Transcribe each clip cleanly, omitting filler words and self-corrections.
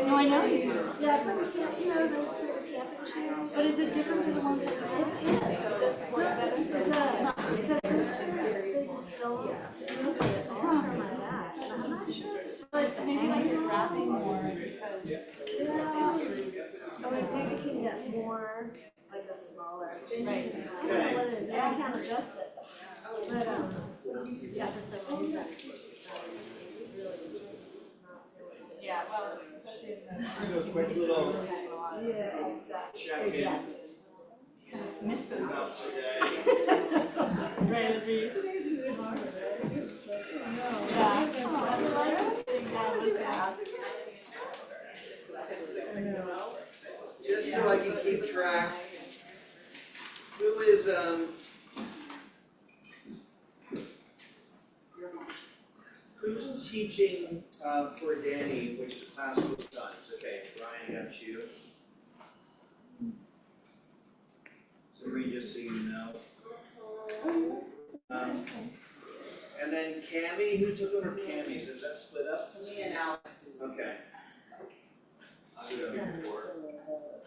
No, I know you do. Yeah, it's like, you know, those sort of camping chairs. But is it different to the ones that have? It is. It does. Because those chairs, they just don't look on my back. And I'm not sure. But maybe like you're wrapping more because. Yeah. Oh, I think we can get more, like a smaller. Right. I don't know what it is. I can't adjust it. But, yeah, for some reason. Yeah, well, especially in the. Do a quick little check-in. Miss them. About today. Right, as we. Today's really hard, right? Just so I can keep track, who is who's teaching for Danny, which is classical science? Okay, Brian, I got you. So Marie, just so you know. And then Cammie, who took over Cammie's? Is that split up? Me and Alex. Okay. I'm doing figure four.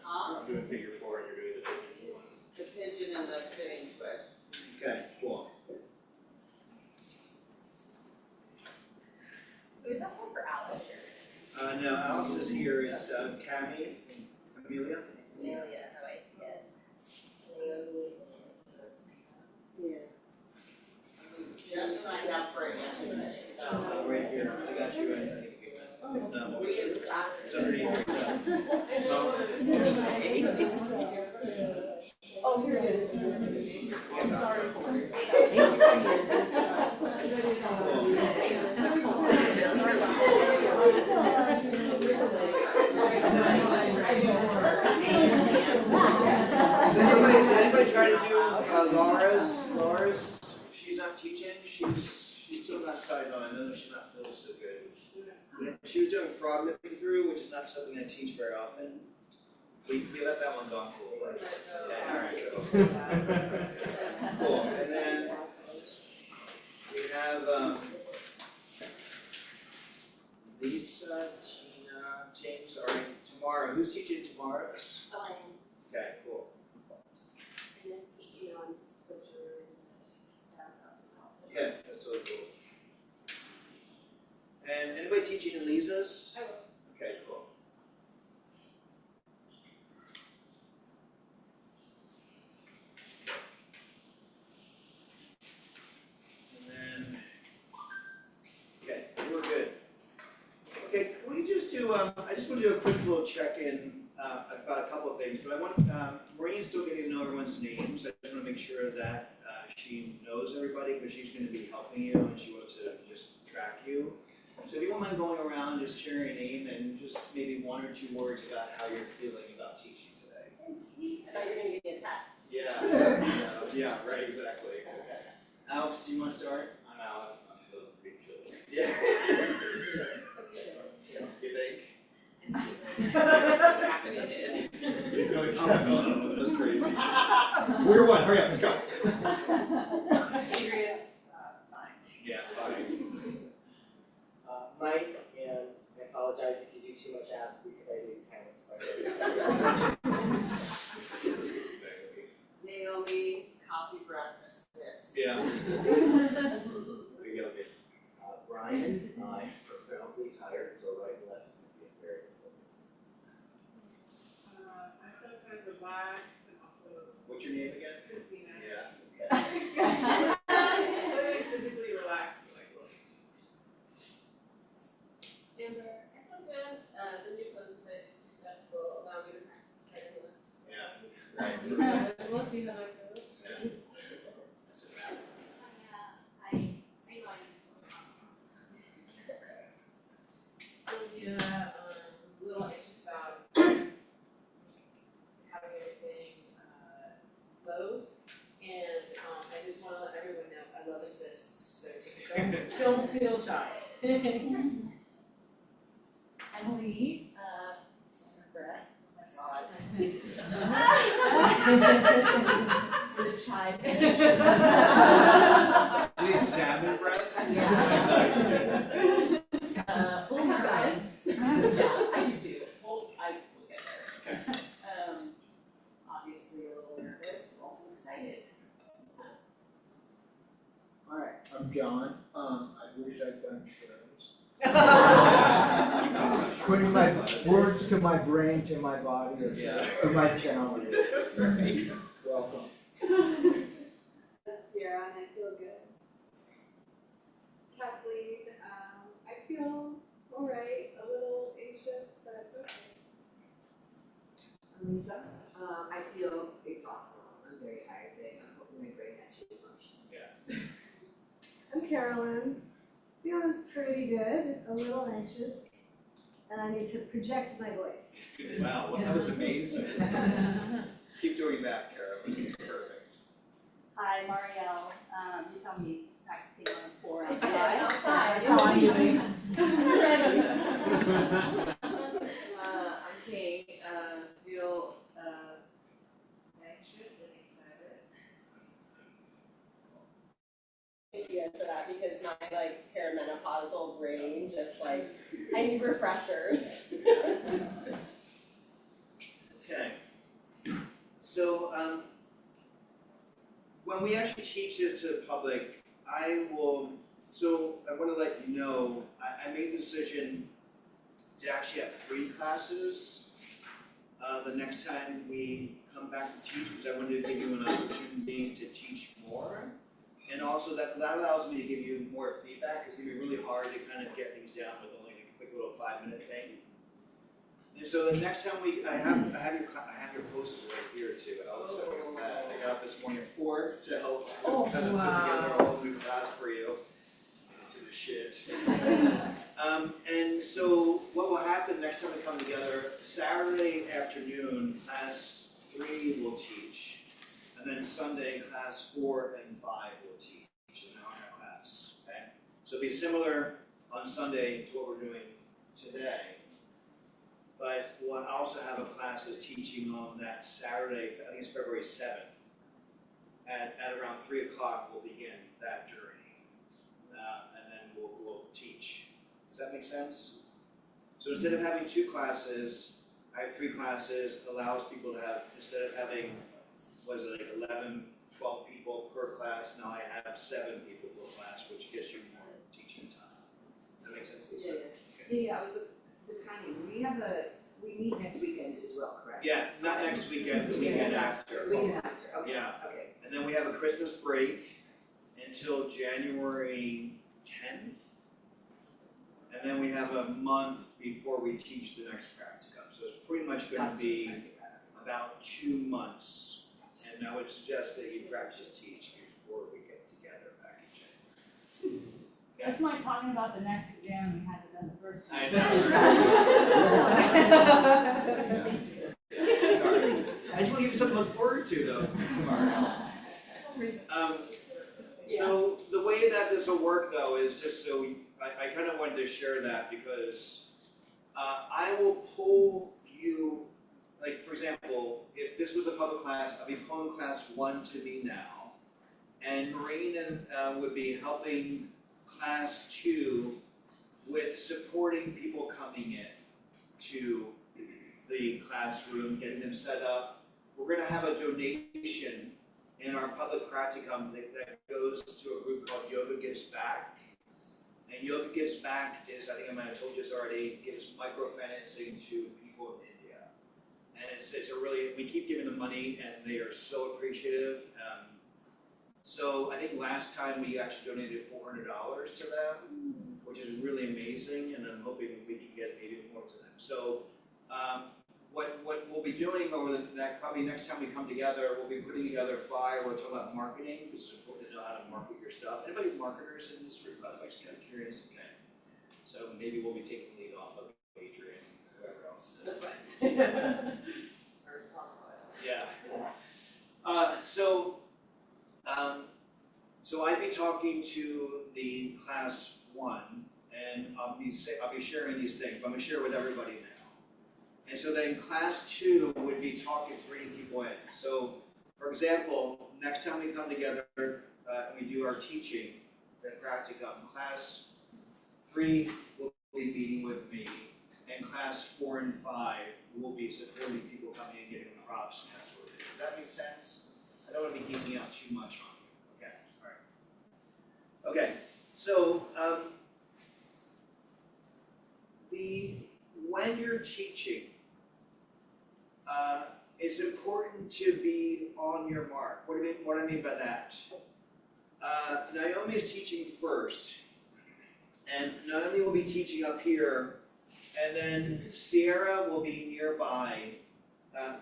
Huh? I'm doing figure four and you're doing The pigeon and the sitting twist. Okay, cool. Is that one for Alex? No, Alex is here. It's Cammie, Amelia. Amelia, how I see it. Yeah. Just and I got pregnant today, so. Right here. I got you. No, We didn't it's underneath. Oh, here it is. I'm sorry. Anybody try to do Laura's? She's not teaching. She's still not signed on. I know she's not feeling so good. She was doing frog lifting through, which is not something I teach very often. We let that one go. Cool. Yeah, all right, cool. And then we have Lisa, Tina, James. Sorry, tomorrow. Who's teaching tomorrow's? Okay, cool. Yeah, that's totally cool. And anybody teaching Elisa's? I will. Okay, cool. And then, okay, we're good. Okay, can we just do, I just want to do a quick little check-in about a couple of things, but I want, Maureen's still getting to know everyone's names. I just want to make sure that she knows everybody, because she's going to be helping you and she wants to just track you. So if you don't mind going around, just sharing your name and just maybe one or two words about how you're feeling about teaching today. I thought you were going to give me a test. Yeah, right, exactly. Okay. Alex, do you want to start? I'm Alex, I'm feeling pretty chill. Yeah. You think? He's going, oh, no, that's crazy. We're one, hurry up, let's go. Adrian, fine. Yeah, fine. Mike, and I apologize if you do too much abs because I lose hands quite a bit. Naomi, coffee breath assist. Yeah. We go. Brian, I'm profoundly tired, so right and left is going to be very important. I feel kind of relaxed and also What's your name again? Christina. Yeah. Like physically relaxed, like Amber, I feel good. The new post-it stuff will allow me to practice. Yeah. We'll see how that goes. Yeah. feel shy. Emily, Summer breath. with a chai Do you salmon breath? Well, guys. Yeah, I do too. Well, I will get there. Obviously a little nervous, but also excited. Hi, I'm John. I wish I'd done shrooms. Putting my words to my brain, to my body, or my challenge. Welcome. That's Sierra, and I feel good. Kathleen, I feel alright, a little anxious, but okay. Lisa, I feel exhausted. I'm very tired today, so I'm hoping my brain actually functions. Yeah. I'm Carolyn, feeling pretty good, a little anxious, and I need to project my voice. Wow, well, that was amazing. Keep doing that, Carolyn. It's perfect. Hi, Marielle. You saw me practicing on the floor I did, outside. I'm Jane, feel anxious and excited. Thank you guys for that, because my perimenopausal brain just I need refreshers. Okay. So, when we actually teach this to the public, I want to let you know, I made the decision to actually have 3 classes the next time we come back to teach, because I wanted to give you an opportunity to teach more. And also that allows me to give you more feedback. It's gonna be really hard to kind of get things down with only a quick little 5-minute thing. And so the next time I have your posters right here too. Also, I got up this morning at 4 to help put together a whole new class for you. To the shit. And so what will happen next time we come together? Saturday afternoon, class 3 will teach. And then Sunday, class 4 and 5 will teach, and now I have class, okay? So it'll be similar on Sunday to what we're doing today. But we'll also have a class that's teaching on that Saturday, I think it's February 7th. At around 3 o'clock, we'll begin that journey. And then we'll teach. Does that make sense? So instead of having 2 classes, I have 3 classes, allows people to have, instead of having 11, 12 people per class, now I have 7 people per class, which gives you more teaching time. Does that make sense, Lisa? Yeah, it was the timing. We meet next weekend as well, correct? Yeah, not next weekend, the weekend after. Weekend after, okay. Yeah. Okay. And then we have a Christmas break until January 10th. And then we have a month before we teach the next practicum. So it's pretty much going to be about 2 months. And I would suggest that you practice teach before we get together back in January. Okay? That's like talking about the next exam we had done the first one. I know. Sorry. I just want to give you something to look forward to, though. So the way that this will work, though, is just so I kind of wanted to share that because I will pull you. Like, for example, if this was a public class, I'd be pulling class 1 to me now, and Maureen would be helping class 2 with supporting people coming in to the classroom, getting them set up. We're going to have a donation in our public practicum that goes to a group called Yoga Gives Back. And Yoga Gives Back is, I think I might have told you this already, is microfinancing to people in India. And it's a really, we keep giving them money and they are so appreciative. So I think last time we actually donated $400 to them, which is really amazing, and I'm hoping we can get maybe more to them. So what we'll be doing over probably next time we come together, we'll be putting together a flyer. We'll talk about marketing, because it's important to know how to market your stuff. Anybody marketers in this group? I'm actually kind of curious. Okay. So maybe we'll be taking the lead off of Adrian, whoever else it is. That's right. Yeah. So be talking to the class 1, and I'll be sharing these things, but I'm gonna share it with everybody now. And so then class 2 would be bringing people in. So, for example, next time we come together and we do our teaching at practicum, class 3 will be meeting with me, and class 4 and 5 will be supporting people coming in, getting the props and that sort of thing. Does that make sense? I don't want to be geeking out too much on you. Okay, all right. Okay, so when you're teaching, it's important to be on your mark. What do I mean by that? Naomi is teaching first, and Naomi will be teaching up here, and then Sierra will be nearby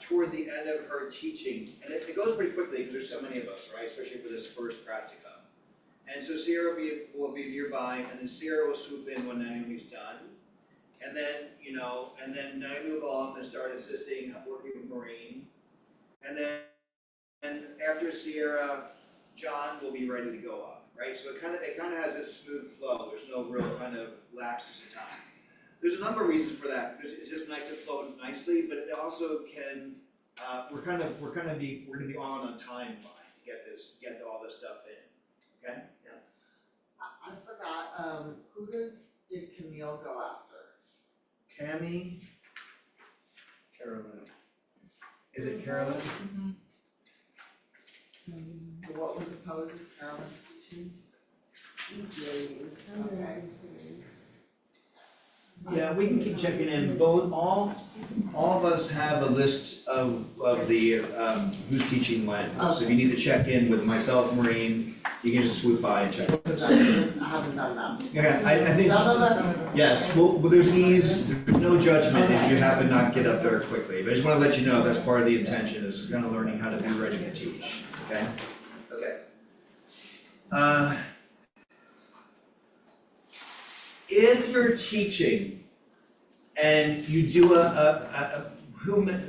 toward the end of her teaching. And it goes pretty quickly because there's so many of us, right? Especially for this first practicum. And so Sierra will be nearby, and then Sierra will swoop in when Naomi's done. And then, and then Naomi will go off and start assisting, working with Maureen. And then after Sierra, John will be ready to go up, right? So it kind of has this smooth flow. There's no real kind of lapses in time. There's a number of reasons for that. It's just nice to flow nicely, but it also can. We're gonna be on a timeline to get all this stuff in. Okay. Yeah. I forgot, who did Camille go after? Tammy. Carolyn. Is it Carolyn? What was the poses Carolyn's teaching? Okay. Yeah, we can keep checking in. all of us have a list of the who's teaching when. So if you need to check in with myself, Maureen, you can just swoop by and check. Because I haven't done that. Yeah, I think. Some of us. Yes, well, there's ease, there's no judgment if you happen to not get up there quickly. But I just want to let you know that's part of the intention is kind of learning how to be ready to teach. Okay. Okay. If you're teaching and you do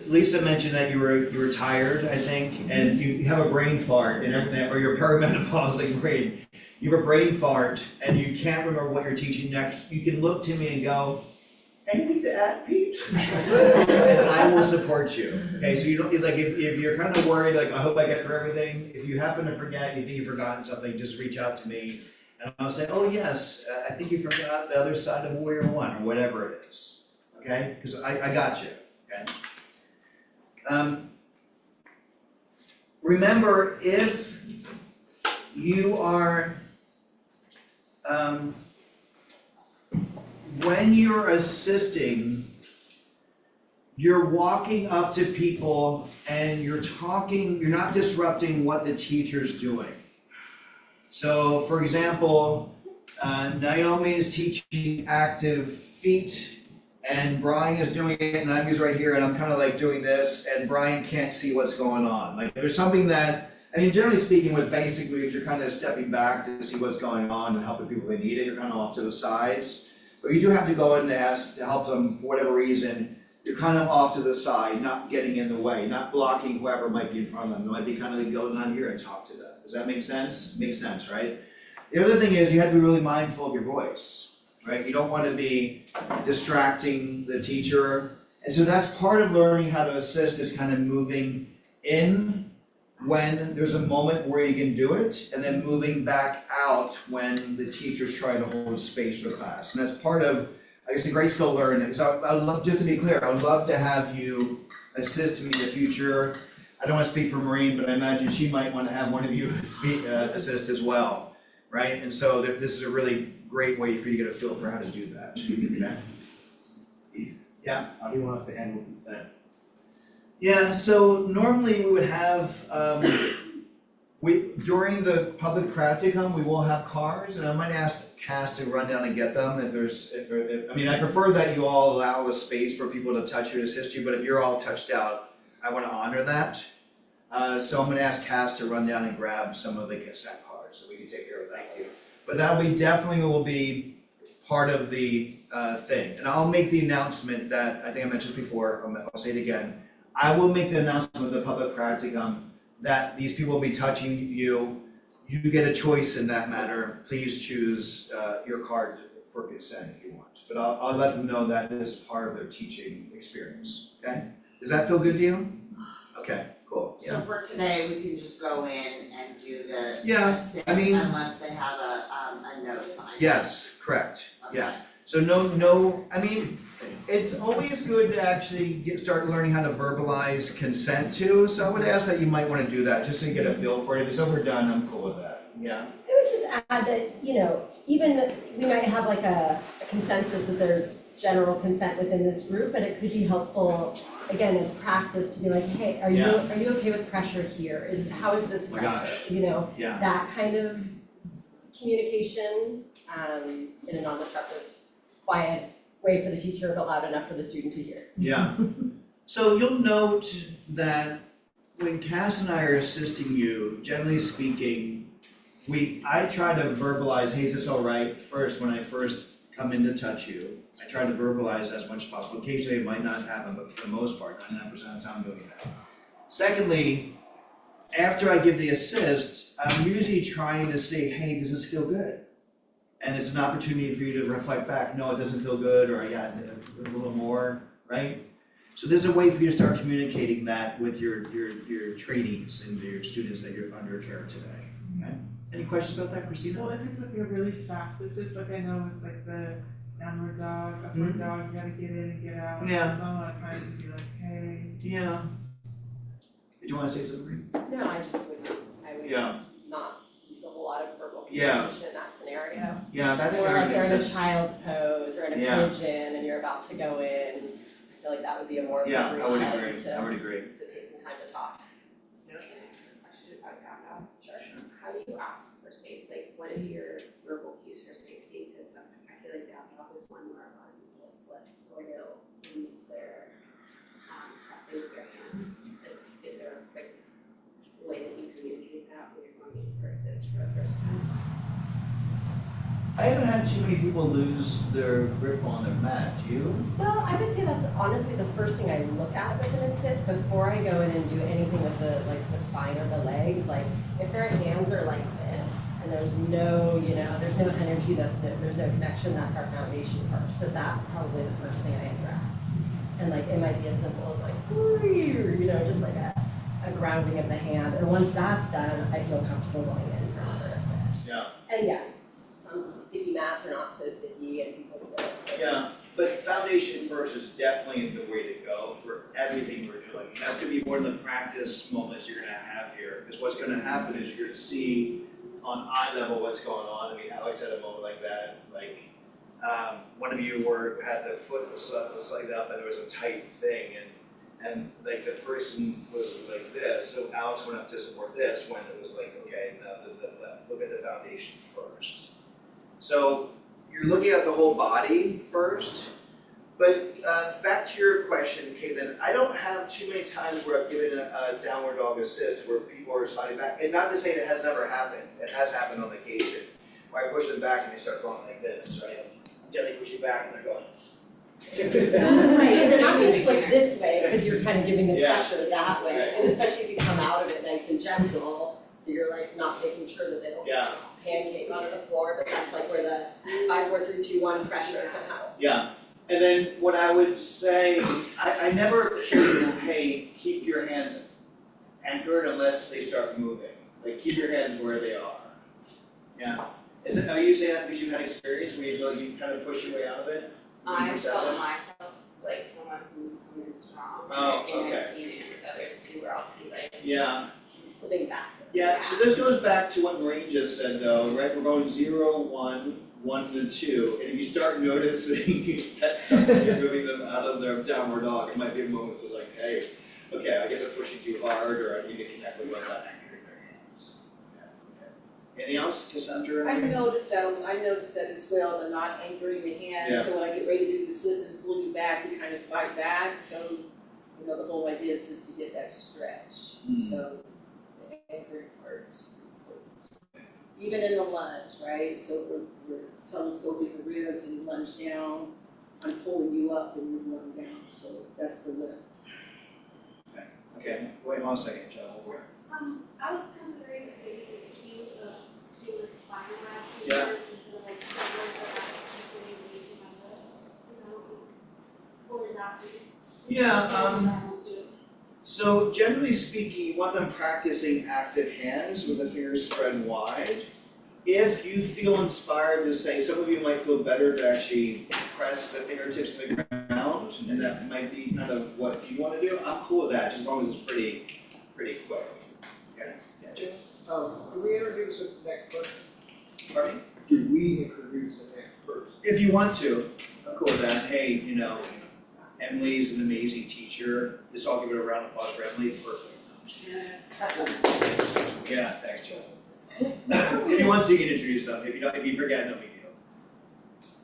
Lisa mentioned that you were tired, I think, and you have a brain fart and everything, or you're perimenopausal brain, you have a brain fart and you can't remember what you're teaching next, you can look to me and go, anything to add, Pete? And I will support you. Okay, so you don't like if you're kind of worried, like I hope I get through everything. If you happen to forget, you think you've forgotten something, just reach out to me. And I'll say, oh yes, I think you forgot the other side of Warrior 1, or whatever it is, okay? Because I got you, okay? Remember, if you are, when you're assisting, you're walking up to people and you're talking, you're not disrupting what the teacher's doing. So, for example, Naomi is teaching active feet, and Brian is doing it, and Naomi's right here, and I'm kind of like doing this, and Brian can't see what's going on. Like, there's something that, I mean, generally speaking, with basic moves, you're kind of stepping back to see what's going on and helping people if they need it. You're kind of off to the sides. But you do have to go in and ask to help them for whatever reason. You're kind of off to the side, not getting in the way, not blocking whoever might be in front of them. It might be kind of like go down here and talk to them. Does that make sense? Makes sense, right? The other thing is you have to be really mindful of your voice, right? You don't want to be distracting the teacher. And so that's part of learning how to assist is kind of moving in when there's a moment where you can do it, and then moving back out when the teacher's trying to hold space for class. And that's part of, I guess, the great skill learning. So I would love, just to be clear, I would love to have you assist me in the future. I don't want to speak for Maureen, but I imagine she might want to have one of you assist as well, right? And so this is a really great way for you to get a feel for how to do that. Okay? Yeah? How do you want us to handle consent? Yeah, so normally we would have, during the public practicum, we will have cars, and I might ask Cass to run down and get them I mean, I prefer that you all allow the space for people to touch you and assist you, but if you're all touched out, I want to honor that. So I'm going to ask Cass to run down and grab some of the consent cards so we can take care of that. Thank you. But that definitely will be part of the thing. And I'll make the announcement that I think I mentioned before, I'll say it again. I will make the announcement of the public practicum that these people will be touching you. you get a choice in that matter. Please choose your card for consent if you want. But I'll let them know that this is part of their teaching experience, okay? Does that feel good to you? Okay, cool, So yeah. for today, we can just go in and do the Yeah, assist I mean- unless they have a no sign. Yes, correct, yeah. Okay. So no, I mean, it's always good to actually start learning how to verbalize consent too. So I would ask that you might wanna do that, just to get a feel for it. If it's overdone, I'm cool with that, yeah. I would just add that, even that we might have like a consensus that there's general consent within this group, but it could be helpful, again, as practice to be like, hey, are you okay with pressure here? How is this Oh my pressure? gosh. Yeah. That kind of communication, in a non-disruptive, quiet way for the teacher, but loud enough for the student to hear. Yeah. So you'll note that when Cass and I are assisting you, generally speaking, I try to verbalize, hey, is this all right, first, when I first come in to touch you. I try to verbalize as much as possible. Occasionally it might not happen, but for the most part, 99% of the time I'm doing that. Secondly, after I give the assist, I'm usually trying to say, hey, does this feel good? And it's an opportunity for you to reflect back, no, it doesn't feel good, or yeah, a little more, right? So there's a way for you to start communicating that with your trainees and your students that you're under care today, okay? Any questions about that, Christina? Well, if it's like a really fast assist, like I know with like the downward dog, upward dog, you gotta get in and get out. Yeah. So I'm not trying to be like, hey. Yeah. Did you wanna say something? No, I would Yeah. not use a whole lot of verbal Yeah. communication in that scenario. Yeah, that's Or like they're in a sense. child's pose or in a Yeah. pigeon and you're about to go in. I feel like that would be a more Yeah, appropriate I would setting agree, to I would agree. take some time to talk. How do you ask for safety? Like, what are your verbal cues for safety? Because I feel like down dog is one where a lot of people slip or they'll lose their pressing with their hands. Is there a quick way that you communicate that when you're going in for assist for the first time? I haven't had too many people lose their grip on their mat, you? Well, I would say that's honestly the first thing I look at with an assist before I go in and do anything with the spine or the legs. Like if their hands are like this and there's no, there's no energy, there's no connection, that's our foundation first. So that's probably the first thing I address. And like it might be as simple as like, just like a grounding of the hand. And once that's done, I feel comfortable going in for another assist. Yeah. And yes, some sticky mats are not so sticky and people slip. Yeah, but foundation first is definitely the way to go for everything we're doing. That's gonna be one of the practice moments you're gonna have here, because what's gonna happen is you're gonna see on eye level what's going on. I mean, Alex had a moment like that, one of you had the foot slightly up and there was a tight thing and like the person was like this, so Alex went up to support this when it was like, okay, look at the foundation first. So you're looking at the whole body first, but back to your question, Caitlin, I don't have too many times where I've given a downward dog assist where people are sliding back, and not to say that has never happened, it has happened on occasion, where I push them back and they start going like this, right? I'm gently pushing back and they're going. Right, and they're not gonna slip this way because you're kind of giving the Yeah. pressure that way, Right. and especially if you come out of it nice and gentle, so you're like not making sure that they don't Yeah. pancake onto the floor, but that's like where the 5, 4, 3, 2, 1 pressure can help. Yeah, and then what I would say, I never hear you, hey, keep your hands anchored unless they start moving. Like keep your hands where they are. Yeah. Are you saying that because you've had experience where you feel like you kind of push your way out of it? I felt myself like someone who's coming strong. Oh, And okay. I've seen it with others too, where I'll see like Yeah. Slipping back. Yeah, so this goes back to what Maureen just said though, right? We're going 0, 1, 1 to 2. And if you start noticing that someone you're moving them out of their downward dog, it might be a moment to like, hey, okay, I guess I'm pushing too hard or I need to connect with what that anchoring their hands. Yeah, okay. Anything else, Cassandra? I noticed that as well, the not anchoring the hands, Yeah. so when I get ready to do assist and pull you back, you kind of slide back, so, the whole idea is just to get that stretch, so the anchoring part is pretty important. Even in the lunge, right, so we're telescoping the ribs and you lunge down, I'm pulling you up and you're going down, so that's the lift. Okay, wait one second, John, over here. I was considering maybe the cues of Yeah, so generally speaking, you want them practicing active hands with the fingers spread wide. If you feel inspired to say, some of you might feel better to actually press the fingertips to the ground, and that might be kind of what you want to do, I'm cool with that, just as long as it's pretty quick. Okay? Yeah, Jim? Do we introduce the next person? Pardon me? Do we introduce the next person? If you want to, I'm cool with that. Hey, you know, Emily's an amazing teacher. Let's all give it a round of applause for Emily. Perfect. Yeah, thanks, Joe. If you want to, you can introduce them. If you forget, no big deal.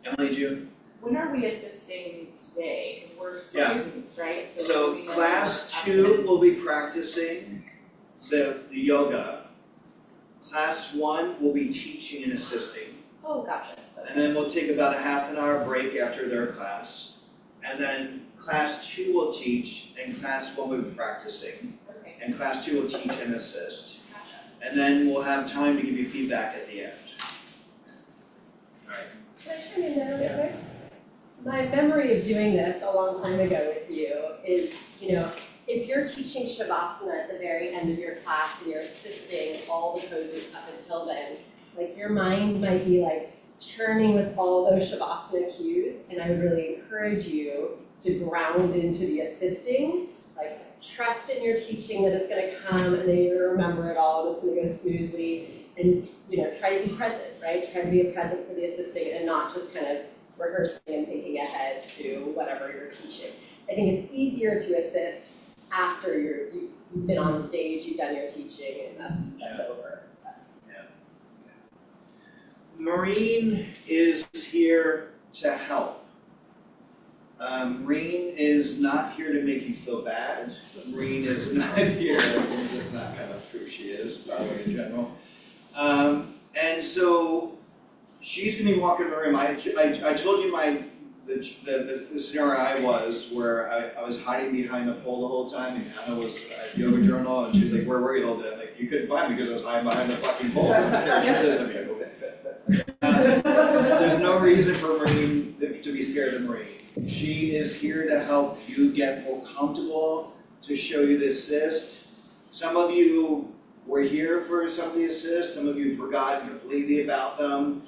Emily, June? When are we assisting today? Because we're students, right? So we know class after- 2 will be practicing the yoga. Class 1 will be teaching and assisting. Oh, gotcha. And then we'll take about a half an hour break after their class. And then class 2 will teach and class 1 will be practicing. Okay. And class 2 will teach and assist. Gotcha. And then we'll have time to give you feedback at the end. Alright. Can I chime in there real quick? My memory of doing this a long time ago with you is, if you're teaching Shavasana at the very end of your class and you're assisting all the poses up until then, like your mind might be like churning with all those Shavasana cues, and I would really encourage you to ground into the assisting, like trust in your teaching that it's gonna come and then you're gonna remember it all and it's gonna go smoothly, and try to be present, right? Try to be present for the assisting and not just kind of rehearsing and thinking ahead to whatever you're teaching. I think it's easier to assist after you've been on stage, you've done your teaching, and that's over. Maureen is here to help. Maureen is not here to make you feel bad. Maureen is not here, that's not kind of who she is, by the way, in general. And so she's gonna be walking in the room. I told you the scenario I was where I was hiding behind the pole the whole time, and Anna was at yoga journal, and she was like, "Where were you all day?" I'm like, "You couldn't find me because I was hiding behind the fucking pole." I'm scared shitless of you. There's no reason for Maureen to be scared of Maureen. She is here to help you get more comfortable, to show you the assist. Some of you were here for some of the assist, some of you forgot completely about them.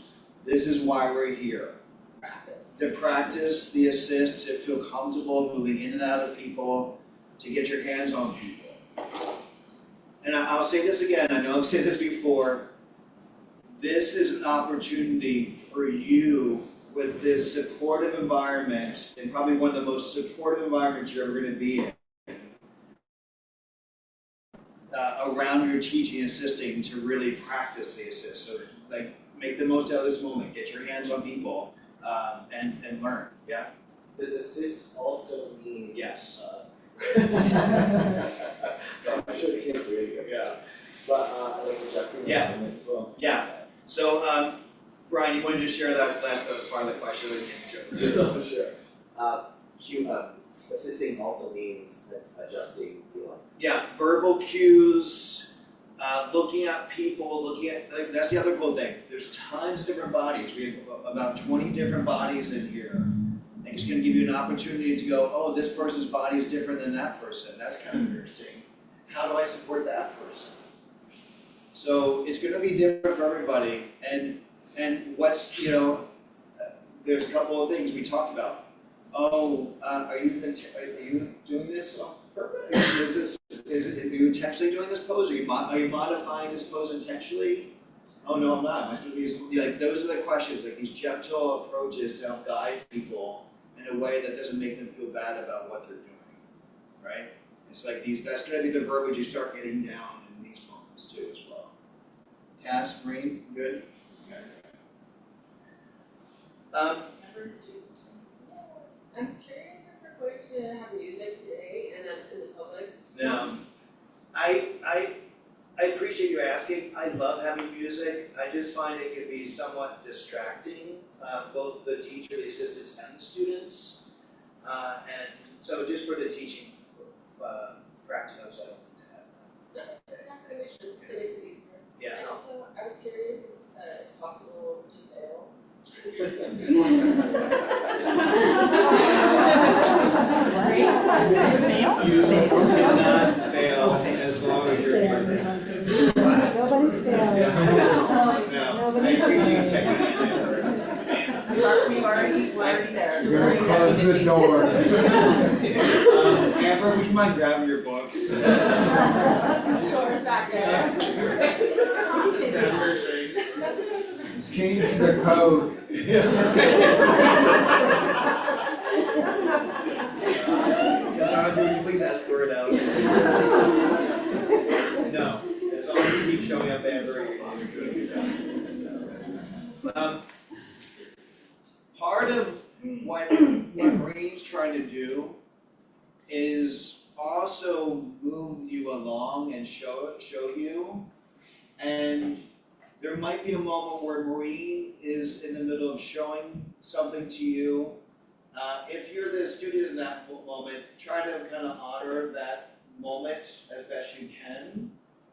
This is why we're here. To practice the assist, to feel comfortable moving in and out of people, to get your hands on people. And I'll say this again, I know I've said this before, this is an opportunity for you with this supportive environment, and probably one of the most supportive environments you're ever going to be in, around your teaching and assisting, to really practice the assist. So like, make the most out of this moment, get your hands on people, and learn, yeah? Does assist also mean? Yes. I'm sure the kids are really good. Yeah. But like adjusting the alignment as well. Yeah. So, Brian, you want to just share that last part of the question with me? Sure. Assisting also means adjusting the alignment. Yeah, verbal cues, looking at people, like, that's the other cool thing. There's tons of different bodies. We have about 20 different bodies in here. And it's going to give you an opportunity to go, oh, this person's body is different than that person. That's kind of interesting. How do I support that person? So it's going to be different for everybody. And what's, there's a couple of things we talked about. Oh, are you doing this on purpose? Are you intentionally doing this pose? Are you modifying this pose intentionally? Oh no, I'm not. Am I supposed to be using, like, those are the questions, like these gentle approaches to help guide people in a way that doesn't make them feel bad about what they're doing, right? It's like that's going to be the verbiage you start getting down in these moments too as well. Cass, Green, good? Okay. I'm curious if we're going to have music today and then in the public. No. I appreciate you asking. I love having music. I just find it can be somewhat distracting, both the teacher, the assistants, and the students. And so just for the teaching practice, I don't have that. Yeah. And also, I was curious if it's possible to fail. Right? You cannot fail as long as you're here. Nobody's failing. No, I appreciate you checking in. We're already there. You're gonna close the door. Amber, would you mind grabbing your books? Doors back there. Change the code. Cassandra, would you please escort out? No, as long as you keep showing up, Amber, you're doing a good job. Part of what Marine's trying to do is also move you along and show you. And there might be a moment where Marine is in the middle of showing something to you. If you're the student in that moment, try to kind of honor that moment as best you can.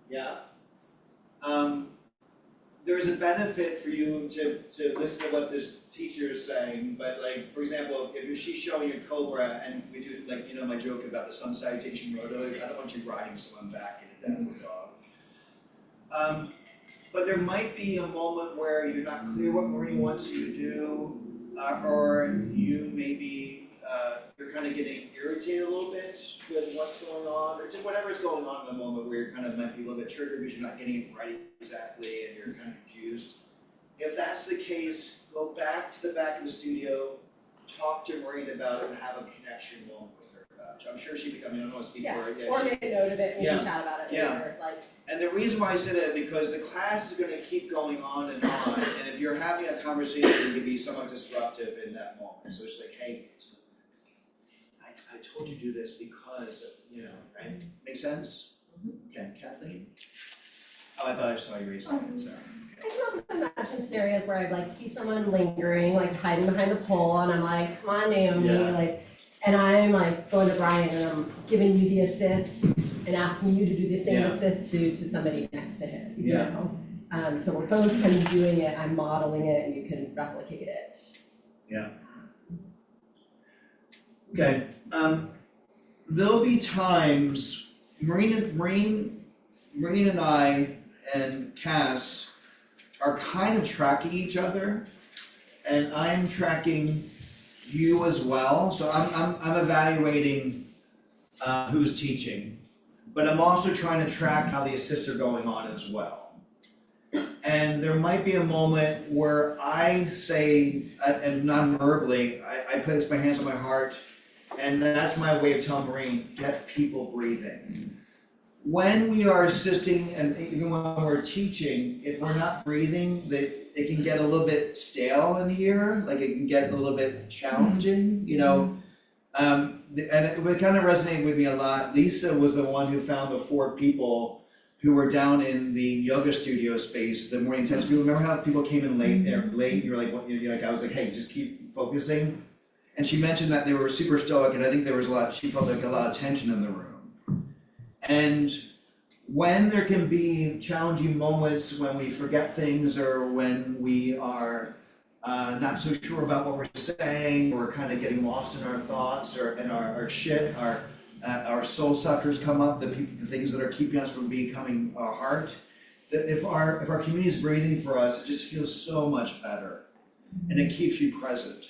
Yeah. There's a benefit for you to listen to what this teacher is saying, but like, for example, if she's showing a cobra and we do, like, you know, my joke about the sun salutation roto, I don't want you riding someone back into death with a dog. But there might be a moment where you're not clear what Marie wants you to do, or you maybe, you're kind of getting irritated a little bit with what's going on, or just whatever's going on in the moment where you're kind of might be a little bit triggered because you're not getting it right exactly and you're kind of confused. If that's the case, go back to the back of the studio, talk to Maureen about it and have a connection moment with her. I'm sure she'd be, I don't want to speak for her. Or make a note of it and we can chat about it Yeah. later, like. And the reason why I say that is because the class is going to keep going on, and if you're having a conversation, it can be somewhat disruptive in that moment. So it's like, hey, I told you to do this because of, you know, right? Make sense? Okay, Kathleen? Oh, I thought I saw you raise your hand, sorry. I can also imagine scenarios where I like see someone lingering, like hiding behind a pole, and I'm like, come on, Naomi, like, and I'm like going to Brian and I'm giving you the assist and asking you to do the same assist to somebody next to him, you know? So we're both kind of doing it, I'm modeling it, and you can replicate it. Yeah. Okay, there'll be times, Marine and I and Cass are kind of tracking each other, and I'm tracking you as well. So I'm evaluating who's teaching, but I'm also trying to track how the assists are going on as well. And there might be a moment where I say, and non-verbally, I place my hands on my heart, and that's my way of telling Maureen, get people breathing. When we are assisting, and even when we're teaching, if we're not breathing, it can get a little bit stale in here, like it can get a little bit challenging, you know. And it kind of resonated with me a lot. Lisa was the one who found the 4 people who were down in the yoga studio space, the more intense people. Remember how people came in late, you're like, what, you're like, I was like, hey, just keep focusing. And she mentioned that they were super stoic, and I think there was she felt like a lot of tension in the room. And when there can be challenging moments when we forget things, or when we are not so sure about what we're saying, or we're kind of getting lost in our thoughts, or in our soul suckers come up, the things that are keeping us from becoming our heart, that if our community is breathing for us, it just feels so much better, and it keeps you present.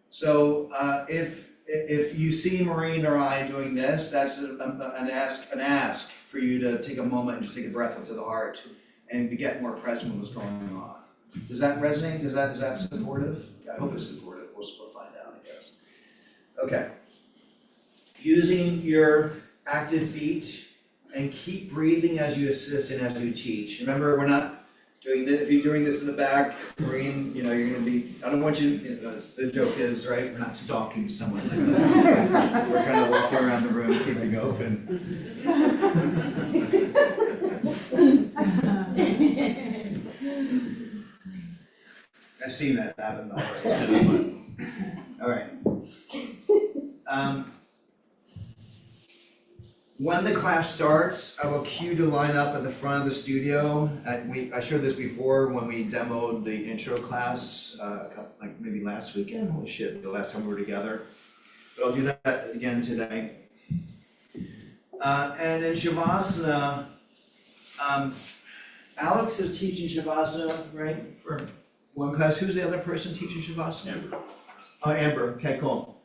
So if you see Maureen or I doing this, that's an ask for you to take a moment and just take a breath into the heart and get more present with what's going on. Does that resonate? Is that supportive? I hope it's supportive. We'll find out, I guess. Okay. Using your active feet, and keep breathing as you assist and as you teach. Remember, we're not doing this, if you're doing this in the back, Maureen, you know, you're gonna be, I don't want you, the joke is, right, we're not stalking someone like that. We're kind of walking around the room, keeping open. I've seen that happen already. All right. When the class starts, I will cue to line up at the front of the studio. I showed this before when we demoed the intro class, like maybe last weekend. Holy shit, the last time we were together. but I'll do that again today. And in Shavasana, Alex is teaching Shavasana, right, for one class. Who's the other person teaching Shavasana? Amber. Oh, Amber, okay, cool.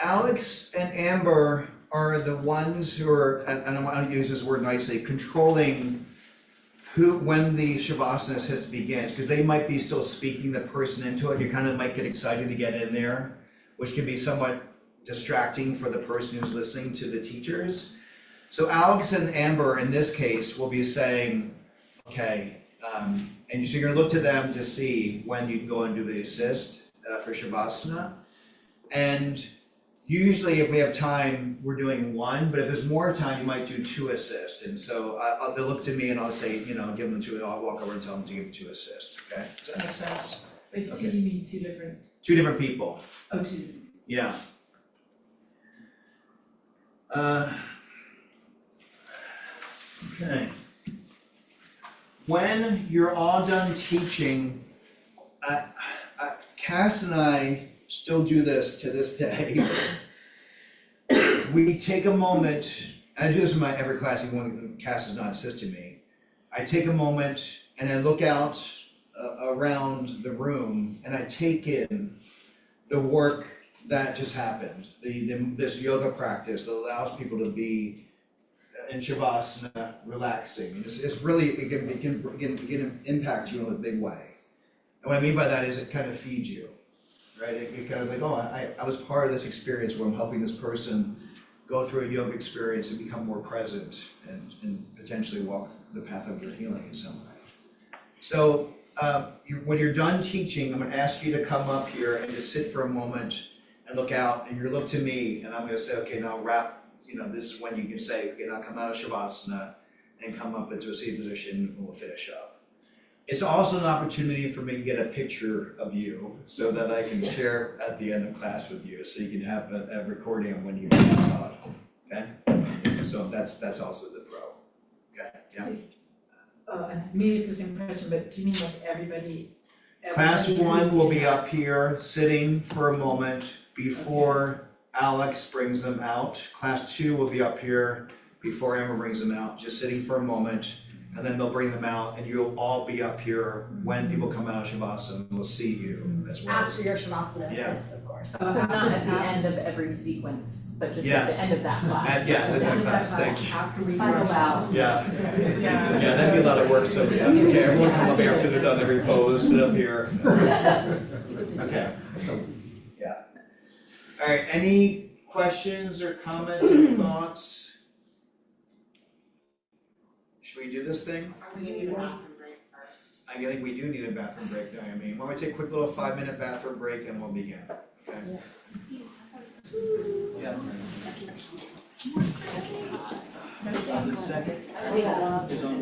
Alex and Amber are the ones who are, and I want to use this word nicely, controlling when the Shavasana assist begins, because they might be still speaking the person into it. You kind of might get excited to get in there, which can be somewhat distracting for the person who's listening to the teachers. So Alex and Amber, in this case, will be saying, okay, and so you're gonna look to them to see when you can go and do the assist for Shavasana. And usually if we have time, we're doing one, but if there's more time, you might do 2 assists. And so they'll look to me and I'll say, give them 2, and I'll walk over and tell them to give 2 assists, okay? Does that make sense? Wait, Okay. you mean 2 different? 2 different people, Oh, 2. yeah. Okay. When you're all done teaching, Cass and I still do this to this day. We take a moment, and I do this in my every class, even when Cass is not assisting me. I take a moment and I look out around the room and I take in the work that just happened, this yoga practice that allows people to be in Shavasana, relaxing. It's really, it can impact you in a big way. And what I mean by that is it kind of feeds you, right? It kind of like, oh, I was part of this experience where I'm helping this person go through a yoga experience and become more present and potentially walk the path of their healing in some way. So when you're done teaching, I'm gonna ask you to come up here and just sit for a moment and look out, and you look to me, and I'm gonna say, okay, now wrap, this is when you can say, okay, now come out of Shavasana and come up into a seated position, and we'll finish up. It's also an opportunity for me to get a picture of you so that I can share at the end of class with you, so you can have a recording of when you taught, okay? So that's also the pro, okay, yeah. Maybe it's the same question, but do you mean like everybody? Class everybody 1 who's will in be that? up here, sitting for a moment before Alex brings them out. Class 2 will be up here before Amber brings them out, just sitting for a moment, and then they'll bring them out, and you'll all be up here when people come out of Shavasana, and we'll see you as well. After your Shavasana Yeah. assist, of course. So not at the end of every sequence, but just at Yes. the end of that class. Yes, at the end of class, thank you. After we do Final our bow. shows. Yeah. Yeah, that'd be a lot of work, so, okay, everyone come up here after they're done every pose, sit up here. Okay. Yeah. All right, any questions or comments or thoughts? Should we do this thing? Are we gonna need a bathroom break first? I think we do need a bathroom break, Diane. Why don't we take a quick little 5-minute bathroom break and we'll begin, okay? Yeah. The second is on.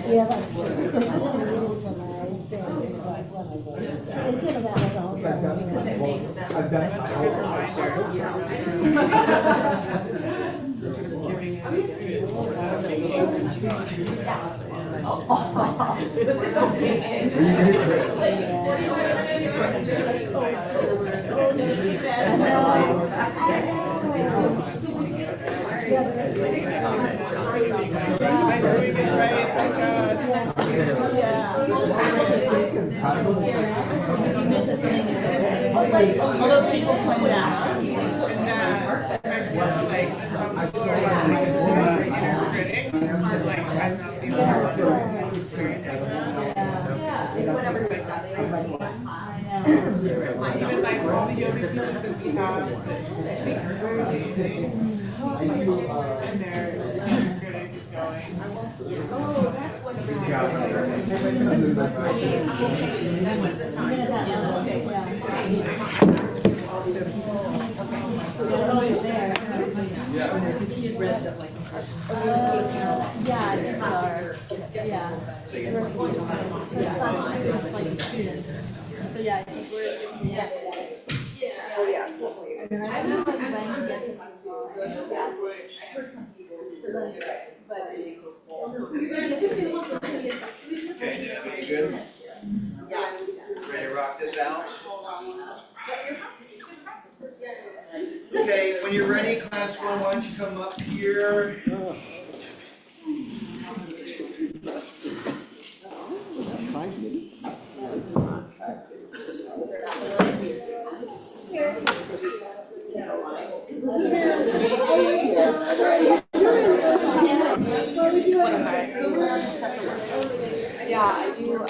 Yeah, that's true. Because it makes them. I've done Although people point out. Whatever you're studying. Even like all the yoga teachers that we have, and their critic is going. Oh, that's what this is the time. Always there. Because he had read that like. Yeah, yeah. So you We're going to like students. So yeah, I think we're. Oh yeah. I don't know when you get to. Okay, Debbie, you good? Ready to rock this out? Okay, when you're ready, class one, why don't you come up here? Was that 5 minutes? Yeah, I do,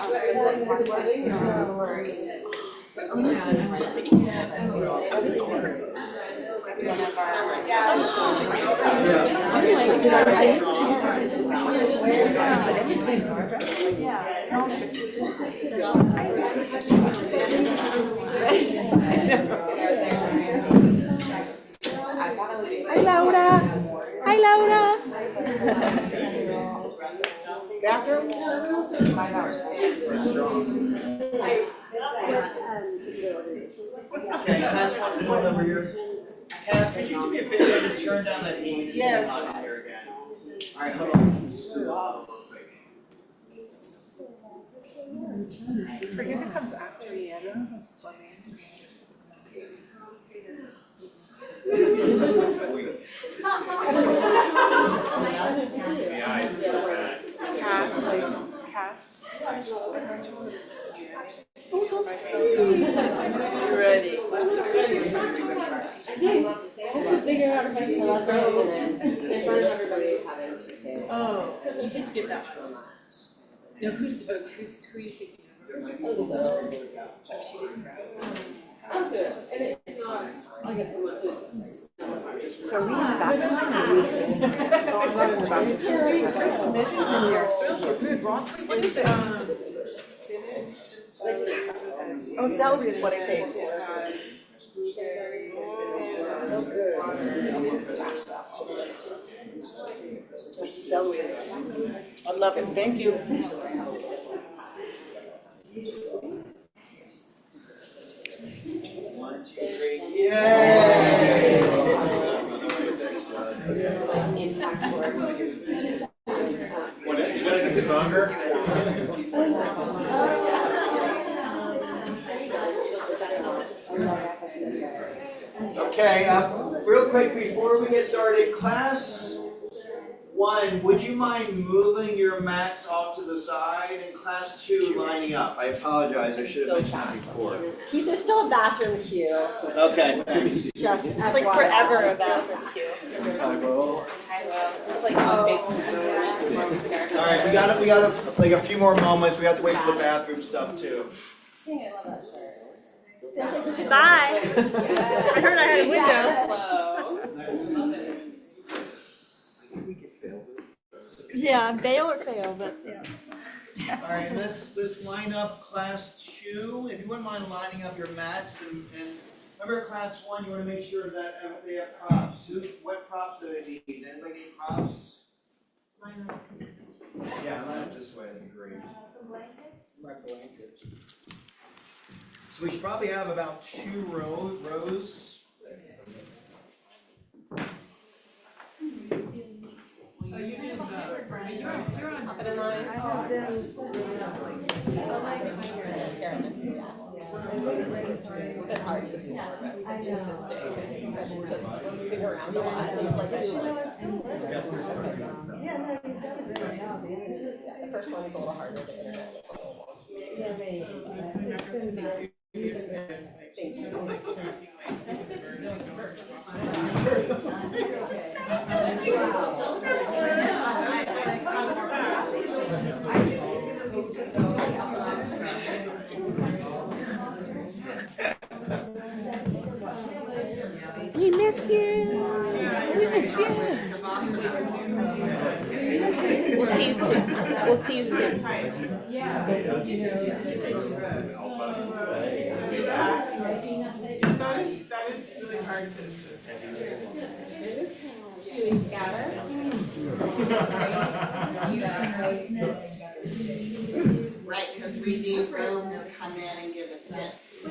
Hi Laura. Hi Laura. Bathroom? 5 hours. Okay, class one, come on over here. Cass, could you do me a favor and just turn down that heat? It's Yes. hot in here again. Alright, hold on. Forget who comes after me, I don't know who's plumbing. Cass. Oh, how sweet. You ready? I have to figure out if I can let go and then in front of everybody having to. Oh. You can skip that. No, who are you taking over? She didn't drive. I'll do it. And if not, I'll get someone to. So are we in the bathroom or are we staying? What is it? Oh, celery is what it tastes. So good. This is celery. I love it. Thank you. 1, 2, 3, yay! What, you gotta get stronger? Okay, real quick before we get started, class one, would you mind moving your mats off to the side, and class two lining up? I apologize, I should have mentioned that before. Keith, there's still a bathroom queue. Okay, thanks. Just It's like forever a bathroom queue. Just like one big. All right, we got like a few more moments. We have to wait for the bathroom stuff too. Bye. I heard I had a window. Yeah, bail or fail, but yeah. All right, let's line up class two. If you wouldn't mind lining up your mats and remember class one, you want to make sure that they have props. What props do they need? Anybody need props? Yeah, line up this way. That'd be great. My blanket. So we should probably have about 2 rows. Oh, you did the, you're on. Up and in line. I have been. It's been hard to do more, but it's assisting and just moving around a lot. It's like, Yeah, no, you've done a great job. yeah, the first one is a little harder to internet. It's a little more. Yeah, it's been great. Thank you. We miss you. We miss you. We'll see you soon. We'll see you soon. Yeah. That is really hard to. Right, because we need room to come in and give assists.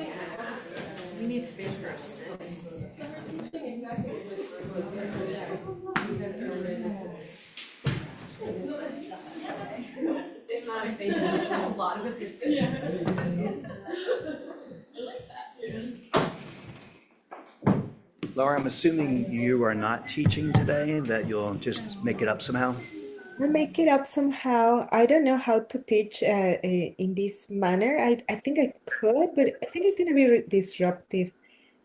We need space for assists. space, and there's a lot of assistants. Laura, I'm assuming you are not teaching today, that you'll just make it up somehow? I'll make it up somehow. I don't know how to teach in this manner. I think I could, but I think it's going to be disruptive.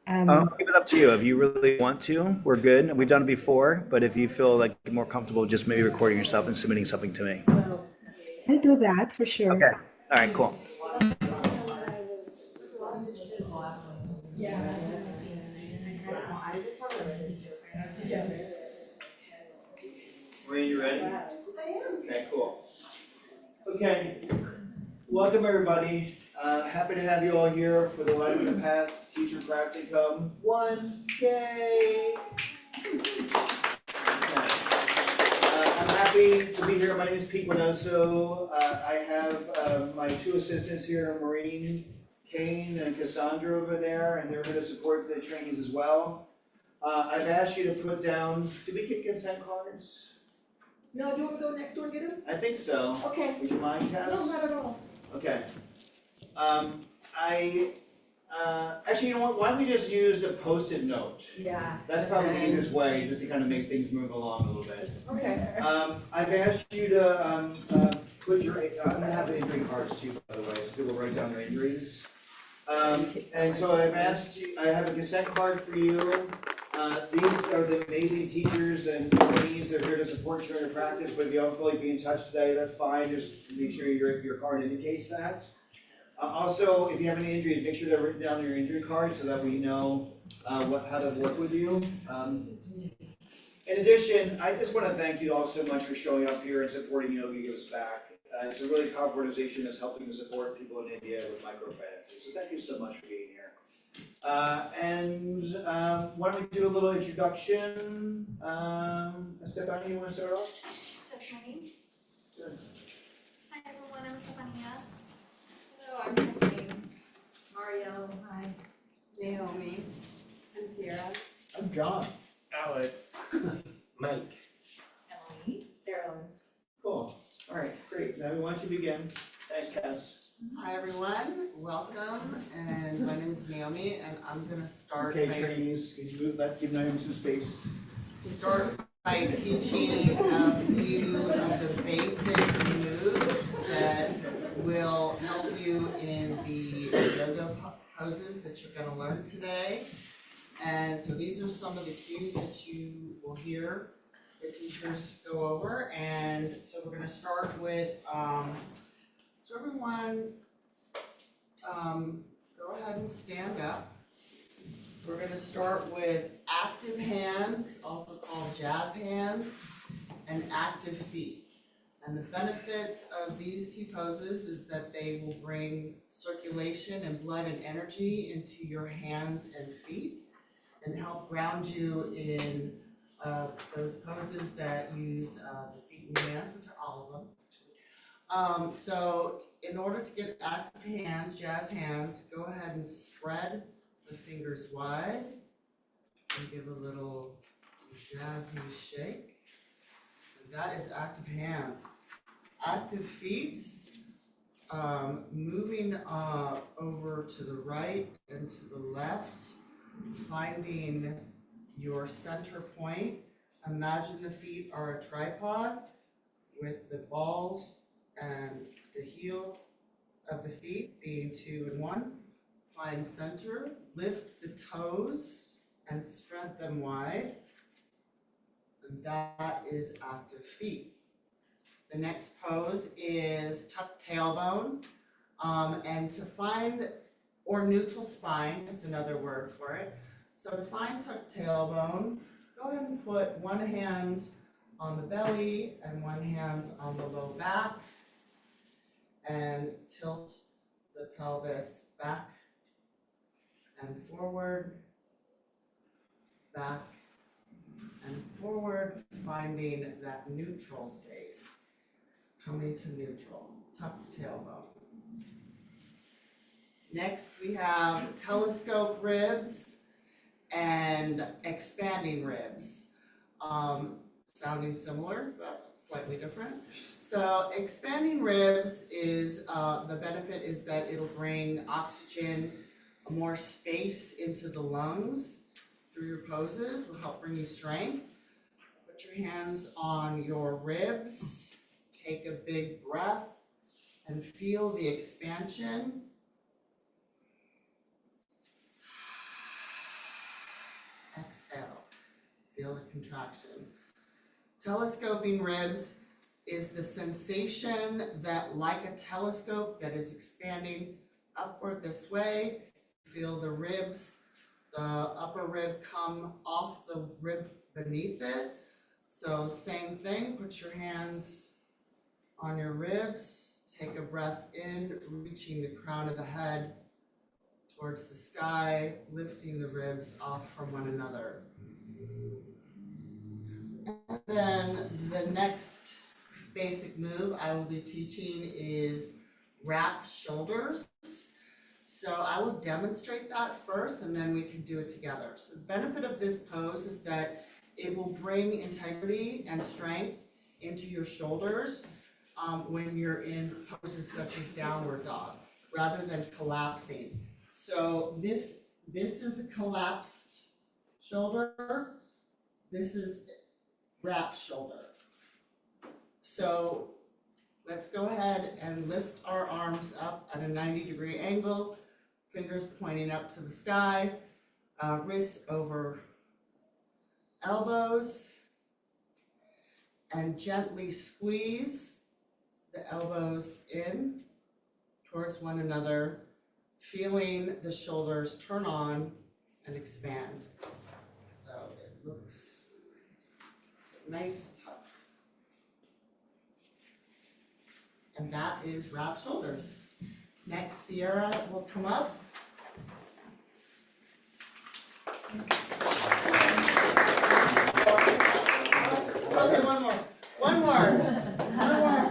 I'll leave it up to you. If you really want to, we're good. We've done it before, but if you feel like you're more comfortable just maybe recording yourself and submitting something to me. I'll do that for sure. Okay. All right, cool. Maureen, you ready? Okay, cool. Okay, welcome everybody. Happy to have you all here for the Light of the Path Teacher Practicum 1. Yay! I'm happy to be here. My name is Pete Winoso. I have my two assistants here, Maureen, Kane, and Cassandra over there, and they're going to support the trainees as well. I've asked you to put down, did we get consent cards? No, do you want to go next door and get them? I think so. Okay. Would you mind, Cass? No, not at all. Okay. Actually, you know what, why don't we just use a Post-it note? Yeah. That's probably the easiest way, just to kind of make things move along a little bit. Okay. I've asked you to, put your, I'm gonna have injury cards too, by the way, so people write down their injuries. And so I've asked you, I have a consent card for you. These are the amazing teachers and trainees that are here to support you in your practice, but if you don't feel like being in touch today, that's fine, just make sure your card indicates that. Also, if you have any injuries, make sure they're written down on your injury card so that we know how to work with you. In addition, I just want to thank you all so much for showing up here and supporting Yoga Gives Back. It's a really powerful organization that's helping to support people in India with microfinances. So thank you so much for being here. Why don't we do a little introduction? Stephanie, you want to start off? Stephanie. Sure. Hi everyone, I'm Stephania. Hello, I'm Kathleen. Mario, hi. Naomi. I'm Sierra. I'm John. Alex. Mike. Emily. Carolyn. Cool. All right, great. Now we want you to begin. Thanks, Cass. Hi everyone, welcome, and my name is Naomi, and I'm gonna start Okay, by, trainees, can you move that, give Naomi some space? teaching a few of the basic moves that will help you in the yoga poses that you're gonna learn today. And so these are some of the cues that you will hear the teachers go over, and so we're gonna start with, so everyone, go ahead and stand up. We're gonna start with active hands, also called jazz hands, and active feet. And the benefits of these two poses is that they will bring circulation and blood and energy into your hands and feet and help ground you in those poses that use the feet and hands, which are all of them. So in order to get active hands, jazz hands, go ahead and spread the fingers wide and give a little jazzy shake. And that is active hands. Active feet, moving over to the right and to the left, finding your center point. Imagine the feet are a tripod with the balls and the heel of the feet being 2 and 1. Find center, lift the toes and spread them wide. And that is active feet. The next pose is tuck tailbone. And to find, or neutral spine is another word for it. So to find tuck tailbone, go ahead and put one hand on the belly and one hand on the low back. And tilt the pelvis back and forward, back and forward, finding that neutral space. Coming to neutral, tuck tailbone. Next we have telescope ribs and expanding ribs. Sounding similar, but slightly different. So expanding ribs is, the benefit is that it'll bring oxygen, more space into the lungs through your poses, will help bring you strength. Put your hands on your ribs, take a big breath, and feel the expansion. Exhale, feel the contraction. Telescoping ribs is the sensation that, like a telescope that is expanding upward this way, feel the ribs, the upper rib come off the rib beneath it. So same thing, put your hands on your ribs, take a breath in, reaching the crown of the head towards the sky, lifting the ribs off from one another. And then the next basic move I will be teaching is wrap shoulders. So I will demonstrate that first and then we can do it together. So the benefit of this pose is that it will bring integrity and strength into your shoulders when you're in poses such as downward dog, rather than collapsing. So this is a collapsed shoulder, this is wrapped shoulder. So let's go ahead and lift our arms up at a 90-degree angle, fingers pointing up to the sky, wrists over elbows, and gently squeeze the elbows in towards one another, feeling the shoulders turn on and expand. So it looks nice tuck. And that is wrap shoulders. Next, Sierra will come up. Okay, one more.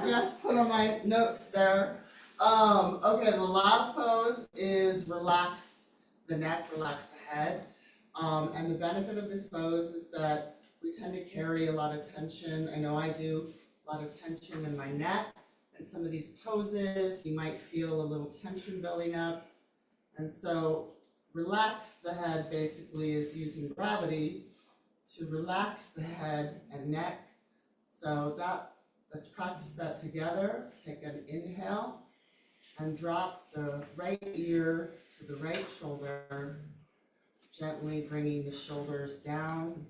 Yes, put on my notes there. Okay, the last pose is relax the neck, relax the head. And the benefit of this pose is that we tend to carry a lot of tension. I know I do, a lot of tension in my neck. And some of these poses, you might feel a little tension building up. And so relax the head basically is using gravity to relax the head and neck. So let's practice that together. Take an inhale and drop the right ear to the right shoulder, gently bringing the shoulders down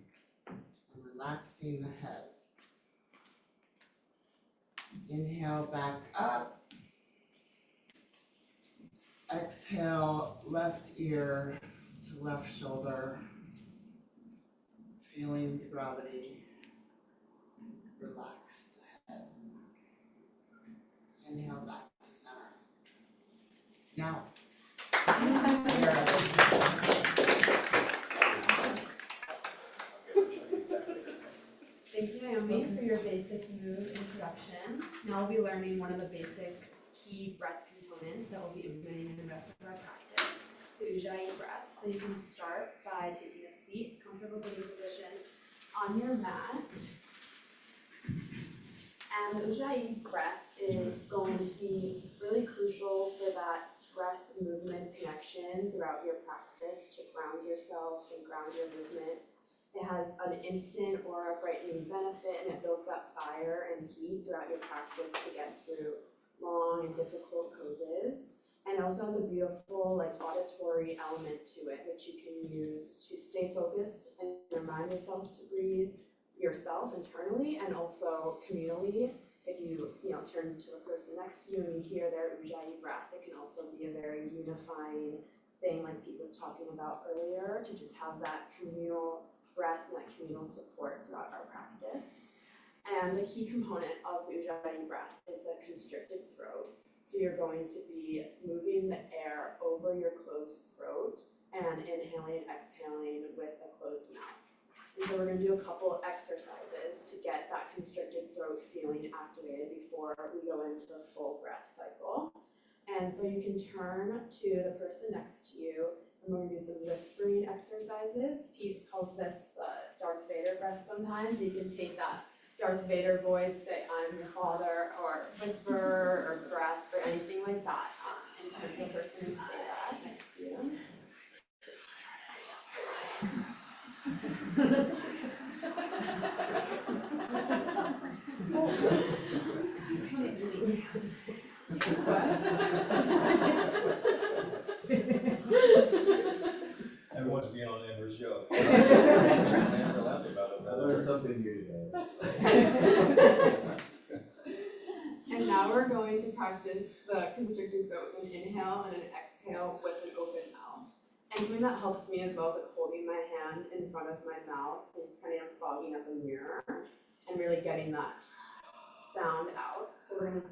and relaxing the head. Inhale back up. Exhale, left ear to left shoulder. Feeling the gravity. Relax the head. Inhale back to center. Now, Thank you, Naomi, for your basic move introduction. Now we'll be learning one of the basic key breath components that we'll be implementing in the rest of our practice, the Ujjayi breath. So you can start by taking a seat, comfortable sitting position on your mat. And the Ujjayi breath is going to be really crucial for that breath movement connection throughout your practice to ground yourself and ground your movement. It has an instant aura brightening benefit and it builds up fire and heat throughout your practice to get through long and difficult poses. And it also has a beautiful auditory element to it, which you can use to stay focused and remind yourself to breathe yourself internally and also communally. If you turn to the person next to you and you hear their Ujjayi breath, it can also be a very unifying thing like Pete was talking about earlier, to just have that communal breath and that communal support throughout our practice. And the key component of the Ujjayi breath is the constricted throat. So you're going to be moving the air over your closed throat and inhaling and exhaling with a closed mouth. And so we're going to do a couple of exercises to get that constricted throat feeling activated before we go into the full breath cycle. And so you can turn to the person next to you. And we're going to do some whispering exercises. Pete calls this the Darth Vader breath sometimes. You can take that Darth Vader voice, say I'm the father, or whisper, or breath, or anything like that. And turn to the person and say that next to you. Everyone's being on Amber's joke. Amber laughed about it. I learned something new today. And now we're going to practice the constricted throat with an inhale and an exhale with an open mouth. And something that helps me as well is like holding my hand in front of my mouth and kind of fogging up a mirror and really getting that sound out. So we're gonna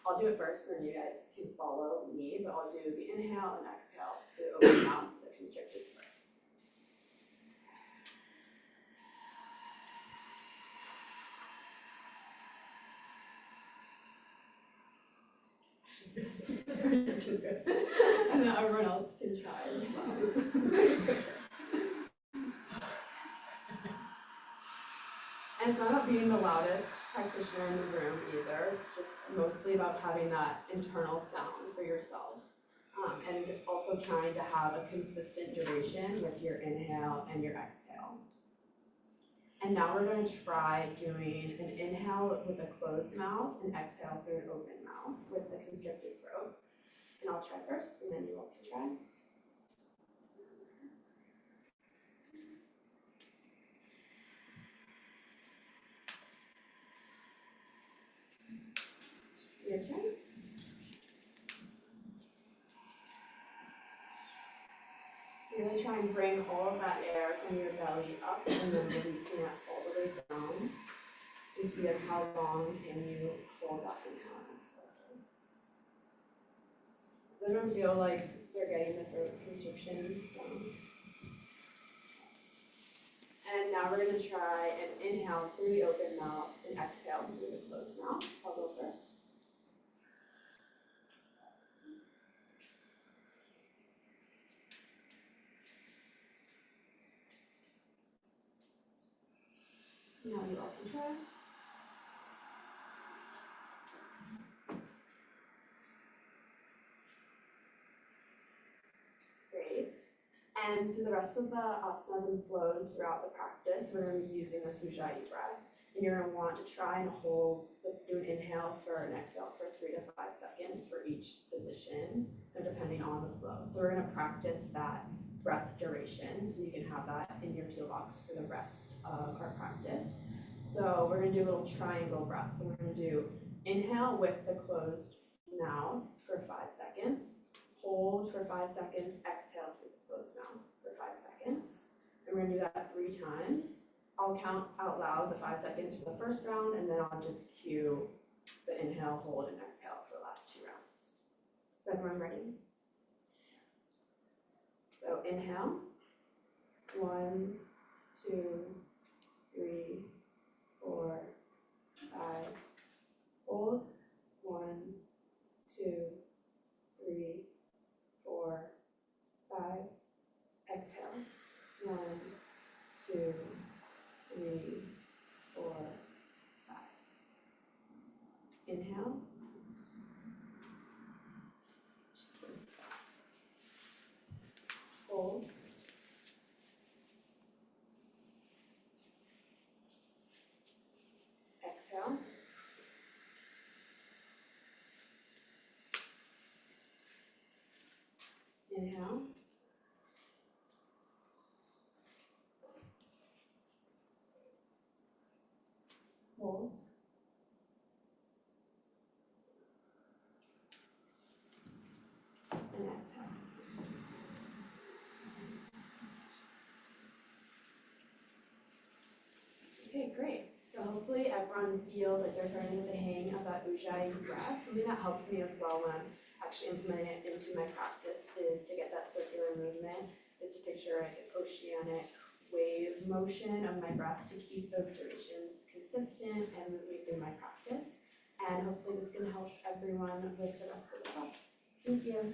I'll do it first and then you guys can follow me, but I'll do the inhale and exhale, the open mouth, the constricted throat. And now everyone else can try as well. And it's not about being the loudest practitioner in the room either. It's just mostly about having that internal sound for yourself. And also trying to have a consistent duration with your inhale and your exhale. And now we're going to try doing an inhale with a closed mouth and exhale through an open mouth with the constricted throat. And I'll try first, and then you all can try. Your turn. Really try and bring all of that air from your belly up and then releasing it all the way down. You see like how long can you hold that inhale and exhale? Does anyone feel like they're getting the throat constriction down? And now we're going to try an inhale through the open mouth and exhale through the closed mouth. I'll go first. Now you all can try. Great. And through the rest of the asanas and flows throughout the practice, we're going to be using this Ujjayi breath. And you're going to want to try and do an inhale for an exhale for 3 to 5 seconds for each position, depending on the flow. So we're going to practice that breath duration, so you can have that in your toolbox for the rest of our practice. So we're going to do a little triangle breath. So we're going to do inhale with the closed mouth for 5 seconds, hold for 5 seconds, exhale through the closed mouth for 5 seconds. And we're going to do that 3 times. I'll count out loud the 5 seconds for the first round, and then I'll just cue the inhale, hold, and exhale for the last 2 rounds. Is everyone ready? So inhale, 1, 2, 3, 4, 5. Hold, 1, 2, 3, 4, 5. Exhale, 1, 2, 3, 4, 5. Inhale. Hold. Exhale. Inhale. Hold. And exhale. Okay, great. So hopefully everyone feels like they're starting to get the hang of that Ujjayi breath. Something that helps me as well when I'm actually implementing it into my practice is to get that circular movement, is to picture like an oceanic wave motion of my breath to keep those durations consistent and move me through my practice. And hopefully this can help everyone with the rest of the talk. Thank you.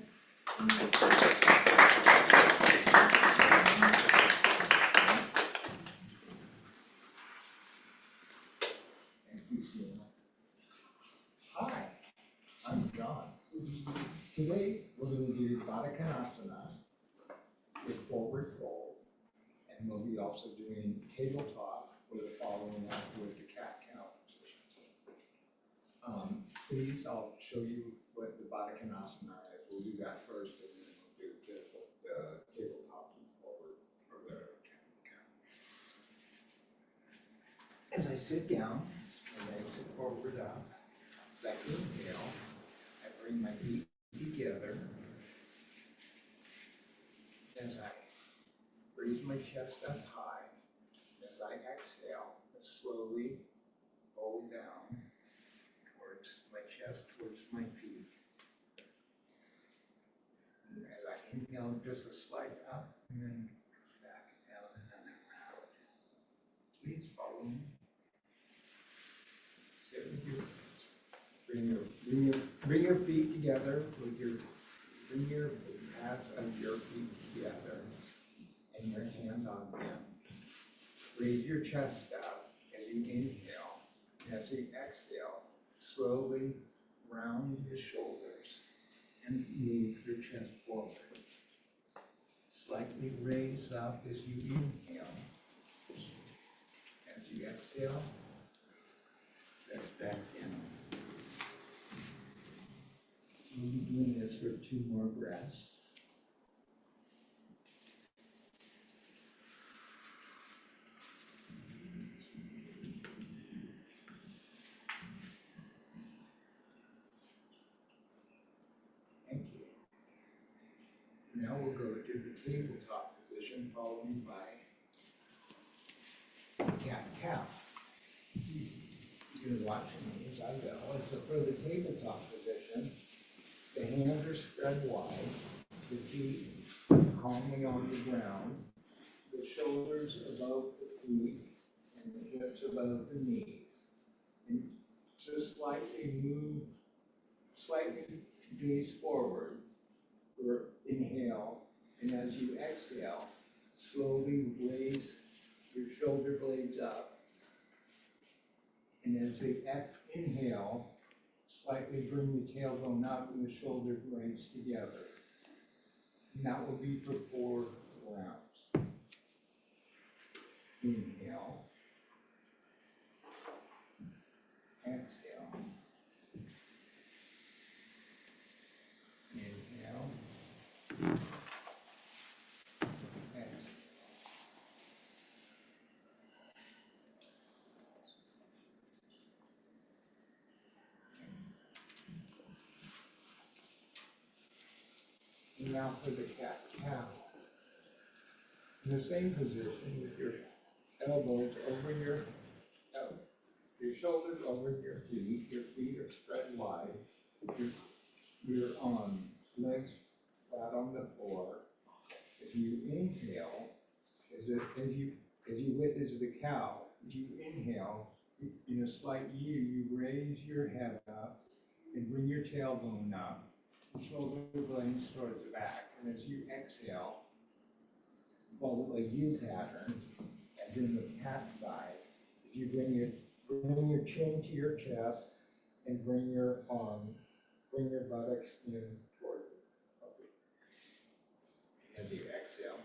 with forward fold. And we'll be also doing tabletop with following up with the cat-cow positions. Please, I'll show you what the Baddha Konasana is. We'll do that first, and then we'll do the tabletop and forward for the cat-cow. As I sit down, and I sit forward up, as I inhale, I bring my feet together. As I raise my chest up high, as I exhale, I slowly roll down towards my chest, towards my feet. And as I inhale, just a slight up, and then back down and then around. Please follow me. Sit with you. Bring your feet together with bring your pads of your feet together and your hands on them. Raise your chest up as you inhale. As you exhale, slowly round your shoulders and move your chest forward. Slightly raise up as you inhale. As you exhale, press back down. We'll be doing this for 2 more breaths. Thank you. Now we'll go to the tabletop position, followed by cat-cow. You can watch me as I go. And so for the tabletop position, the hands are spread wide, the feet calmly on the ground, the shoulders above the feet, and the hips above the knees. And just slightly gaze forward for inhale, and as you exhale, slowly raise your shoulder blades up. And as you inhale, slightly bring the tailbone up and the shoulder blades together. And that will be for 4 rounds. Inhale. Exhale. Inhale. Exhale. And now for the cat-cow. In the same position with your elbows over your shoulders over your feet are spread wide, your legs flat on the floor. As you inhale, as you width as the cow, as you inhale, in a slight U, you raise your head up and bring your tailbone up. Shoulder blades towards the back, and as you exhale, follow a U pattern, as in the cat side. As you bring your chin to your chest, and bring your buttocks in toward you. As you exhale,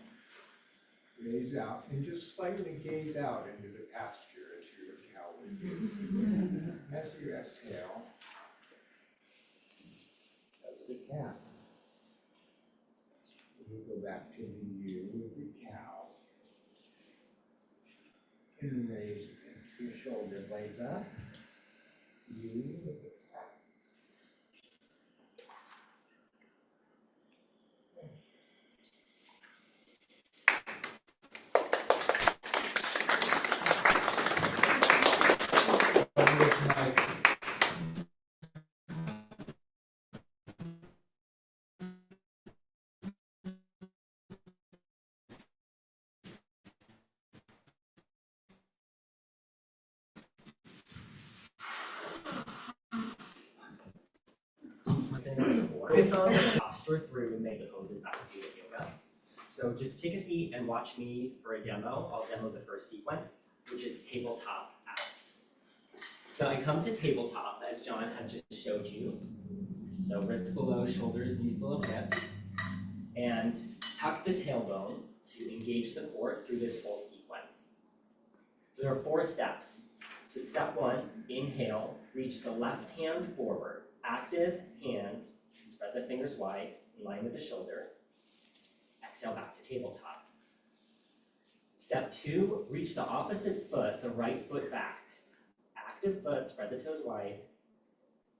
raise out, and just slightly gaze out into the pasture as your cow would do. As you exhale, that's the cat. We'll go back to the U with the cow. And raise your shoulder blades up. U with the cat. Focus on the posture through many of the poses that we do in yoga. So just take a seat and watch me for a demo. I'll demo the first sequence, which is tabletop abs. So I come to tabletop, as John had just showed you. So wrists below shoulders, knees below hips. And tuck the tailbone to engage the core through this whole sequence. So there are 4 steps. So step 1, inhale, reach the left hand forward, active hand, spread the fingers wide, in line with the shoulder. Exhale back to tabletop. Step 2, reach the opposite foot, the right foot back. Active foot, spread the toes wide.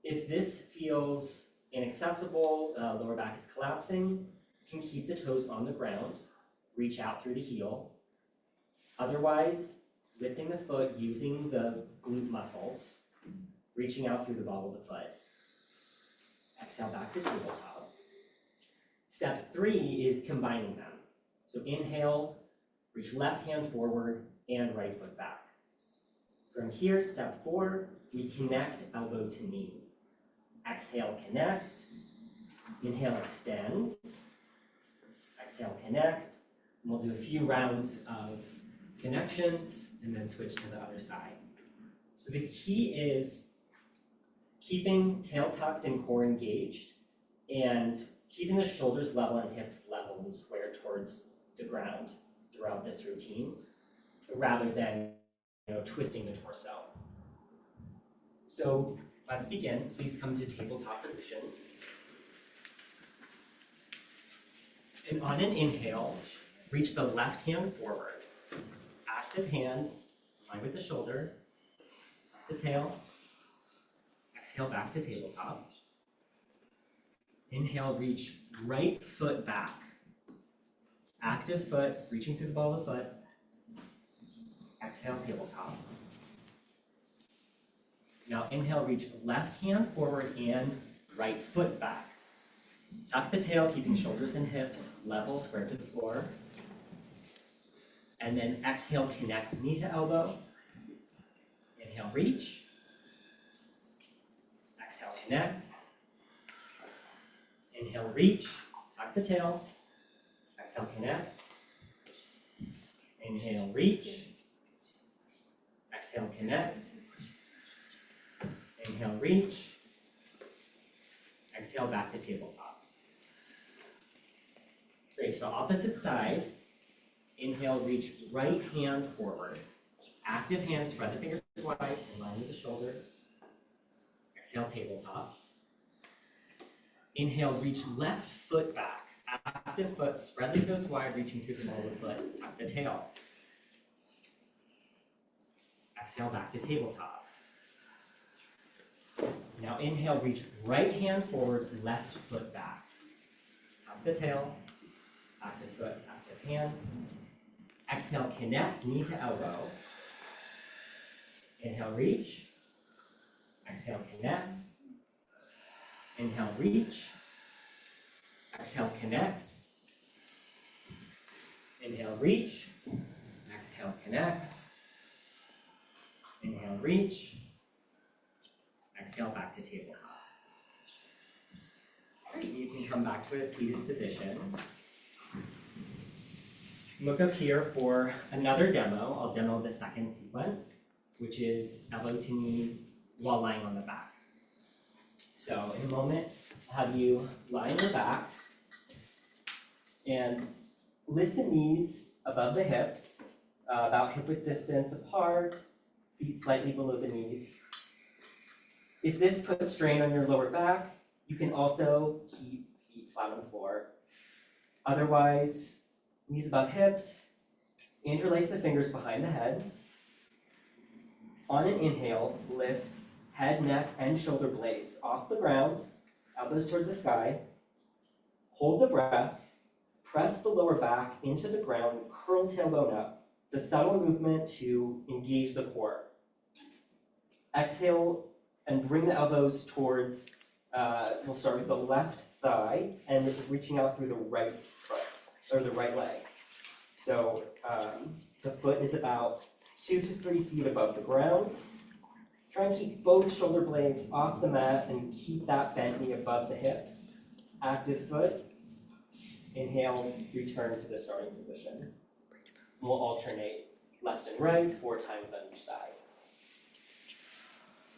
If this feels inaccessible, lower back is collapsing, you can keep the toes on the ground, reach out through the heel. Otherwise, lifting the foot using the glute muscles, reaching out through the ball of the foot. Exhale back to tabletop. Step 3 is combining them. So inhale, reach left hand forward and right foot back. From here, step 4, we connect elbow to knee. Exhale, connect. Inhale, extend. Exhale, connect. And we'll do a few rounds of connections and then switch to the other side. So the key is keeping tail tucked and core engaged and keeping the shoulders level and hips level and square towards the ground throughout this routine, rather than twisting the torso. So let's begin. Please come to tabletop position. And on an inhale, reach the left hand forward. Active hand, in line with the shoulder, the tail. Exhale back to tabletop. Inhale, reach right foot back. Active foot, reaching through the ball of the foot. Exhale, tabletop. Now inhale, reach left hand forward and right foot back. Tuck the tail, keeping shoulders and hips level, square to the floor. And then exhale, connect knee to elbow. Inhale, reach. Exhale, connect. Inhale, reach. Tuck the tail. Exhale, connect. Inhale, reach. Exhale, connect. Inhale, reach. Exhale, back to tabletop. Great, so opposite side. Inhale, reach right hand forward. Active hand, spread the fingers wide, in line with the shoulder. Exhale, tabletop. Inhale, reach left foot back. Active foot, spread the toes wide, reaching through the ball of the foot. Tuck the tail. Exhale, back to tabletop. Now inhale, reach right hand forward, left foot back. Tuck the tail. Active foot, active hand. Exhale, connect knee to elbow. Inhale, reach. Exhale, connect. Inhale, reach. Exhale, connect. Inhale, reach. Exhale, connect. Inhale, reach. Exhale, back to tabletop. Great, you can come back to a seated position. Look up here for another demo. I'll demo the second sequence, which is elbow to knee while lying on the back. So in a moment, I'll have you lie on your back and lift the knees above the hips, about hip width distance apart, feet slightly below the knees. If this puts strain on your lower back, you can also keep feet flat on the floor. Otherwise, knees above hips, interlace the fingers behind the head. On an inhale, lift head, neck, and shoulder blades off the ground, elbows towards the sky. Hold the breath, press the lower back into the ground, curl tailbone up. It's a subtle movement to engage the core. Exhale and bring the elbows towards, we'll start with the left thigh and reaching out through the right foot, or the right leg. So the foot is about 2 to 3 feet above the ground. Try and keep both shoulder blades off the mat and keep that bent knee above the hip. Active foot. Inhale, return to the starting position. And we'll alternate left and right 4 times on each side.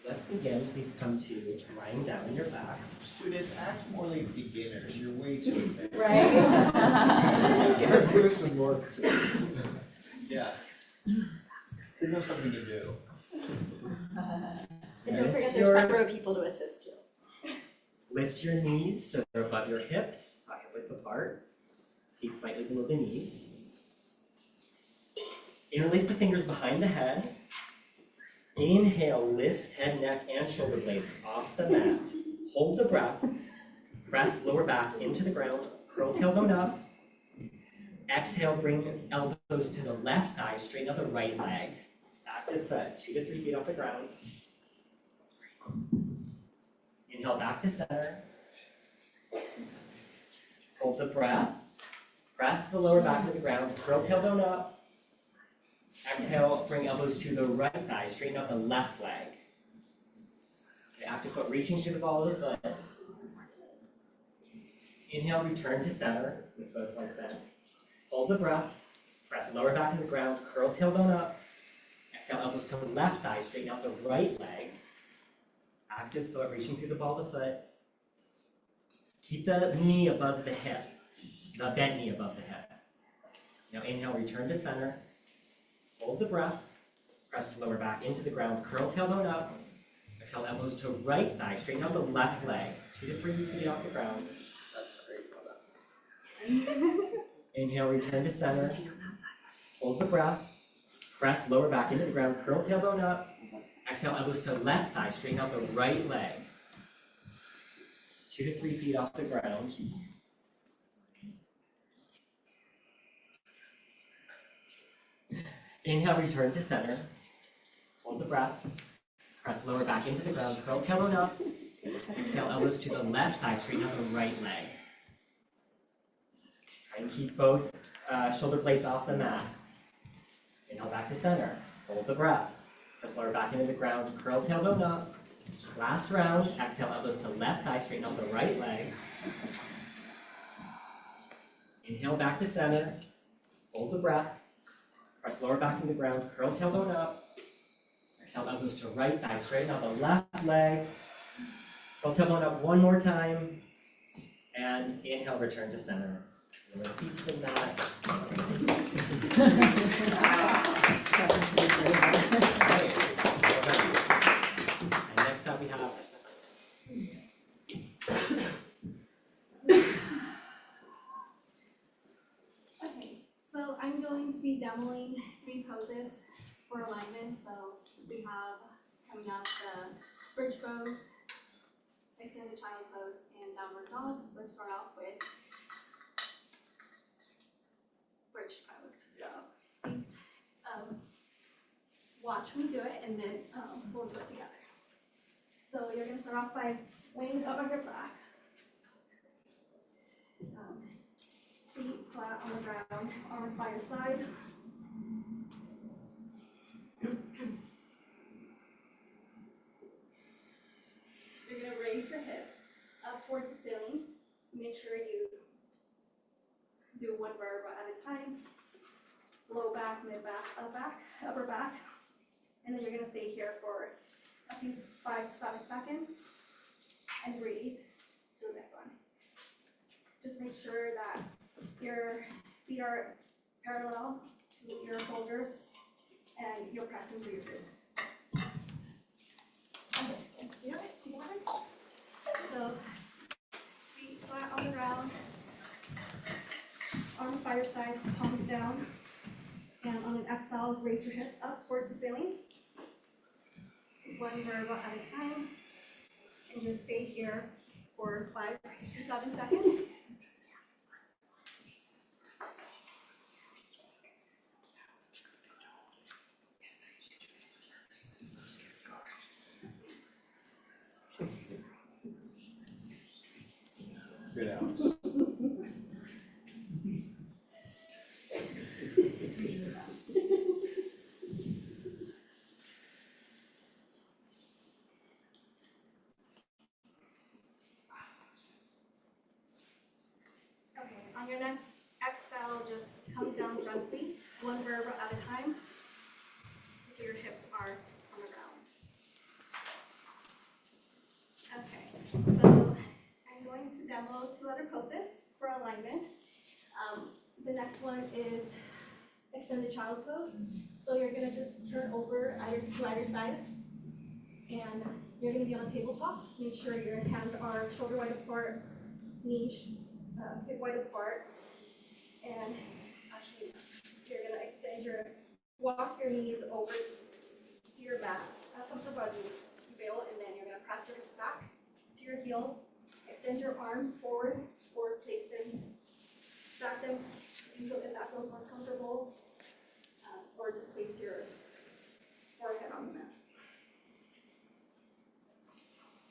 So let's begin. Please come to lying down on your back. Students, act more like beginners, you're way too advanced. Right? Give us some more. Yeah. Give them something to do. And don't forget there's front row people to assist you. Lift your knees so they're above your hips, hip width apart, feet slightly below the knees. Interlace the fingers behind the head. Inhale, lift head, neck, and shoulder blades off the mat. Hold the breath. Press lower back into the ground. Curl tailbone up. Exhale, bring elbows to the left thigh, straighten out the right leg. Active foot, 2 to 3 feet off the ground. Inhale back to center. Hold the breath. Press the lower back to the ground. Curl tailbone up. Exhale, bring elbows to the right thigh, straighten out the left leg. The active foot reaching through the ball of the foot. Inhale, return to center with both legs bent. Hold the breath. Press the lower back to the ground. Curl tailbone up. Exhale, elbows to the left thigh, straighten out the right leg. Active foot reaching through the ball of the foot. Keep the knee above the hip, the bent knee above the hip. Now inhale, return to center. Hold the breath. Press the lower back into the ground. Curl tailbone up. Exhale, elbows to right thigh. Straighten out the left leg. 2 to 3 feet off the ground. Inhale, return to center. Hold the breath. Press lower back into the ground. Curl tailbone up. Exhale, elbows to left thigh. Straighten out the right leg. 2 to 3 feet off the ground. Inhale, return to center. Hold the breath. Press lower back into the ground. Curl tailbone up. Exhale, elbows to the left thigh. Straighten out the right leg. Try and keep both shoulder blades off the mat. Inhale back to center. Hold the breath. Press lower back into the ground. Curl tailbone up. Last round. Exhale, elbows to left thigh. Straighten out the right leg. Inhale back to center. Hold the breath. Press lower back into the ground. Curl tailbone up. Exhale, elbows to right thigh. Straighten out the left leg. Curl tailbone up one more time. And inhale, return to center. Lower feet to the mat. And next up we have Okay, so I'm going to be demoing 3 poses for alignment. So we have coming up the bridge pose, extended child pose, and downward dog. Let's start off with bridge pose. So please watch me do it, and then we'll do it together. So you're going to start off by laying over your back. Feet flat on the ground, arms by your side. You're going to raise your hips up towards the ceiling. Make sure you do 1 vertebra at a time. Low back, mid back, upper back. And then you're going to stay here for a few 5 to 7 seconds and breathe through this one. Just make sure that your feet are parallel to your shoulders and you're pressing through your glutes. Okay, let's do it together. So, feet flat on the ground, arms by your side, palms down, and on an exhale, raise your hips up towards the ceiling. 1 vertebra at a time, and just stay here for 5 to 7 seconds. Good Alex. Okay, on your next exhale, just come down gently, 1 vertebra at a time, until your hips are on the ground. going to demo 2 other poses for alignment. The next one is extended child's pose. So you're gonna just turn over to either side, and you're gonna be on a tabletop. Make sure your hands are shoulder wide apart, knees hip wide apart, and actually you're gonna walk your knees over to your mat as comfortable as you feel, and then you're gonna press your hips back to your heels, extend your arms forward or place them, stack them if that feels most comfortable, or just place your forehead on the mat.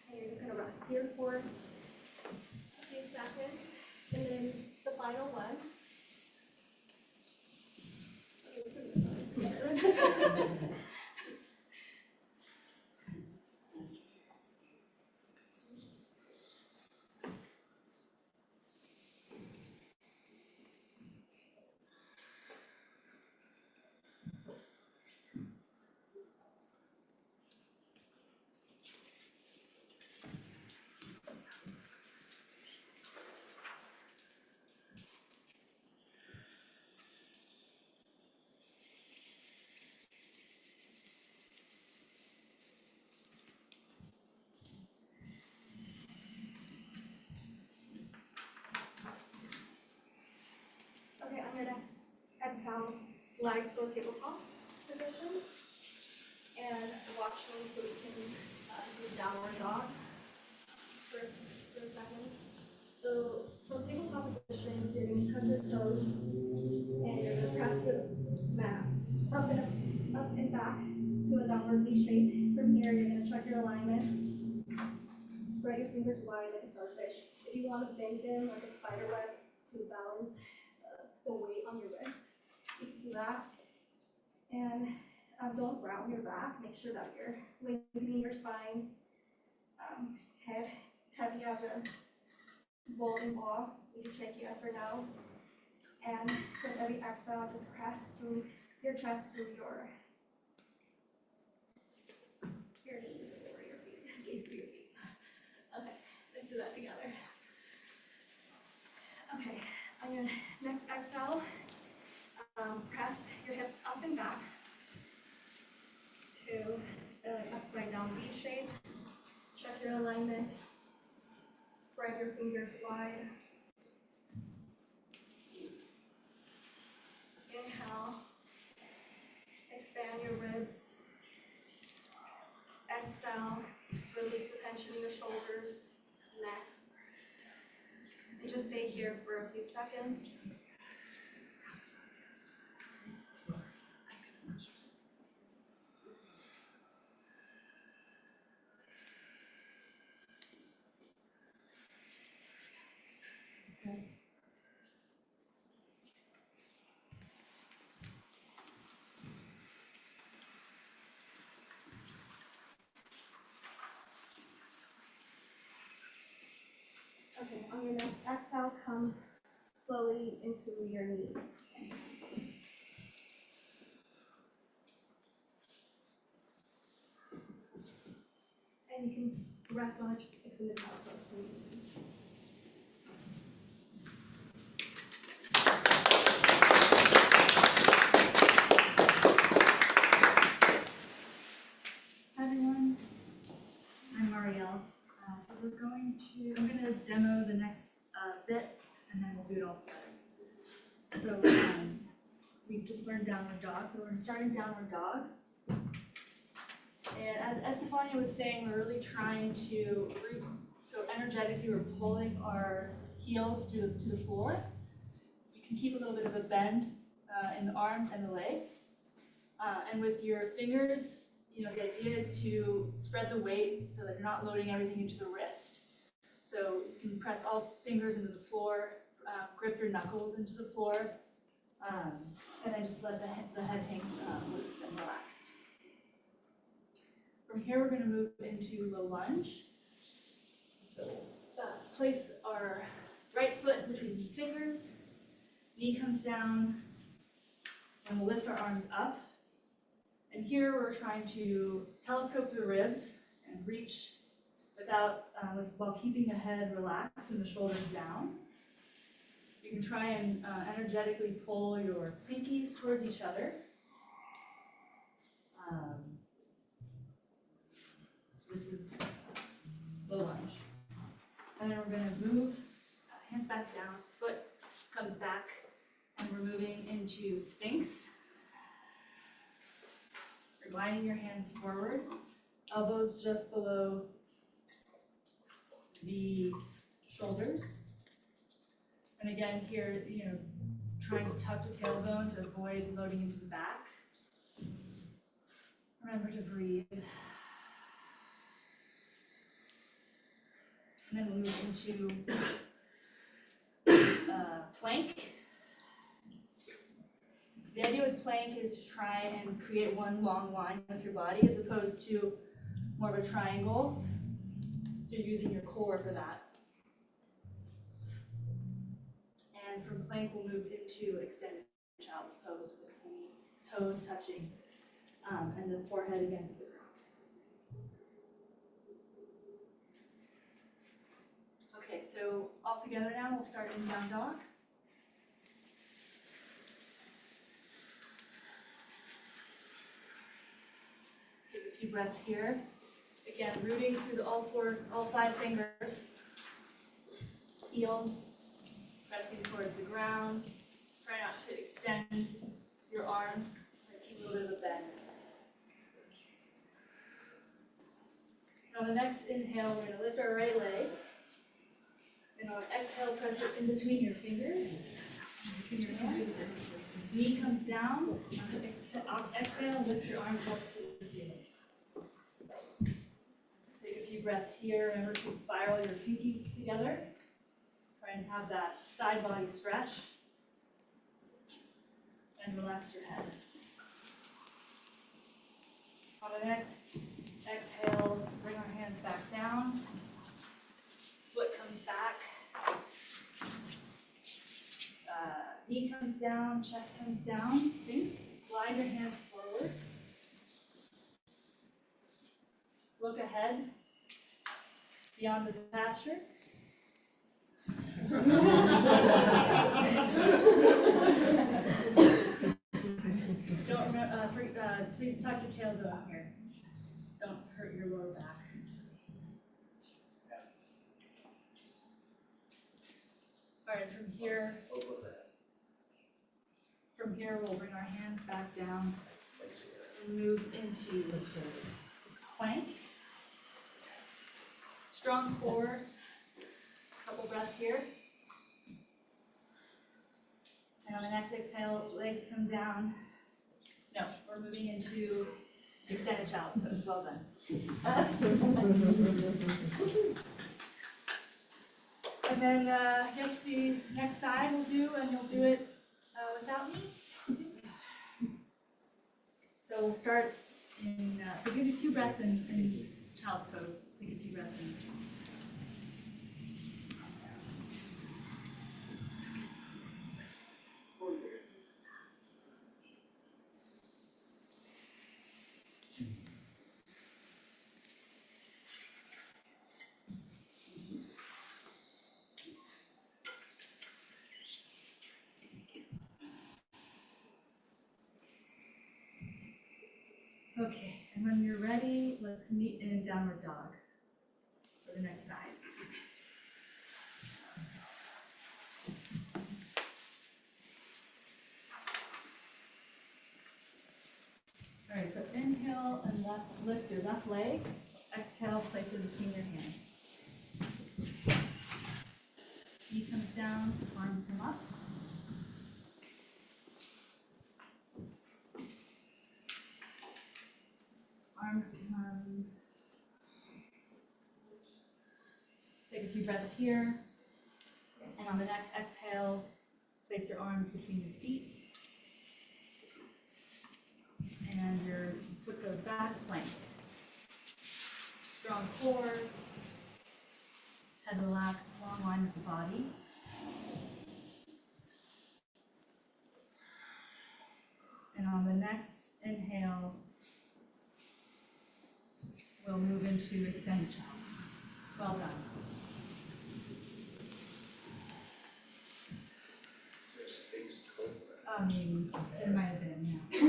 And you're just gonna rest here for a few seconds, and then the final one. Okay, on your next exhale, slide to a tabletop position, and watch me so we can do downward dog for a second. So from tabletop position, you're going to touch your toes, and you're going to press the mat up and back to a downward V shape. From here, you're going to check your alignment, spread your fingers wide like a starfish. If you want to bend them like a spider web to balance the weight on your wrist, you can do that. And don't round your back. Make sure that you're lengthening your spine. Head heavy as a bowling ball. You can shake yes or no. And with every exhale, just press through your chest, through your knees or your feet. Gaze through your feet. Okay, let's do that together. Okay, on your next exhale, press your hips up and back to the upside down V shape. Check your alignment. Spread your fingers wide. Inhale. Expand your ribs. Exhale. Release the tension in your shoulders, neck. And just stay here for a few seconds. Okay, on your next exhale, come slowly into your knees. And you can rest on a extended child's pose. Hi everyone, I'm Marielle. So I'm going to demo the next bit, and then we'll do it all together. So we've just learned downward dog, so we're going to start in downward dog. And as Estefania was saying, we're really trying to so energetically we're pulling our heels to the floor. You can keep a little bit of a bend in the arms and the legs. And with your fingers, the idea is to spread the weight so that you're not loading everything into the wrist. So you can press all fingers into the floor, grip your knuckles into the floor, and then just let the head hang loose and relax. From here, we're going to move into the lunge. So place our right foot between the fingers, knee comes down, and we'll lift our arms up. And here we're trying to telescope the ribs and reach the while keeping the head relaxed and the shoulders down. You can try and energetically pull your pinkies towards each other. This is low lunge. And then we're going to move hands back down, foot comes back, and we're moving into Sphinx. You're gliding your hands forward, elbows just below the shoulders. And again, here, trying to tuck the tailbone to avoid loading into the back. Remember to breathe. And then we'll move into plank. The idea with plank is to try and create one long line with your body as opposed to more of a triangle. So you're using your core for that. And from plank, we'll move into extended child's pose with the toes touching and the forehead against the ground. Okay, so all together now, we'll start in down dog. Take a few breaths here. Again, rooting through all 5 fingers. Heels pressing towards the ground. Try not to extend your arms. Keep a little bit of a bend. On the next inhale, we're going to lift our right leg. And on exhale, press it in between your fingers. Between your hands. Knee comes down. On exhale, lift your arms up to the ceiling. Take a few breaths here. Remember to spiral your pinkies together. Try and have that side body stretch. And relax your head. On the next exhale, bring our hands back down. Foot comes back. Knee comes down, chest comes down. Sphinx. Glide your hands forward. Look ahead beyond the pasture. Don't remember, please tuck your tailbone here. Don't hurt your lower back. All right, from here we'll bring our hands back down and move into plank. Strong core. Couple breaths here. And on the next exhale, legs come down. No, we're moving into extended child's pose. Well done. And then I guess the next side we'll do, and you'll do it without me. So we'll start in, so give a few breaths in child's pose. Take a few breaths in. Okay, and when you're ready, let's meet in downward dog for the next side. All right, so inhale and lift your left leg. Exhale, place it between your hands. Knee comes down, arms come up. Arms come. Take a few breaths here. And on the next exhale, place your arms between your feet. And your foot goes back, plank. Strong core. Head relaxed, long line with the body. And on the next inhale, we'll move into extended child pose. Well done. It might have been, yeah.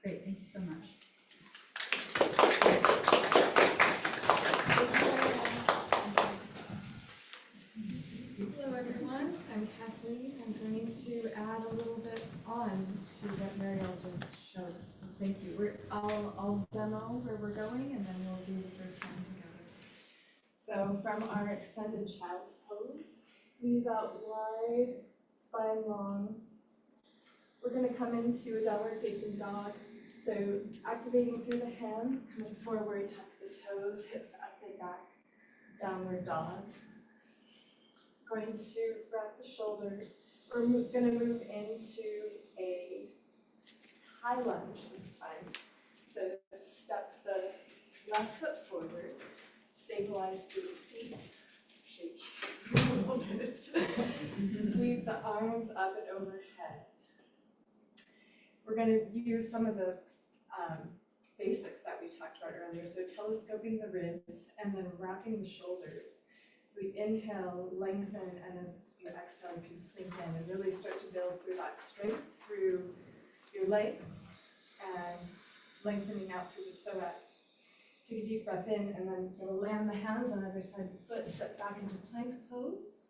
Great, thank you so much. Hello everyone, I'm Kathleen. I'm going to add a little bit on to what Mariel just showed us. So thank you. I'll demo where we're going and then we'll do the first one together. So from our extended child's pose, knees out wide, spine long. We're going to come into a downward facing dog. So activating through the hands, coming forward, tuck the toes, hips up and back, downward dog. Going to wrap the shoulders. We're going to move into a high lunge this time. So step the left foot forward, stabilize through the feet, shake a little bit, sweep the arms up and overhead. We're going to use some of the basics that we talked about earlier. So telescoping the ribs and then wrapping the shoulders. So we inhale, lengthen, and as you exhale, you can sink in and really start to build through that strength through your legs and lengthening out through the psoas. Take a deep breath in and then you'll land the hands on either side of the foot, step back into plank pose,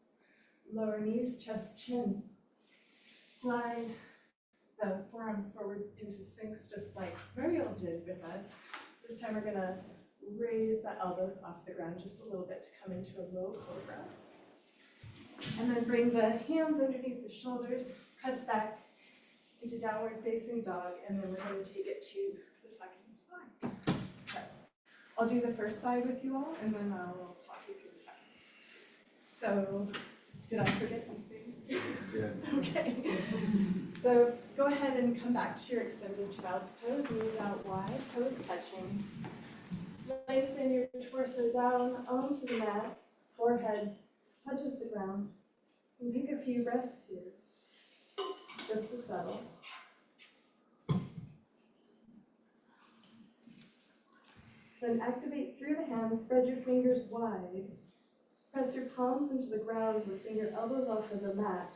lower knees, chest, chin. Glide the forearms forward into Sphinx just like Mariel did with us. This time we're gonna raise the elbows off the ground just a little bit to come into a low cobra. And then bring the hands underneath the shoulders, press back into downward facing dog, and then we're going to take it to the second side. So I'll do the first side with you all, and then I'll talk you through the seconds. So did I forget anything? Good. Okay. So go ahead and come back to your extended child's pose, knees out wide, toes touching. Lengthen your torso down onto the mat, forehead touches the ground, and take a few breaths here, just to settle. Then activate through the hands, spread your fingers wide, press your palms into the ground, lifting your elbows off of the mat.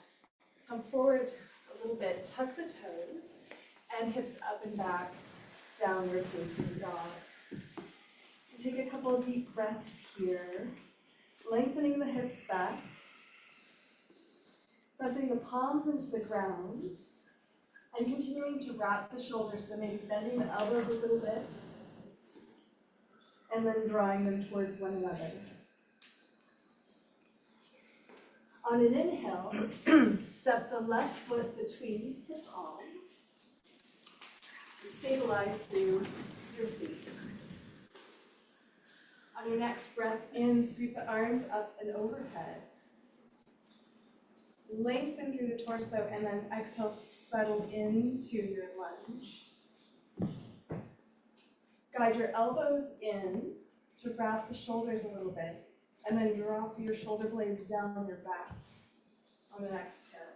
Come forward a little bit, tuck the toes, and hips up and back, downward facing dog. Take a couple of deep breaths here, lengthening the hips back, pressing the palms into the ground, and continuing to wrap the shoulders, so maybe bending the elbows a little bit, and then drawing them towards one another. On an inhale, step the left foot between the palms, and stabilize through your feet. On your next breath in, sweep the arms up and overhead. Lengthen through the torso and then exhale, settle into your lunge. Guide your elbows in to wrap the shoulders a little bit and then drop your shoulder blades down your back on the exhale.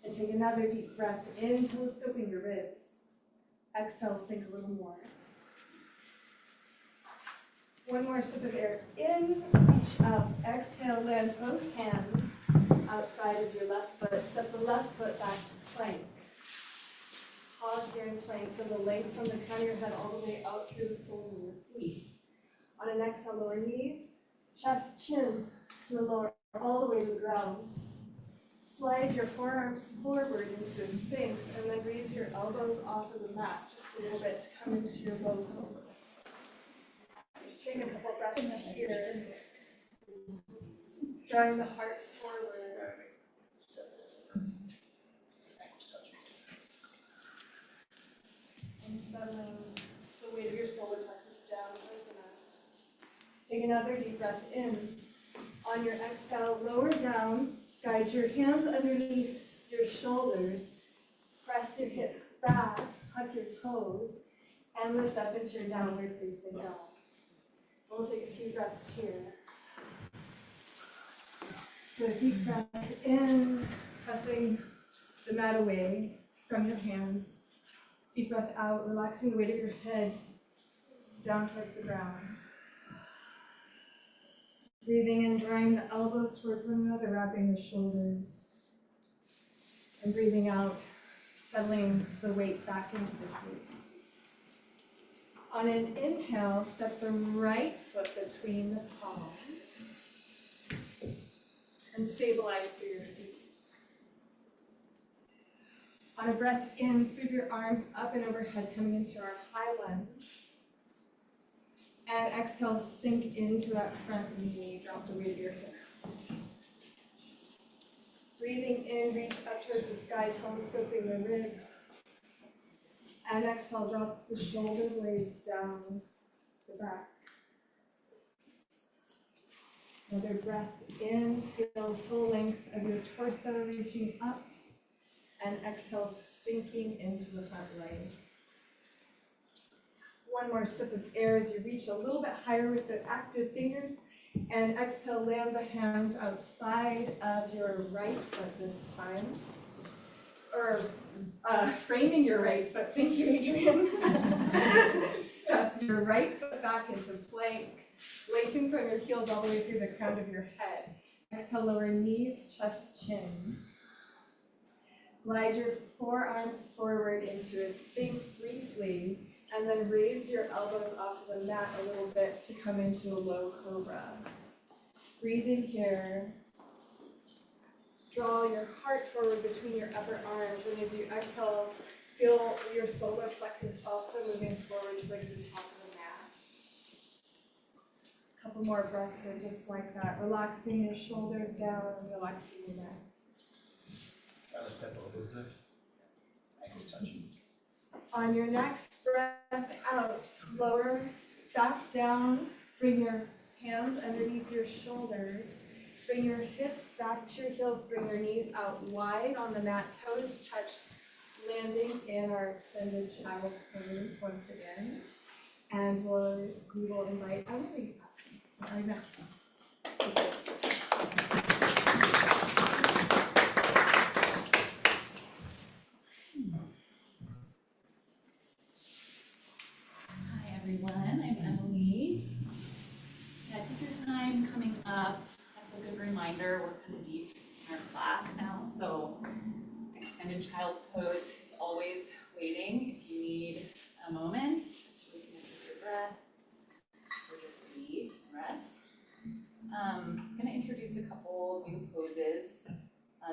And take another deep breath in, telescoping your ribs. Exhale, sink a little more. One more sip of air in, reach up, exhale, land both hands outside of your left foot. Step the left foot back to plank. Pause here in plank from the length from the crown of your head all the way out through the soles of your feet. On an exhale, lower knees, chest, chin, to the lower, all the way to the ground. Slide your forearms forward into a sphinx and then raise your elbows off of the mat just a little bit to come into your low cobra. Take a couple breaths here, drawing the heart forward. And settling the weight of your solar plexus down towards the mat. Take another deep breath in. On your exhale, lower down, guide your hands underneath your shoulders, press your hips back, tuck your toes, and lift up into your downward facing dog. We'll take a few breaths here. So deep breath in, pressing the mat away from your hands. Deep breath out, relaxing the weight of your head down towards the ground. Breathing in, drawing the elbows towards one another, wrapping the shoulders. And breathing out, settling the weight back into the glutes. On an inhale, step the right foot between the palms and stabilize through your feet. On a breath in, sweep your arms up and overhead, coming into our high lunge. And exhale, sink into that front knee, drop the weight of your hips. Breathing in, reach up towards the sky, telescoping the ribs. And exhale, drop the shoulder blades down the back. Another breath in, feel full length of your torso reaching up. And exhale, sinking into the front leg. One more sip of air as you reach a little bit higher with the active fingers. And exhale, land the hands outside of your right foot this time. Or framing your right foot, thank you, Adrian. Step your right foot back into plank. Lengthen from your heels all the way through the crown of your head. Exhale, lower knees, chest, chin. Glide your forearms forward into a sphinx briefly, and then raise your elbows off the mat a little bit to come into a low cobra. Breathe in here. Draw your heart forward between your upper arms, and as you exhale, feel your solar plexus also moving forward towards the top of the mat. A couple more breaths here, just like that. Relaxing your shoulders down, relaxing your neck. On your next breath out, lower back down, bring your hands underneath your shoulders, bring your hips back to your heels, bring your knees out wide on the mat, toes touch, landing in our extended child's pose once again. And we will invite Emily up, our next sequence. Hi everyone, I'm Emily. Yeah, take your time coming up. That's a good reminder. We're kind of deep in our class now, so extended child's pose is always waiting. If you need a moment to reconnect with your breath or just be and rest. I'm going to introduce a couple new poses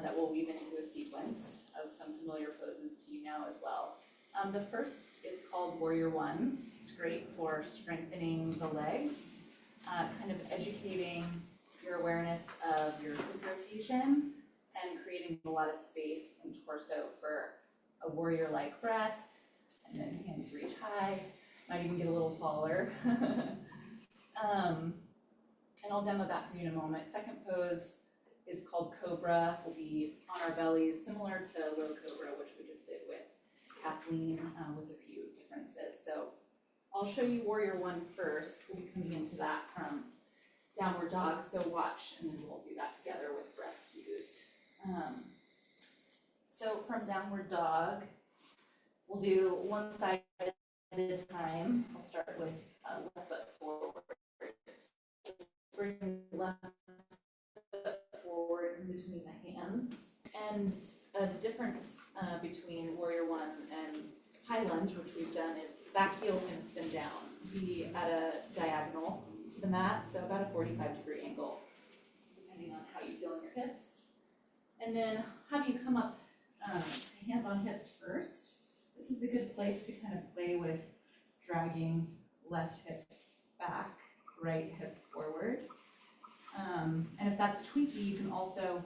that will weave into a sequence of some familiar poses to you now as well. The first is called Warrior One. It's great for strengthening the legs, kind of educating your awareness of your hip rotation and creating a lot of space and torso for a warrior-like breath. And then hands reach high, might even get a little taller. And I'll demo that for you in a moment. Second pose is called Cobra. We'll be on our bellies, similar to Low Cobra, which we just did with Kathleen, with a few differences. So I'll show you Warrior One first. We'll be coming into that from Downward Dog, so watch, and then we'll do that together with breath cues. So from Downward Dog, we'll do one side at a time. I'll start with left foot forward. Bring left foot forward in between the hands. And a difference between Warrior One and High Lunge, which we've done, is back heel is going to spin down, be at a diagonal to the mat, so about a 45-degree angle, depending on how you feel in your hips. And then have you come up to hands on hips first. This is a good place to kind of play with dragging left hip back, right hip forward. And if that's tweaky, you can also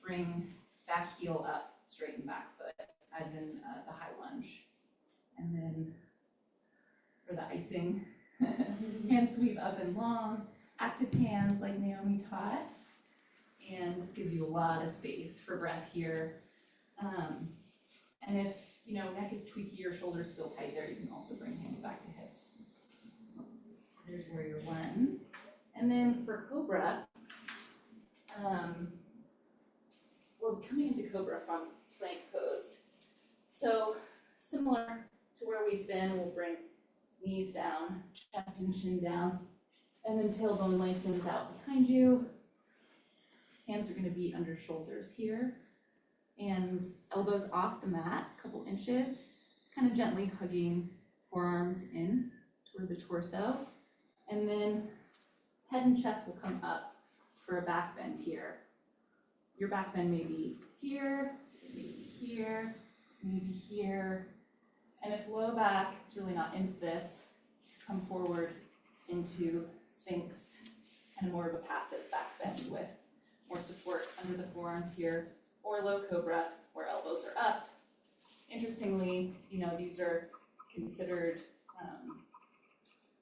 bring back heel up, straighten back foot, as in the High Lunge. And then for the icing, hand sweep up and long, active hands like Naomi taught. And this gives you a lot of space for breath here. And if you know, neck is tweaky or shoulders feel tight there, you can also bring hands back to hips. So there's warrior one. And then for cobra, we're coming into cobra from plank pose. So similar to where we've been, we'll bring knees down, chest and chin down, and then tailbone lengthens out behind you. Hands are going to be under shoulders here, and elbows off the mat, a couple inches, kind of gently hugging forearms in toward the torso. And then head and chest will come up for a back bend here. Your back bend may be here, maybe here, maybe here. And if low back is really not into this, come forward into Sphinx, kind of more of a passive back bend with more support under the forearms here, or low cobra, where elbows are up. Interestingly, you know, these are considered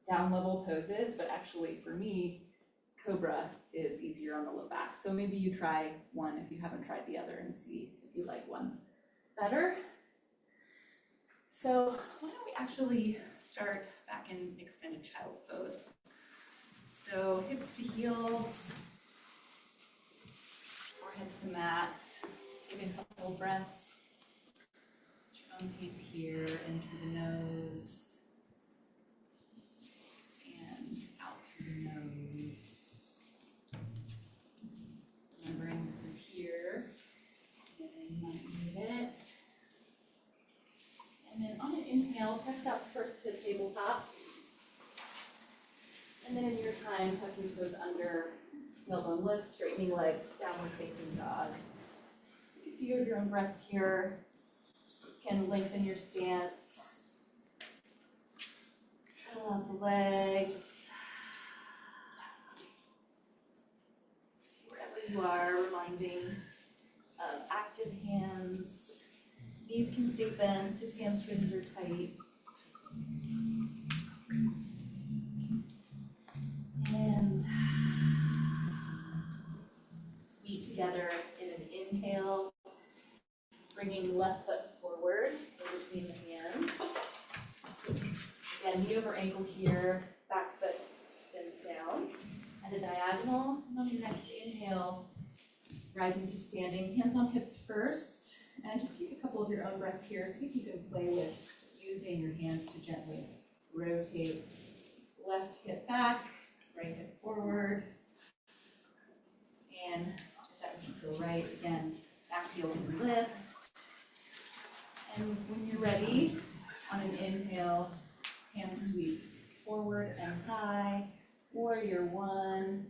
down level poses, but actually for me, cobra is easier on the low back. So maybe you try one if you haven't tried the other and see if you like one better. So why don't we actually start back in extended child's pose. So hips to heels, forehead to the mat. Just take a couple breaths. At your own pace here, in through the nose and out through the nose. Remembering this is here, and you might need it. And then on an inhale, press out first to tabletop. And then in your time, tuck your toes under, tailbone lift, straightening legs, downward facing dog. Take a few of your own breaths here. You can lengthen your stance. Pull out the legs. Wherever you are, reminding of active hands. Knees can stay bent if hamstrings are tight. And feet together in an inhale, bringing left foot forward in between the hands. Again, knee over ankle here, back foot spins down at a diagonal. And on your next inhale, rising to standing, hands on hips first. And just take a couple of your own breaths here. See if you can play with using your hands to gently rotate left hip back, right hip forward. And if that doesn't feel right, again, back heel can lift. And when you're ready, on an inhale, hands sweep forward and high. Warrior one.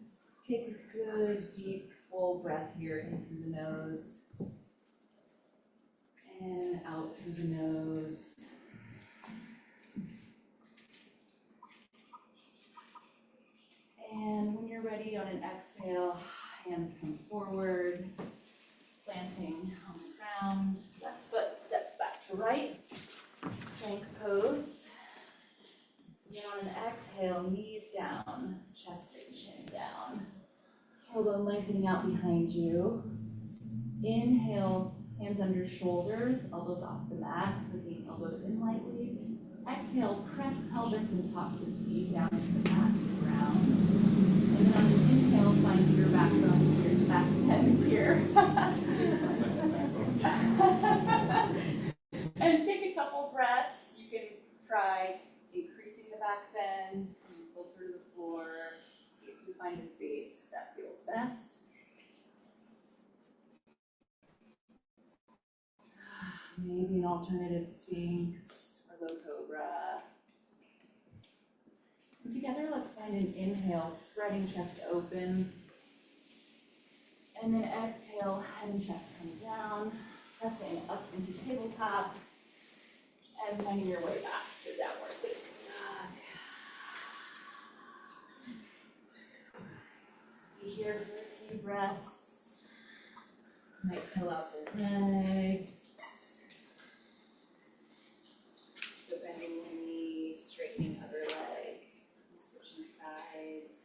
Take a good, deep, full breath here in through the nose. And out through the nose. And when you're ready, on an exhale, hands come forward, planting on the ground. Left foot steps back to right, plank pose. Then on an exhale, knees down, chest and chin down. Tailbone lengthening out behind you. Inhale, hands under shoulders, elbows off the mat, moving elbows in lightly. Exhale, press pelvis and tops of feet down into the mat to the ground. And then on an inhale, find your backbone here, back bend here. And take a couple breaths. You can try increasing the back bend, coming closer to the floor. See if you find a space that feels best. Maybe an alternative Sphinx or low cobra. And together, let's find an inhale, spreading chest open. And then exhale, head and chest come down, pressing up into tabletop, and finding your way back to downward facing dog. Be here for a few breaths. Might pull out the legs. So bending the knee, straightening other leg, switching sides.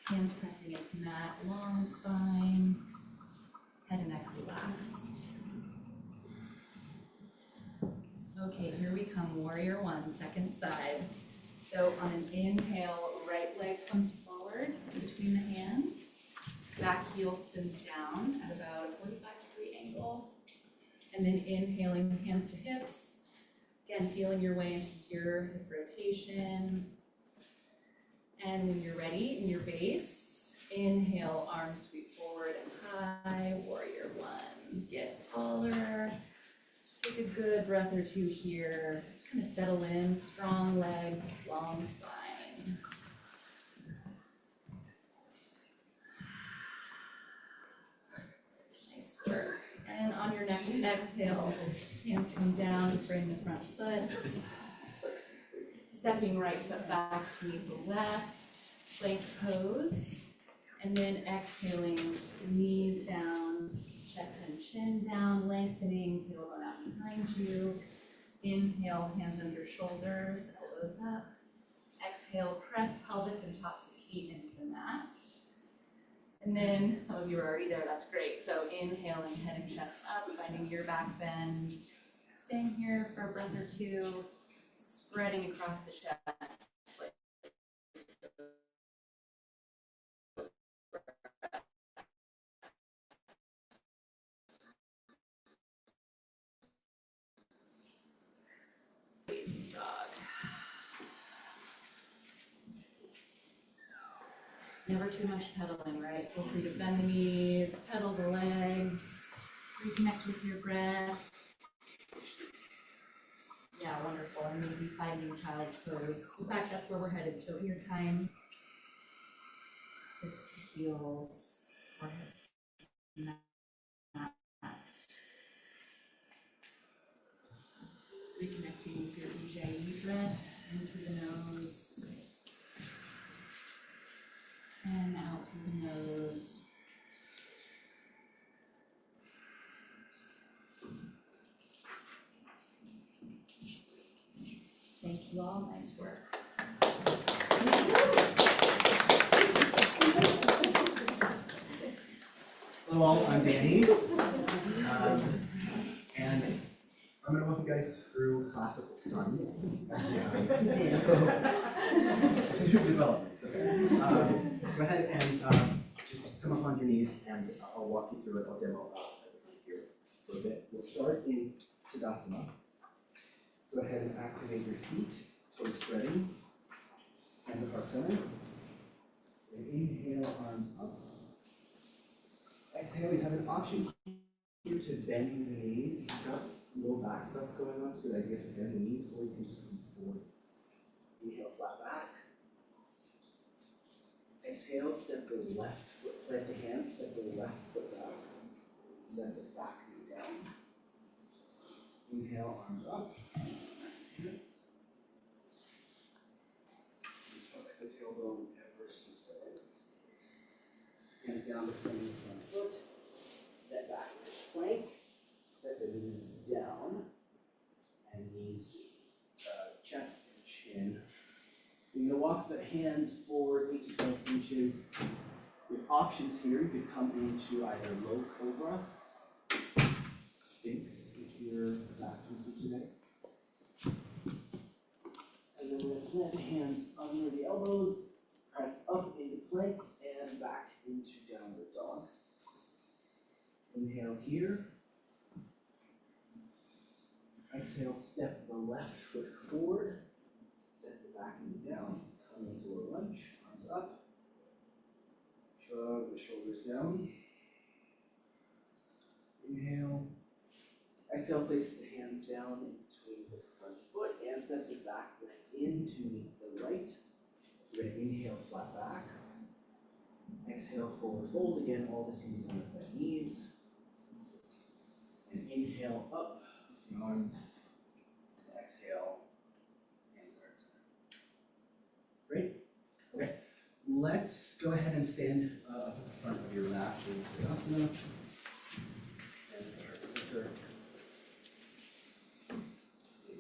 Hands pressing into mat, long spine, head and neck relaxed. become warrior one, second side. So on an inhale, right leg comes forward between the hands. Back heel spins down at about a 45-degree angle. And then inhaling, hands to hips. Again, feeling your way into your hip rotation. And when you're ready in your base, inhale, arms sweep forward and high, warrior one. Get taller. Take a good breath or two here. Just kind of settle in, strong legs, long spine. Nice work. And on your next exhale, hands come down, frame the front foot. Stepping right foot back to meet the left, plank pose. And then exhaling, knees down, chest and chin down, lengthening, tailbone out behind you. Inhale, hands under shoulders, elbows up. Exhale, press pelvis and tops of feet into the mat. And then, some of you are already there, that's great. So inhaling, head and chest up, finding your back bend. Staying here for a breath or two, spreading across the chest. Facing dog. Never too much pedaling, right? Feel free to bend the knees, pedal the legs, reconnect with your breath. Yeah, wonderful. And maybe finding child's pose. In fact, that's where we're headed. So in your time, hips to heels, forehead to mat. Reconnecting with your Ujjayi breath in through the nose and out through the nose. Thank you all. Nice work. Hello all, I'm Danny. And I'm going to walk you guys through classical sons. So, development. Okay. Go ahead and just come up on your knees and I'll walk you through it. I'll demo everything here for a bit. We'll start in Tadasana. Go ahead and activate your feet, toes spreading, hands at heart center. And inhale, arms up. Exhale, you have an option here to bend the knees. If you've got low back stuff going on, it's a good idea to bend the knees, or you can just come forward. Inhale, flat back. Exhale, step the left foot, plant the hands, step the left foot back. Step the back knee down. Inhale, arms up. Hands. Tuck the tailbone ever so slightly. Hands down to frame the front foot. Step back into plank. Set the knees down. And knees, chest and chin. You're going to walk the hands forward 8 to 12 inches. With options here, you could come into either low cobra, sphinx if you're back twisted today. And then we're going to plant the hands under the elbows, press up into plank and back into downward dog. Inhale here. Exhale, step the left foot forward. Set the back knee down. Come into a lunge, arms up. Shrug the shoulders down. Inhale. Exhale, place the hands down in between the front foot and step the back leg in to meet the right. We're going to inhale, flat back. Exhale, forward fold. Again, all this can be done with the knees. And inhale, up, the arms. Exhale, hands to heart center. Great. Okay. Let's go ahead and stand up at the front of your mat in Tadasana. Hands to heart center.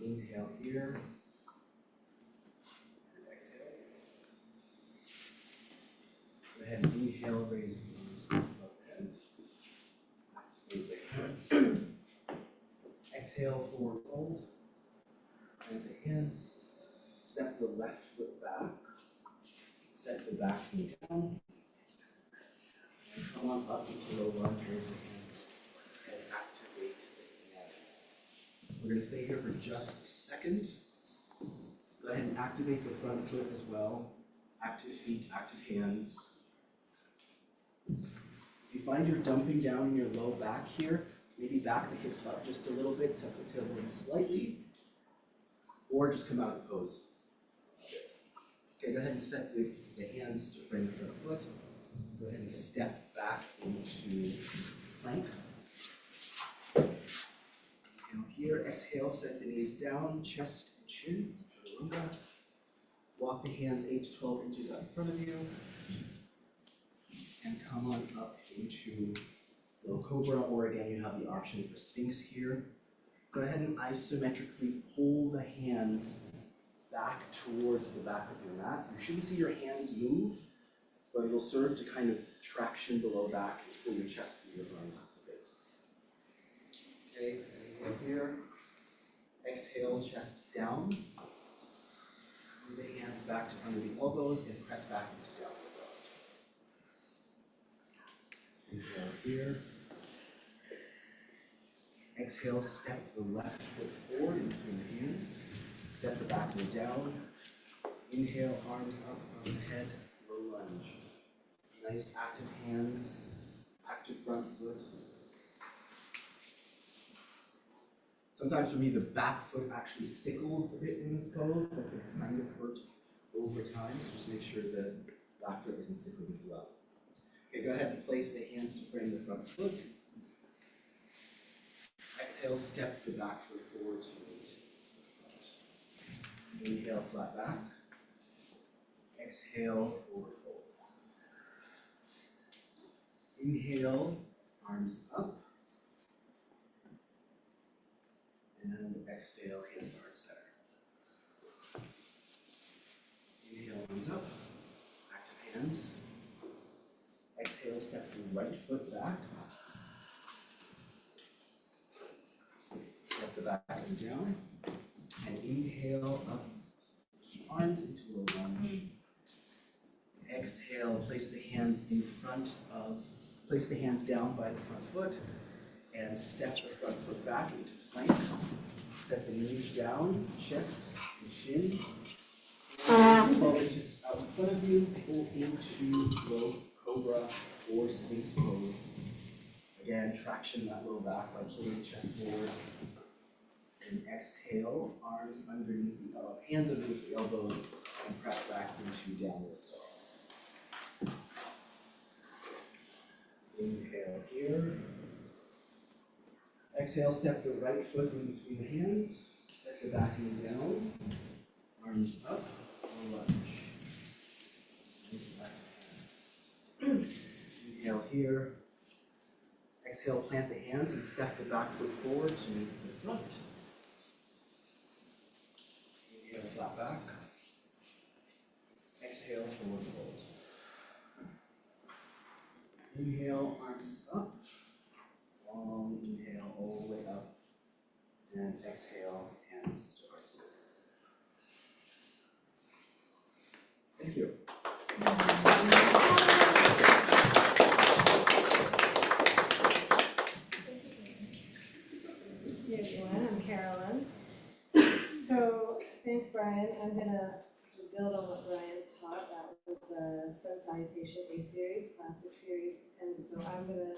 Inhale here. And exhale. Go ahead and inhale, raise the arms above the head. Activate the hands. Exhale, forward fold. hands. Step the left foot back. Set the back knee down. And come on up into low lunge, raise your hands, and activate the hands. We're going to stay here for just a second. Go ahead and activate the front foot as well. Active feet, active hands. If you find you're dumping down in your low back here, maybe back the hips up just a little bit, tuck the tailbone slightly, or just come out of pose. Okay, go ahead and set the hands to frame the front foot. Go ahead and step back into plank. Inhale here, exhale, set the knees down, chest and chin, chaturanga. Walk the hands 8 to 12 inches out in front of you. And come on up into low cobra, or again, you have the option for sphinx here. Go ahead and isometrically pull the hands back towards the back of your mat. You shouldn't see your hands move, but it'll serve to kind of traction below back and pull your chest through your arms a bit. Okay, inhale here. Exhale, chest down. Move the hands back to under the elbows and press back into downward dog. Inhale here. Exhale, step the left foot forward in between the hands. Set the back knee down. Inhale, arms up on the head, low lunge. Nice active hands, active front foot. Sometimes for me, the back foot actually sickles a bit in this pose, that can kind of hurt over time, so just make sure the back foot isn't sickling as well. Okay, go ahead and place the hands to frame the front foot. Exhale, step the back foot forward to meet the front. Inhale, flat back. Exhale, forward fold. Inhale, arms up. And exhale, hands to heart center. Inhale, arms up. Active hands. Exhale, step the right foot back. Step the back and down. And inhale, up. Arms into a lunge. Exhale, place the hands down by the front foot and step the front foot back into plank. Set the knees down, chest and chin. 12 inches out in front of you, pull into low cobra or sphinx pose. Again, traction that low back by pulling the chest forward. And exhale, arms underneath the hands underneath the elbows, and press back into downward dog. Inhale here. Exhale, step the right foot in between the hands. Set the back knee down. Arms up, lunge. Nice active hands. Inhale here. Exhale, plant the hands and step the back foot forward to meet the front. Inhale, flat back. Exhale, forward fold. Inhale, arms up. Long inhale all the way up. And exhale, hands to heart center. Thank you. Hey everyone, I'm Carolyn. So, thanks Brian. I'm gonna sort of build on what Brian taught. That was the Sun Salutation A series, classic series. And so I'm gonna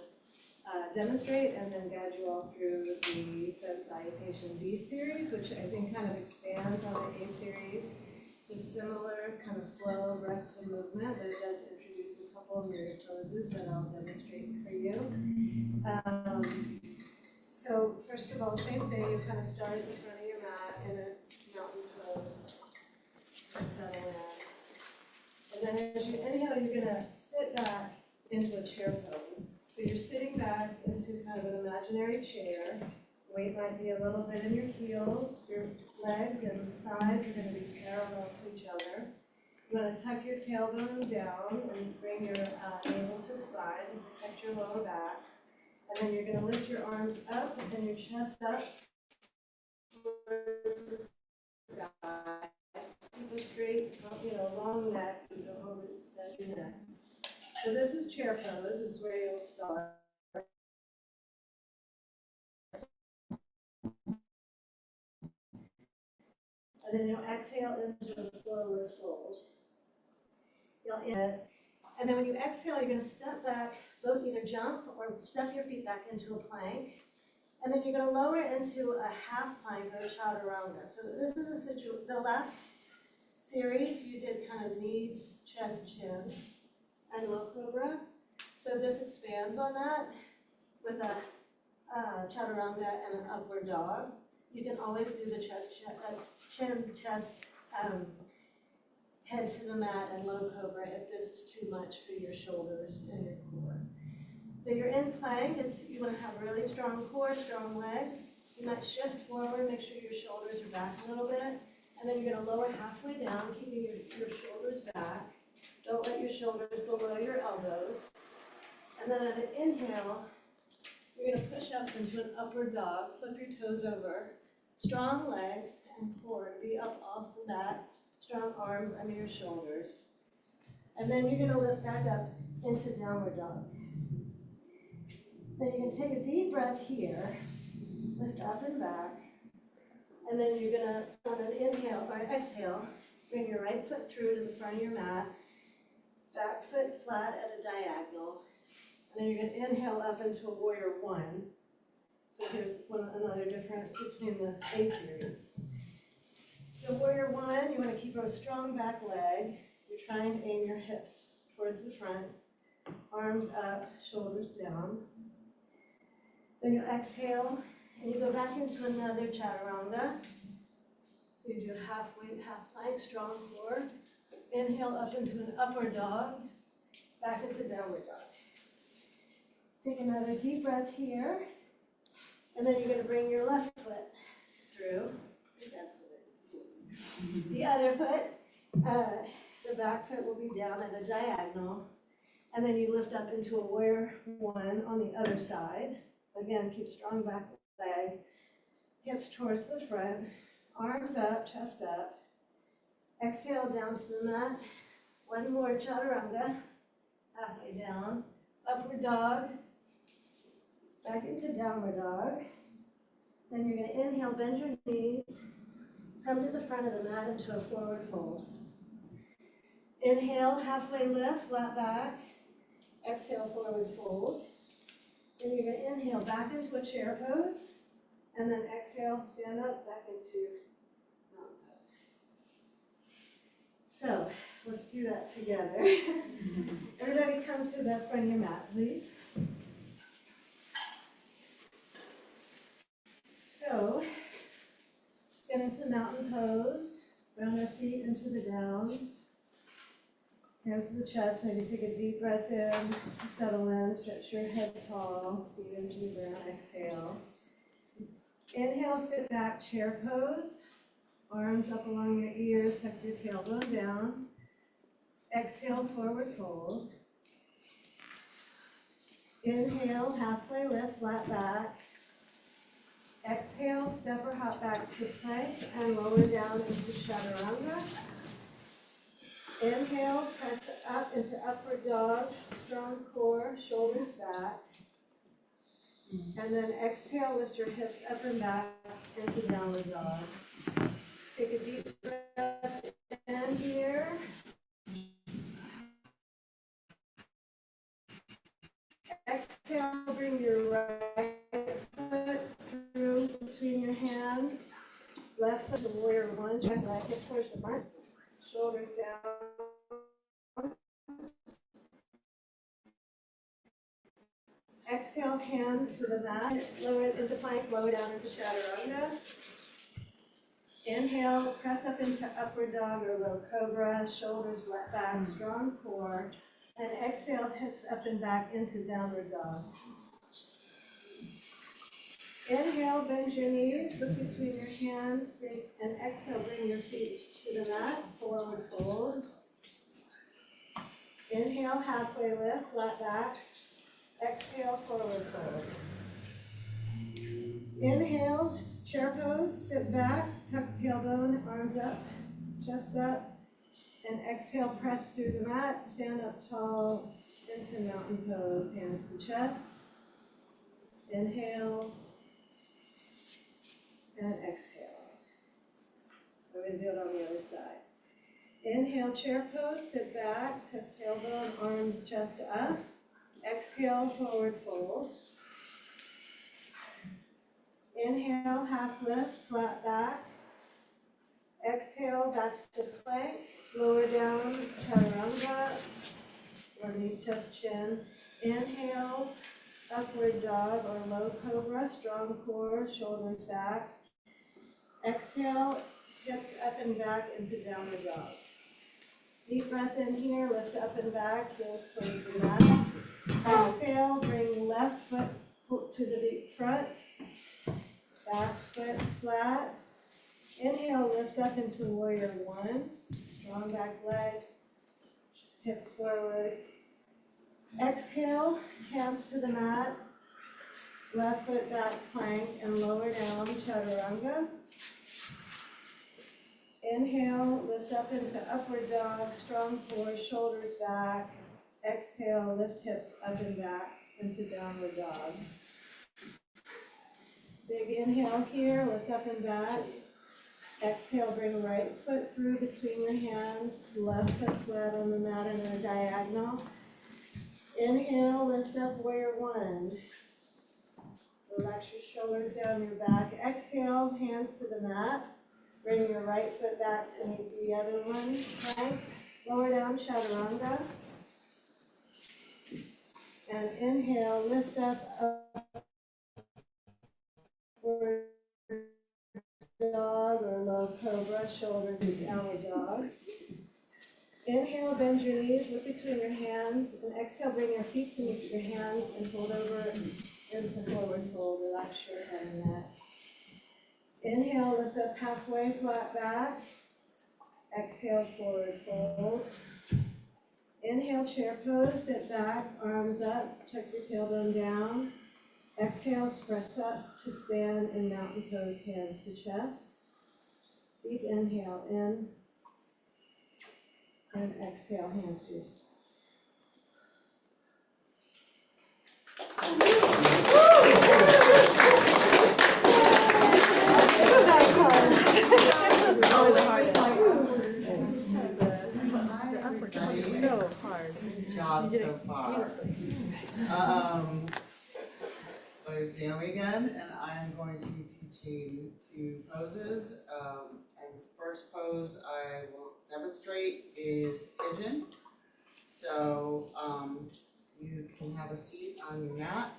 demonstrate and then guide you all through the Sun Salutation B series, which I think kind of expands on the A series. It's a similar kind of flow, breaths of movement, but it does introduce a couple of new poses that I'll demonstrate for you. So first of all, same thing, you kind of start at the front of your mat in a mountain pose, and settle in. And then as you inhale, you're gonna sit back into a chair pose. So you're sitting back into kind of an imaginary chair. Weight might be a little bit in your heels. Your legs and thighs are gonna be parallel to each other. You wanna tuck your tailbone down and bring your navel to spine and protect your lower back. And then you're going to lift your arms up and your chest up towards the sky. a straight, long neck, so you don't overextend your neck. So this is chair pose, this is where you'll start. And then you'll exhale into a forward fold. And then when you exhale, you're going to step back, both either jump or step your feet back into a plank. And then you're going to lower into a half plank or a chaturanga. So this is a situation, the last series you did kind of knees, chest, chin, and low cobra. So this expands on that with a chaturanga and an upward dog. You can always do the chin, chest, head to the mat and low cobra if this is too much for your shoulders and your core. So you're in plank, you want to have a really strong core, strong legs. You might shift forward, make sure your shoulders are back a little bit. And then you're going to lower halfway down, keeping your shoulders back. Don't let your shoulders below your elbows. And then at an inhale, you're going to push up into an upward dog, flip your toes over. Strong legs and core to be up off the mat. Strong arms under your shoulders. And then you're going to lift back up into downward dog. Then you're going to take a deep breath here, lift up and back. And then you're going to, on an inhale or exhale, bring your right foot through to the front of your mat, back foot flat at a diagonal. And then you're going to inhale up into a warrior one. So here's another difference between the A series. So warrior one, you want to keep a strong back leg. You're trying to aim your hips towards the front, arms up, shoulders down. Then you exhale, and you go back into another chaturanga. So you do half weight, half plank, strong core. Inhale up into an upward dog, back into downward dog. Take another deep breath here, and then you're going to bring your left foot through. That's the other foot, the back foot will be down at a diagonal, and then you lift up into a warrior one on the other side. Again, keep strong back leg, hips towards the front, arms up, chest up. Exhale down to the mat. One more chaturanga, halfway down, upward dog, back into downward dog. Then you're going to inhale, bend your knees, come to the front of the mat into a forward fold. Inhale, halfway lift, flat back. Exhale, forward fold. Then you're going to inhale back into a chair pose, and then exhale, stand up, back into mountain pose. So let's do that together. Everybody come to the front of your mat, please. So get into mountain pose, round our feet into the ground. Hands to the chest, maybe take a deep breath in, settle in, stretch your head tall, feet into the ground, exhale. Inhale, sit back, chair pose. Arms up along your ears, tuck your tailbone down. Exhale, forward fold. Inhale, halfway lift, flat back. Exhale, step or hop back to plank and lower down into chaturanga. Inhale, press up into upward dog, strong core, shoulders back. And then exhale, lift your hips up and back into downward dog. Take a deep breath in here. Exhale, bring your right foot through between your hands. Left foot, the warrior one, right leg hip towards the front. Shoulders down. Exhale, hands to the mat. Lower it into plank, lower down into chaturanga. Inhale, press up into upward dog or low cobra. Shoulders back, strong core. And exhale, hips up and back into downward dog. Inhale, bend your knees, look between your hands, and exhale, bring your feet to the mat, forward fold. Inhale, halfway lift, flat back. Exhale, forward fold. Inhale, chair pose, sit back, tuck tailbone, arms up. chest up. And exhale, press through the mat, stand up tall into mountain pose, hands to chest. Inhale and exhale. We're going to do it on the other side. Inhale, chair pose, sit back, tuck tailbone, arms, chest up. Exhale, forward fold. Inhale, half lift, flat back. Exhale, back to plank. Lower down, chaturanga, or knees, chest, chin. Inhale, upward dog or low cobra, strong core, shoulders back. Exhale, hips up and back into downward dog. Deep breath in here, lift up and back, heels towards the mat. Exhale, bring left foot to the front, back foot flat. Inhale, lift up into warrior one. Strong back leg, hips forward. Exhale, hands to the mat. Left foot back plank and lower down, chaturanga. Inhale, lift up into upward dog, strong core, shoulders back. Exhale, lift hips up and back into downward dog. Big inhale here, lift up and back. Exhale, bring right foot through between your hands, left foot flat on the mat in a diagonal. Inhale, lift up warrior one. Relax your shoulders down your back. Exhale, hands to the mat. Bring your right foot back to meet the other one. Plank, lower down, chaturanga. And inhale, lift up, upward dog or low cobra, shoulders to downward dog. Inhale, bend your knees, look between your hands, and exhale, bring your feet to meet your hands and fold over into forward fold. Relax your head and neck. Inhale, lift up halfway, flat back. Exhale, forward fold. Inhale, chair pose, sit back, arms up, tuck your tailbone down. Exhale, press up to stand in mountain pose, hands to chest. Deep inhale in, and exhale, hands to your sides. So hard. Good job so far. My name is Naomi again, and I'm going to be teaching two poses. And the first pose I will demonstrate is pigeon. So you can have a seat on your mat,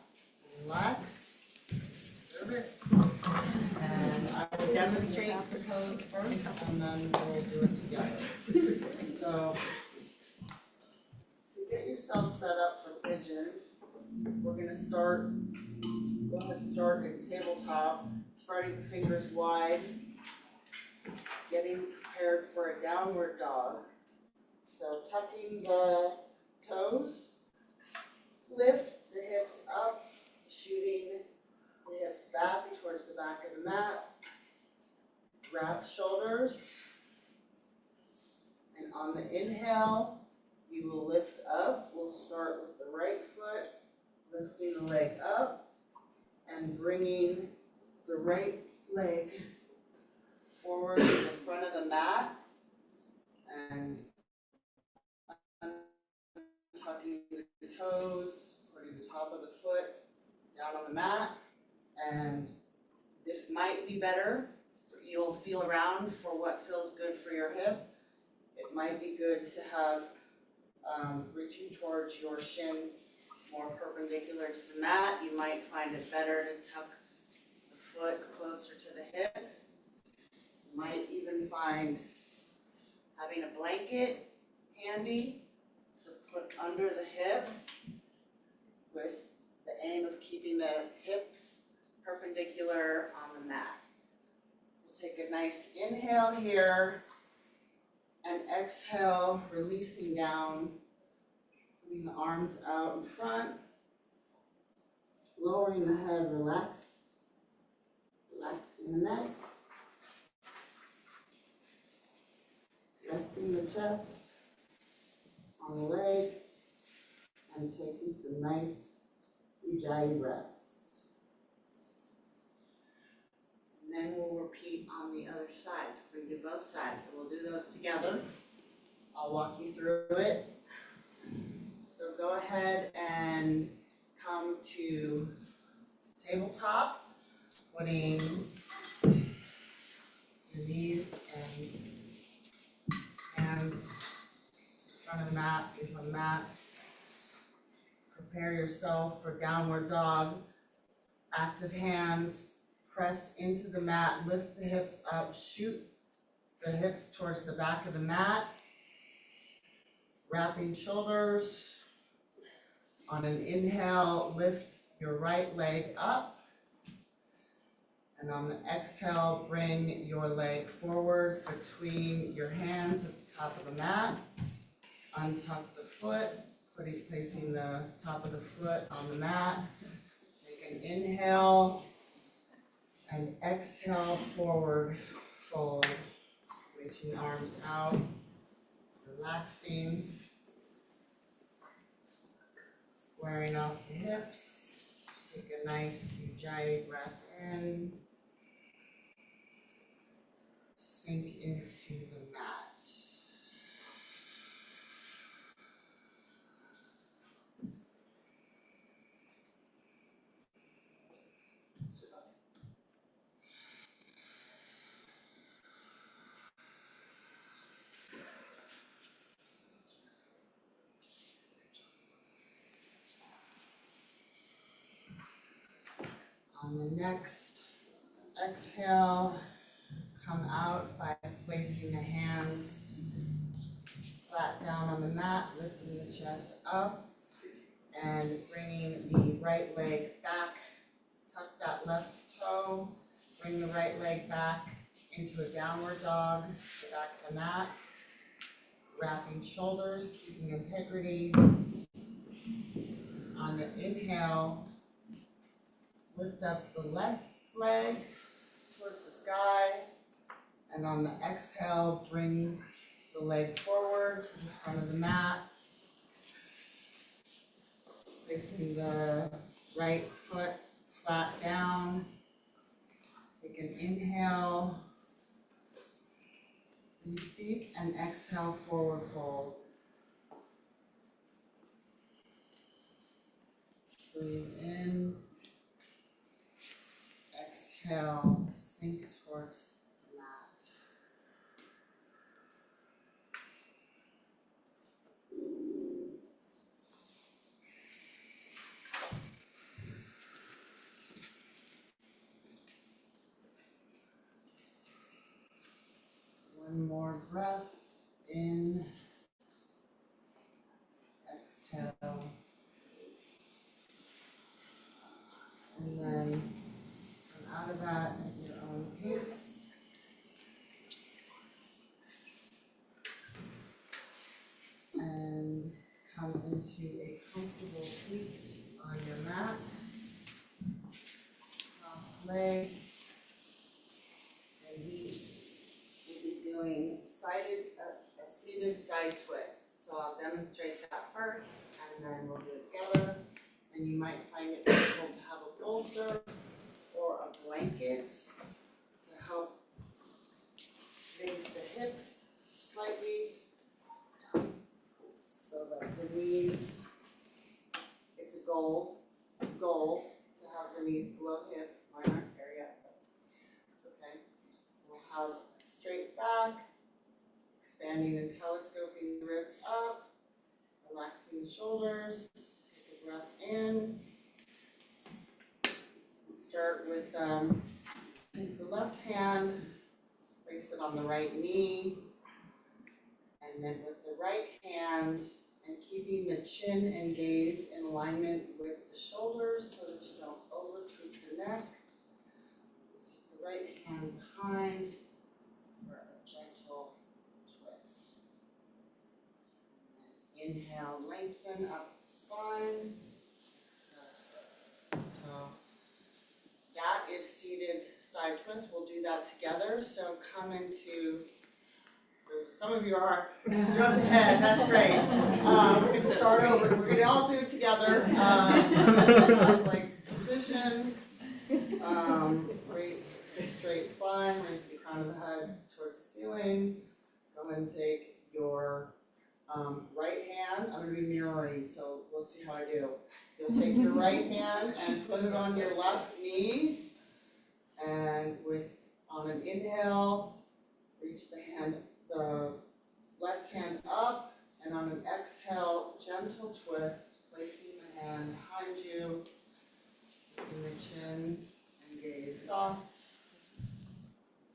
relax, observe it. And I will demonstrate the pose first, and then we'll do it together. So to get yourself set up for pigeon, we're going to start. Go ahead and start at tabletop, spreading the fingers wide, getting prepared for a downward dog. So tucking the toes, lift the hips up, shooting the hips back towards the back of the mat, wrap shoulders, and on the inhale, you will lift up. We'll start with the right foot, lifting the leg up, and bringing the right leg forward to the front of the mat and tucking the toes, putting the top of the foot down on the mat. And this might be better. You'll feel around for what feels good for your hip. It might be good to have reaching towards your shin more perpendicular to the mat. You might find it better to tuck the foot closer to the hip. You might even find having a blanket handy to put under the hip with the aim of keeping the hips perpendicular on the mat. We'll take a nice inhale here and exhale, releasing down. Putting the arms out in front, lowering the head, relaxing the neck. flexing the chest on the leg and taking some nice ujjayi breaths. And then we'll repeat on the other side. So we do both sides, and we'll do those together. I'll walk you through it. So go ahead and come to tabletop, putting your knees and hands in front of the mat, knees on the mat. Prepare yourself for downward dog. Active hands, press into the mat, lift the hips up, shoot the hips towards the back of the mat. Wrapping shoulders. On an inhale, lift your right leg up. And on the exhale, bring your leg forward between your hands at the top of the mat. Untuck the foot, placing the top of the foot on the mat. Take an inhale and exhale, forward fold. Reaching arms out, relaxing. Squaring off the hips. Take a nice ujjayi breath in. Sink into the mat. On the next exhale, come out by placing the hands flat down on the mat, lifting the chest up, and bringing the right leg back. Tuck that left toe, bring the right leg back into a downward dog, the back of the mat. Wrapping shoulders, keeping integrity. On the inhale, lift up the left leg towards the sky. And on the exhale, bring the leg forward to the front of the mat. Placing the right foot flat down. Take an inhale. Breathe deep and exhale, forward fold. Breathe in. Exhale, sink towards the mat. One more breath in. Exhale. And then come out of that at your own pace. And come into a comfortable seat on your mat. Cross leg. And we will be doing a seated side twist. So I'll demonstrate that first, and then we'll do it together. And you might find it helpful to have a bolster or a blanket to help raise the hips slightly so that the knees, it's a goal to have the knees below the hips. Mine aren't there yet, but it's okay. We'll have a straight back, expanding and telescoping the ribs up, relaxing the shoulders. Take a breath in. Start with take the left hand, place it on the right knee, and then with the right hand, and keeping the chin and gaze in alignment with the shoulders so that you don't over tweak the neck. Take the right hand behind for a gentle twist. Inhale, lengthen up the spine. Exhale, twist. So that is seated side twist. We'll do that together. So come into Some of you are jumped ahead, that's great. We're going to start over. We're going to all do it together. Like position, raise straight spine, raise the crown of the head towards the ceiling. Go ahead and take your right hand. I'm going to be mirroring, so let's see how I do. You'll take your right hand and put it on your left knee, and on an inhale, reach the left hand up, and on an exhale, gentle twist, placing the hand behind you, keeping the chin and gaze soft,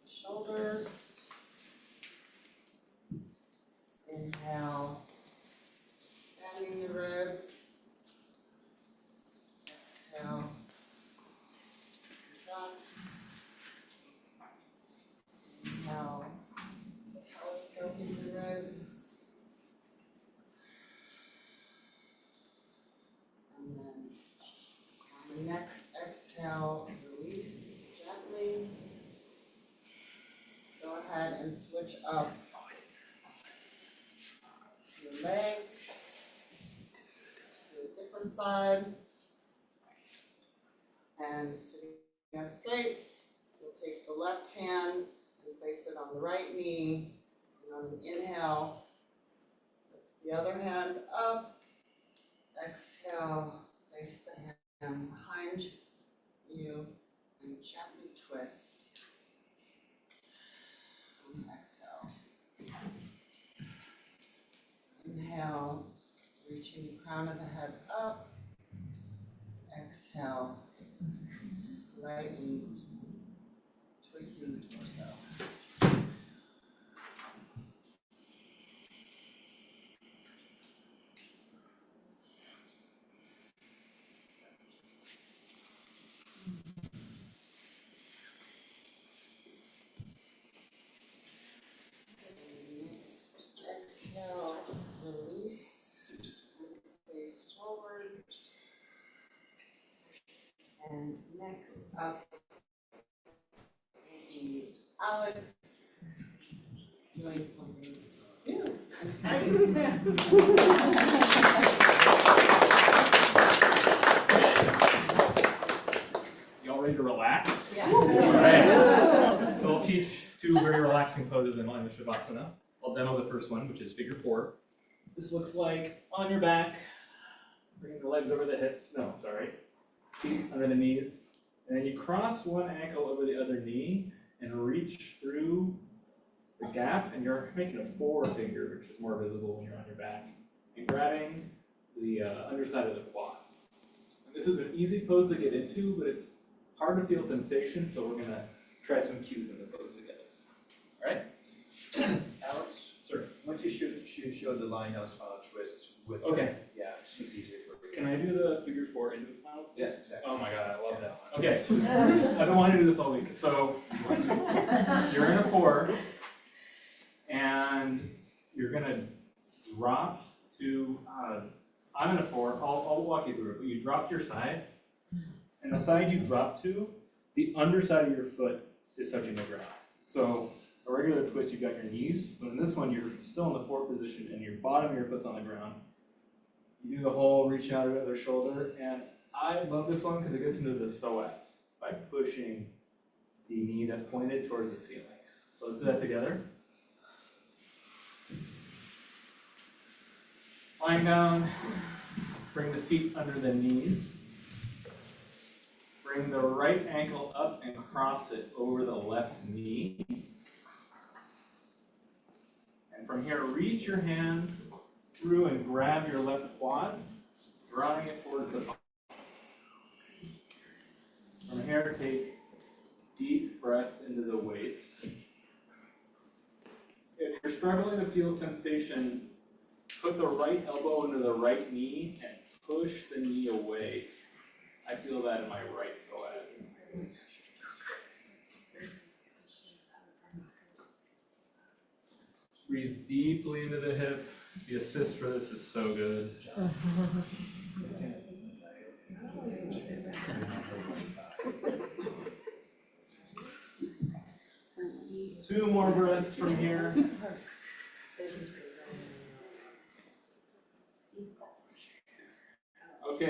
shoulders. Inhale, expanding the ribs. Exhale, contract. Inhale, telescoping the ribs. And then on the next exhale, release gently. Go ahead and switch up your legs to a different side. And sitting up straight, you'll take the left hand and place it on the right knee. And on an inhale, lift the other hand up. Exhale, place the hand behind you and gently twist. On the exhale. Inhale, reaching the crown of the head up. Exhale, slightly twisting the torso. Exhale, release, face forward. And next up will be Alex doing something new and exciting. Y'all ready to relax? Yeah. All right. So I'll teach two very relaxing poses in line with Shavasana. I'll demo the first one, which is figure 4. This looks like on your back, bringing the legs over the hips. No, sorry. Feet under the knees. And then you cross one ankle over the other knee and reach through the gap, and you're making a 4 finger, which is more visible when you're on your back, and grabbing the underside of the quad. And this is an easy pose to get into, but it's hard to feel sensation, so we're gonna try some cues in the pose together. All right? Alex? Sir. Why don't you show the lying down spinal twists with Okay. Yeah, it just makes it easier for you. Can I do the figure 4 into a smile? Yes, exactly. Oh my god, I love that one. Okay. I've been wanting to do this all week. So you're in a 4, and you're gonna drop to, I'm in a 4, I'll walk you through it, but you drop your side, and the side you drop to, the underside of your foot is touching the ground. So a regular twist, you've got your knees, but in this one, you're still in the 4 position, and your bottom of your foot's on the ground. You do the whole reach out of the other shoulder, and I love this one because it gets into the psoas by pushing the knee that's pointed towards the ceiling. So let's do that together. Lying down, bring the feet under the knees. Bring the right ankle up and cross it over the left knee. And from here, reach your hands through and grab your left quad, drawing it towards the bottom. From here, take deep breaths into the waist. If you're struggling to feel sensation, put the right elbow into the right knee and push the knee away. I feel that in my right psoas. Breathe deeply into the hip. The assist for this is so good. 2 more breaths from here.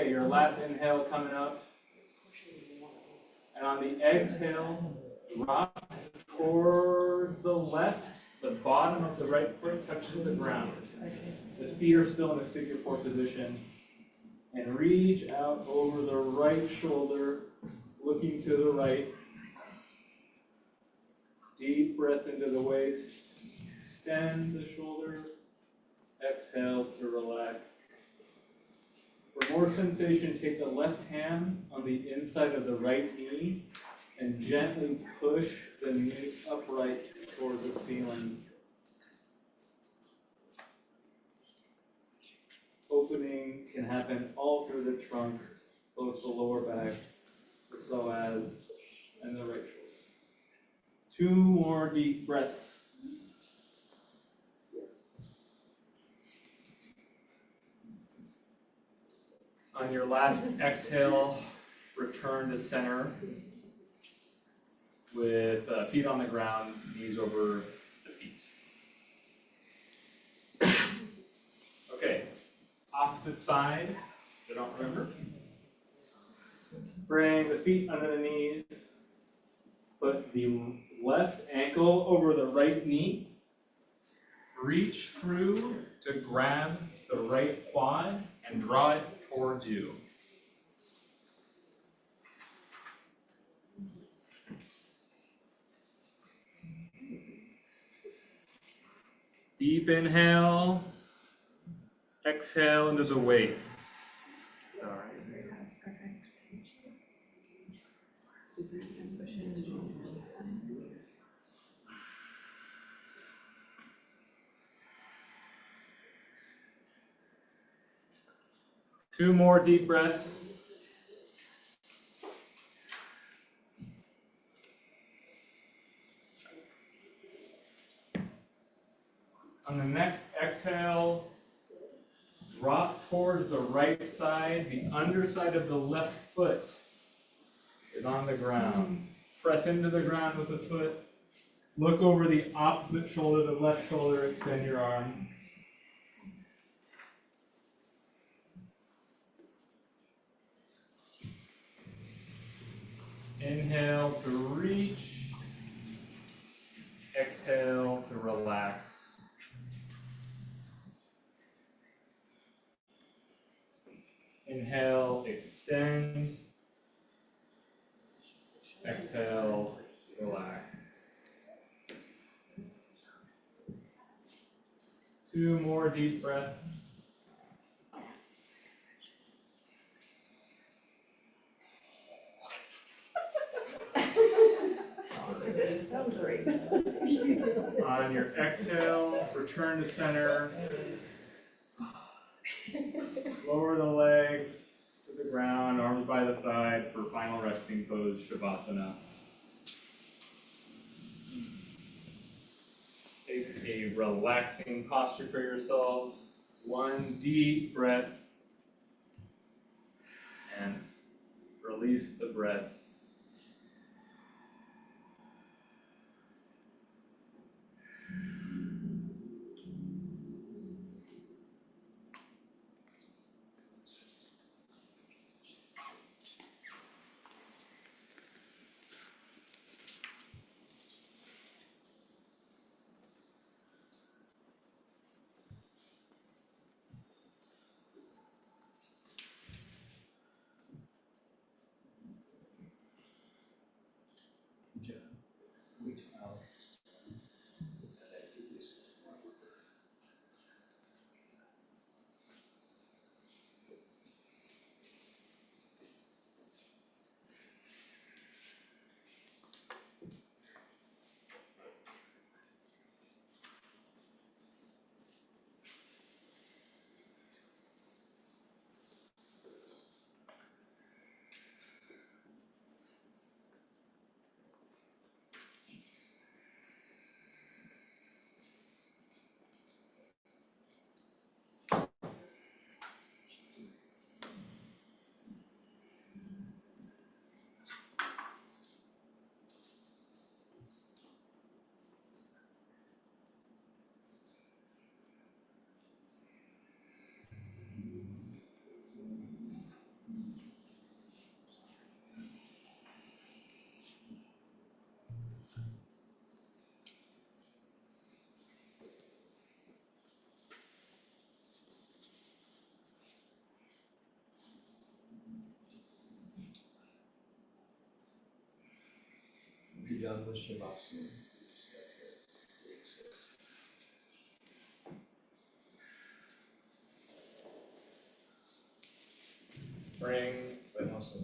Okay, your last inhale coming up. And on the exhale, drop towards the left. The bottom of the right foot touches the ground. The feet are still in the figure 4 position. And reach out over the right shoulder, looking to the right. Deep breath into the waist. Extend the shoulder. Exhale to relax. For more sensation, take the left hand on the inside of the right knee and gently push the knee upright towards the ceiling. Opening can happen all through the trunk, both the lower back, the psoas, and the right shoulder. 2 more deep breaths. On your last exhale, return to center with feet on the ground, knees over the feet. Okay, opposite side, if you don't remember. Bring the feet under the knees. Put the left ankle over the right knee. Reach through to grab the right quad and draw it towards you. Deep inhale. Exhale into the waist. Sorry. 2 more deep breaths. On the next exhale, drop towards the right side. The underside of the left foot is on the ground. Press into the ground with the foot. Look over the opposite shoulder, the left shoulder, extend your arm. Inhale to reach. Exhale to relax. Inhale, extend. Exhale, relax. 2 more deep breaths. Sounds great. On your exhale, return to center. Lower the legs to the ground, arms by the side for final resting pose, Shavasana. Take a relaxing posture for yourselves. 1 deep breath. And release the breath. done with Shavasana. Step here. Take a sit. Bring. But also.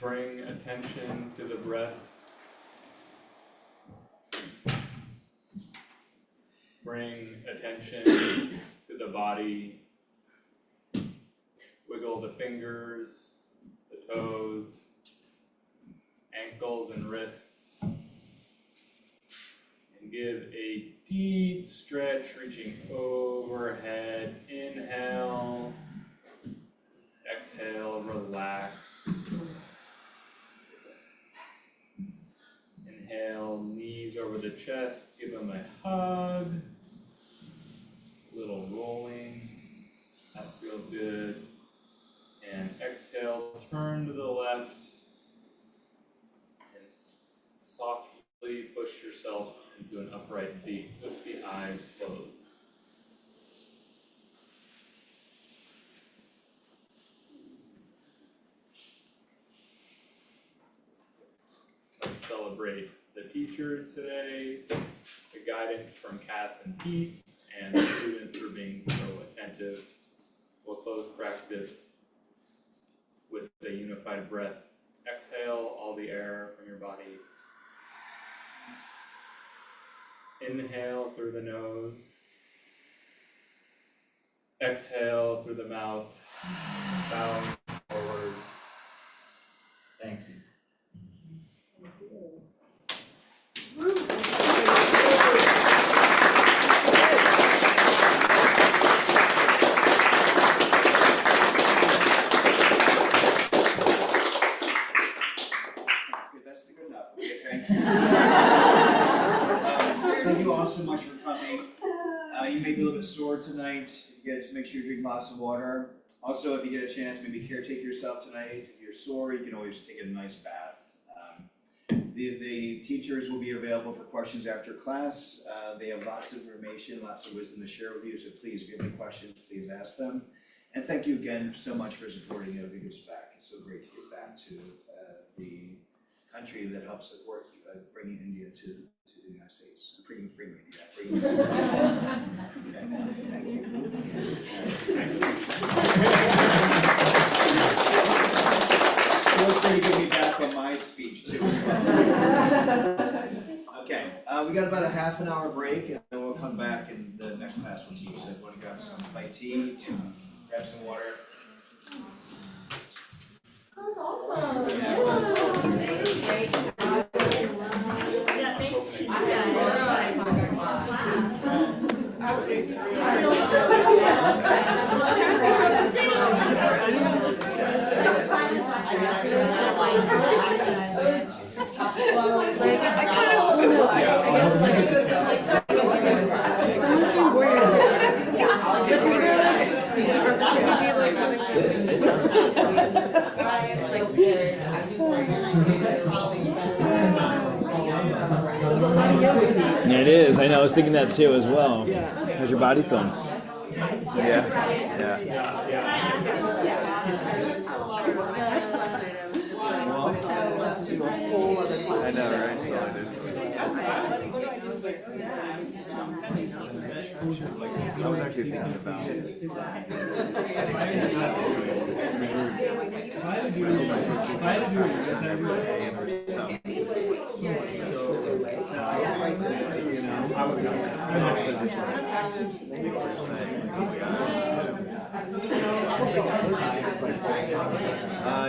Bring attention to the breath. Bring attention to the body. Wiggle the fingers, the toes, ankles and wrists. And give a deep stretch, reaching overhead. Inhale. Exhale, relax. Inhale, knees over the chest, give them a hug. A little rolling, that feels good. And exhale, turn to the left. And softly push yourself into an upright seat with the eyes closed. Let's celebrate the teachers today, the guidance from Cass and Pete, and the students for being so attentive. We'll close practice with a unified breath. Exhale all the air from your body. Inhale through the nose. Exhale through the mouth. Bowing forward. Thank you. Thank you all so much for coming. You may be a little bit sore tonight. If you get, make sure you drink lots of water. Also, if you get a chance, maybe caretake yourself tonight. If you're sore, you can always take a nice bath. The teachers will be available for questions after class. They have lots of information, lots of wisdom to share with you, so please, if you have any questions, please ask them. And thank you again so much for supporting Innovative Gives Back. It's so great to get back to the country that helps support bringing India to the United States. Bring India. Thank you. Feel free to give me back on my speech too. Okay, we got about a half an hour break, and then we'll come back, and the next class will teach. So if you want to grab some light tea, grab some water. That's awesome. It is. I know. I was thinking that too as well. How's your body feeling? Yeah. I know, right? I was actually thinking about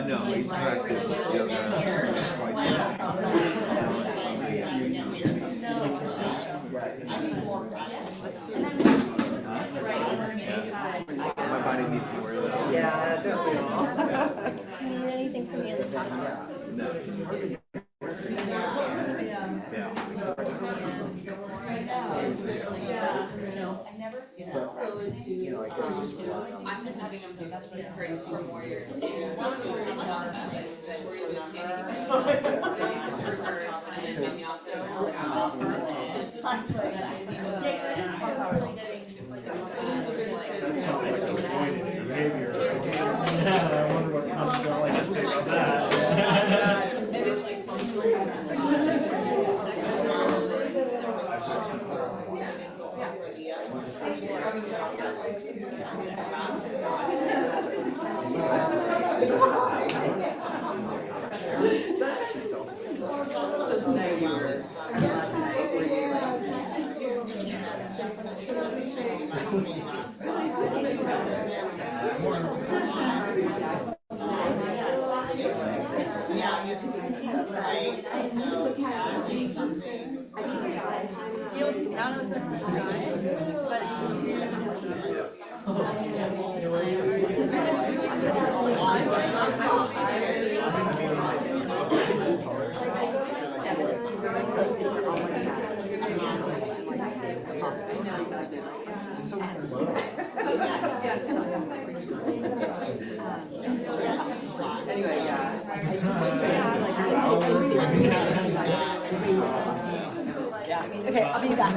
No, we practice yoga twice my body needs more of that. Yeah, don't we all? Do you need anything from me in the pocket? No. I never feel You know, I guess just rely on I've been having them that's what creates for more years. Behavior. Yeah, I wonder what comes to like to say about that. Anyway, yeah. Okay, I'll be back.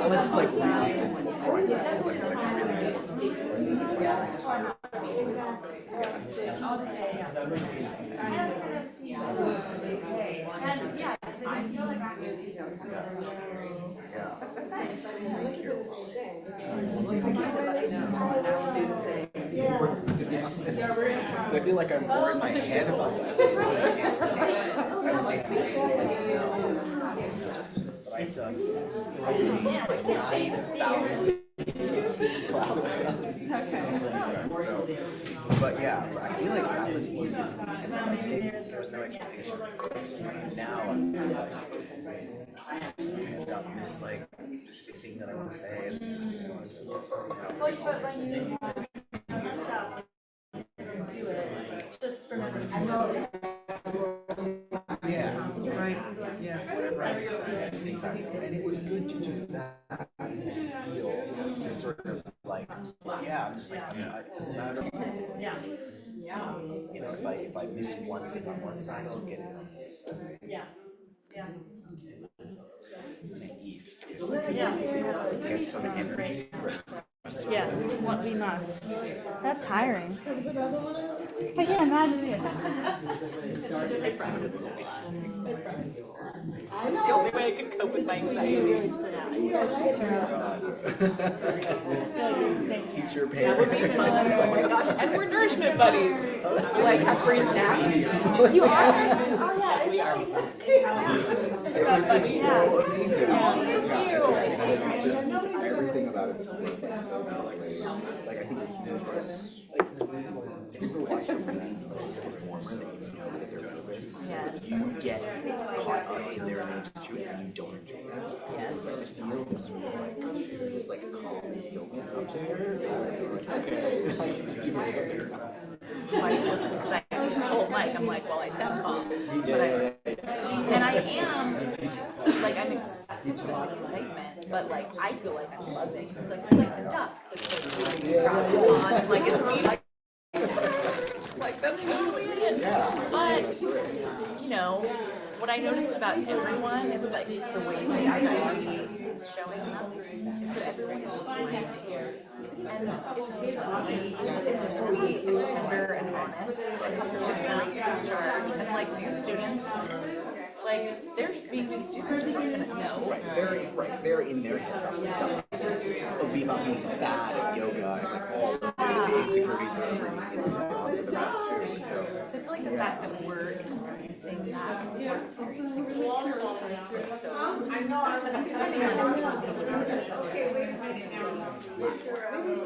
Unless it's like really unless it's like I feel like I'm more in my head about that. I was thinking, but I've done 9,000 classic stuff. So, but yeah, I feel like that was easier for me because like there was no expectation. It was just kind of now I'm like, I've got this like specific thing that I want to say and this specific thing I want to do. Yeah, right. Yeah, whatever I was saying. Exactly. And it was good to do that and feel this sort of like, yeah, I'm just like, it doesn't matter. Yeah. You know, if I miss one thing on one side, I'll get it on the other side. Yeah. Yeah. And eat to see if I can get some energy. Yes, what we must. That's tiring. I can't imagine it. It's the only way I can cope with my anxiety. Teacher, That would be fun. Oh my gosh. And we're nourishment buddies. Like have free snacks. You are? Oh yeah, we are. That's funny. Yeah. Just everything about it was so like I think it was like if you ever watch a movie performer that you know that they're nervous, you get caught up in their nerves too, and you don't enjoy that. Yes. Like to feel this sort of like there's like a calm and stillness up there. I was like, okay, it's like just do it up there. Mike wasn't, because I told Mike, I'm like, well, I sound calm, but and I am, like, I'm excited for this excitement, but like, I feel like I'm buzzing. It's like the duck that's like crossing on, like it's me, like that's totally it. But, you know, what I noticed about everyone is like the way the anxiety is showing up is that everyone is smiling here. And it's sweet and tender and honest. It has such a great discharge. And like new students, like they're just being new students. They don't even know. They're in their head about this stuff. About being bad at yoga and like all the big insecurities that are bringing into onto the mat too. So I feel like the fact that we're experiencing that, we're experiencing really is so. I know. Okay, wait a minute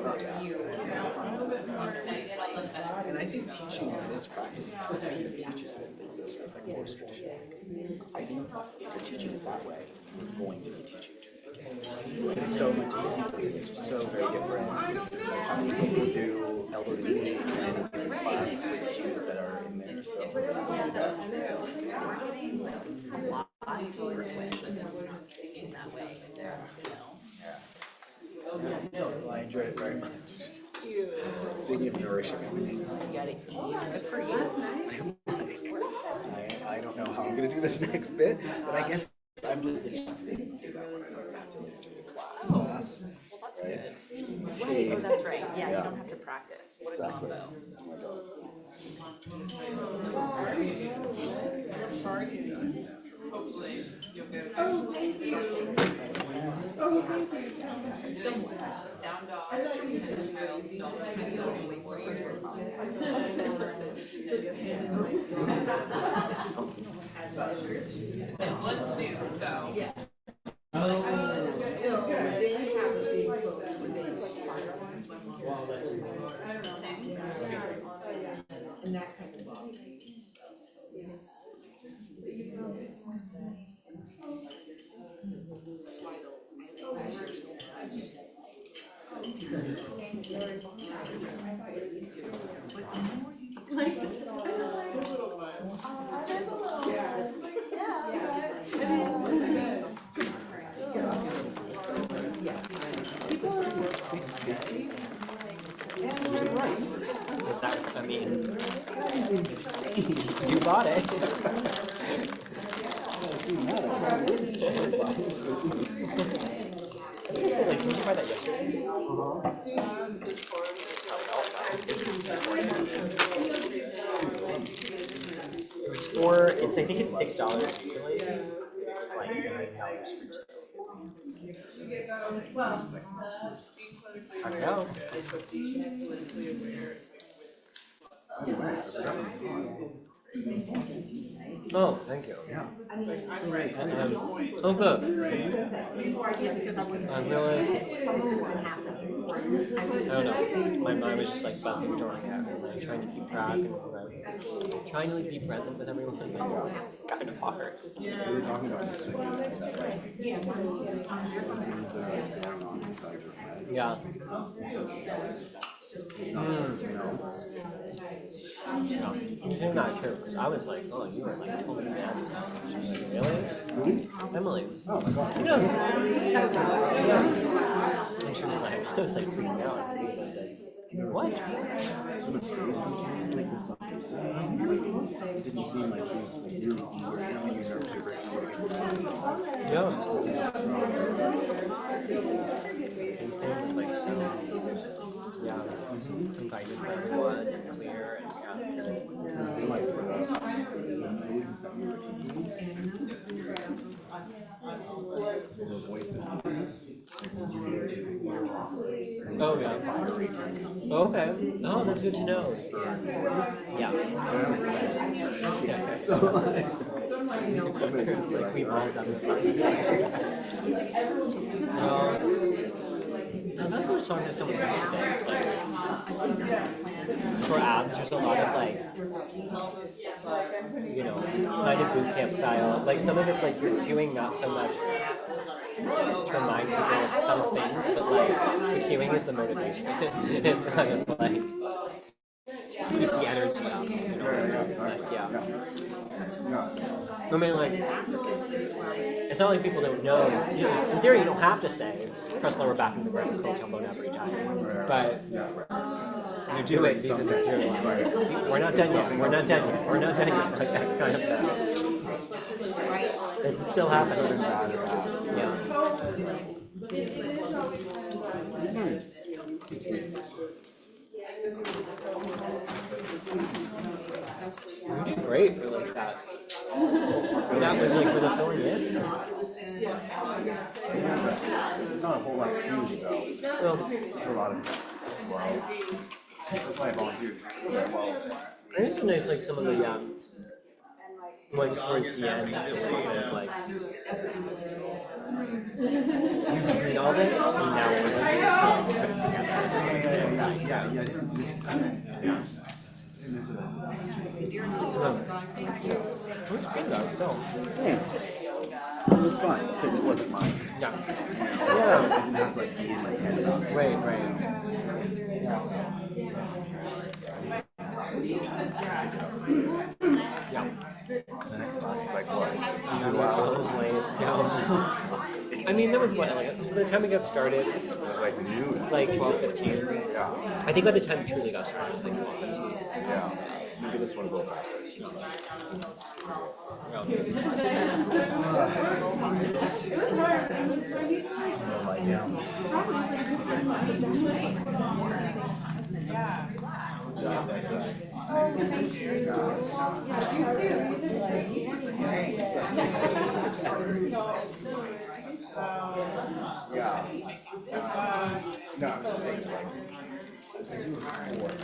and I think teaching this practice doesn't mean it teaches them that yoga is like more traditional. I think if you're teaching it that way, you're going to be teaching to it's so much easier because it's so very different. How many people do elbow to knee in any given class with the shoes that are in there? So I enjoyed it very much. Speaking of nourishment, I don't know how I'm going to do this next bit, but I guess I'm just interested in do that when I don't have to enter the class. Well, that's right? good. Hey. Oh, that's right. Yeah, you don't have to practice. What a combo. Hopefully, you'll get it. Oh, thank you. Oh, thank you. Down dog. I thought you said it was easy, so I had to wait for you. And one's new, so. Yeah. So they have a big post where they and that kind of ball. Like, there's a little, Is that, I mean, you bought it. Like, did you buy that yesterday? I think it's $6 usually. It's like $9 for Well, I don't know. Oh, thank you. Yeah. I'm right. Oh, good. Because I wasn't. I'm really. I don't know. My mind was just like buzzing during it, and like trying to keep track and trying to like be present with everyone. Like, it's kind of hard. We were talking about this. Yeah. It's not true, because I was like, oh, you were like totally mad. She was like, really? Emily. Oh my god. You know. And she was like, I was like freaking out. I was like, what? So the person like the stuff you say, didn't seem like she was like really eager, you know, when you start to break like so, yeah, invited by everyone and clear and oh yeah. Okay. Oh, that's good to know. Yeah. Like we've all done I was talking to someone today. For abs, there's a lot of like, you know, kind of boot camp style. Like some of it's like you're doing not so much to remind people of some things, but like the cueing is the motivation. It's kind of like keep the energy up. You know? Like, yeah. I mean, like, it's not like people don't know. You know, in theory, you don't have to say, press lower back into the ground, curl tailbone every time. But you do it because if you're like, we're not done yet, we're not done yet, we're not done yet. Like, that kind of stuff. Does it still happen? Yeah. You did great for like that. That was like for the filling in. There's not a whole lot of cues though. Well, There's a lot of, well, that's why I volunteered. Well, I think it's nice, like some of the ones towards the end. That's just like you just read all this, and now we're going to put it together. Yeah. Where's Bingo? Go. Thanks. It was fun because it wasn't mine. Yeah. Yeah. And that's like me and my head about it. Right. Yeah. The next class is like what? 2 hours late. I mean, there was what, like, by the time we got started, it was like noon. It's like 12:15. Yeah. I think by the time we truly got started, it was like 12:15. Yeah. Maybe this one will go faster. Lie down. Good job, that guy. You too. You did great. Yeah. No, I was just saying like, because you were bored.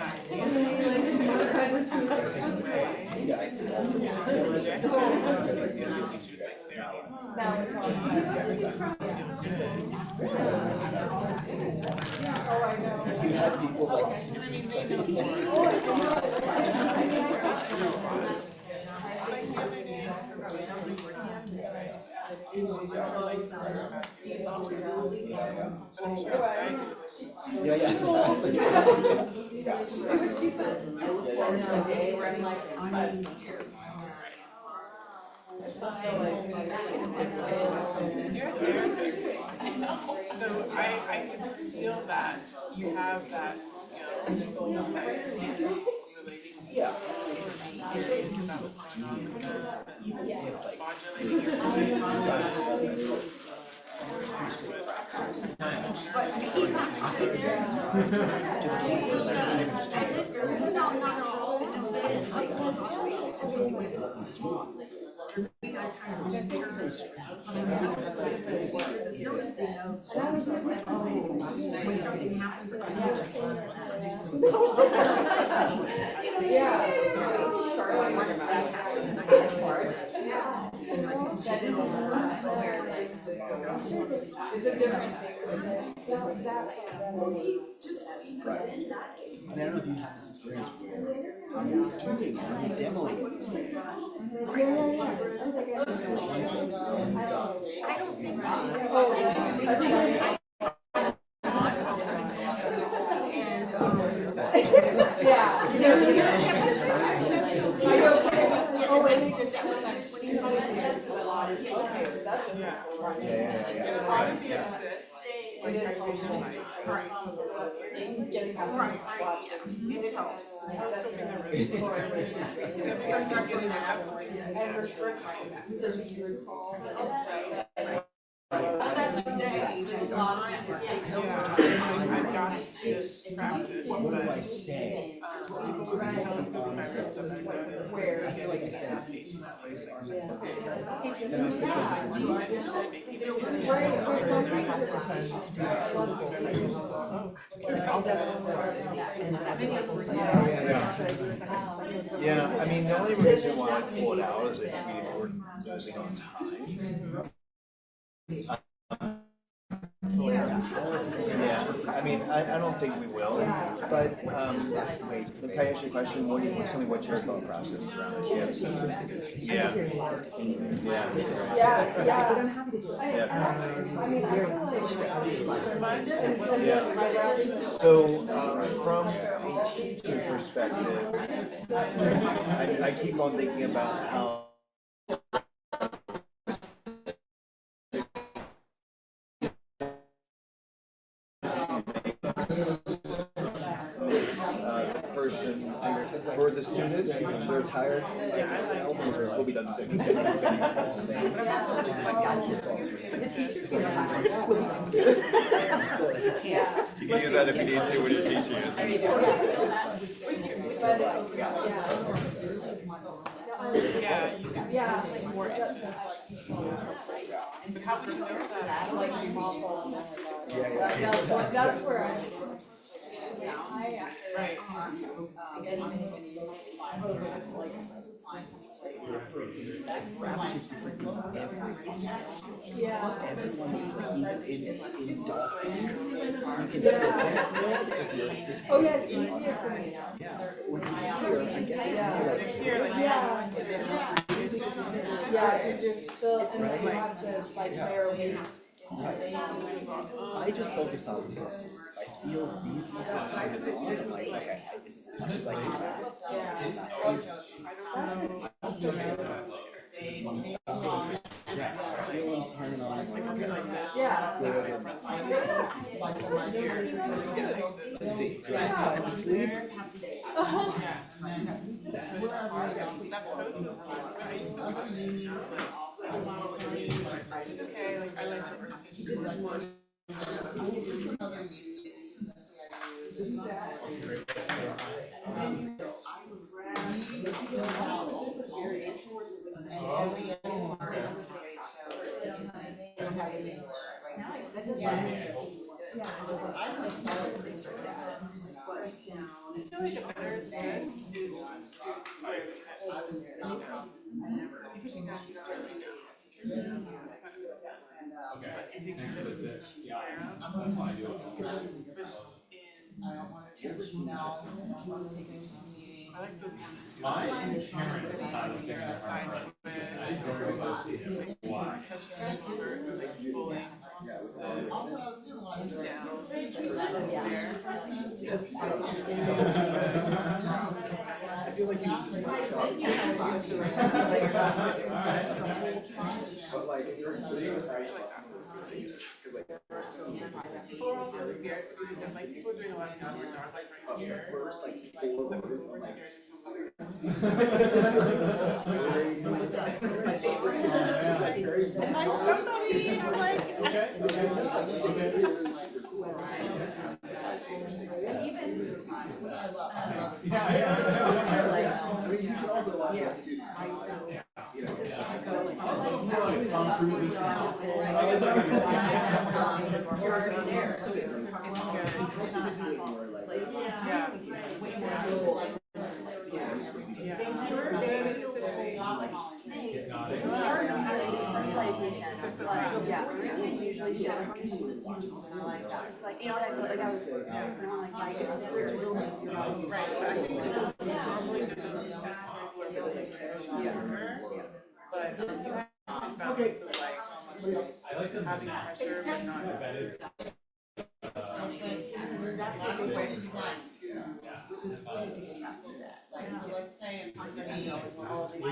Now it's all You had people like yeah. Do what she said. A day where I'm like, So I can feel that you have that skill relating to It's a different thing. Right. And I don't know if you have this experience where you're doing it, you're demoing this thing. Getting up and just watching. It helps. Does you recall? I have to say, a lot of it just takes so much time. What do I say? Where? I feel like I said, raise arms and then I was Yeah, I mean, the only reason why I pull it out is if we were losing on time. Yeah, I mean, I don't think we will, but can I ask you a question? Tell me what your thought process is around the chips? Yeah. So, from a teacher's perspective, I keep on thinking about how the person For the students, they're tired, like, elbows are like. We'll be done soon. The teachers are You can use that if you need to when you're teaching it. More inches. But how would you know that? That's where I. Right. Rapping is different in every posture. Yeah. Everyone, like, even in dolphins, you can because you're this. Oh, yeah, it's easier for me now. Yeah, when you're here, I guess it's more like. Yeah, because you're still, and then you have to like bear weight. I just focus on this. I feel these muscles turning on. I'm like, okay, this is as much as I can back. Yeah, I feel them turning on. I'm like, okay, good. Let's see, do I have time to sleep? It's okay, like I like the repetition. I like this one too. Mine is Sharon. Why? I feel like he was just but like, if you're sitting with Harry People are also scared to do the like people are doing a lot of downward dog like right here. first, like, 4 words, I'm like. I'm somebody, I'm like. You should also watch us do. Okay. I like them having pressure, but not that is. That's what they were designed to, which is good to get back to that. Like, so let's say in person, all these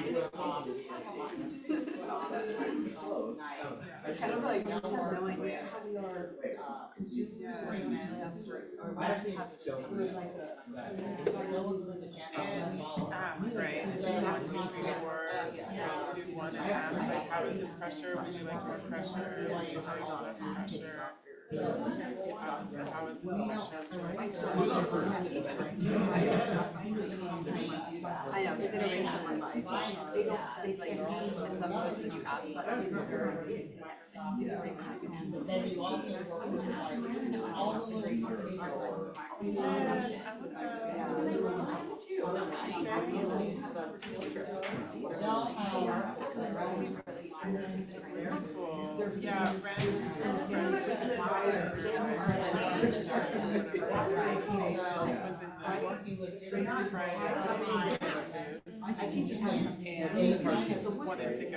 It's kind of like, you have no idea how your, Right, 1, 2, 3, 4, 2, 1 and a half, like how is this pressure, would you like more pressure, would you like less pressure? How is this I know, they're gonna range in my life. They don't, they like, and sometimes when you ask that, then you also work with all the little parts. Yeah, I can just have some and wanted to go to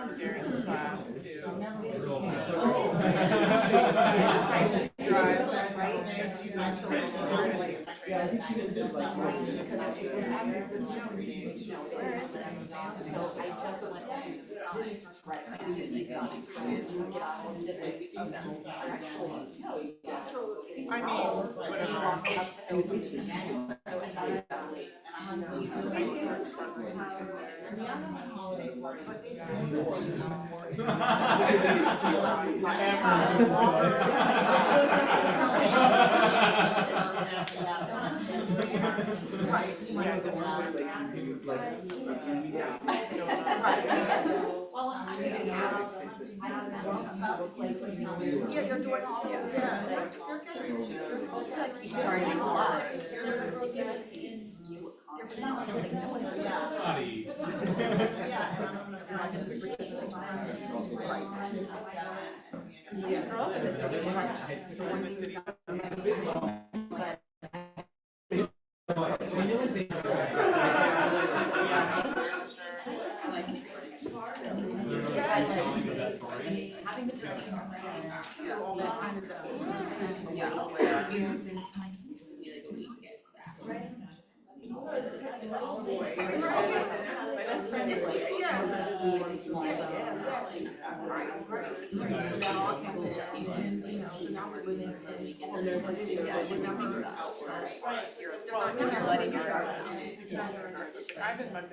Darren's class too. Drive, Yeah, I think he was just like. I mean, whatever. But they said more. Right. Yeah, they're doing all of it. Charging a lot. All that kind of stuff. Yeah. I've been much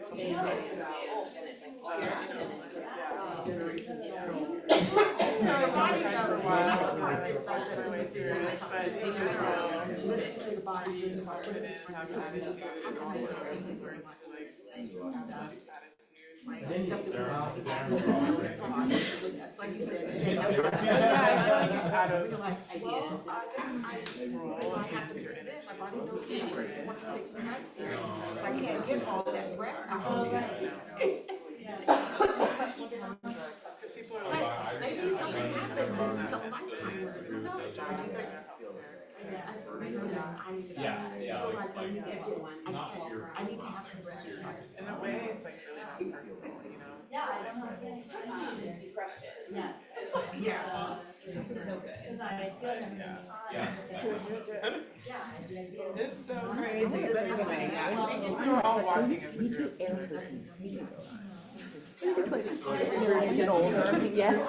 Listen to the body, listen to It's like you said today. I have to breathe in, my body knows it wants to take some time. So I can't get all that breath out. But maybe something happened, some lifetime. Who knows? I need to have some breath. In a way, it's like really not personal, you know? Yeah, I don't know. You crushed it. Yeah. Yeah. It's so good. It's so great. Is it the same? We were all walking as a group. Yes.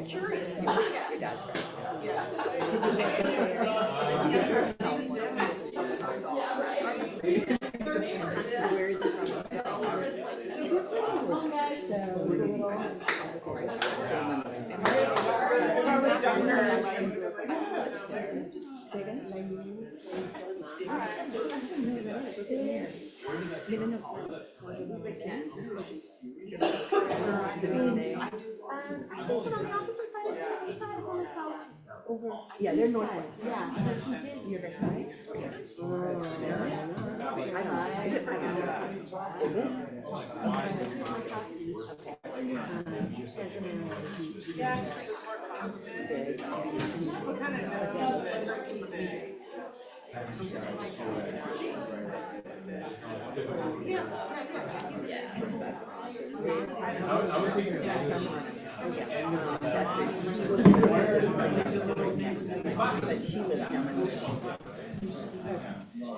Curious. Yeah, they're northwest. Yeah. You're next side? But she lives down in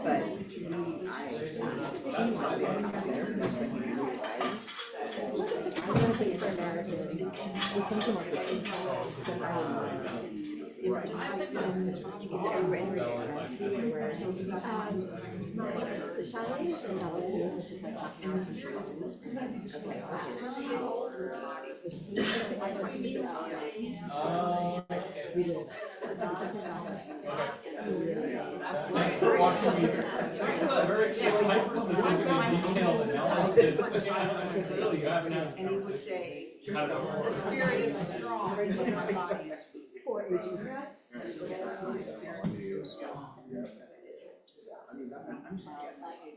but And he would say, the spirit is strong, but my body is weak. The spirit is so strong. I mean, I'm just guessing.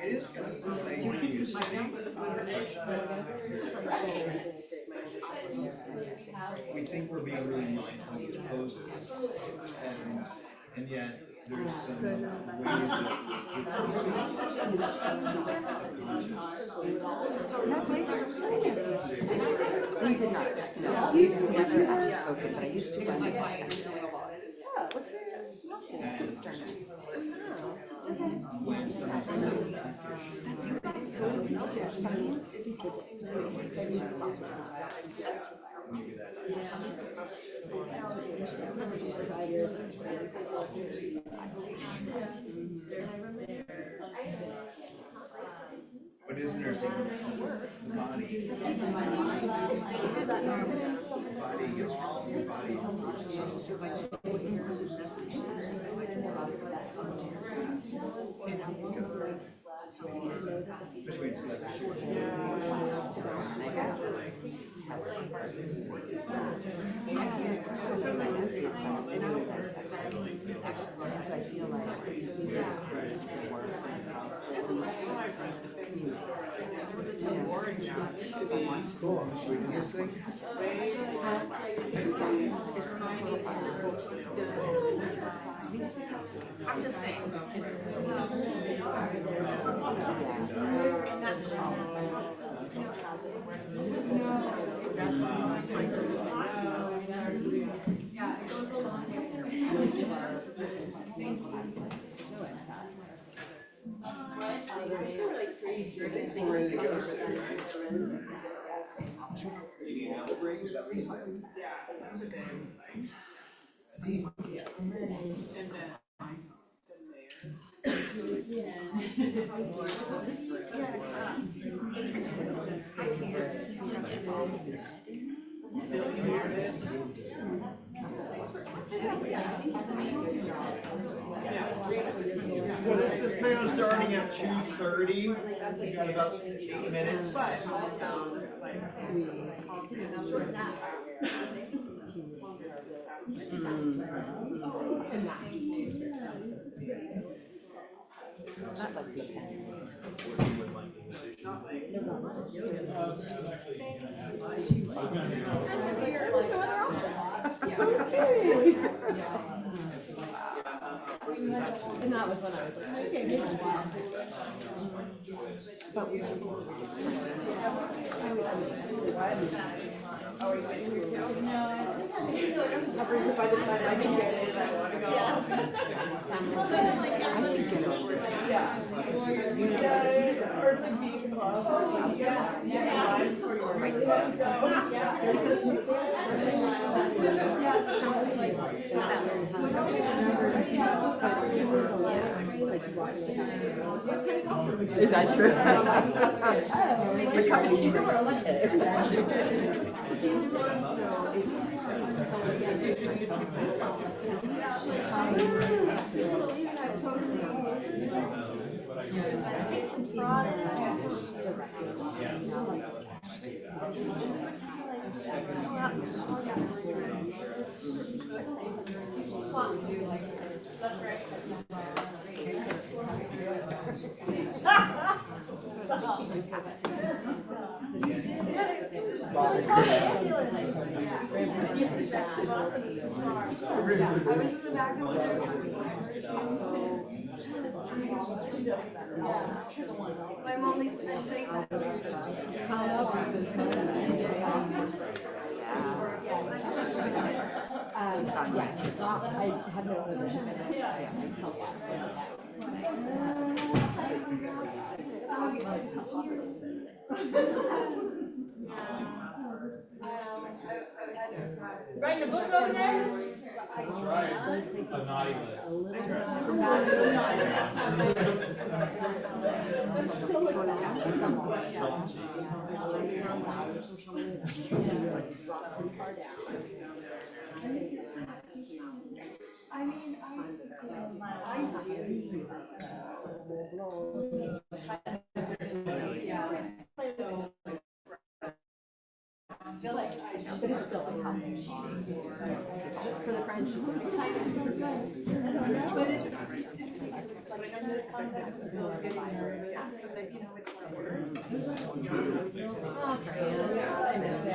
It is kind of funny when you see we think we're being really mindful with poses, and yet there's some ways that We did not, no, we never actually spoken, but I used to run it. But it's interesting, the body gets cool. Should we do this thing? I'm just saying. That's the problem. Yeah, it goes along with Well, this is plan on starting at 2:30. We got about 8 minutes. And that was when I was like, okay, maybe but we just. Oh, are you waiting for your tail? No. I'm hovering to by the time I can get it, I wanna go. I should get over it. Yeah. Yeah, or the beach club. Yeah. Yeah. For your Is that true? The cappuccino or a latte? I'm only saying that. I have no Writing a book over there? A naughty list. I mean, I feel like but it's still like how things are for the French. But it's like in this context, it's still getting nervous because like, you know, it's not words. I miss it.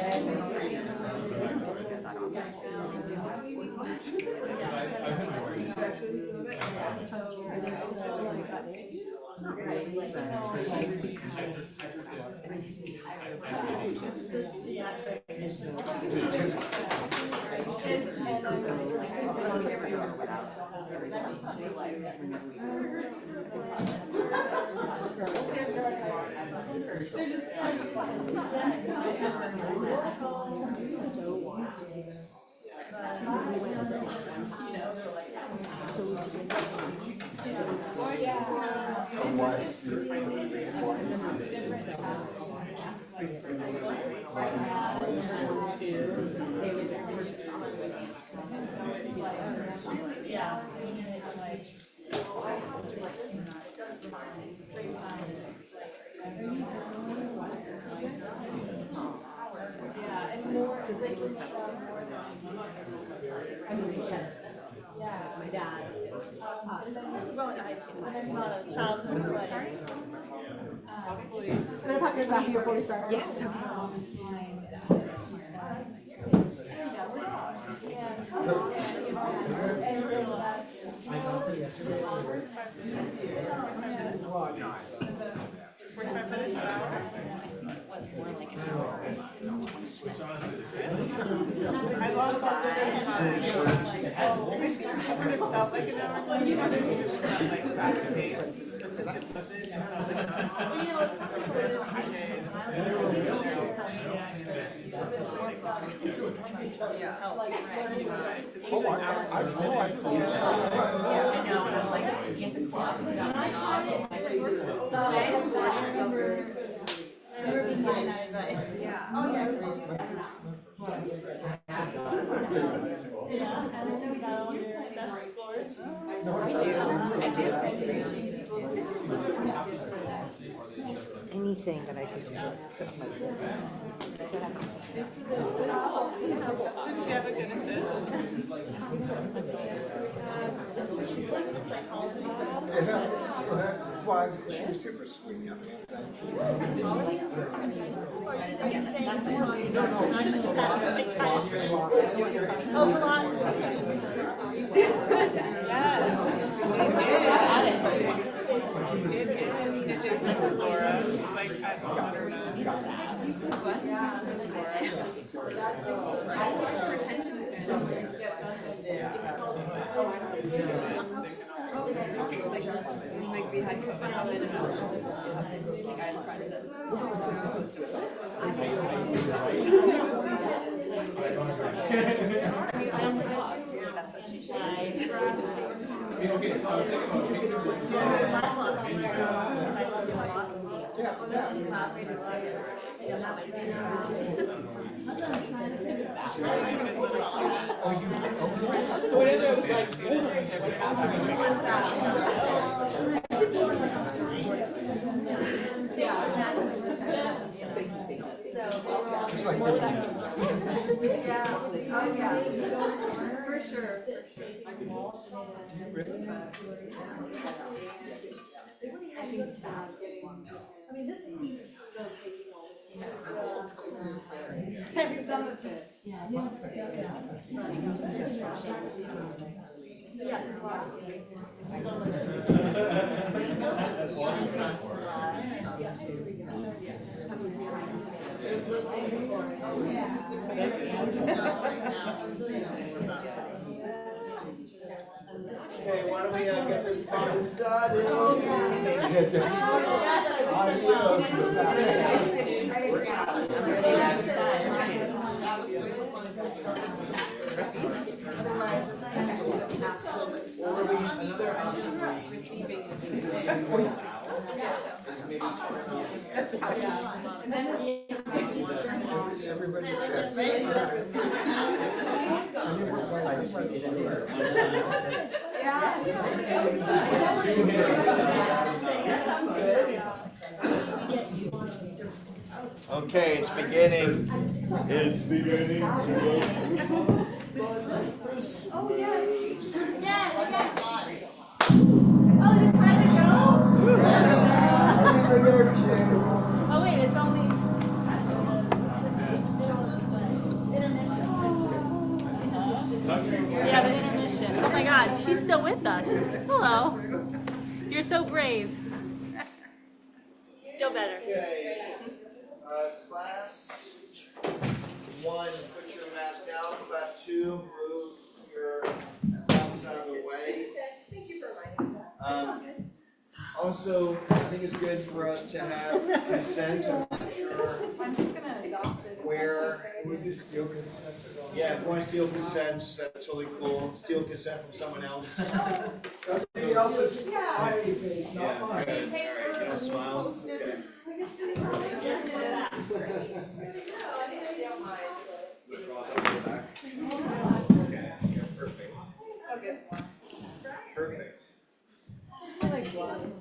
My dad. I'm gonna pop your back before we start. Yes. Was more like an hour. I love that. It felt like an hour. Well, you know, there's just that like fast pace. That's just it wasn't. It felt like an hour. You know, it's not Anything that I could just put my lips. Did she have a good assist? That's why she was super sweet. Like behind you somehow and it's like I'm friends that that's what she said. Whatever it was like. Just like doing that. Yeah, oh yeah, for sure. I mean, this is still taking all the time. Every some of it. Okay, why don't we get this party started? Another option is maybe Everybody Okay, it's beginning. It's beginning to Oh, yes. Yeah, oh, is it time to go? Oh, wait, it's only. Yeah, the intermission. Oh my God, she's still with us. Hello. You're so brave. Feel better. Okay. Class 1, put your mats down. Class 2, move your mouse out of the way. Thank you for reminding me. Also, I think it's good for us to have consent. I'm not sure I'm just gonna adopt it. where. Yeah, if you want to steal consent, that's totally cool. Steal consent from someone else. Somebody else's smiley face, not Yeah, mine. good. All right, don't smile. Okay. Withdraw something back. Okay, yeah, perfect. Perfect. I like gloves.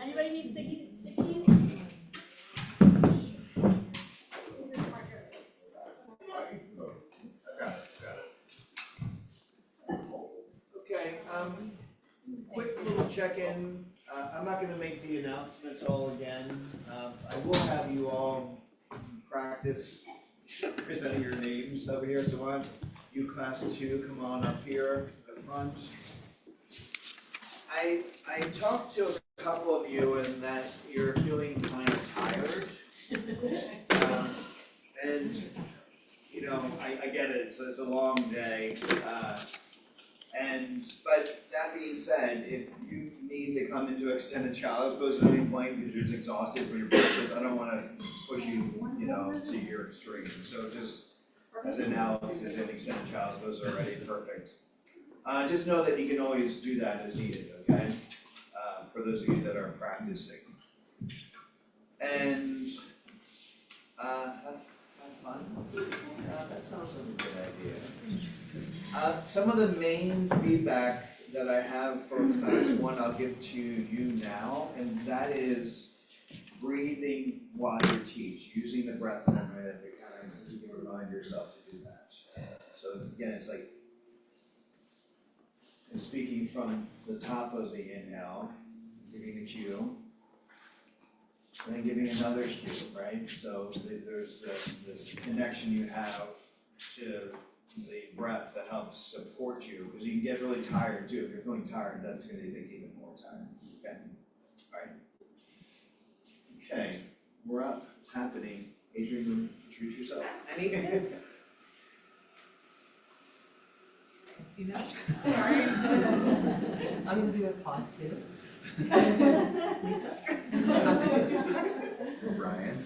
Anybody need stickies? Okay, quick little check-in. I'm not gonna make the announcements all again. I will have you all practice presenting your names over here, so why don't you class 2 come on up here to the front. I talked to a couple of you and that you're feeling kind of tired. And, you know, I get it, so it's a long day. But that being said, if you need to come into extended childhood post at any point because you're just exhausted from your practice, I don't want to push you, you know, to your extreme. So just as analysis and extended childhood post are already perfect. Just know that you can always do that as needed, okay? For those of you that are practicing. And have fun. That sounds like a good idea. Some of the main feedback that I have for class 1 I'll give to you now, and that is breathing while you teach, using the breath formula to kind of remind yourself to do that. So again, it's like speaking from the top of the inhale, giving the cue, and then giving another cue, right? So there's this connection you have to the breath that helps support you, because you can get really tired too. If you're feeling tired, that's going to make you even more tired. Okay? All right. Okay, we're up. It's happening. Adrian, introduce yourself. Anything? Christina. Sorry. I'm gonna do a pause too. Lisa. Brian.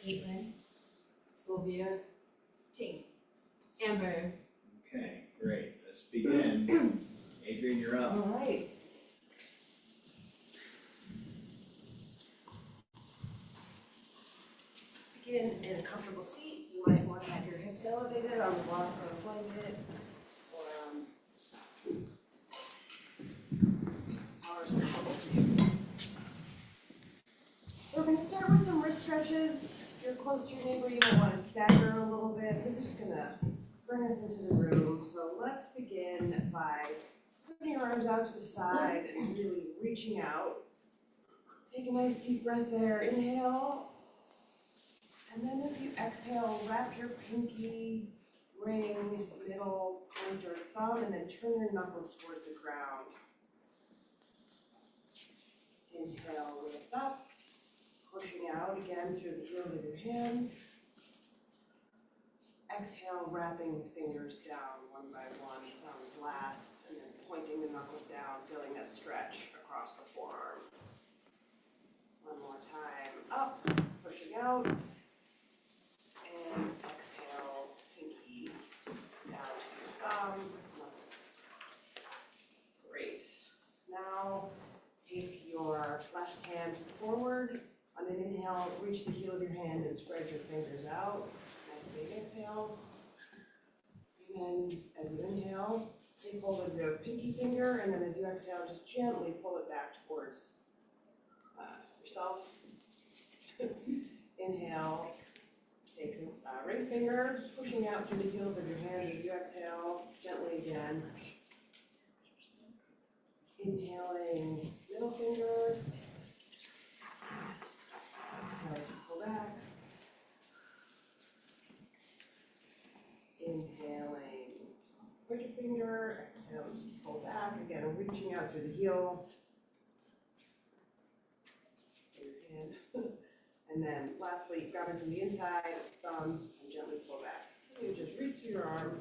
Caitlin. Sylvia. Ting. Amber. Okay, great. Let's begin. Adrian, you're up. All right. Begin in a comfortable seat. You might want to have your hips elevated on the block or a blanket, or however's comfortable for you. We're gonna start with some wrist stretches. If you're close to your neighbor, you might wanna stagger a little bit. This is just gonna bring us into the room. So let's begin by putting your arms out to the side and really reaching out. Take a nice deep breath there. Inhale. And then as you exhale, wrap your pinky, ring, middle, pointer, thumb, and then turn your knuckles towards the ground. Inhale, lift up, pushing out again through the heels of your hands. Exhale, wrapping the fingers down one by one, thumbs last, and then pointing the knuckles down, feeling that stretch across the forearm. One more time, up, pushing out. And exhale, pinky down to your thumb. Great. Now take your left hand forward. On an inhale, reach the heel of your hand and spread your fingers out. Nice big exhale. And then as you inhale, take hold of your pinky finger, and then as you exhale, just gently pull it back towards yourself. Inhale. Take the ring finger, pushing out through the heels of your hands as you exhale, gently again. Inhaling, middle finger. Exhale, pull back. Inhaling, pointer finger. Exhale, pull back. Again, reaching out through the heel. Your hand. And then lastly, grab it from the inside, thumb, and gently pull back. You just reach through your arm,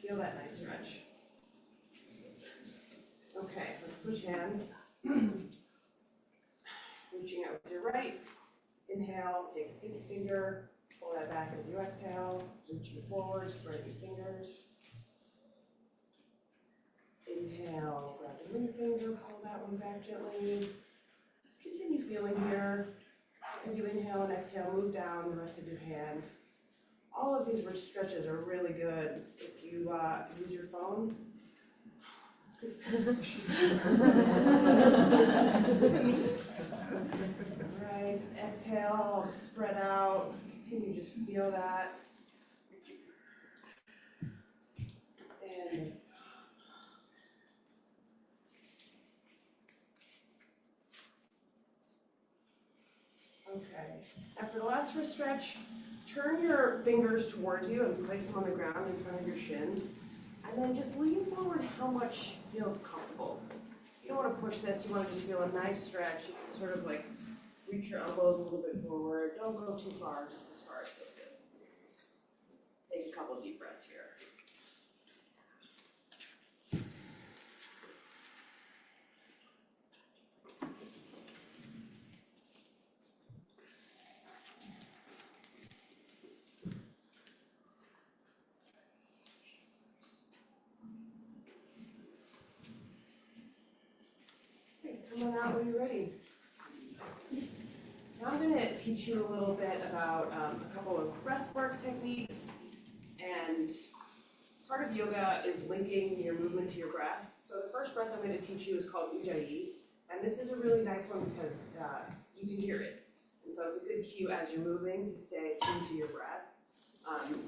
feel that nice stretch. Okay, let's switch hands. Reaching out with your right. Inhale, take the pinky finger, pull that back as you exhale. Reaching forward, spread your fingers. Inhale, grab the ring finger, pull that one back gently. Just continue feeling here. As you inhale and exhale, move down the rest of your hand. All of these wrist stretches are really good if you use your phone. Right, exhale, spread out. Continue to just feel that. And okay, after the last wrist stretch, turn your fingers towards you and place them on the ground in front of your shins. And then just lean forward how much feels comfortable. You don't want to push this, you want to just feel a nice stretch. You can sort of like reach your elbows a little bit forward. Don't go too far, just as far as feels good. Take a couple deep breaths here. Come on out when you're ready. Now I'm going to teach you a little bit about a couple of breath work techniques, and part of yoga is linking your movement to your breath. So the first breath I'm going to teach you is called Ujjayi, and this is a really nice one because you can hear it. And so it's a good cue as you're moving to stay tuned to your breath.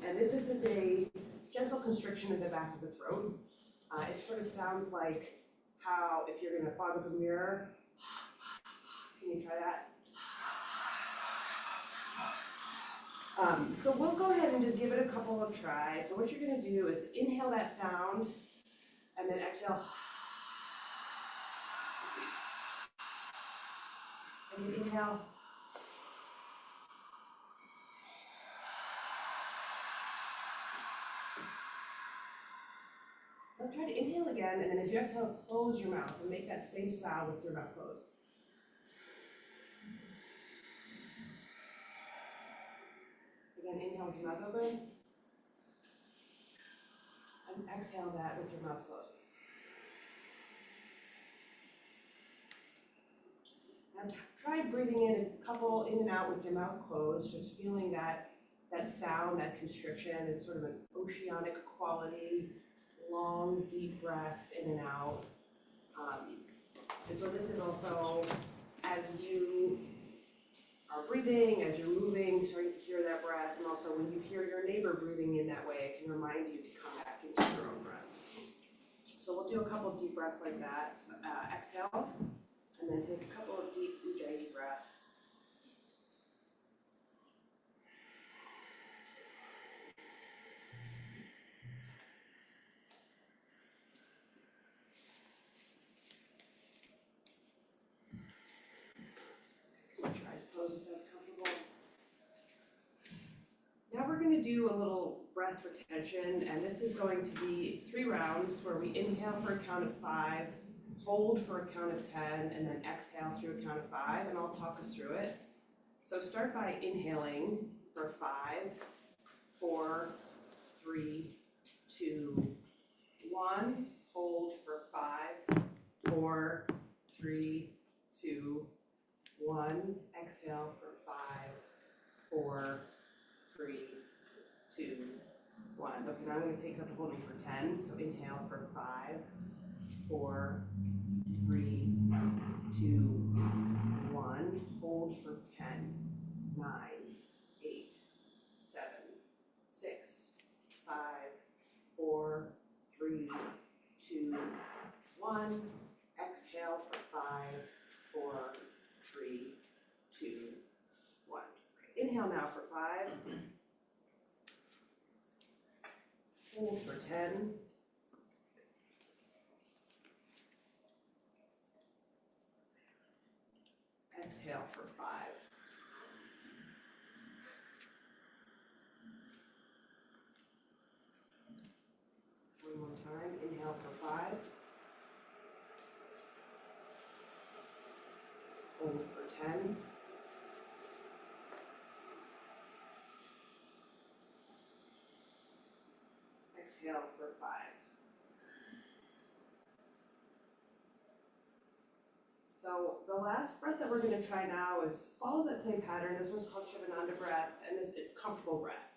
And this is a gentle constriction in the back of the throat. It sort of sounds like how if you're going to fog up a mirror, can you try that? So we'll go ahead and just give it a couple of tries. So what you're going to do is inhale that sound and then exhale. And then inhale. Now try to inhale again, and then as you exhale, close your mouth and make that same sound with your mouth closed. Again, inhale with your mouth open. And exhale that with your mouth closed. Now try breathing in a couple in and out with your mouth closed, just feeling that sound, that constriction. It's sort of an oceanic quality, long, deep breaths in and out. And so this is also, as you are breathing, as you're moving, starting to hear that breath, and also when you hear your neighbor breathing in that way, it can remind you to come back into your own breath. So we'll do a couple of deep breaths like that. Exhale, and then take a couple of deep Ujjayi breaths. Try pose if that's comfortable. Now we're going to do a little breath retention, and this is going to be 3 rounds where we inhale for a count of 5, hold for a count of 10, and then exhale through a count of 5, and I'll talk us through it. So start by inhaling for 5, 4, 3, 2, 1. Hold for 5, 4, 3, 2, 1. Exhale for 5, 4, 3, 2, 1. Okay, now I'm going to take us up to holding for 10. So inhale for 5, 4, 3, 2, 1. Hold for 10, 9, 8, 7, 6, 5, 4, 3, 2, 1. Exhale for 5, 4, 3, 2, 1. Inhale now for 5. Hold for 10. Exhale for 5. One more time. Inhale for 5. Hold for 10. Exhale for 5. So the last breath that we're going to try now follows that same pattern. This one's called Shivananda breath, and it's comfortable breath.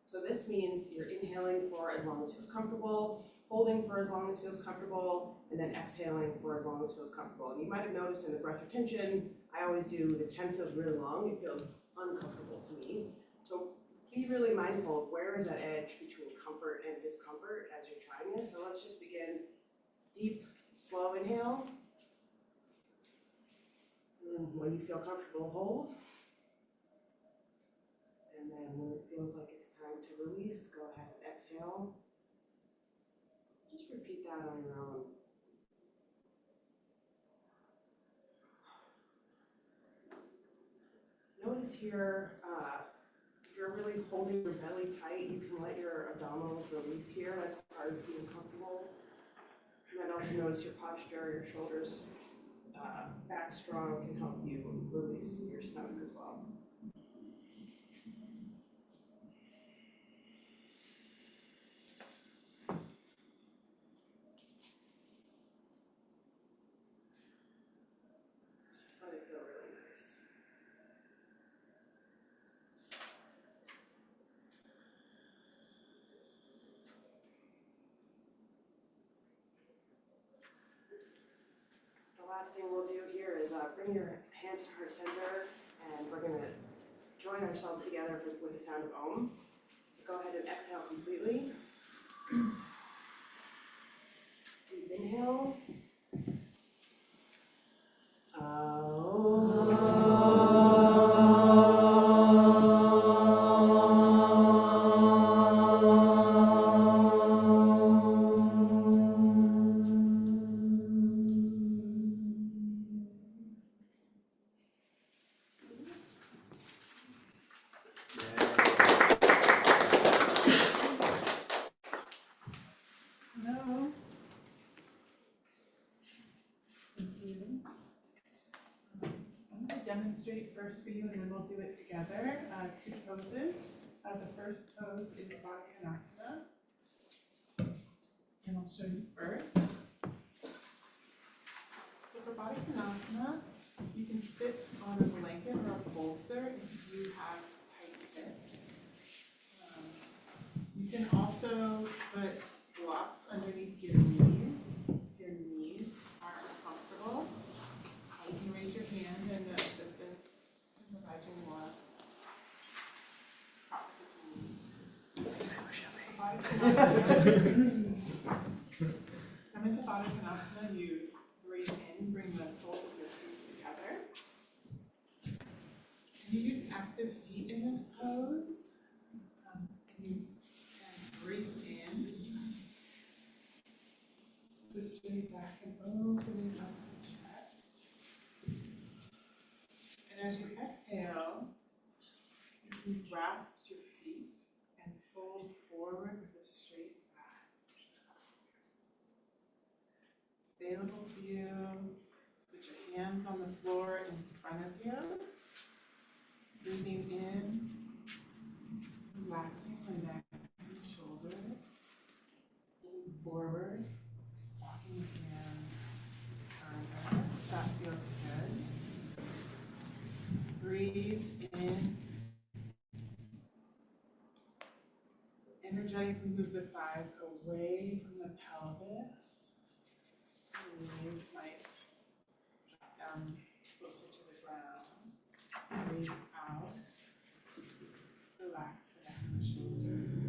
So this means you're inhaling for as long as feels comfortable, holding for as long as feels comfortable, and then exhaling for as long as feels comfortable. And you might have noticed in the breath retention, I always do the 10 feels really long. It feels uncomfortable to me. So be really mindful of where is that edge between comfort and discomfort as you're trying this. So let's just begin. Deep, slow inhale. When you feel comfortable, hold. And then when it feels like it's time to release, go ahead and exhale. Just repeat that on your own. Notice here, if you're really holding your belly tight, you can let your abdominals release here. That's part of being comfortable. You might also notice your posture, your shoulders back strong can help you release your stomach as well. Just let it feel really nice. The last thing we'll do here is bring your hands to heart center, and we're going to join ourselves together with the sound of Om. So go ahead and exhale completely. Deep inhale. Hello. Thank you. I'm going to demonstrate first for you, and then we'll do it together. 2 poses. The first pose is Baddha Konasana, and I'll show you first. So for Baddha Konasana, you can sit on a blanket or a bolster if you have tight hips. You can also put blocks underneath your knees if your knees are uncomfortable. You can raise your hand and the assistants can provide you more. Come into Baddha Konasana, you breathe in, bring the soles of your feet together. And you use active feet in this pose. And you can breathe in, the straight back and opening up the chest. And as you exhale, you can grasp your feet and fold forward with a straight back. It's available to you. Put your hands on the floor in front of you. Breathing in, relaxing the neck and shoulders. Moving forward, walking the hands further. That feels good. Breathe in. Energetically move the thighs away from the pelvis. The knees might drop down closer to the ground. Breathe out. Relax the neck and the shoulders.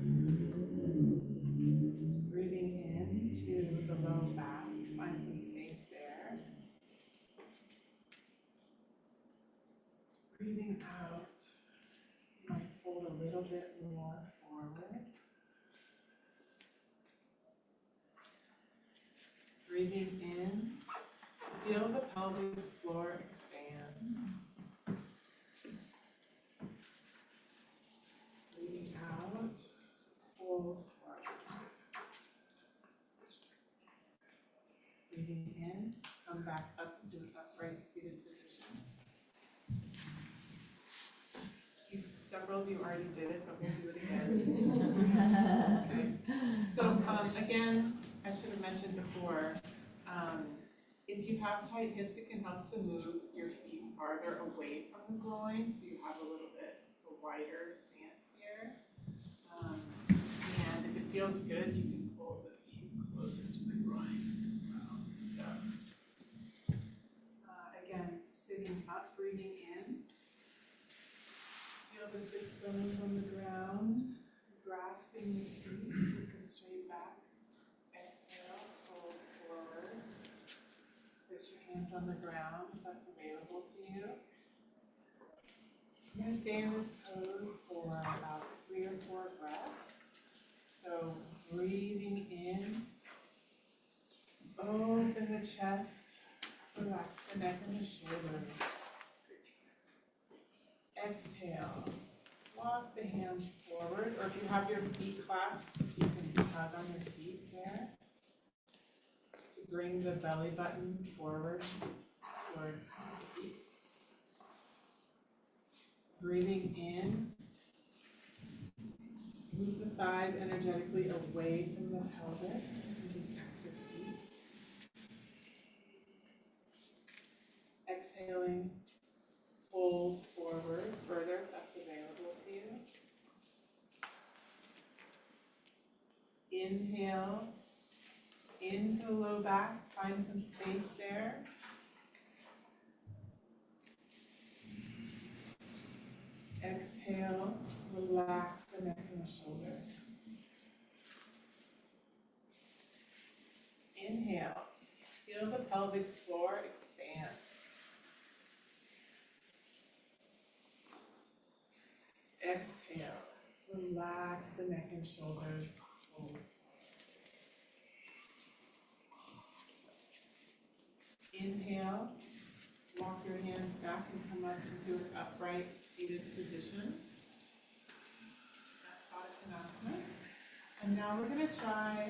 Breathing in to the low back. Find some space there. Breathing out. You might fold a little bit more forward. Breathing in, feel the pelvic floor expand. Breathing out, fold forward. Breathing in, come back up to an upright seated position. See, several of you already did it, but we'll do it again. Okay. So again, I should have mentioned before, if you have tight hips, it can help to move your feet farther away from the groin, so you have a little bit of a wider stance here. And if it feels good, you can pull the feet closer to the groin as well. So, again, sitting up, breathing in. Feel the sits bones on the ground, grasping your feet with a straight back. Exhale, fold forward. Place your hands on the ground if that's available to you. I'm going to stay in this pose for about 3 or 4 breaths. So breathing in, open the chest, relax the neck and the shoulders. Exhale, walk the hands forward, or if you have your feet clasped, you can tug on your feet there to bring the belly button forward towards the feet. Breathing in, move the thighs energetically away from the pelvis using active feet. Exhaling, fold forward further if that's available to you. Inhale, into the low back, find some space there. Exhale, relax the neck and the shoulders. Inhale, feel the pelvic floor expand. Exhale, relax the neck and shoulders. Fold. Inhale, walk your hands back and come up into an upright seated position. That's Baddha Konasana. And now we're going to try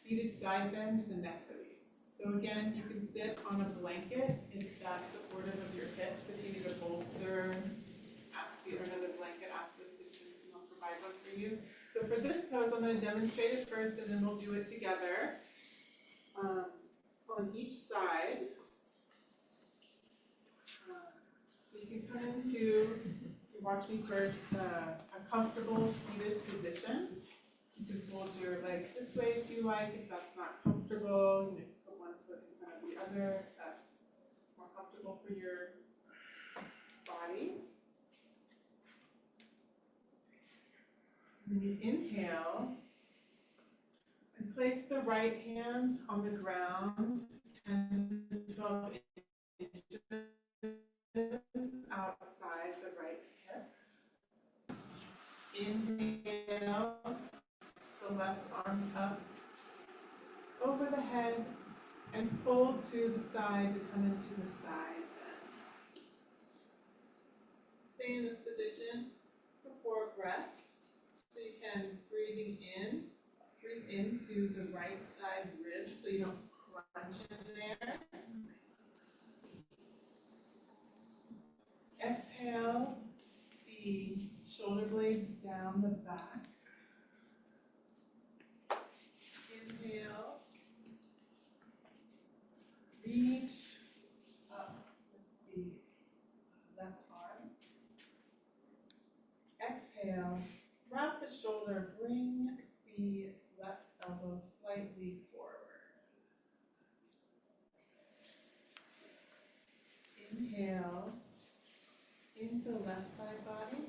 seated side bend to the neck release. So again, you can sit on a blanket if that's supportive of your hips. If you need a bolster, or another blanket, ask the assistants and they'll provide one for you. So for this pose, I'm going to demonstrate it first and then we'll do it together. On each side. So you can come into, watch me first, a comfortable seated position. You can fold your legs this way if you like. If that's not comfortable, you can put one foot in front of the other if that's more comfortable for your body. When you inhale, and place the right hand on the ground, 10 to 12 inches outside the right hip. Inhale, the left arm up over the head and fold to the side to come into the side bend. Stay in this position for 4 breaths. So you can breathe into the right side ribs so you don't crunch in there. Exhale the shoulder blades down the back. Inhale, reach up with the left arm. Exhale, wrap the shoulder, bring the left elbow slightly forward. Inhale into the left side body.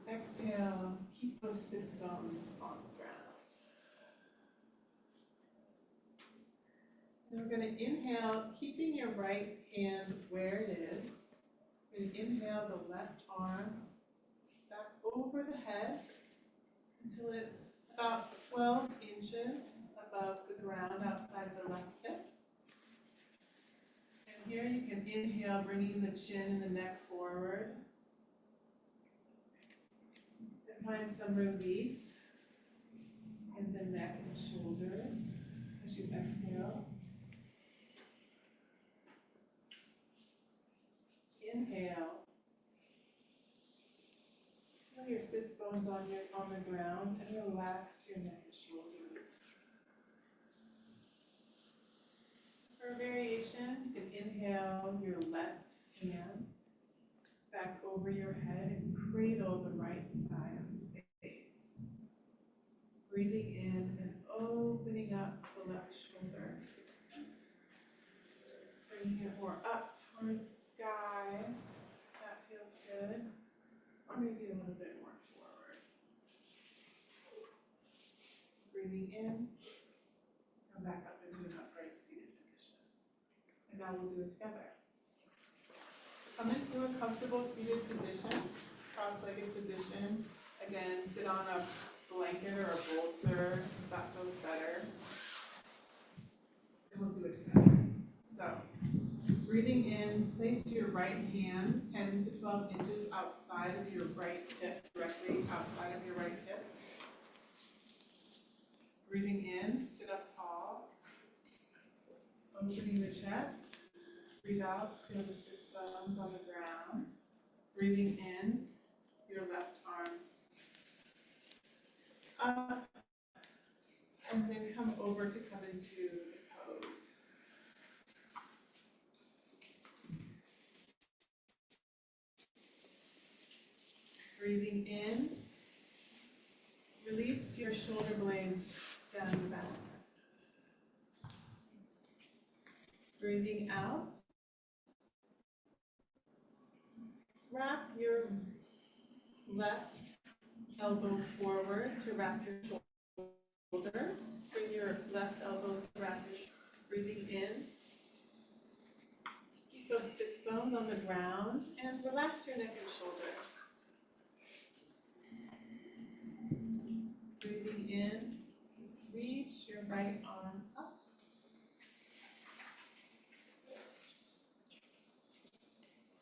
Exhale, keep those sits bones on the ground. And we're going to inhale, keeping your right hand where it is. We're going to inhale the left arm back over the head until it's about 12 inches above the ground outside of the left hip. And here you can inhale, bringing the chin and the neck forward. And find some release in the neck and shoulders as you exhale. Inhale. Feel your sits bones on the ground and relax your neck and shoulders. For a variation, you can inhale your left hand back over your head and cradle the right side of the face. Breathing in and opening up the left shoulder. Bringing it more up towards the sky. That feels good. Or maybe a little bit more forward. Breathing in, come back up into an upright seated position. And now we'll do it together. Come into a comfortable seated position, cross-legged position. Again, sit on a blanket or a bolster if that feels better. And we'll do it together. So, breathing in, place your right hand 10 to 12 inches outside of your right hip, directly outside of your right hip. Breathing in, sit up tall, opening the chest. Breathe out, feel the sits bones on the ground. Breathing in, your left arm up, and then come over to come into the pose. Breathing in, release your shoulder blades down the back. Breathing out, wrap your left elbow forward to wrap your shoulder. Bring your left elbow to wrap your shoulder. Breathing in. Keep those sits bones on the ground and relax your neck and shoulder. Breathing in, reach your right arm up.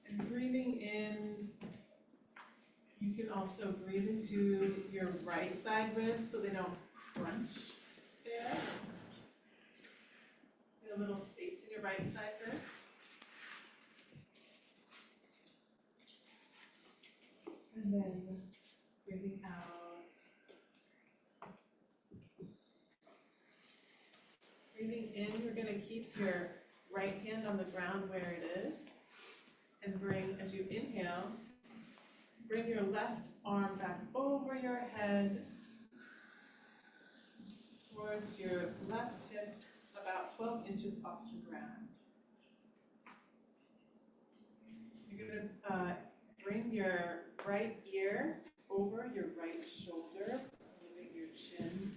And breathing in, you can also breathe into your right side ribs so they don't crunch there. Get a little space in your right side ribs. And then breathing out. Breathing in, you're going to keep your right hand on the ground where it is. And bring, as you inhale, bring your left arm back over your head towards your left hip, about 12 inches off the ground. You're going to bring your right ear over your right shoulder, moving your chin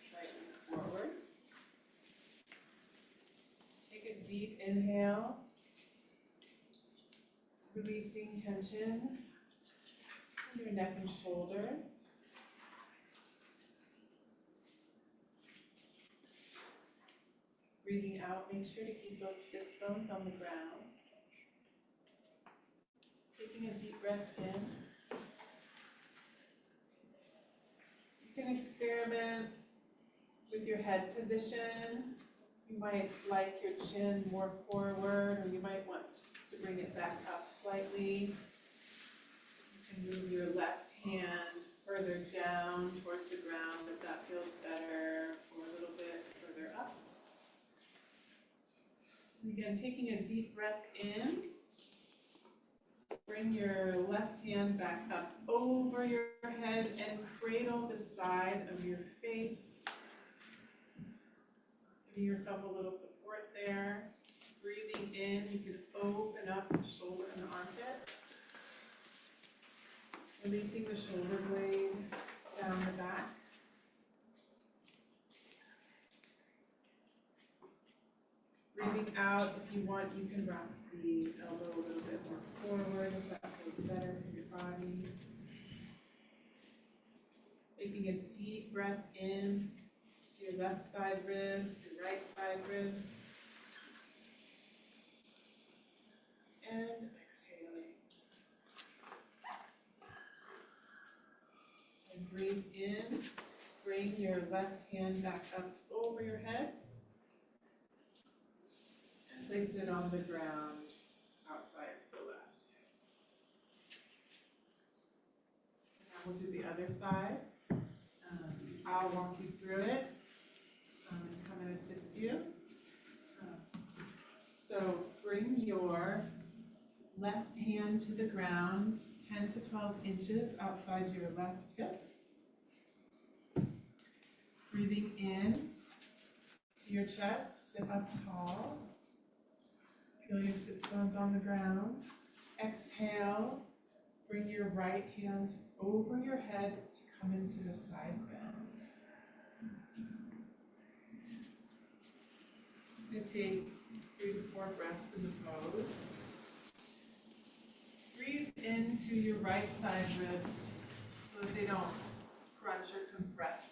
slightly forward. Take a deep inhale, releasing tension in your neck and shoulders. Breathing out, make sure to keep those sits bones on the ground. Taking a deep breath in. You can experiment with your head position. You might like your chin more forward, or you might want to bring it back up slightly. You can move your left hand further down towards the ground if that feels better, or a little bit further up. And again, taking a deep breath in. Bring your left hand back up over your head and cradle the side of your face. Giving yourself a little support there. Breathing in, you can open up the shoulder and the armpit. Releasing the shoulder blade down the back. Breathing out, if you want, you can rock the elbow a little bit more forward if that feels better for your body. Taking a deep breath in to your left side ribs, your right side ribs. And exhaling. And breathe in. Bring your left hand back up over your head. And place it on the ground outside to the left. Now we'll do the other side. I'll walk you through it and come and assist you. So bring your left hand to the ground, 10 to 12 inches outside your left hip. Breathing in to your chest, sit up tall. Feel your sits bones on the ground. Exhale, bring your right hand over your head to come into the side bend. I'm going to take 3 to 4 breaths in the pose. Breathe into your right side ribs so that they don't crunch or compress.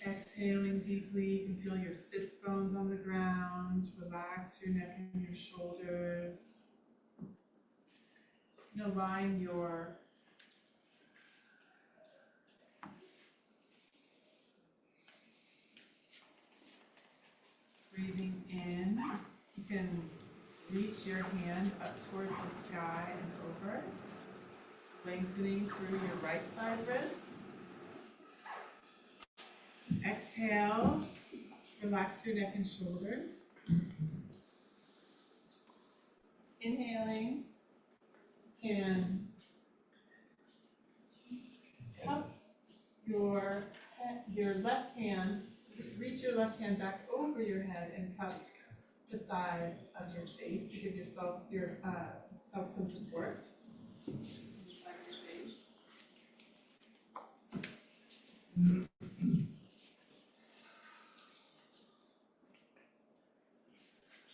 Exhaling deeply, you can feel your sits bones on the ground. Relax your neck and your shoulders. And align your breathing in. You can reach your hand up towards the sky and over, lengthening through your right side ribs. Exhale, relax your neck and shoulders. Inhaling, you can cup your left hand, reach your left hand back over your head and cup the side of your face to give yourself some support.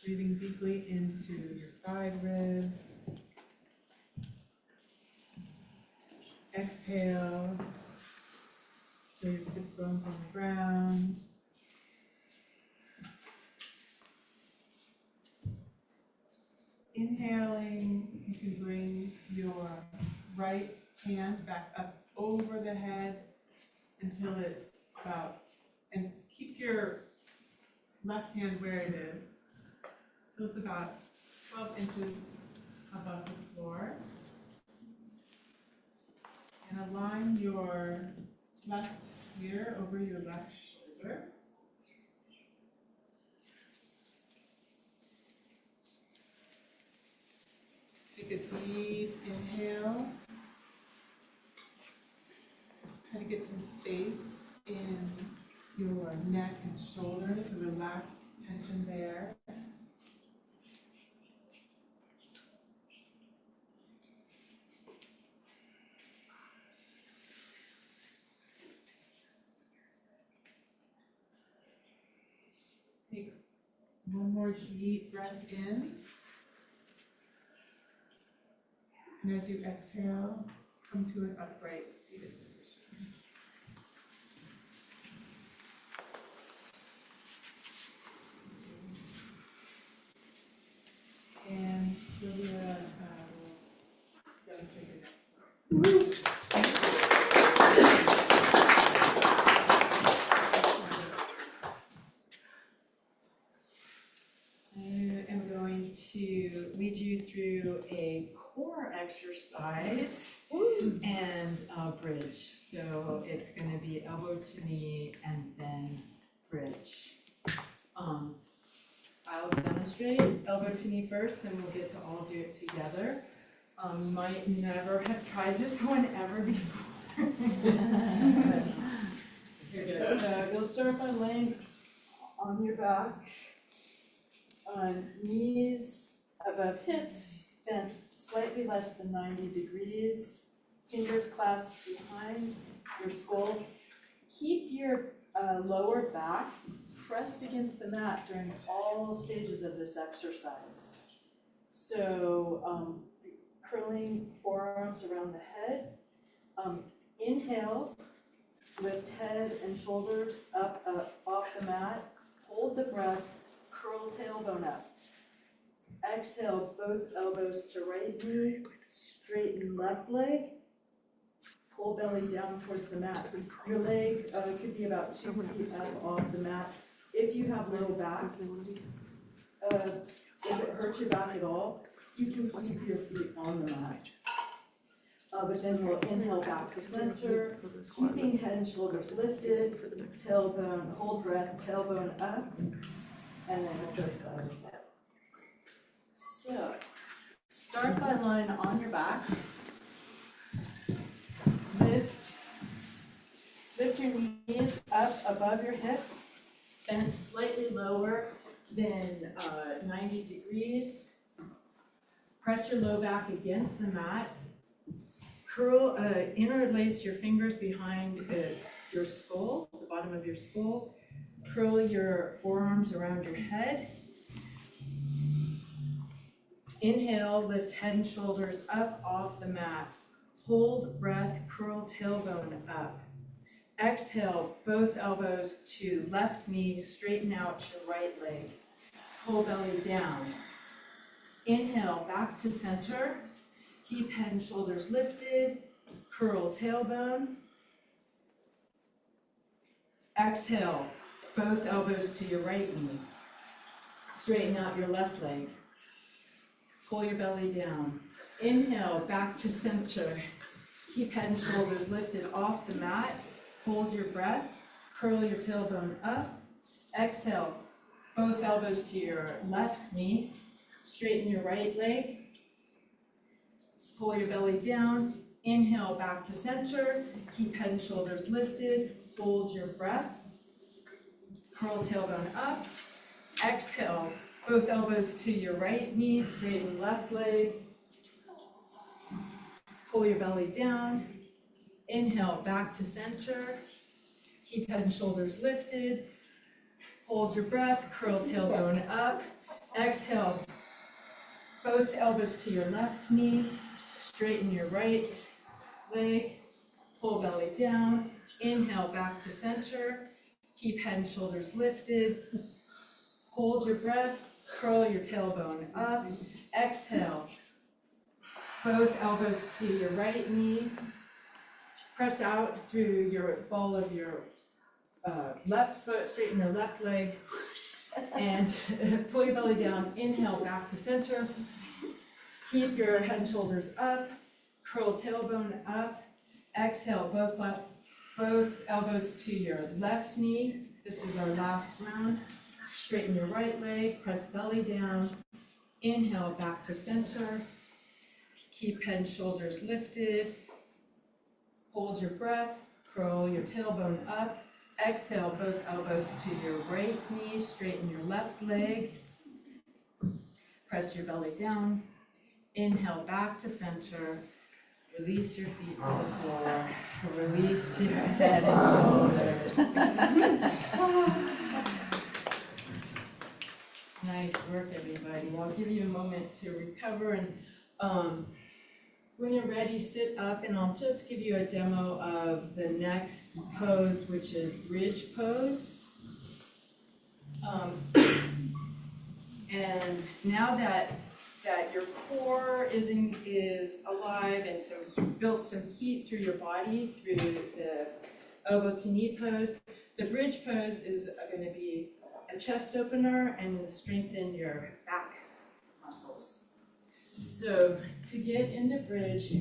Breathing deeply into your side ribs. Exhale. Feel your sits bones on the ground. Inhaling, you can bring your right hand back up over the head until it's about, and keep your left hand where it is. So it's about 12 inches above the floor. And align your left ear over your left shoulder. Take a deep inhale. Try to get some space in your neck and shoulders, so relax tension there. more deep breath in. And as you exhale, come to an upright seated position. And Sylvia will demonstrate the next part. I am going to lead you through a core exercise and a bridge. So it's going to be elbow to knee and then bridge. I'll demonstrate elbow to knee first, then we'll get to all do it together. You might never have tried this one ever before. Here goes. So you'll start by laying on your back, on knees above hips, bent slightly less than 90 degrees, fingers clasped behind your skull. Keep your lower back pressed against the mat during all stages of this exercise. So curling forearms around the head. Inhale, lift head and shoulders up off the mat. Hold the breath, curl tailbone up. Exhale, both elbows to right knee, straighten left leg. Pull belly down towards the mat. Your leg could be about 2 feet up off the mat. If you have low back, if it hurts your back at all, you can keep your feet on the mat. But then we'll inhale back to center, keeping head and shoulders lifted, tailbone, hold breath, tailbone up, and then the toes down. So, start by lying on your backs. Lift your knees up above your hips, bend slightly lower than 90 degrees. Press your low back against the mat. Curl, interlace your fingers behind your skull, the bottom of your skull. Curl your forearms around your head. Inhale, lift head and shoulders up off the mat. Hold breath, curl tailbone up. Exhale, both elbows to left knee, straighten out your right leg. Pull belly down. Inhale, back to center. Keep head and shoulders lifted. Curl tailbone. Exhale, both elbows to your right knee. Straighten out your left leg. Pull your belly down. Inhale, back to center. Keep head and shoulders lifted off the mat. Hold your breath. Curl your tailbone up. Exhale, both elbows to your left knee. Straighten your right leg. Pull your belly down. Inhale, back to center. Keep head and shoulders lifted. Hold your breath. Curl tailbone up. Exhale, both elbows to your right knee. Straighten left leg. Pull your belly down. Inhale, back to center. Keep head and shoulders lifted. Hold your breath. Curl tailbone up. Exhale, both elbows to your left knee. Straighten your right leg. Pull belly down. Inhale, back to center. Keep head and shoulders lifted. Hold your breath. Curl your tailbone up. Exhale, both elbows to your right knee. Press out through your ball of your left foot. Straighten your left leg. And pull your belly down. Inhale, back to center. Keep your head and shoulders up. Curl tailbone up. Exhale, both elbows to your left knee. This is our last round. Straighten your right leg. Press belly down. Inhale, back to center. Keep head and shoulders lifted. Hold your breath. Curl your tailbone up. Exhale, both elbows to your right knee. Straighten your left leg. Press your belly down. Inhale, back to center. Release your feet to the floor. Release your head and shoulders. Nice work, everybody. I'll give you a moment to recover and when you're ready, sit up and I'll just give you a demo of the next pose, which is bridge pose. And now that your core is alive and so you've built some heat through your body through the elbow to knee pose, the bridge pose is going to be a chest opener and strengthen your back muscles. So to get into bridge,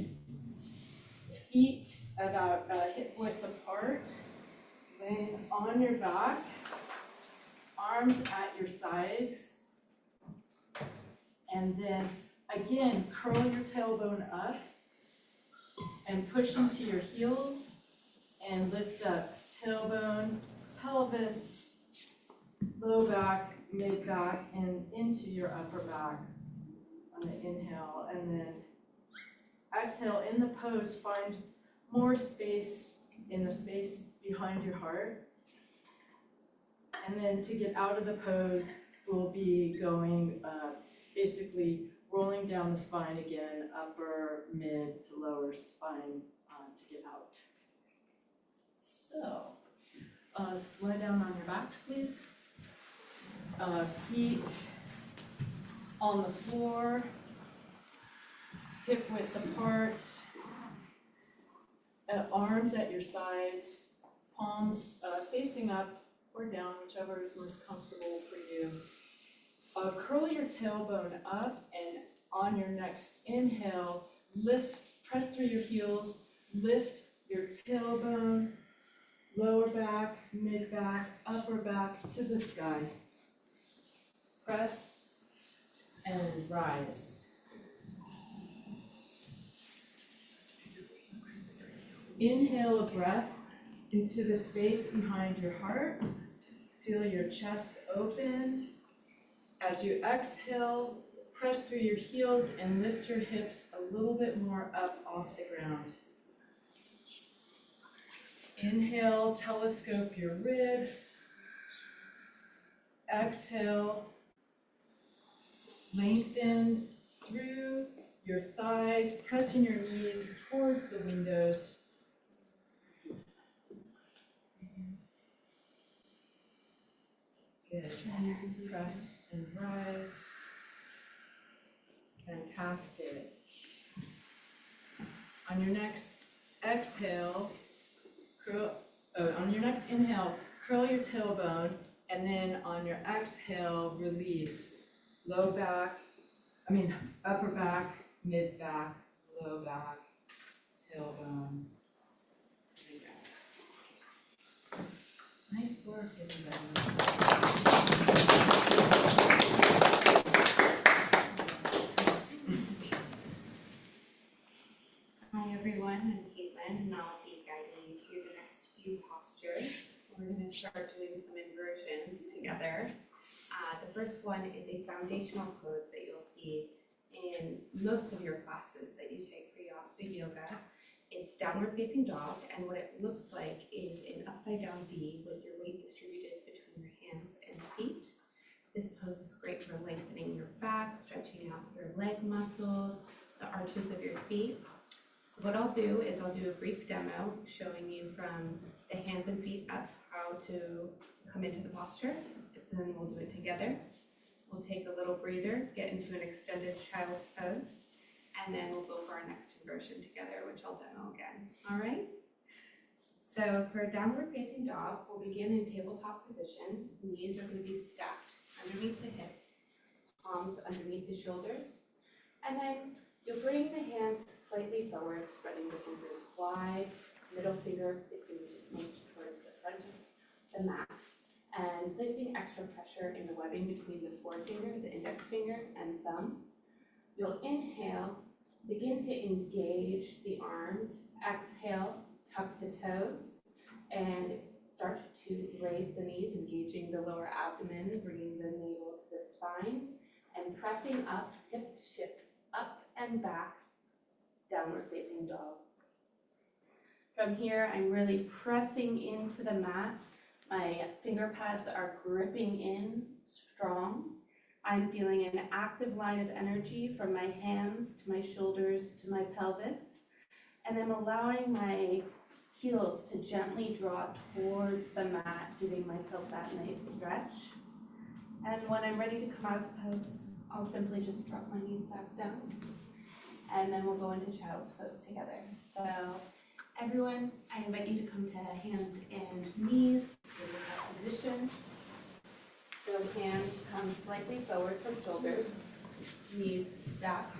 feet about hip width apart, laying on your back, arms at your sides, and then again, curl your tailbone up and push into your heels and lift up tailbone, pelvis, low back, mid back, and into your upper back on the inhale. And then exhale in the pose, find more space in the space behind your heart. And then to get out of the pose, we'll be going basically rolling down the spine again, upper, mid to lower spine to get out. So, lie down on your backs, please. Feet on the floor, hip width apart, arms at your sides, palms facing up or down, whichever is most comfortable for you. Curl your tailbone up, and on your next inhale, press through your heels, lift your tailbone, lower back, mid back, upper back to the sky. Press and rise. Inhale a breath into the space behind your heart. Feel your chest opened. As you exhale, press through your heels and lift your hips a little bit more up off the ground. Inhale, telescope your ribs. Exhale, lengthen through your thighs, pressing your knees towards the windows. Good. Press and rise. Fantastic. On your next exhale, on your next inhale, curl your tailbone, and then on your exhale, release. Upper back, mid back, low back, tailbone, to the ground. Nice work, everybody. Hi everyone, I'm Caitlin, and I'll be guiding you through the next few postures. We're going to start doing some inversions together. The first one is a foundational pose that you'll see in most of your classes that you take for yoga. It's downward facing dog, and what it looks like is an upside down V with your weight distributed between your hands and feet. This pose is great for lengthening your back, stretching out your leg muscles, the arches of your feet. So what I'll do is I'll do a brief demo showing you from the hands and feet up how to come into the posture, and then we'll do it together. We'll take a little breather, get into an extended child's pose, and then we'll go for our next inversion together, which I'll demo again. All right? So for downward facing dog, we'll begin in tabletop position. Knees are going to be stacked underneath the hips, palms underneath the shoulders, and then you'll bring the hands slightly forward, spreading the fingers wide. Middle finger is going to point towards the front of the mat, and placing extra pressure in the webbing between the forefinger, the index finger, and thumb. You'll inhale, begin to engage the arms. Exhale, tuck the toes, and start to raise the knees, engaging the lower abdomen, bringing the navel to the spine, and pressing up, hips shift up and back, downward facing dog. From here, I'm really pressing into the mat. My finger pads are gripping in strong. I'm feeling an active line of energy from my hands to my shoulders to my pelvis. And I'm allowing my heels to gently draw towards the mat, giving myself that nice stretch. And when I'm ready to come out of the pose, I'll simply just drop my knees back down. And then we'll go into child's pose together. So everyone, I invite you to come to hands and knees in that position. So hands come slightly forward from shoulders, knees stacked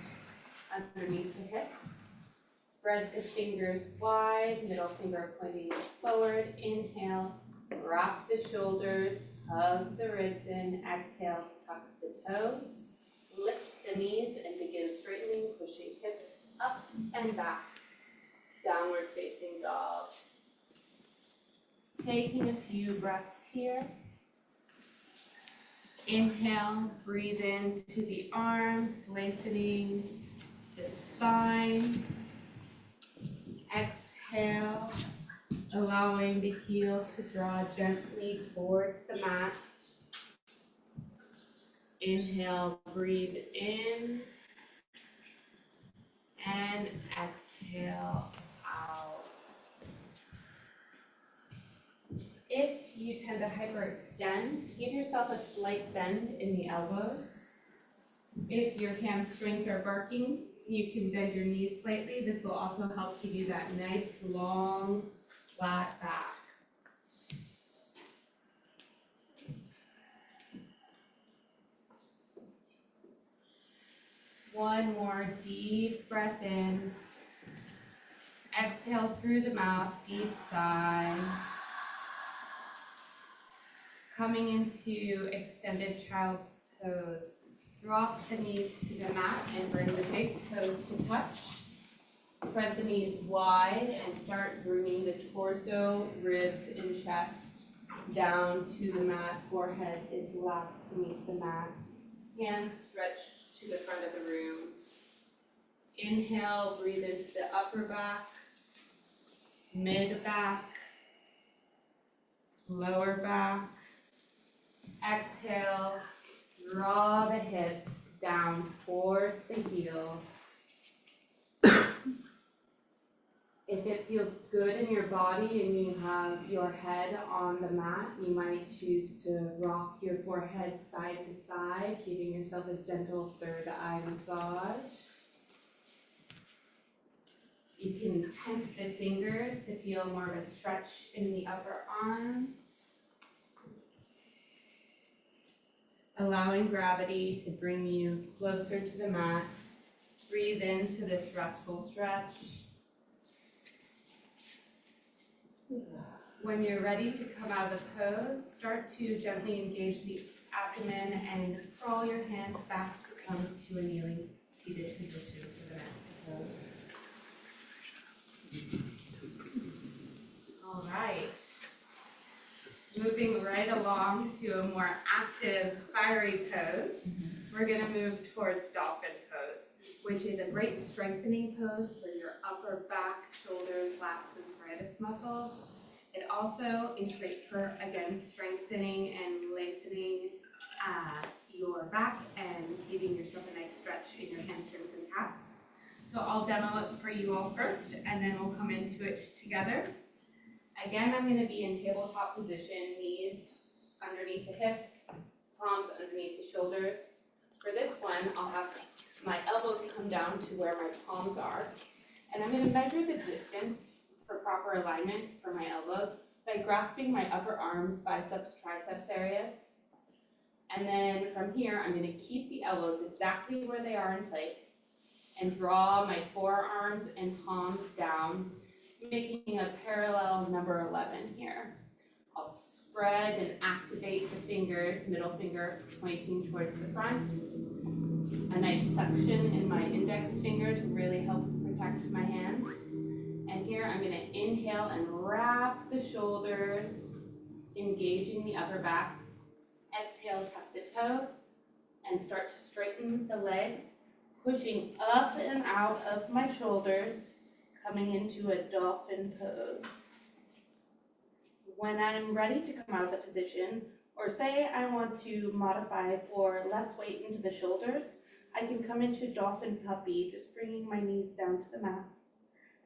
underneath the hips. Spread the fingers wide, middle finger pointing forward. Inhale, wrap the shoulders, hug the ribs in. Exhale, tuck the toes. Lift the knees and begin straightening, pushing hips up and back. Downward facing dog. Taking a few breaths here. Inhale, breathe into the arms, lengthening the spine. Exhale, allowing the heels to draw gently towards the mat. Inhale, breathe in, and exhale out. If you tend to hyperextend, give yourself a slight bend in the elbows. If your hamstrings are barking, you can bend your knees slightly. This will also help give you that nice, long, flat back. One more deep breath in. Exhale through the mouth, deep sigh. Coming into extended child's pose. Drop the knees to the mat and bring the big toes to touch. Spread the knees wide and start bringing the torso, ribs, and chest down to the mat. Forehead is last beneath the mat. Hands stretched to the front of the room. Inhale, breathe into the upper back, mid back, lower back. Exhale, draw the hips down towards the heels. If it feels good in your body and you have your head on the mat, you might choose to rock your forehead side to side, giving yourself a gentle third eye massage. You can tense the fingers to feel more of a stretch in the upper arms. Allowing gravity to bring you closer to the mat. Breathe into this restful stretch. When you're ready to come out of the pose, start to gently engage the abdomen and crawl your hands back to come to a kneeling seated position for the next pose. All right. Moving right along to a more active, fiery pose, we're going to move towards dolphin pose, which is a great strengthening pose for your upper back, shoulders, lats, and serratus muscles. It also is great for, again, strengthening and lengthening your back and giving yourself a nice stretch in your hamstrings and calves. So I'll demo it for you all first, and then we'll come into it together. Again, I'm going to be in tabletop position, knees underneath the hips, palms underneath the shoulders. For this one, I'll have my elbows come down to where my palms are. And I'm going to measure the distance for proper alignment for my elbows by grasping my upper arms, biceps, triceps areas. And then from here, I'm going to keep the elbows exactly where they are in place and draw my forearms and palms down, making a parallel number 11 here. I'll spread and activate the fingers, middle finger pointing towards the front. A nice suction in my index finger to really help protect my hands. And here I'm going to inhale and wrap the shoulders, engaging the upper back. Exhale, tuck the toes, and start to straighten the legs, pushing up and out of my shoulders, coming into a dolphin pose. When I'm ready to come out of the position, or say I want to modify for less weight into the shoulders, I can come into dolphin puppy, just bringing my knees down to the mat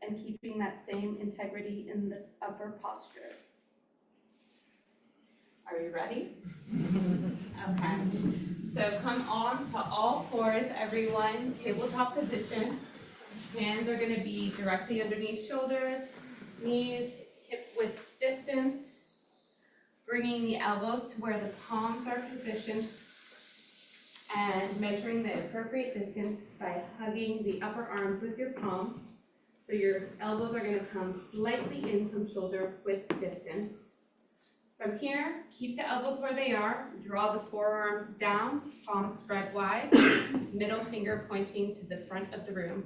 and keeping that same integrity in the upper posture. Are you ready? Okay. So come on to all fours, everyone. Tabletop position. Hands are going to be directly underneath shoulders, knees hip width distance. Bringing the elbows to where the palms are positioned and measuring the appropriate distance by hugging the upper arms with your palms. So your elbows are going to come slightly in from shoulder width distance. From here, keep the elbows where they are, draw the forearms down, palms spread wide, middle finger pointing to the front of the room.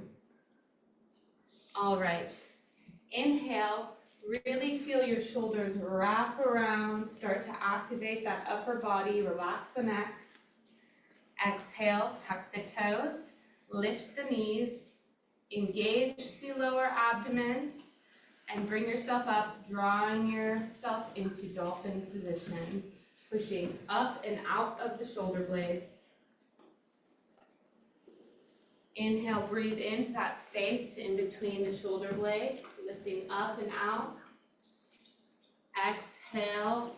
All right, inhale, really feel your shoulders wrap around, start to activate that upper body, relax the neck. Exhale, tuck the toes, lift the knees, engage the lower abdomen, and bring yourself up, drawing yourself into dolphin position, pushing up and out of the shoulder blades. Inhale, breathe into that space in between the shoulder blades, lifting up and out. Exhale,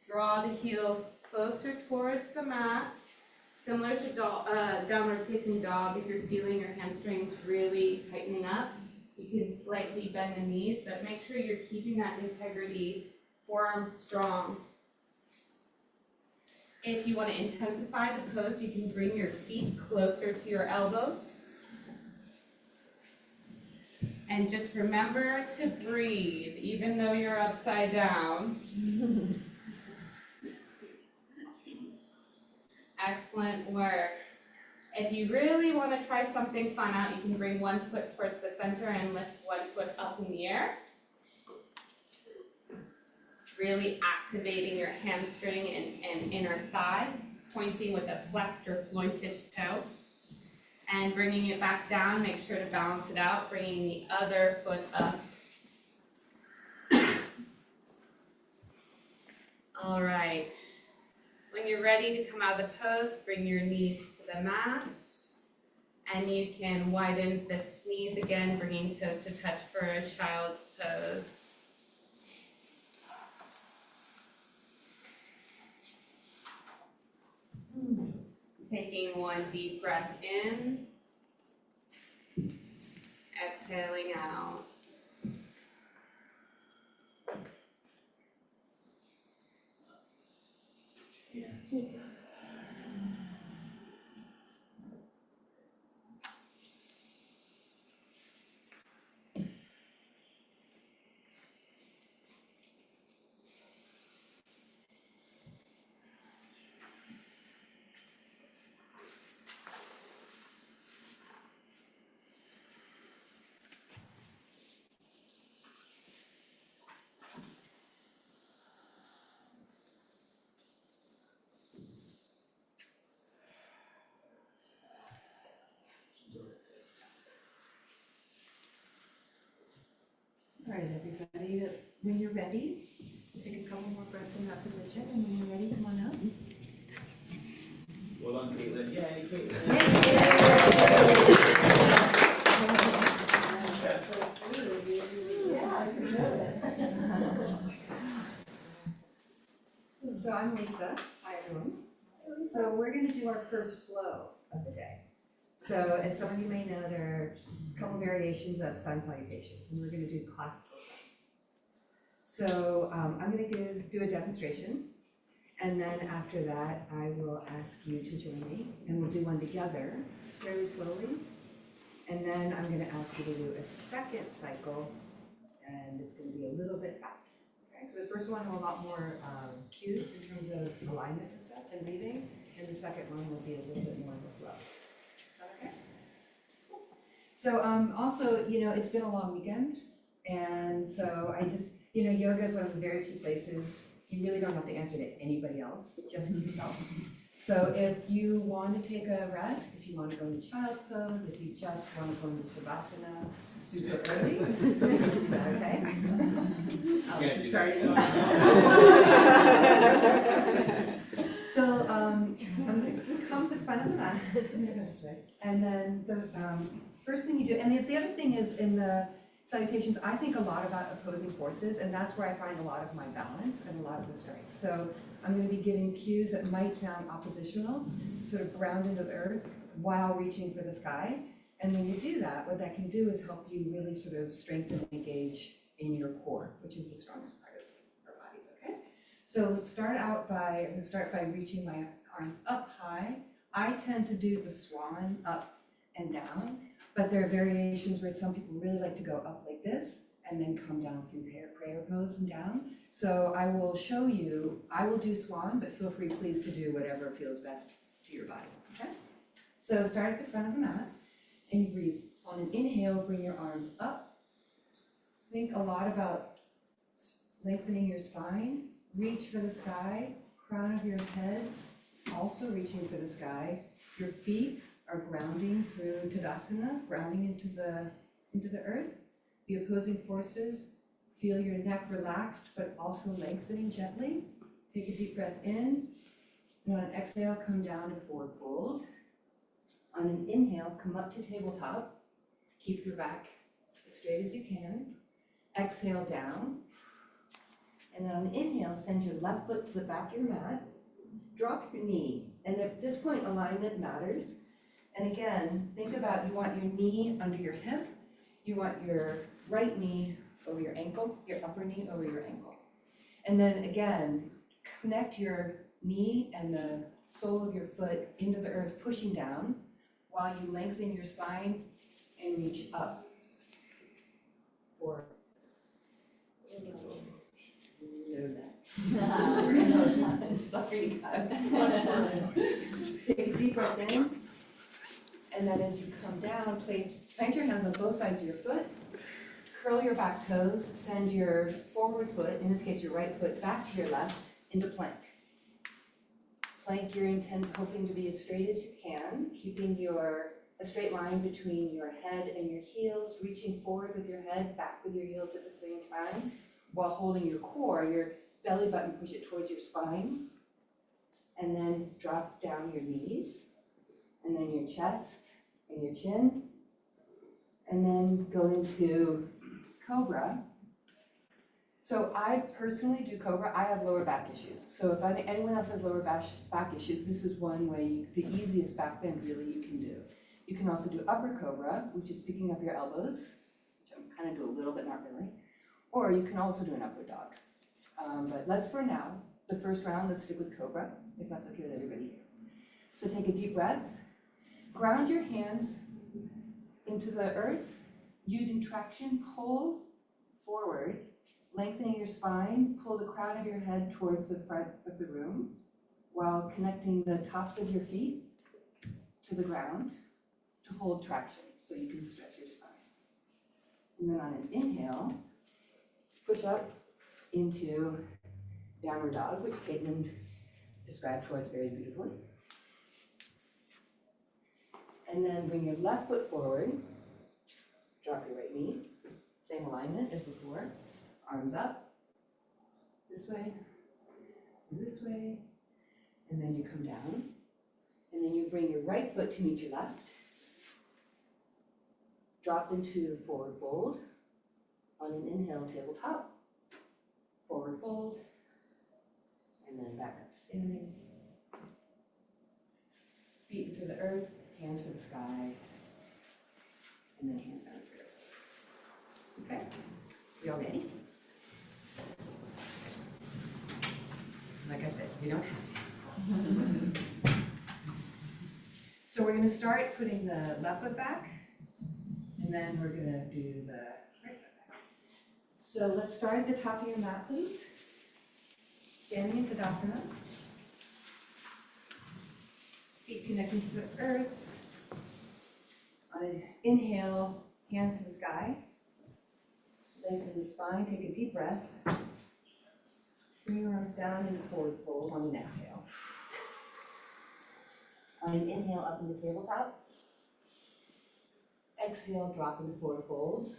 draw the heels closer towards the mat, similar to downward facing dog. If you're feeling your hamstrings really tightening up, you can slightly bend the knees, but make sure you're keeping that integrity, forearms strong. If you want to intensify the pose, you can bring your feet closer to your elbows. And just remember to breathe, even though you're upside down. Excellent work. If you really want to try something fun out, you can bring one foot towards the center and lift one foot up in the air. Really activating your hamstring and inner thigh, pointing with a flexed or flointed toe. And bringing it back down, make sure to balance it out, bringing the other foot up. All right. When you're ready to come out of the pose, bring your knees to the mat. And you can widen the knees again, bringing toes to touch for a child's pose. Taking one deep breath in, exhaling out. All right, everybody, when you're ready, take a couple more breaths in that position, and when you're ready, come on up. Well done, Caitlin. Yay, Caitlin. So I'm Lisa. Hi, everyone. So we're going to do our first flow of the day. So as some of you may know, there are a couple variations of sun salutations, and we're going to do classical suns. So I'm going to do a demonstration, and then after that, I will ask you to join me, and we'll do one together very slowly. And then I'm going to ask you to do a second cycle, and it's going to be a little bit faster. Okay, so the first one will have a lot more cues in terms of alignment and stuff and breathing, and the second one will be a little bit more of a flow. Is that okay? Cool. So also, you know, it's been a long weekend, and so I just, you know, yoga is one of the very few places you really don't have to answer to anybody else, just yourself. So if you want to take a rest, if you want to go into child's pose, if you just want to go into Shavasana super early, you can do that, okay? Yeah, do Starting. So I'm going to come to the front of the mat, and then the first thing you do, and the other thing is in the salutations, I think a lot about opposing forces, and that's where I find a lot of my balance and a lot of the strength. So I'm going to be giving cues that might sound oppositional, sort of ground into the earth while reaching for the sky. And when you do that, what that can do is help you really sort of strengthen and engage in your core, which is the strongest part of our bodies, okay? So let's start out by, I'm going to start by reaching my arms up high. I tend to do the swan up and down, but there are variations where some people really like to go up like this and then come down through prayer pose and down. So I will show you, I will do swan, but feel free please to do whatever feels best to your body, okay? So start at the front of the mat and you breathe. On an inhale, bring your arms up. Think a lot about lengthening your spine. Reach for the sky, crown of your head, also reaching for the sky. Your feet are grounding through Tadasana, grounding into the earth. The opposing forces, feel your neck relaxed, but also lengthening gently. Take a deep breath in, and on an exhale, come down to forward fold. On an inhale, come up to tabletop. Keep your back as straight as you can. Exhale down. And then on an inhale, send your left foot to the back of your mat. Drop your knee. And at this point, alignment matters. And again, think about, you want your knee under your hip. You want your right knee over your ankle, your upper knee over your ankle. And then again, connect your knee and the sole of your foot into the earth, pushing down while you lengthen your spine and reach up. For I'm sorry, guys. Take a deep breath in, and then as you come down, plant your hands on both sides of your foot. Curl your back toes, send your forward foot, in this case your right foot, back to your left into plank. Plank, your intent hoping to be as straight as you can, keeping a straight line between your head and your heels, reaching forward with your head, back with your heels at the same time, while holding your core, your belly button, push it towards your spine, and then drop down your knees, and then your chest and your chin, and then go into Cobra. So I personally do Cobra. I have lower back issues. So if anyone else has lower back issues, this is one way, the easiest back bend really you can do. You can also do upper Cobra, which is picking up your elbows, which I'm kind of do a little but not really. Or you can also do an upward dog. But let's, for now, the first round, let's stick with Cobra, if that's okay with everybody here. So take a deep breath. Ground your hands into the earth, using traction, pull forward, lengthening your spine, pull the crown of your head towards the front of the room, while connecting the tops of your feet to the ground to hold traction, so you can stretch your spine. And then on an inhale, push up into downward dog, which Caitlin described for us very beautifully. And then bring your left foot forward, drop your right knee, same alignment as before, arms up, this way, and then you come down, and then you bring your right foot to meet your left, drop into forward fold, on an inhale, tabletop, forward fold, and then back up standing. Feet into the earth, hands to the sky, and then hands down for your pose. Okay, we all ready? Like I said, you don't have to. So we're going to start putting the left foot back, and then we're going to do the right foot back. So let's start at the top of your mat, please. Standing in Tadasana. Feet connecting to the earth. On an inhale, hands to the sky. Lengthen the spine, take a deep breath. Bring your arms down into forward fold on an exhale. On an inhale, up into tabletop. Exhale, drop into forward fold.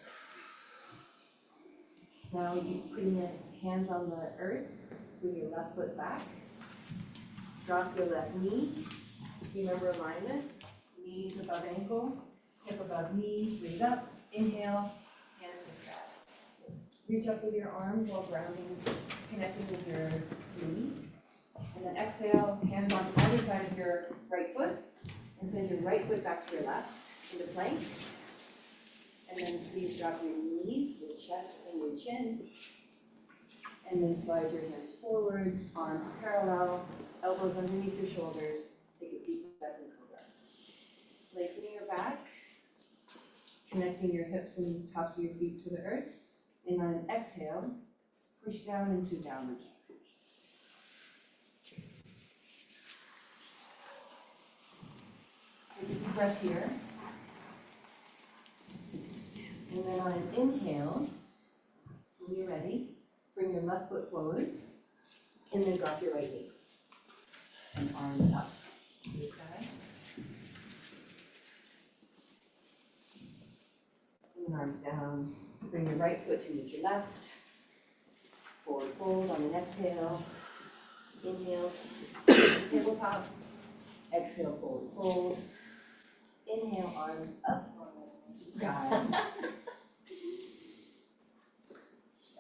Now you putting your hands on the earth, with your left foot back. Drop your left knee. Remember alignment. Knees above ankle, hip above knee, breathe up. Inhale, hands to the sky. Reach up with your arms while grounding, connecting with your knee. And then exhale, hands on either side of your right foot. And send your right foot back to your left into plank. And then please drop your knees, your chest, and your chin. And then slide your hands forward, arms parallel, elbows underneath your shoulders. Take a deep breath in cobra. Lengthening your back, connecting your hips and tops of your feet to the earth. And on an exhale, push down into downward dog. Take a deep breath here. And then on an inhale, when you're ready, bring your left foot forward, and then drop your right knee. And arms up to the sky. And arms down. Bring your right foot to meet your left. Forward fold on an exhale. Inhale, tabletop. Exhale, forward fold. Inhale, arms up to the sky.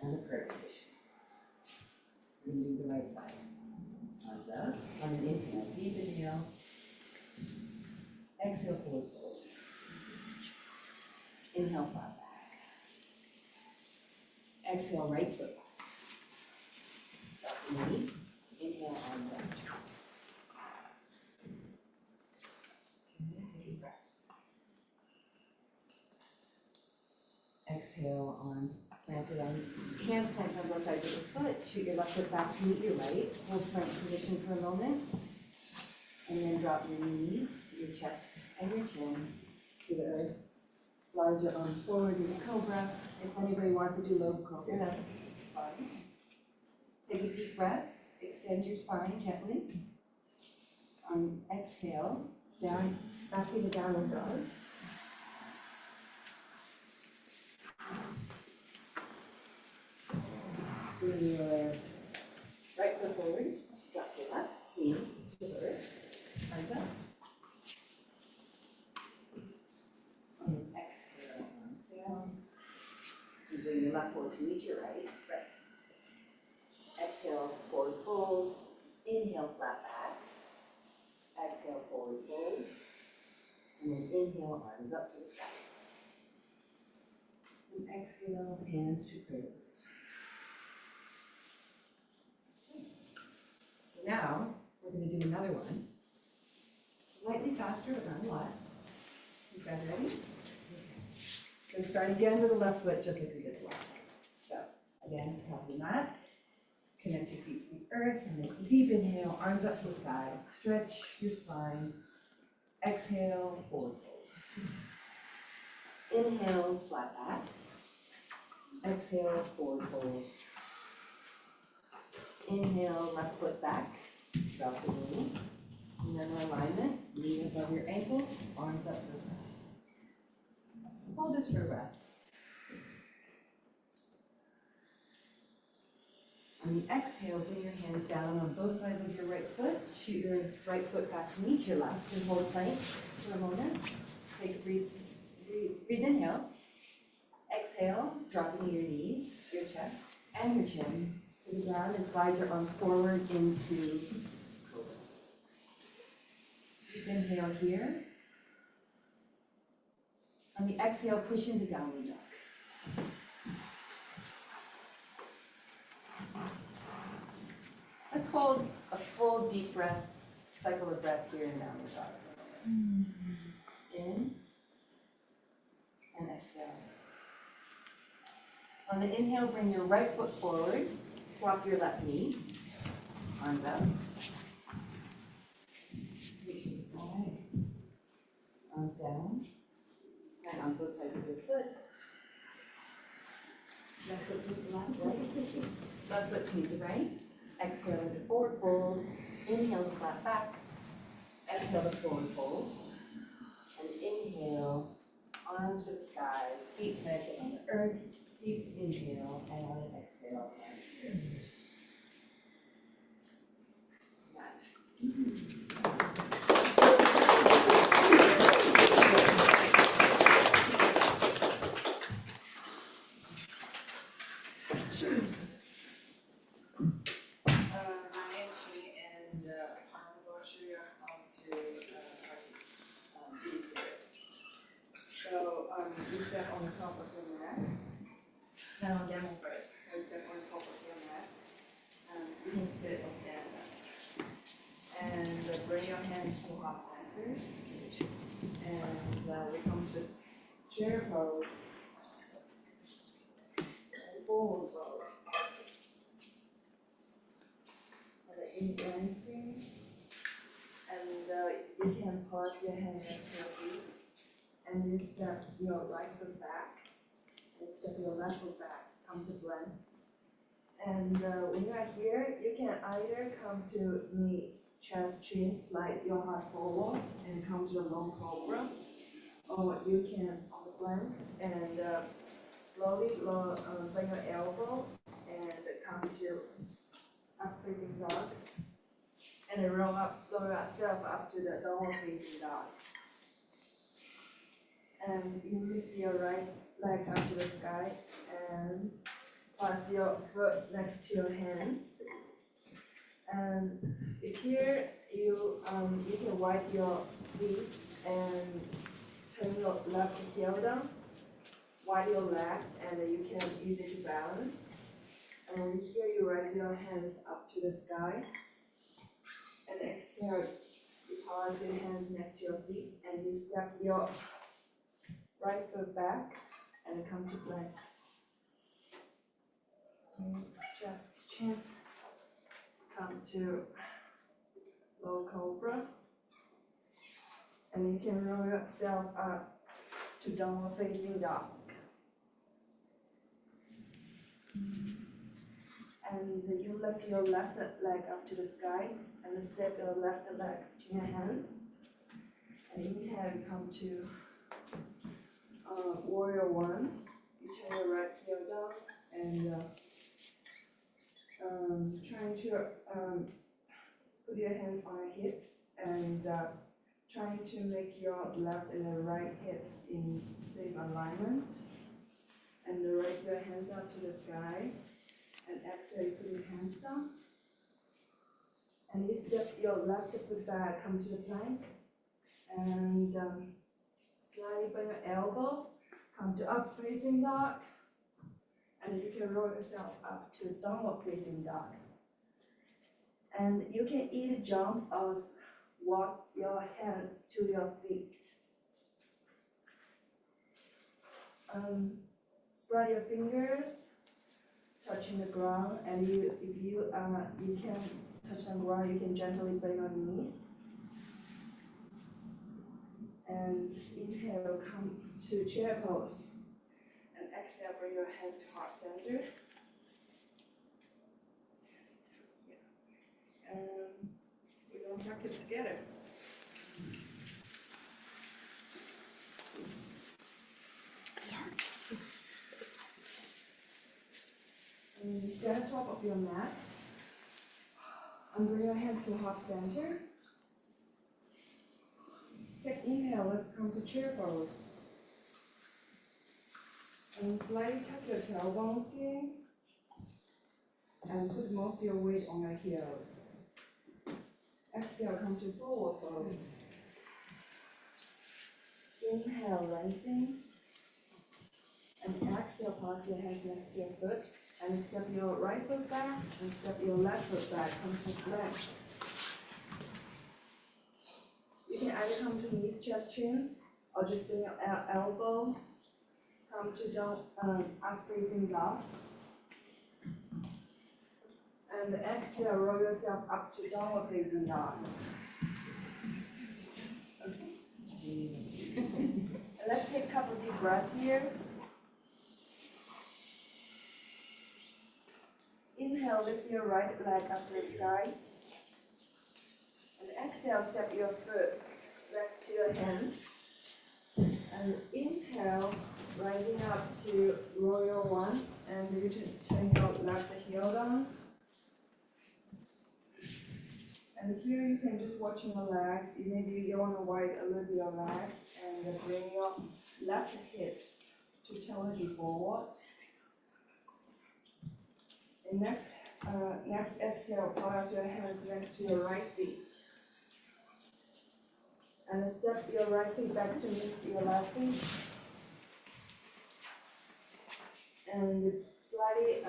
And the prayer position. We're going to do the right side. Arms up. On an inhale, deep inhale. Exhale, forward fold. Inhale, flat back. Exhale, right foot back. Drop the knee. Inhale, arms up. Okay, take a breath. Exhale, arms planted on, hands planted on both sides of the foot. Shoot your left foot back to meet your right. Hold plank position for a moment. And then drop your knees, your chest, and your chin to the earth. Slide your arms forward in the cobra. If anybody wants to do low cobra, that's fine. Take a deep breath. Extend your spine gently. On exhale, down, back to the downward dog. Bring your right foot forward, drop your left knee to the earth, arms up. And exhale, arms down. And bring your left forward to meet your right. Exhale, forward fold. Inhale, flat back. Exhale, forward fold. And then inhale, arms up to the sky. And exhale, hands to prayer position. So now, we're going to do another one. Slightly faster, but not a lot. You guys ready? Okay. Going to start again with the left foot, just like we did the last time. So, again, top of the mat. Connect your feet to the earth, and then deep inhale, arms up to the sky. Stretch your spine. Exhale, forward fold. Inhale, flat back. Exhale, forward fold. Inhale, left foot back. Drop the knee. And then alignment, knee above your ankle, arms up to the sky. Hold this for a breath. On the exhale, bring your hands down on both sides of your right foot. Shoot your right foot back to meet your left and hold plank for a moment. Take a breathe inhale. Exhale, dropping your knees, your chest, and your chin to the ground and slide your arms forward into cobra. Deep inhale here. On the exhale, push into downward dog. Let's hold a full deep breath, cycle of breath here in downward dog. In and exhale. On the inhale, bring your right foot forward, drop your left knee, arms up. Reach to the sky, arms down, and on both sides of your foot. Left foot to the left, left foot to the right. Exhale into forward fold. Inhale to flat back. Exhale the forward fold. And inhale, arms to the sky, feet planted on the earth. Deep inhale and exhale. My name's Kate, and I'm going to show you how to practice these steps. So you step on the top of your mat. Now demo first. So step on top of your mat. You can sit or stand up. And bring your hands to heart center. And we come to chair pose. And forward fold. Influencing, and you can pause your hands next to your feet, and you step your right foot back, and step your left foot back, come to blend. And when you are here, you can either come to knees, chest, chin, slide your heart forward, and come to a long cobra, or you can on the blend and slowly bring your elbow and come to up facing dog, and then roll yourself up to the downward facing dog. And you lift your right leg up to the sky and pass your foot next to your hands. And it's here you can wipe your feet and turn your left heel down, wipe your legs, and you can easy to balance. And here you raise your hands up to the sky. And exhale, you pause your hands next to your feet and you step your right foot back and come to plank. Chest, chin, come to low cobra. And you can roll yourself up to downward facing dog. And you lift your left leg up to the sky and step your left leg to your hand. And inhale, you come to warrior one. You turn your right heel down and trying to put your hands on your hips and trying to make your left and the right hips in same alignment. And raise your hands up to the sky. And exhale, you put your hands down. And you step your left foot back, come to the plank. And slightly bring your elbow, come to up facing dog. And you can roll yourself up to downward facing dog. And you can either jump or walk your hands to your feet. Spread your fingers, touching the ground, and if you can touch the ground, you can gently bend your knees. And inhale, come to chair pose. And exhale, bring your hands to heart center. And we're going to practice together. Sorry. And stand on top of your mat. And bring your hands to heart center. Take inhale, let's come to chair pose. And slightly tuck your tailbones in. And put most of your weight on your heels. Exhale, come to forward fold. Inhale, raising. And exhale, pass your hands next to your foot. And step your right foot back and step your left foot back. Come to plank. You can either come to knees, chest, chin, or just bring your elbow. Come to down, up facing dog. And exhale, roll yourself up to downward facing dog. Okay. And let's take a couple deep breaths here. Inhale, lift your right leg up to the sky. And exhale, step your foot next to your hands. And inhale, rising up to warrior one, and you turn your left heel down. And here you can just watch your legs. Maybe you want to widen a little bit your legs and bring your left hips to totally forward. And next exhale, place your hands next to your right feet. And step your right feet back to meet your left feet. And slightly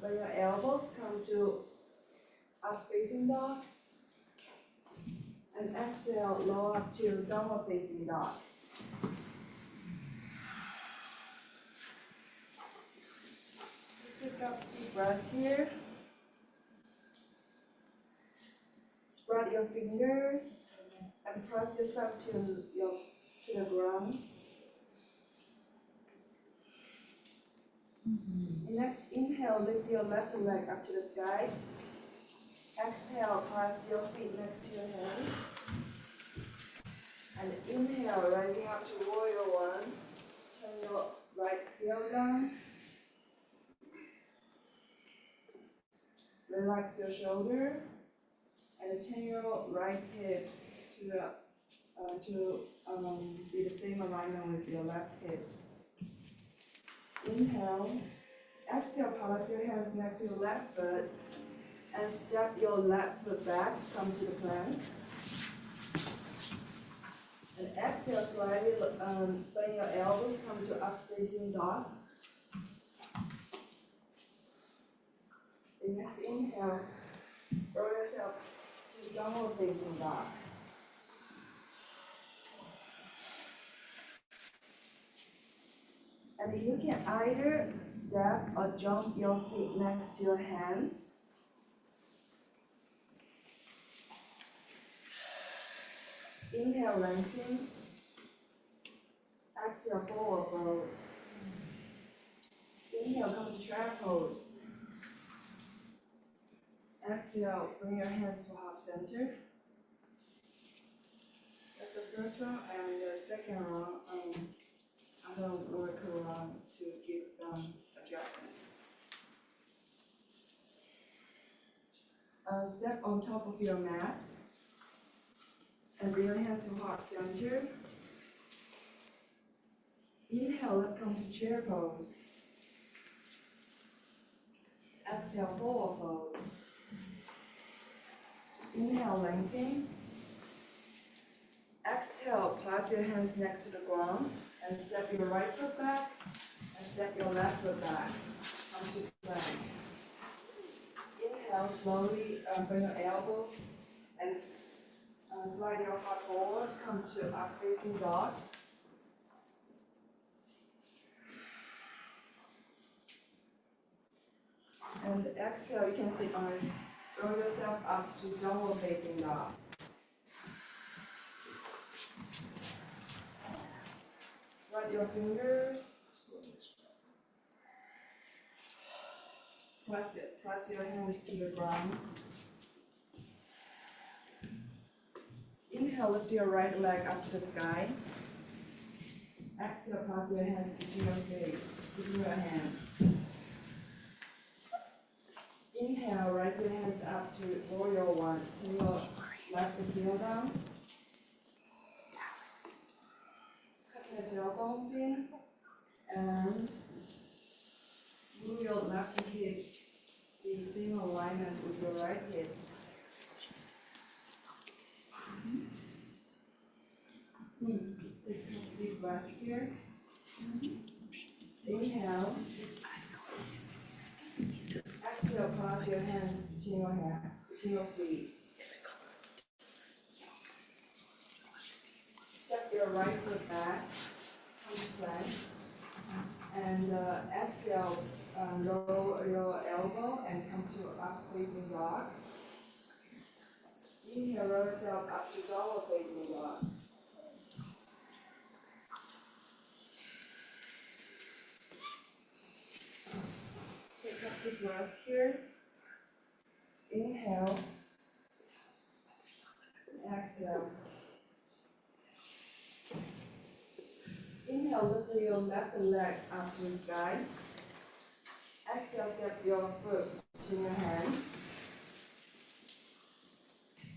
bring your elbows come to up facing dog. And exhale, lower up to downward facing dog. Take a deep breath here. Spread your fingers and press yourself to the ground. Next, inhale, lift your left leg up to the sky. Exhale, press your feet next to your hands. And inhale, rising up to warrior one. Turn your right heel down. Relax your shoulder. And turn your right hips to be the same alignment with your left hips. Inhale. Exhale, place your hands next to your left foot. And step your left foot back, come to the plank. And exhale, slightly bend your elbows, come to up facing dog. And next inhale, roll yourself to downward facing dog. And you can either step or jump your feet next to your hands. Inhale, lengthen. Exhale, forward fold. Inhale, come to chair pose. Exhale, bring your hands to half center. That's the first round, and the second round, I'm going to work around to give some adjustments. Step on top of your mat. And bring your hands to heart center. Inhale, let's come to chair pose. Exhale, forward fold. Inhale, lengthen. Exhale, place your hands next to the ground and step your right foot back and step your left foot back. Come to plank. Inhale, slowly bring your elbow and slide your heart forward, come to up facing dog. And exhale, you can sit on it. Roll yourself up to downward facing dog. Spread your fingers. Press your hands to the ground. Inhale, lift your right leg up to the sky. Exhale, press your hands between your feet, between your hands. Inhale, raise your hands up to warrior one. Turn your left heel down. Cut your tailbones in. And move your left hips in the same alignment with your right hips. Just take a deep breath here. Inhale. Exhale, pass your hands between your feet. Step your right foot back, come to plank. And exhale, lower your elbow and come to up facing dog. Inhale, roll yourself up to downward facing dog. Take a deep breath here. Inhale. Inhale, lift your left leg up to the sky. Exhale, step your foot to your hands.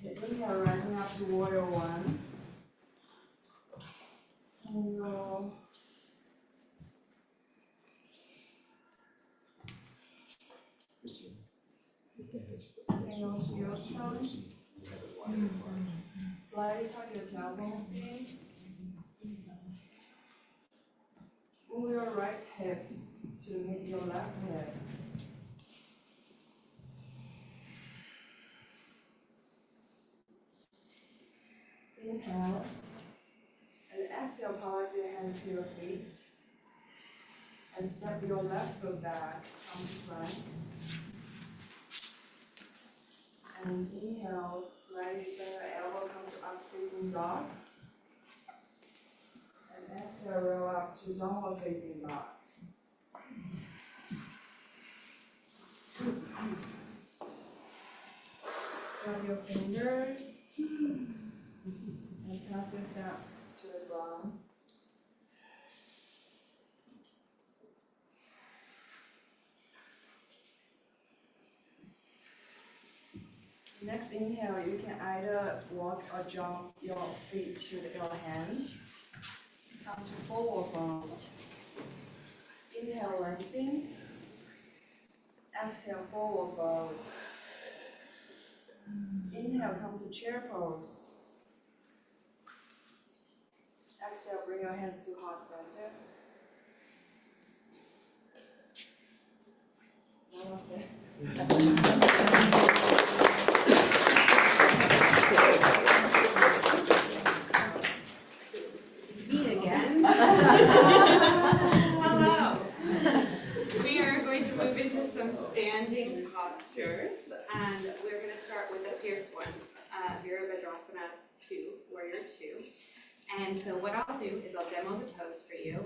Inhale, rising up to warrior one. And your Inhale to your tongue. Slightly tuck your tailbones in. Move your right hip to meet your left hip. Inhale. And exhale, pause your hands to your feet. And step your left foot back, come to front. And inhale, slightly bend your elbow, come to up facing dog. And exhale, roll up to downward facing dog. Grab your fingers and press yourself to the ground. Next inhale, you can either walk or jump your feet to your hands. Come to forward fold. Inhale, resting. Exhale, forward fold. Inhale, come to chair pose. Exhale, bring your hands to heart center. Namaste. Me again. Hello. We are going to move into some standing postures, and we're going to start with the fierce one, Virabhadrasana 2, Warrior 2. And so what I'll do is I'll demo the pose for you.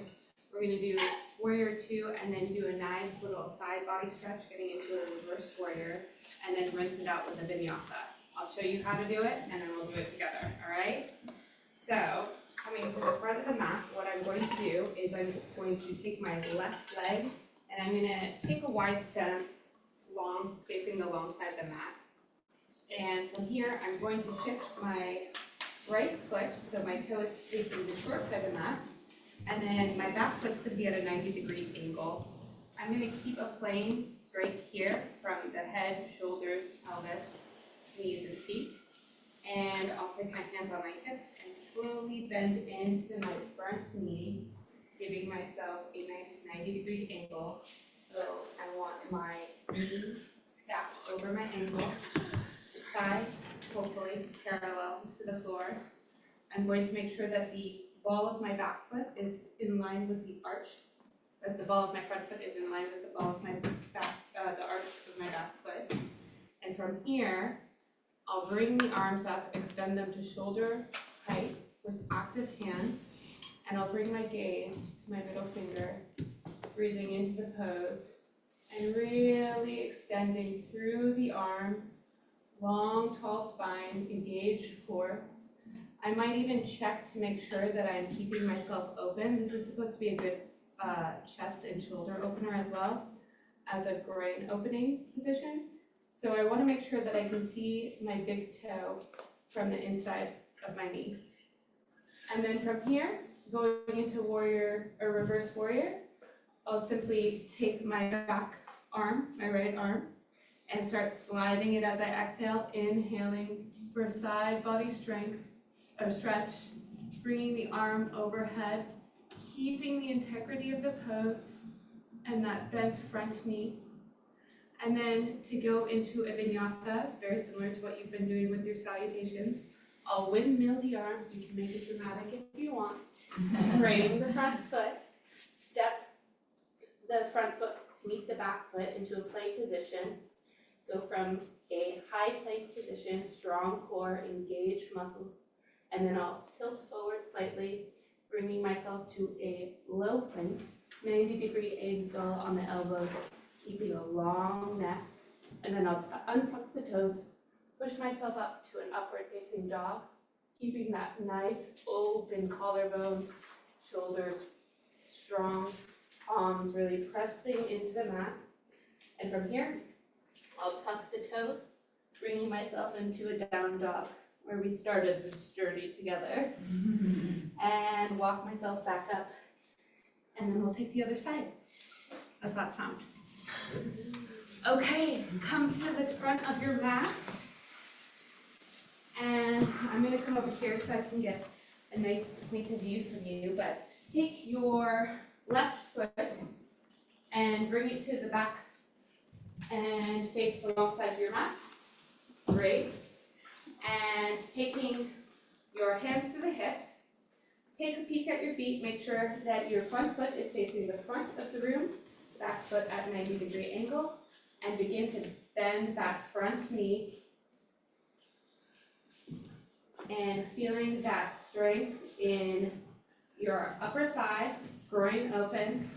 We're going to do Warrior 2 and then do a nice little side body stretch, getting into a reverse warrior, and then rinse it out with a vinyasa. I'll show you how to do it, and then we'll do it together, all right? So, coming to the front of the mat, what I'm going to do is I'm going to take my left leg, and I'm going to take a wide stance, facing the long side of the mat. And from here, I'm going to shift my right foot, so my toe is facing the short side of the mat, and then my back foot's going to be at a 90-degree angle. I'm going to keep a plane straight here from the head, shoulders, pelvis, knees, and feet. And I'll place my hands on my hips and slowly bend into my front knee, giving myself a nice 90-degree angle. So I want my knee stacked over my ankle, thigh hopefully parallel to the floor. I'm going to make sure that the ball of my back foot is in line with the arch, that the ball of my front foot is in line with the ball of my back, the arch of my back foot. And from here, I'll bring the arms up, extend them to shoulder height with active hands, and I'll bring my gaze to my middle finger, breathing into the pose, and really extending through the arms, long, tall spine, engaged core. I might even check to make sure that I'm keeping myself open. This is supposed to be a good chest and shoulder opener as well as a groin opening position. So I want to make sure that I can see my big toe from the inside of my knee. And then from here, going into warrior or reverse warrior, I'll simply take my back arm, my right arm, and start sliding it as I exhale, inhaling for side body strength or stretch, bringing the arm overhead, keeping the integrity of the pose and that bent front knee. And then to go into a vinyasa, very similar to what you've been doing with your salutations, I'll windmill the arms. You can make it dramatic if you want. Frame the front foot, step the front foot to meet the back foot into a plank position. Go from a high plank position, strong core, engaged muscles, and then I'll tilt forward slightly, bringing myself to a low plank, 90-degree angle on the elbows, keeping a long neck, and then I'll untuck the toes, push myself up to an upward facing dog, keeping that nice open collarbone, shoulders strong, palms really pressing into the mat. And from here, I'll tuck the toes, bringing myself into a down dog, where we started this journey together. And walk myself back up, and then we'll take the other side. How's that sound? Okay, come to the front of your mat. And I'm gonna come over here so I can get a nice point of view from you, but take your left foot and bring it to the back and face the wrong side of your mat. Great. And taking your hands to the hip, take a peek at your feet, make sure that your front foot is facing the front of the room, back foot at 90-degree angle, and begin to bend that front knee and feeling that strength in your upper thigh, groin open.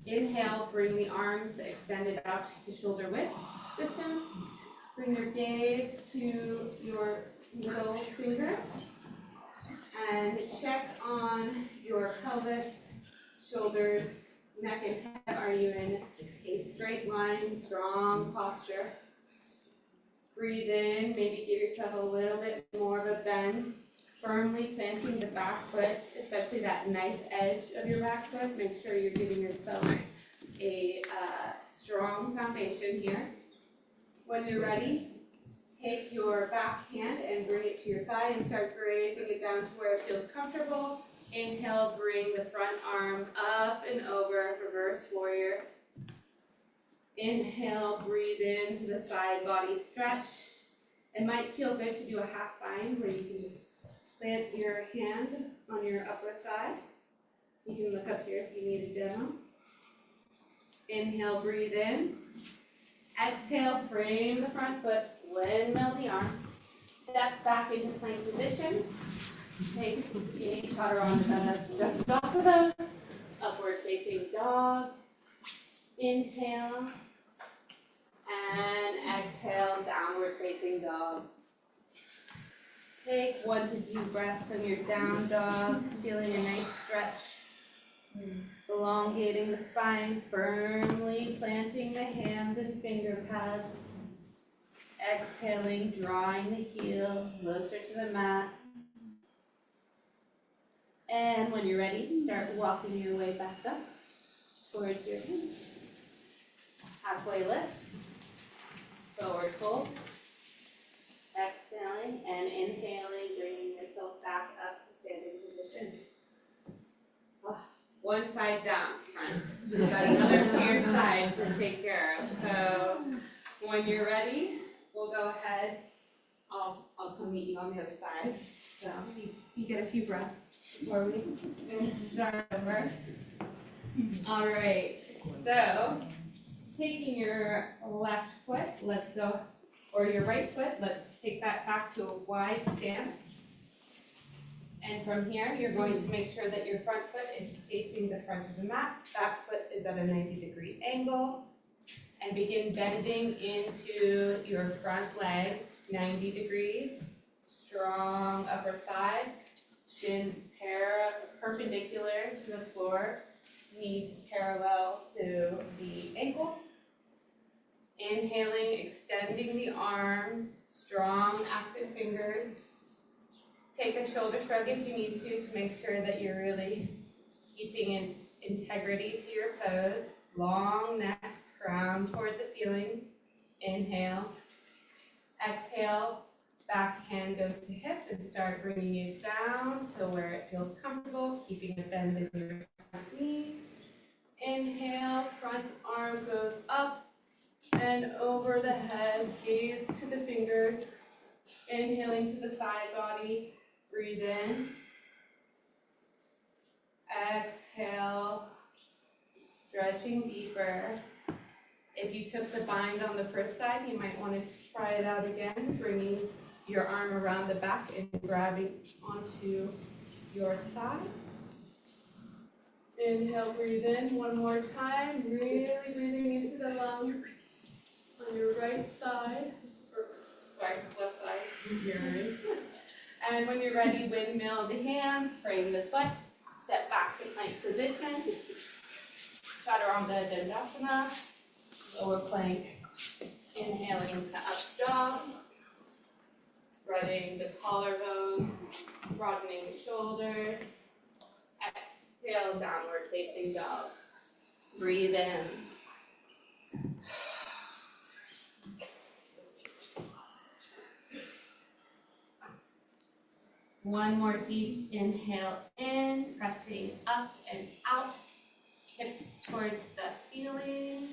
Inhale, bring the arms extended out to shoulder width distance. Bring your gaze to your middle finger and check on your pelvis, shoulders, neck and head. Are you in a straight line, strong posture? Breathe in, maybe give yourself a little bit more of a bend, firmly planting the back foot, especially that nice edge of your back foot. Make sure you're giving yourself a strong foundation here. When you're ready, take your back hand and bring it to your thigh and start grazing it down to where it feels comfortable. Inhale, bring the front arm up and over, reverse warrior. Inhale, breathe into the side body stretch. It might feel good to do a half bind where you can just plant your hand on your upper thigh. You can look up here if you need a demo. Inhale, breathe in. Exhale, frame the front foot, windmill the arm. Step back into plank position. Take the chaturanga dandasana, upward facing dog. Inhale. And exhale, downward facing dog. Take 1 to 2 breaths on your down dog, feeling a nice stretch. Elongating the spine, firmly planting the hands and finger pads. Exhaling, drawing the heels closer to the mat. And when you're ready, start walking your way back up towards your hands. Halfway lift. Forward fold. Exhaling and inhaling, bringing yourself back up to standing position. One side down, friends. We've got another clear side to take care of. So when you're ready, we'll go ahead. I'll come meet you on the other side. So you get a few breaths before we start over. All right. So taking your left foot, let's go, or your right foot, let's take that back to a wide stance. And from here, you're going to make sure that your front foot is facing the front of the mat. Back foot is at a 90-degree angle. And begin bending into your front leg, 90 degrees. Strong upper thigh, shin perpendicular to the floor, knee parallel to the ankle. Inhaling, extending the arms, strong active fingers. Take a shoulder shrug if you need to make sure that you're really keeping in integrity to your pose. Long neck, crown toward the ceiling. Inhale. Exhale, back hand goes to hip and start bringing it down to where it feels comfortable, keeping a bend in your front knee. Inhale, front arm goes up and over the head, gaze to the fingers. Inhaling to the side body. Breathe in. Exhale, stretching deeper. If you took the bind on the first side, you might want to try it out again, bringing your arm around the back and grabbing onto your thigh. Inhale, breathe in one more time, really breathing into the lung on your right side, or sorry, left side, you're right. And when you're ready, windmill the hands, frame the foot, step back to plank position. Chaturanga Dandasana, lower plank, inhaling to up dog, spreading the collarbones, broadening the shoulders. Exhale, downward facing dog. Breathe in. One more deep inhale in, pressing up and out, hips towards the ceiling.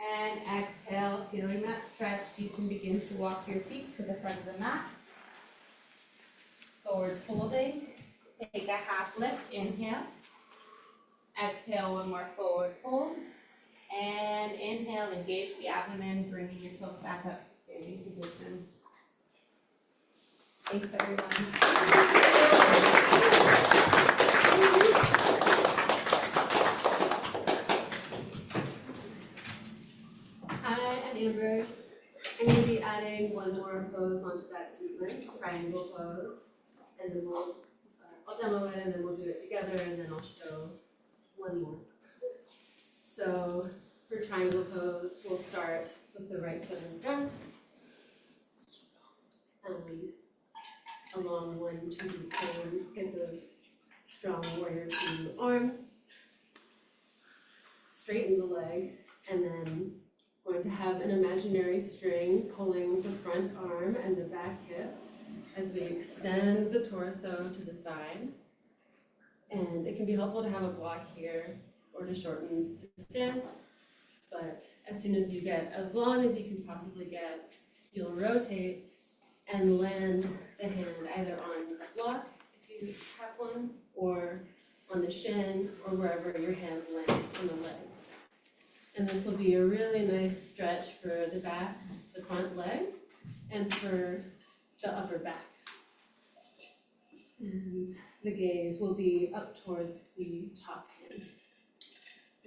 And exhale, feeling that stretch, you can begin to walk your feet to the front of the mat. Forward folding, take a half lift, inhale. Exhale, one more forward fold. And inhale, engage the abdomen, bringing yourself back up to standing position. Thanks, everyone. Hi, I'm Amber. I'm going to be adding one more pose onto that sequence, triangle pose. And then I'll demo it, and then we'll do it together, and then I'll show one more. So for triangle pose, we'll start with the right foot in front. Along 1, 2, 10, get those strong warrior 2 arms. Straighten the leg, and then going to have an imaginary string pulling the front arm and the back hip as we extend the torso to the side. And it can be helpful to have a block here or to shorten the stance, but as soon as you get as long as you can possibly get, you'll rotate and land the hand either on the block, if you have one, or on the shin, or wherever your hand lands on the leg. And this will be a really nice stretch for the back, the front leg, and for the upper back. And the gaze will be up towards the top hand.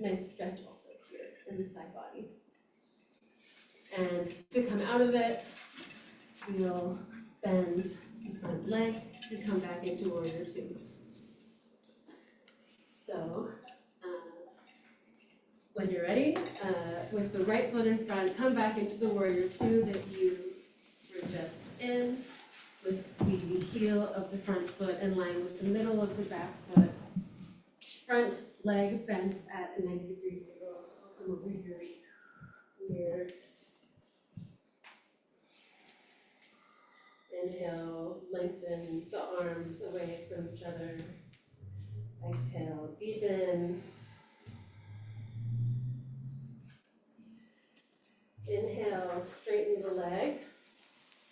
Nice stretch also here in the side body. And to come out of it, we'll bend the front leg and come back into warrior 2. So, when you're ready, with the right foot in front, come back into the warrior 2 that you were just in, with the heel of the front foot in line with the middle of the back foot. Front leg bent at a 90-degree angle. I'll come over here. Inhale, lengthen the arms away from each other. Exhale, deepen. Inhale, straighten the leg.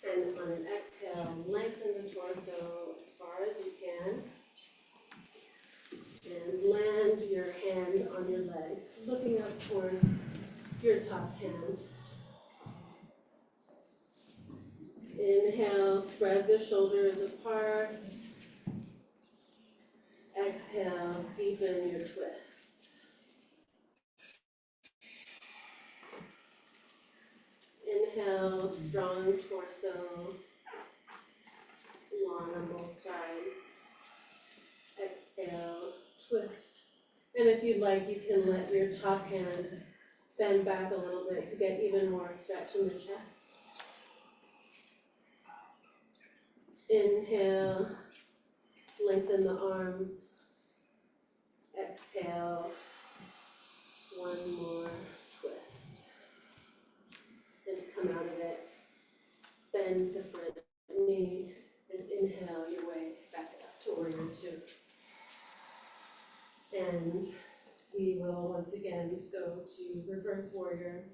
And on an exhale, lengthen the torso as far as you can. And land your hand on your leg, looking up towards your top hand. Inhale, spread the shoulders apart. Exhale, deepen your twist. Inhale, strong torso, long on both sides. Exhale, twist. And if you'd like, you can let your top hand bend back a little bit to get even more stretch in the chest. Inhale, lengthen the arms. Exhale, one more twist. And to come out of it, bend the front knee and inhale your way back up to warrior 2. And we will once again go to reverse warrior.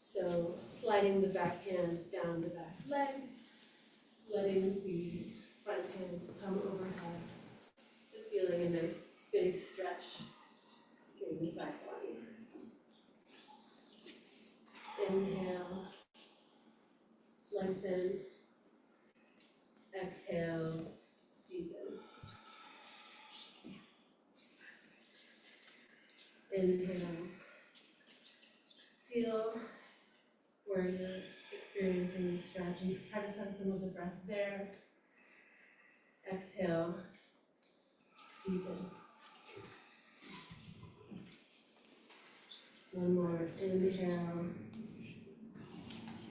So sliding the back hand down the back leg, letting the front hand come overhead. So feeling a nice big stretch in the side body. Inhale, lengthen. Exhale, deepen. Inhale. Feel where your experiencing the stretch, and try to send some of the breath there. Exhale, deepen. One more, inhale,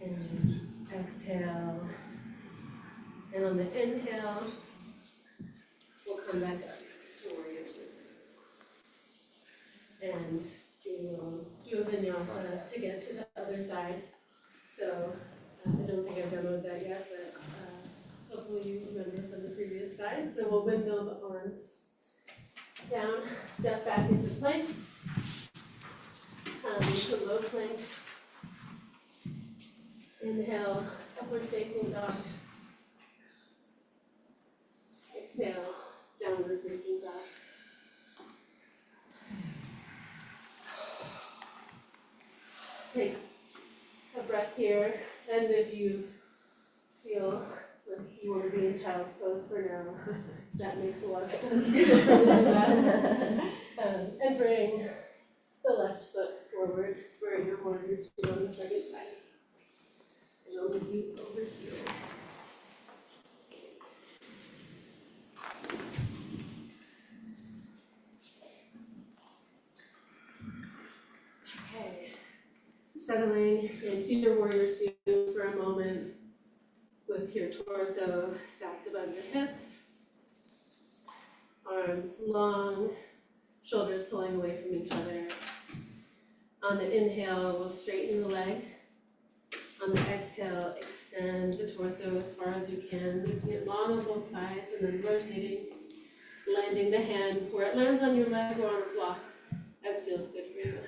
and exhale. And on the inhale, we'll come back up to warrior two. And we will do a vinyasa to get to the other side. So I don't think I've demoed that yet, but hopefully you remember from the previous slide. So we'll windmill the arms down, step back into plank, into low plank. Inhale, upward facing dog. Exhale, downward facing dog. Take a breath here, and if you feel like you want to be in child's pose for now, that makes a lot of sense. And bring the left foot forward for your warrior two on the second side. And I'll leave you over here. Okay. Settling into your warrior two for a moment with your torso stacked above your hips. Arms long, shoulders pulling away from each other. On the inhale, we'll straighten the leg. On the exhale, extend the torso as far as you can, making it long on both sides and then rotating, landing the hand where it lands on your leg or on a block, as feels good for you.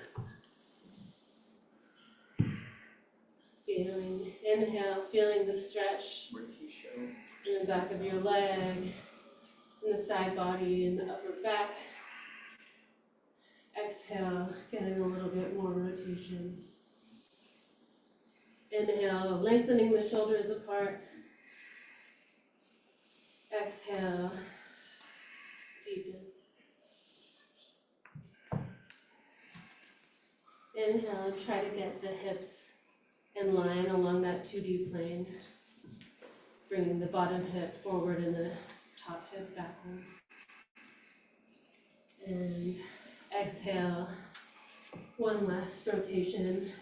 Feeling the stretch in the back of your leg, in the side body, in the upper back. Exhale, getting a little bit more rotation. Inhale, lengthening the shoulders apart. Exhale, deepen. Inhale, try to get the hips in line along that 2D plane, bringing the bottom hip forward and the top hip backward. And exhale, one last rotation.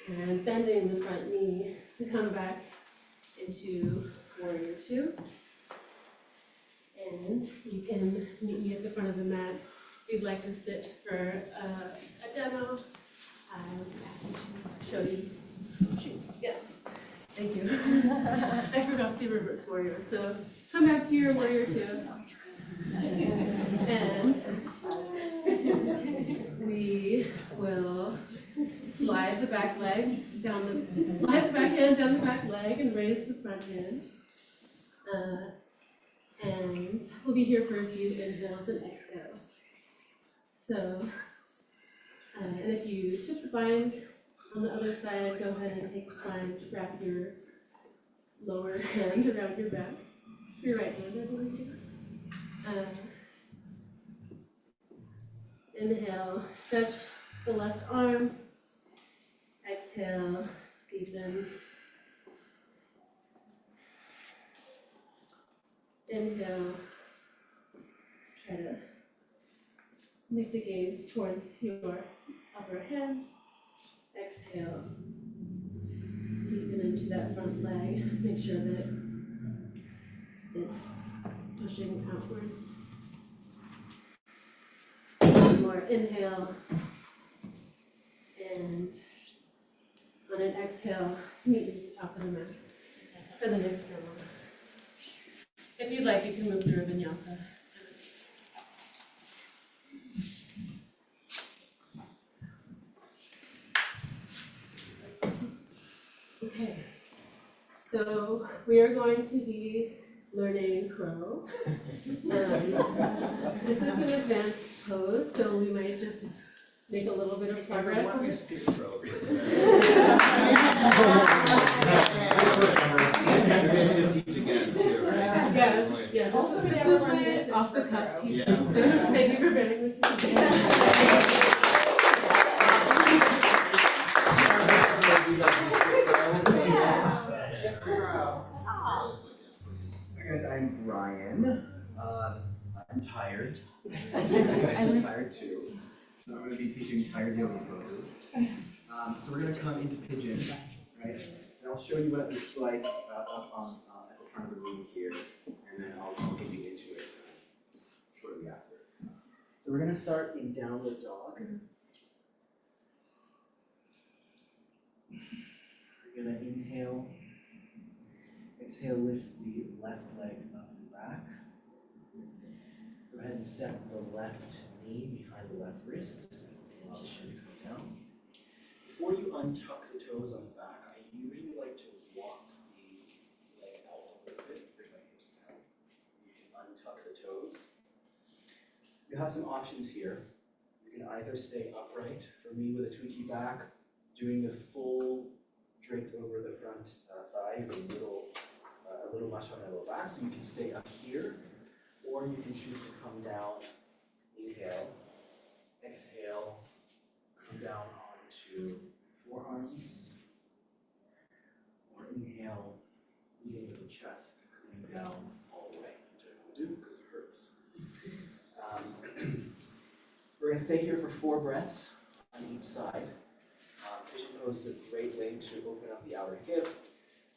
And bending the front knee to come back into warrior two. And you can meet me at the front of the mat if you'd like to sit for a demo. I'm happy to show you. Yes, thank you. I forgot the reverse warrior. So come back to your warrior two. And we will slide the back leg down slide the back hand down the back leg and raise the front hand. And we'll be here for a few inhales and exhales. So, and if you took the bind on the other side, go ahead and take the time to wrap your lower hand around your back. Your right hand, I believe too. Inhale, stretch the left arm. Exhale, deepen. Inhale, try to make the gaze towards your upper hand. Exhale, deepen into that front leg. Make sure that it's pushing outwards. One more inhale. And on an exhale, meet me at the top of the mat for the next demo. If you'd like, you can move through a vinyasa. Okay, so we are going to be learning crow. This is an advanced pose, so we might just make a little bit of progress. Why don't we skip crow? Again, too, right? Yeah. This is my off the cuff teaching, so thank you for bearing with me. guys are tired too, so I'm gonna be teaching tired yoga poses. So we're gonna come into pigeon, right? And I'll show you what it looks like up on at the front of the room here, and then I'll get you into it shortly after. So we're gonna start in downward dog. We're gonna inhale, exhale, lift the left leg up and back. Go ahead and step the left knee behind the left wrist. Allow the shin to come down. Before you untuck the toes on the back, I usually like to walk the leg out a little bit, bring my hips down. You can untuck the toes. You have some options here. You can either stay upright, for me with a Twinkie back, doing the full drape over the front thighs, a little much on my low back, so you can stay up here, or you can choose to come down, inhale, exhale, come down onto forearms, or inhale, leading with the chest, coming down all the way, which I don't do because it hurts. We're going to stay here for 4 breaths on each side. Pigeon pose is a great way to open up the outer hip,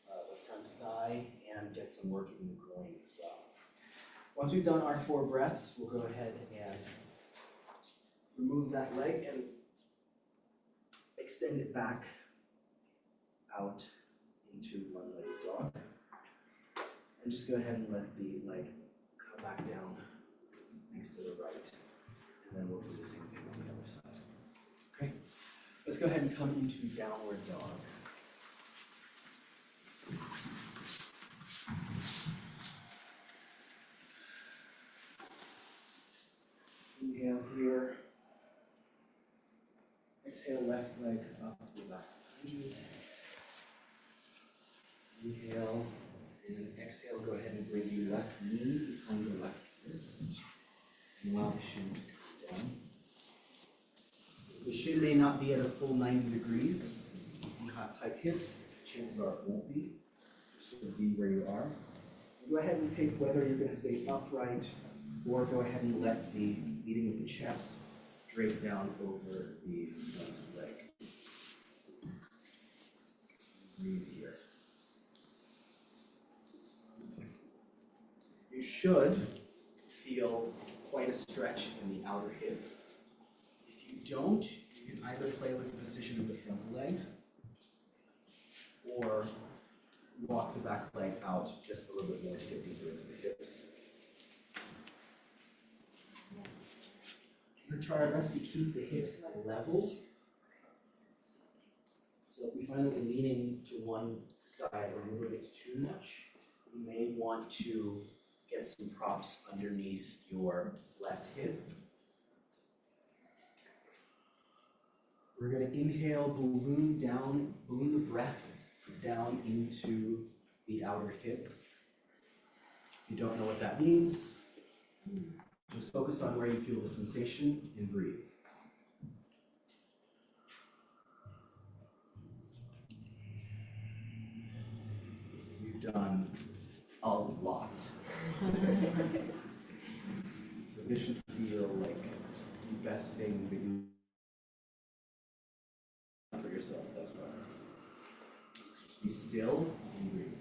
the front thigh, and get some work in the groin as well. Once we've done our 4 breaths, we'll go ahead and remove that leg and extend it back out into one-legged dog. And just go ahead and let the leg come back down next to the right. And then we'll do the same thing on the other side. Okay, let's go ahead and come into downward dog. Inhale here. Exhale, left leg up, left behind you. Inhale, and exhale, go ahead and bring your left knee behind your left wrist. And allow the shin to come down. The shin may not be at a full 90 degrees. If you have tight hips, chances are it won't be. Just sort of be where you are. Go ahead and pick whether you're going to stay upright or go ahead and let the leading with the chest drape down over the front leg. Breathe here. You should feel quite a stretch in the outer hip. If you don't, you can either play with the position of the front leg or walk the back leg out just a little bit more to get deeper into the hips. We're going to try our best to keep the hips level. So if we find that we're leaning to one side a little bit too much, you may want to get some props underneath your left hip. We're going to inhale, balloon the breath down into the outer hip. If you don't know what that means, just focus on where you feel the sensation and breathe. We've done a lot. So this should feel like the best thing that you for yourself thus far. Just be still and breathe.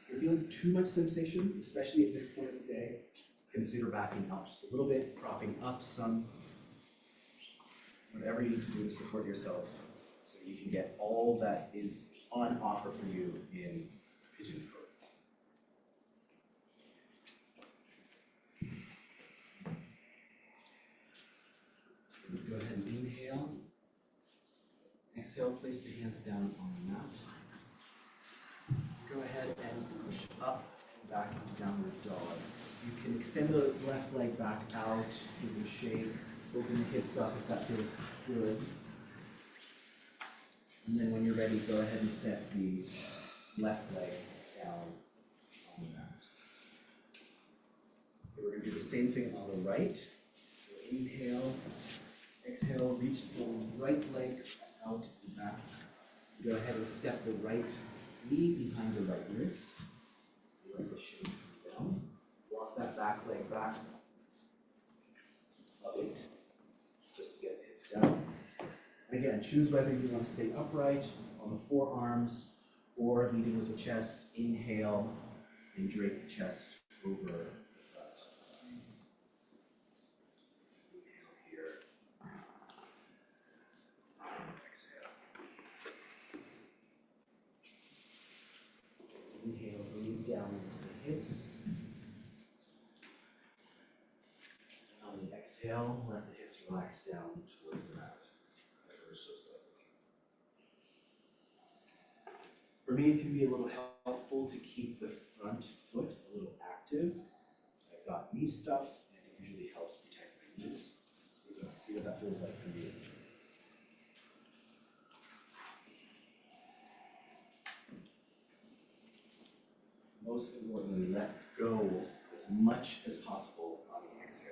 If you're feeling too much sensation, especially at this point of the day, consider backing out just a little bit, propping up some, whatever you need to do to support yourself so that you can get all that is on offer for you in pigeon pose. Let's go ahead and inhale. Exhale, place the hands down on the mat. Go ahead and push up and back into downward dog. You can extend the left leg back out, give it a shake, open the hips up if that feels good. And then when you're ready, go ahead and set the left leg down on the mat. Okay, we're going to do the same thing on the right. So inhale, exhale, reach the right leg out and back. Go ahead and step the right knee behind the right wrist. Let the shin come down. back leg back a bit, just to get the hips down. And again, choose whether you want to stay upright on the forearms or leading with the chest. Inhale and drape the chest over the front. Inhale here. Exhale. Inhale, breathe down into the hips. On the exhale, let the hips relax down towards the mat, ever so slightly. For me, it can be a little helpful to keep the front foot a little active. I've got knee stuff, and it usually helps protect my knees. So see what that feels like for you. Most importantly, let go as much as possible on the exhale.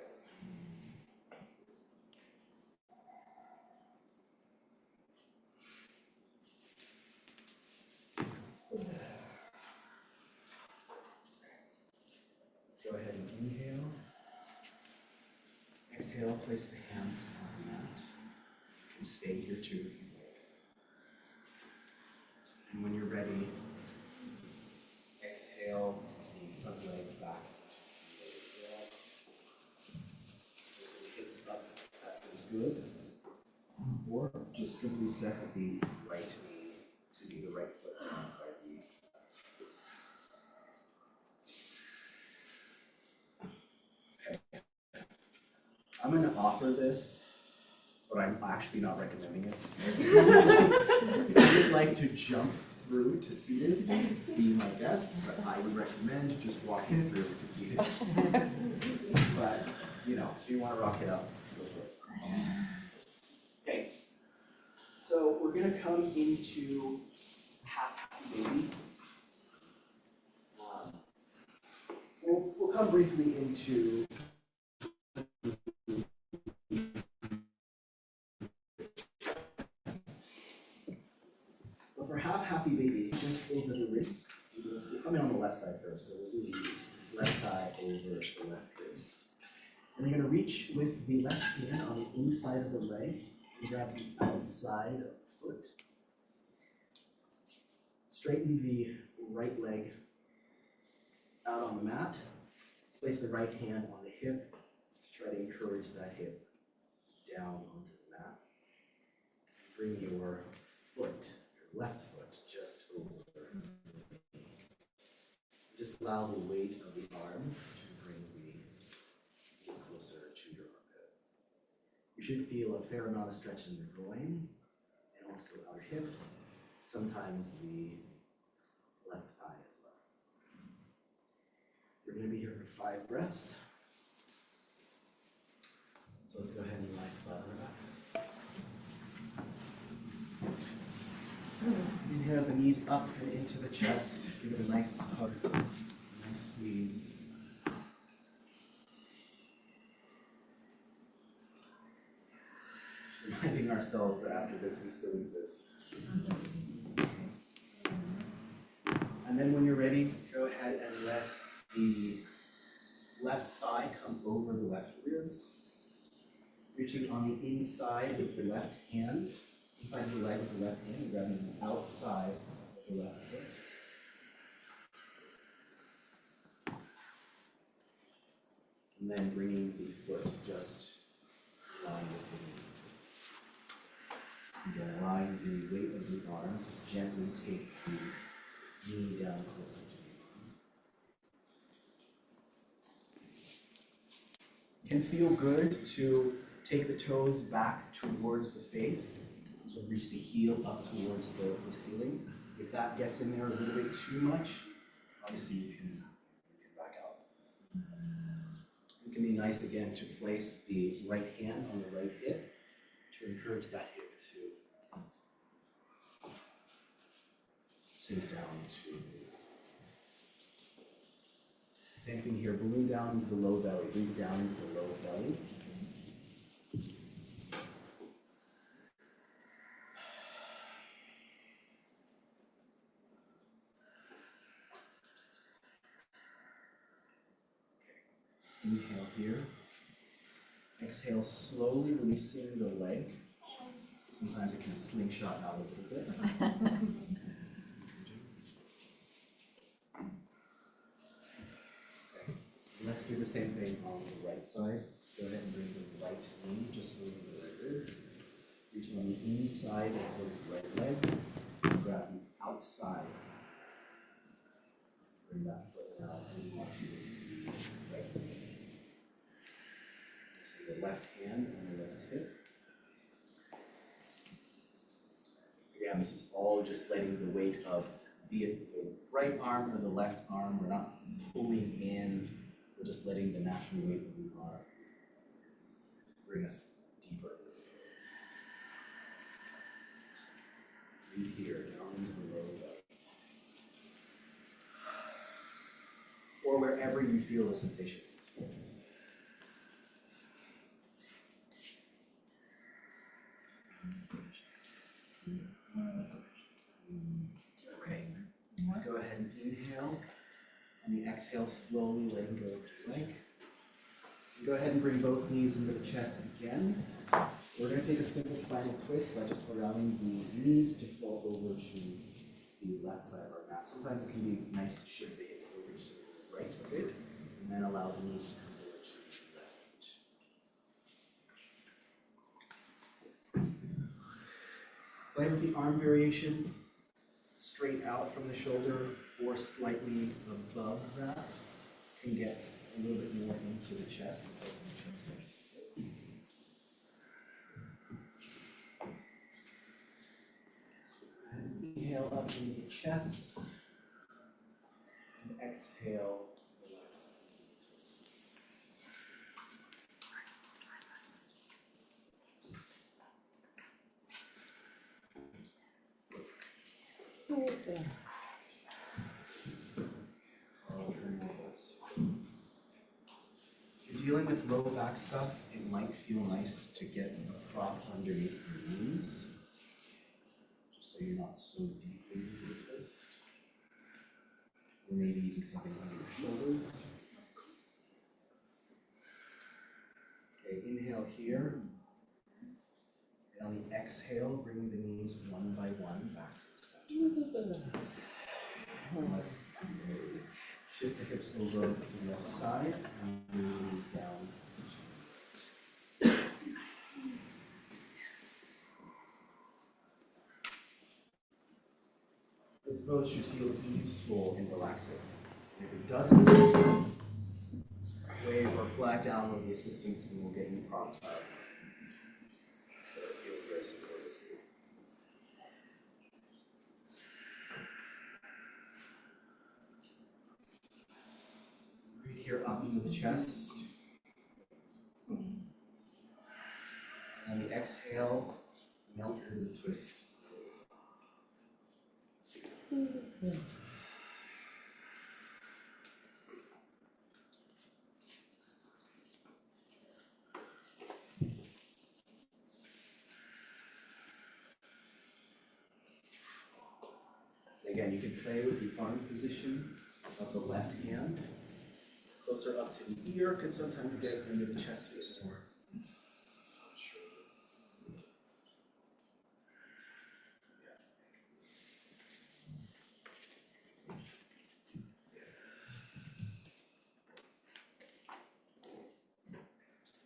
Let's go ahead and inhale. Exhale, place the hands on the mat. You can stay here too if you'd like. And when you're ready, exhale the front leg back to the wall. The hips up, that feels good. Or just simply set the right knee to be the right foot down by the okay. I'm going to offer this, but I'm actually not recommending it. If you'd like to jump through to seated, be my guest, but I would recommend just walking through to seated. But, you know, if you want to rock it out, go for it. Okay, so we're going to come into half happy baby. We'll come briefly into but for half happy baby, just over the wrist. We'll come in on the left side first, so we'll do the left thigh over the left ribs. And you're going to reach with the left hand on the inside of the leg and grab the outside of the foot. Straighten the right leg out on the mat. Place the right hand on the hip to try to encourage that hip down onto the mat. Bring your foot, your left foot, just over. Just allow the weight of the arm to bring the knee closer to your armpit. You should feel a fair amount of stretch in the groin and also outer hip, sometimes the left thigh as well. We're going to be here for 5 breaths. So let's go ahead and lie flat on our backs. Inhale the knees up and into the chest. Give it a nice hug, nice squeeze. Reminding ourselves that after this we still exist. And then when you're ready, go ahead and let the left thigh come over the left ribs. Reaching on the inside with the left hand, inside of the leg with the left hand, and grabbing the outside of the left foot. And then bringing the foot just in line with the knee. Again, allowing the weight of the arm to gently take the knee down closer to the arm. It can feel good to take the toes back towards the face, so reach the heel up towards the ceiling. If that gets in there a little bit too much, obviously you can back out. It can be nice again to place the right hand on the right hip to encourage that hip to sink down to. Same thing here, balloon down into the low belly, breathe down into the low belly. Inhale here. Exhale, slowly releasing the leg. Sometimes it can slingshot out a little bit. Okay. Let's do the same thing on the right side. Let's go ahead and bring the right knee just over the ribs. Reach on the inside of the right leg. And grab the outside. Bring that foot out and onto the right knee. So the left hand on the left hip. Again, this is all just letting the weight of be it the right arm or the left arm. We're not pulling in. We're just letting the natural weight of the arm bring us deeper. Breathe here, down into the lower belly. Or wherever you feel the sensation. Okay, let's go ahead and inhale. On the exhale, slowly letting go of the leg. Go ahead and bring both knees into the chest again. We're going to take a simple spinal twist by just allowing the knees to fall over to the left side of our mat. Sometimes it can be nice to shift the hips over to the right a bit, and then allow the knees to come over to the left. Play with the arm variation, straight out from the shoulder or slightly above that. Can get a little bit more into the chest. Inhale up into the chest, and exhale, relax into the twist. If you're dealing with low back stuff, it might feel nice to get a prop underneath your knees, just so you're not so deeply into the twist. Or maybe even something under your shoulders. Okay, inhale here. And on the exhale, bring the knees one by one back to the center. And let's shift the hips over to the other side and bring the knees down. This pose should feel easeful and relaxing. And if it doesn't, wave or flag down with the assistance and we'll get you propped up. So it feels very supportive for you. Breathe here up into the chest. And on the exhale, melt into the twist. Again, you can play with the arm position of the left hand. Closer up to the ear, could sometimes get into the chest a bit more.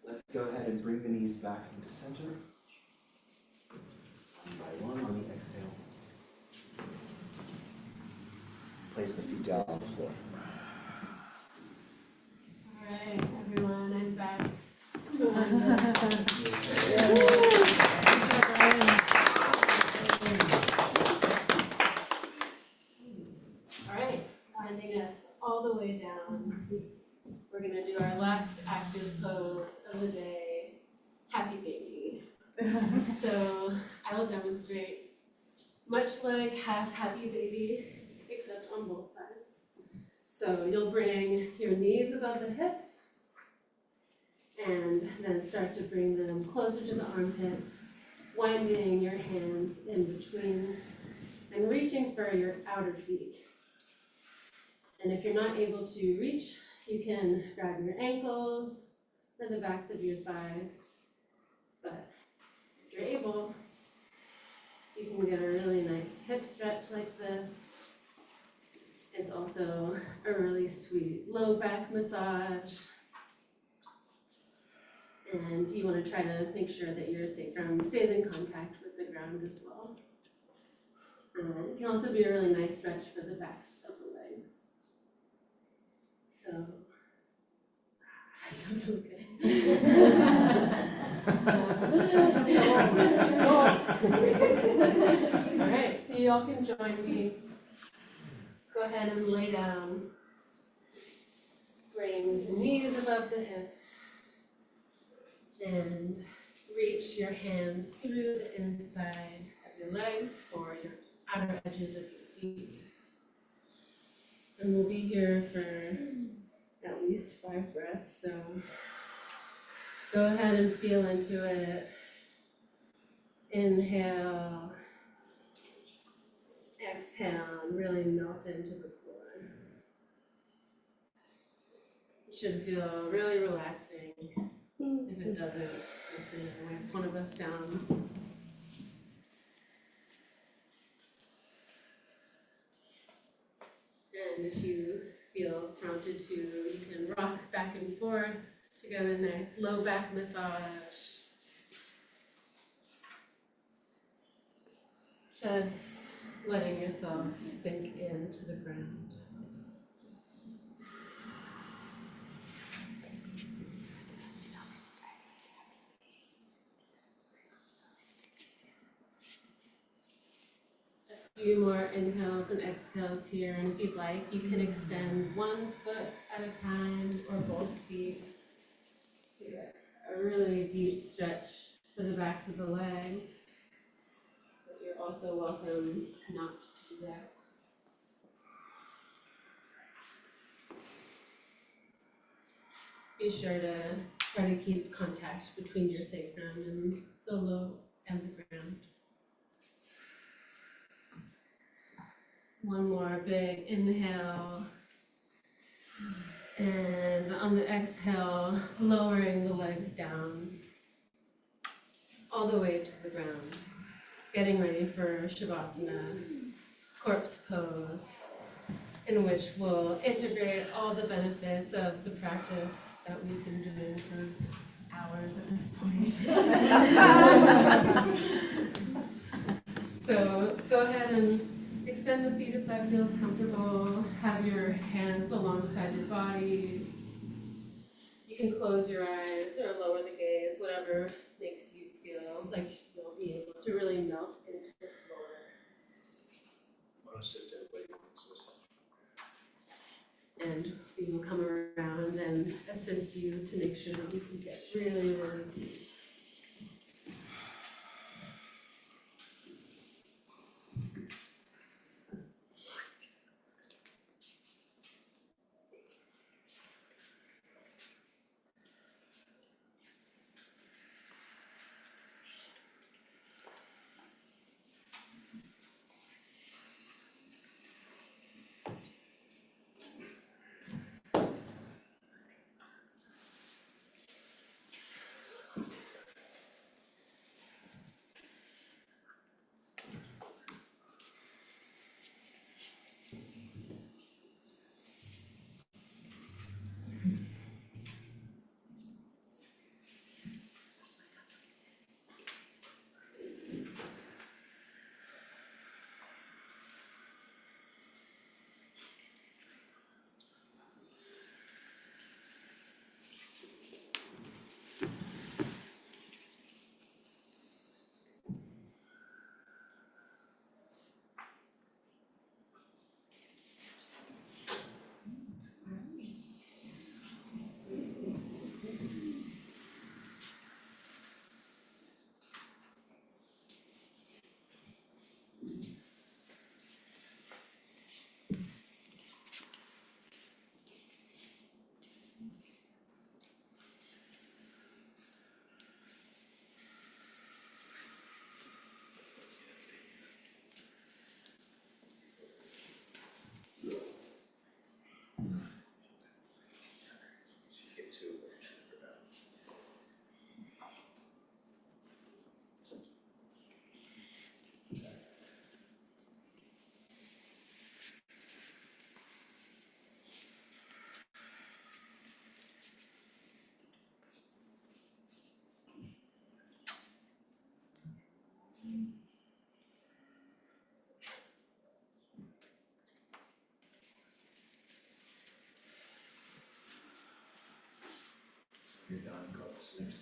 Let's go ahead and bring the knees back into center. One by one on the exhale. Place the feet down on the floor. All right, everyone, I'm back to All right, winding us all the way down. We're gonna do our last active pose of the day, happy baby. So I will demonstrate much like half happy baby, except on both sides. So you'll bring your knees above the hips and then start to bring them closer to the armpits, winding your hands in between and reaching for your outer feet. And if you're not able to reach You can grab your ankles or the backs of your thighs, but if you're able, you can get a really nice hip stretch like this. It's also a really sweet low back massage. And you want to try to make sure that your sacrum stays in contact with the ground as well. It can also be a really nice stretch for the backs of the legs. So, feels really good. All right, so you all can join me. Go ahead and lay down. Bring the knees above the hips. And reach your hands through the inside of your legs for your outer edges of your feet. And we'll be here for at least 5 breaths, so go ahead and feel into it. Inhale. Exhale, and really melt into the floor. It should feel really relaxing. If it doesn't, feel free to wipe one of us down. And if you feel prompted to, you can rock back and forth to get a nice low back massage. Just letting yourself sink into the ground. A few more inhales and exhales here, and if you'd like, you can extend one foot at a time or both feet to get a really deep stretch for the backs of the legs. But you're also welcome not to do that. Be sure to try to keep contact between your sacrum and the low and the ground. One more big inhale. And on the exhale, lowering the legs down all the way to the ground. Getting ready for Shavasana, corpse pose, in which we'll integrate all the benefits of the practice that we've been doing for hours at this point. So go ahead and extend the feet if that feels comfortable. Have your hands alongside your body. You can close your eyes or lower the gaze, whatever makes you feel like you'll be able to really melt into the floor. One assist, everybody, one assist. And we will come around and assist you to make sure that you can get really, really deep. too. You're done, go upstairs.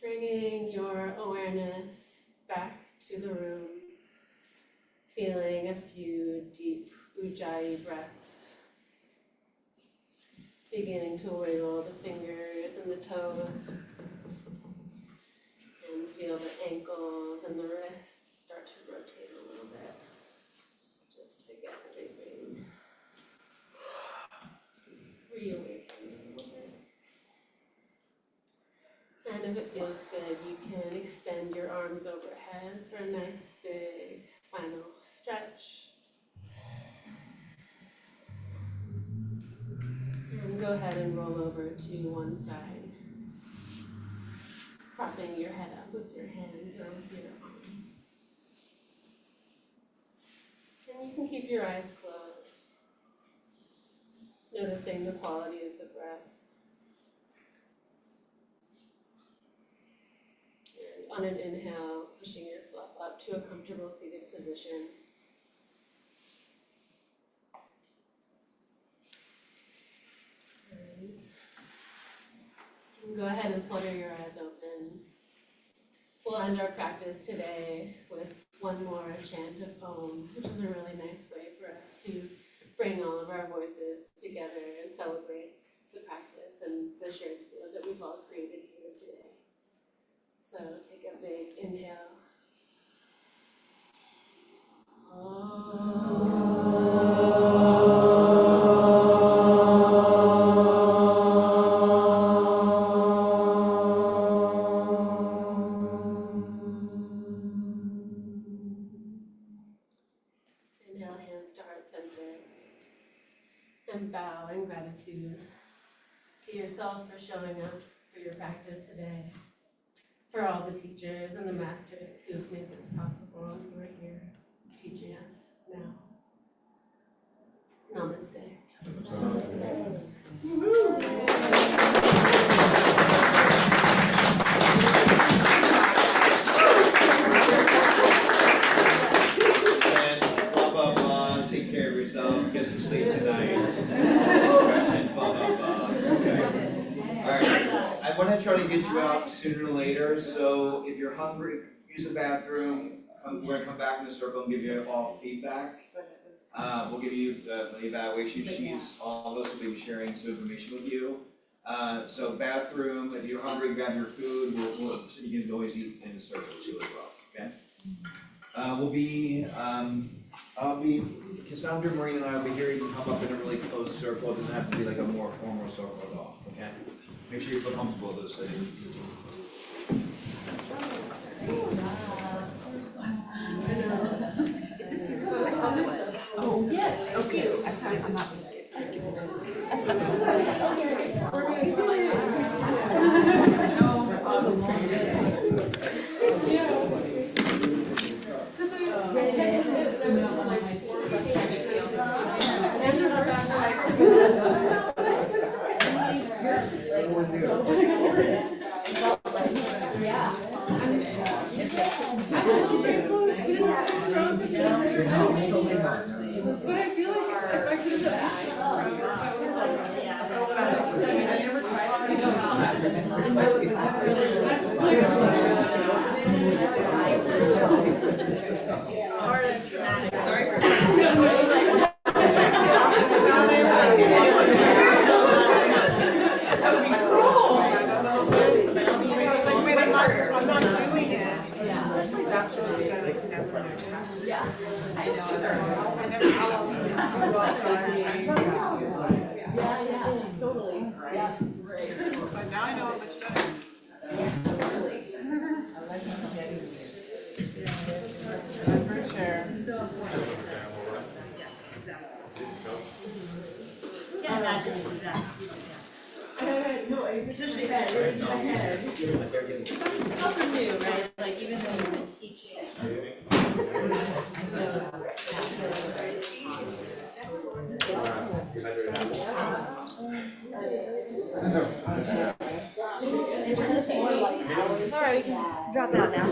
Bringing your awareness back to the room, feeling a few deep ujjayi breaths, beginning to wiggle the fingers and the toes, and feel the ankles and the wrists start to rotate a little bit, just to get everything reawakened a little bit. And if it feels good, you can extend your arms overhead for a nice big final stretch. And go ahead and roll over to one side, propping your head up with your hands or with your arms. And you can keep your eyes closed, noticing the quality of the breath. And on an inhale, pushing yourself up to a comfortable seated position. And you can go ahead and flutter your eyes open. We'll end our practice today with one more chant of Om, which is a really nice way for us to bring all of our voices together and celebrate the practice and the shared field that we've all created here today. So take a big inhale. Inhale, hands to heart center. And bow in gratitude to yourself for showing up for your practice today, for all the teachers and the masters who have made this possible and who are here teaching us now. Namaste. Take care of yourself, get some sleep tonight. Okay. All right, I want to try to get you out sooner or later, so if you're hungry, use the bathroom, we're going to come back in the circle and give you all feedback. We'll give you the evaluation sheets, all of us will be sharing some information with you. So bathroom, if you're hungry, grab your food, so you can always eat in the circle too as well, okay? I'll be, Cassandra, Maureen, and I will be here. You can come up in a really close circle. It doesn't have to be like a more formal circle at all, okay? Make sure you feel comfortable with those things. Oh, yes, okay, I'm not. I'm not doing it. Especially bachelor, which I like never know. Yeah, I know. Yeah, totally. Yeah, great. But now I know how much better. For sure. Can't imagine it was that. No, especially that, it's in my head. It's also new, right? Like even though we've been teaching. Sorry, we can drop out now.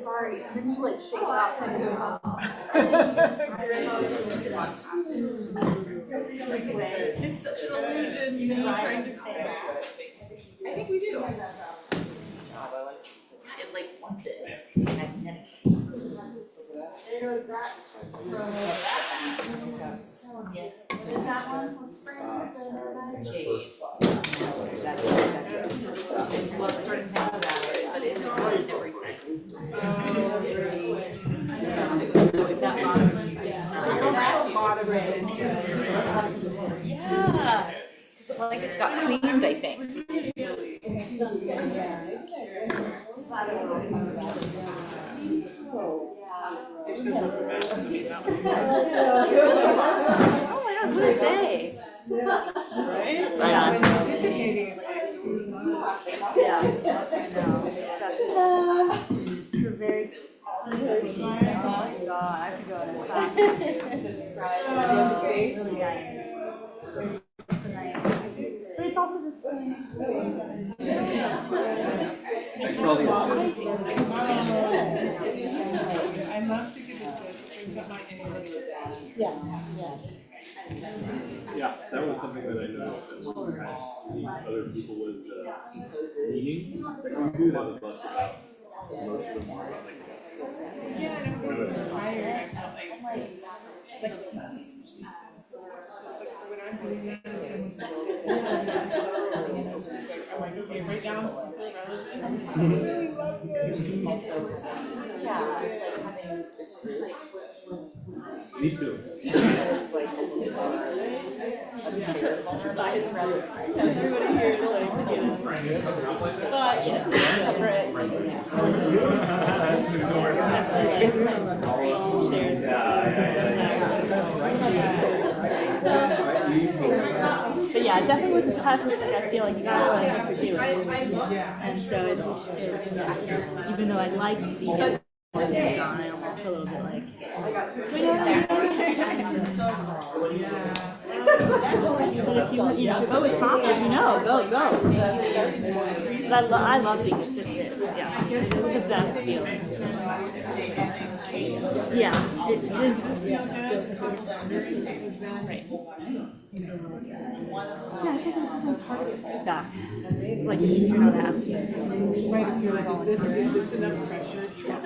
Sorry, then you like shake it off and it goes on. It's such an illusion, you know, trying to say that. I think we do. It like wants it. It's magnetic. There goes that. Yeah. What is that one? What's brand? Jade. Well, it's sort of things about it, but it's not everything. So if that bottom, it's not. Yeah. Because like it's got cleaned, I think. Oh my God, what a day. Right? Right on. Anticipating. Yeah. No. You're very. Oh my God, I could go in a class. But it's also just. I love to give assist. It brings up my inner. Yeah, that was something that I noticed that when we had seeing other people with meaning, we do that with lots about emotional parts, like Yeah, and I was inspired. I felt like when I'm doing that, someone's I'm like, okay, write down something relevant. I really love this. Also, yeah, it's like having me too. it's like bias rather. Everybody here is like, you know, but yeah, separate. But yeah, definitely with the touch, it's like I feel like you gotta really know what you're doing. And so it's even though I'd like to be hands-on, I'm also a little bit like, but if you know, go with confidence, you know, go. But I love being assisted. Yeah, it's the best feeling. Yeah, it's right. Yeah, I think this is hard to get feedback. Like if you're not asking. Right, if you're like, is this enough pressure? Yeah.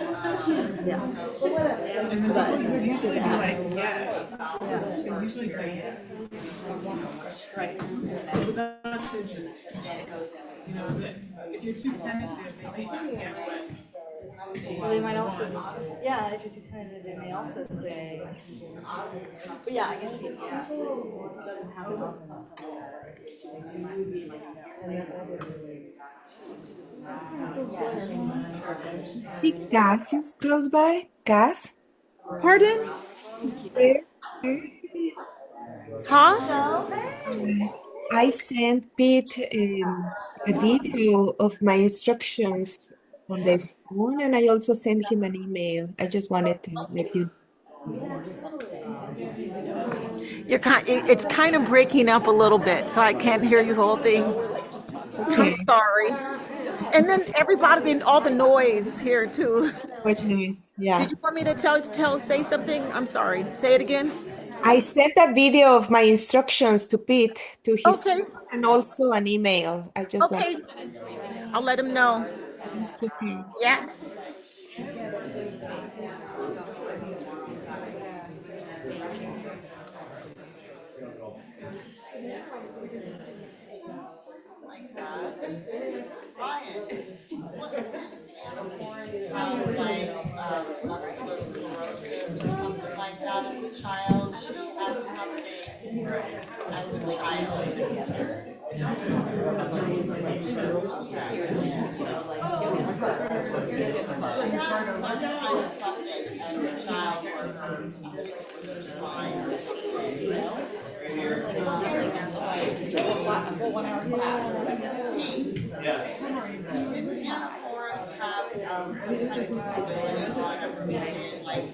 And then people would usually be like, yes. It's usually say yes. Right. But that's interesting. You know, if you're too tentative, they think you can't win. Well, they might also, yeah, if you're too tentative, they may also say, but yeah, I guess it doesn't happen often. Big gas is close by. Gas? Pardon? Huh? I sent Pete a video of my instructions on the phone, and I also sent him an email. I just wanted to let you. It's kind of breaking up a little bit, so I can't hear you whole thing. I'm sorry. And then everybody, and all the noise here too. Which noise? Yeah. Did you want me to say something? I'm sorry. Say it again. I sent a video of my instructions to Pete to his Okay. phone, and also an email. I just want. Okay. I'll let him know. Yeah. Muscular sclerosis or something like that as a child. She had something as a child. She had some kind of something as a child or her spine or something, you know? It's getting its way to do a 1 hour class or whatever. Yes. Didn't Anna Forrest have some kind of disability growing up as a kid, like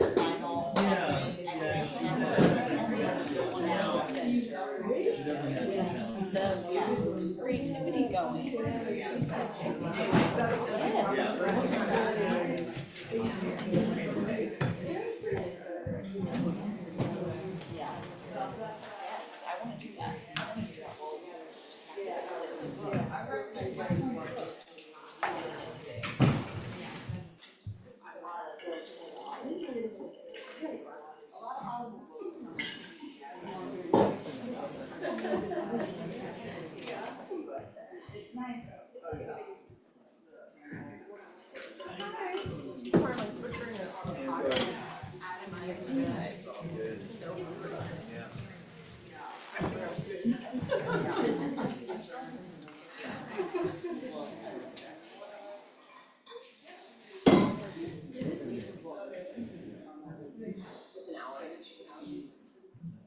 spinal something, and she the creativity going. Yes, I want to do that. I want to do that all together just to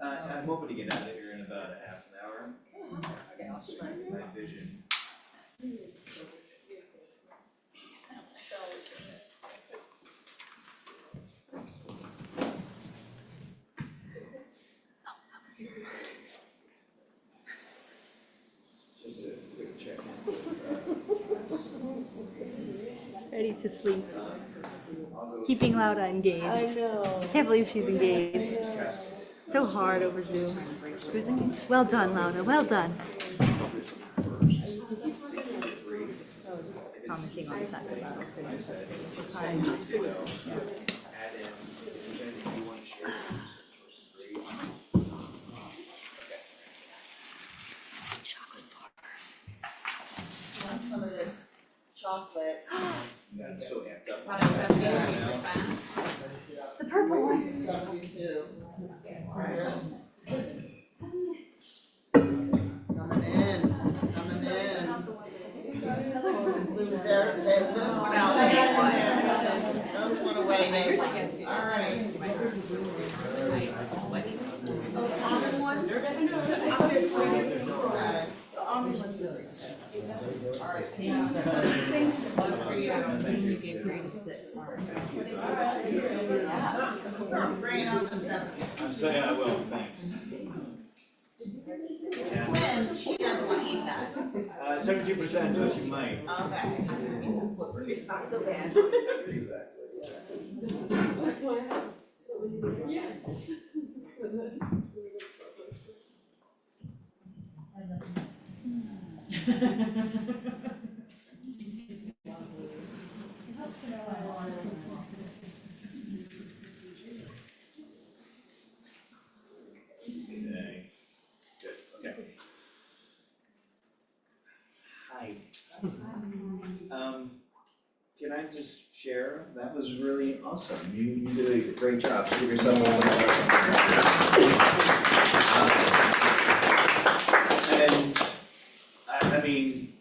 I'm hoping to get out of here in about a half an hour. My vision. Just a quick check-in. Ready to sleep. Keeping Laura engaged. I know. Can't believe she's engaged. So hard over Zoom. Who's engaged? Well done, Laura. Well done. Commenting on the fact some of this chocolate. I'm so amped up. The purple one. Coming in. Those went out. Those went away. All right. Almond ones? The almond ones are really good. All right. you gave grade 6. Brain on the stuff. I'm saying I will, thanks. When she doesn't want to eat that. 72%, so she might. Okay. It's not so bad. Good, okay. Hi. Can I just share? That was really awesome. You did a great job. So give yourself a and I mean,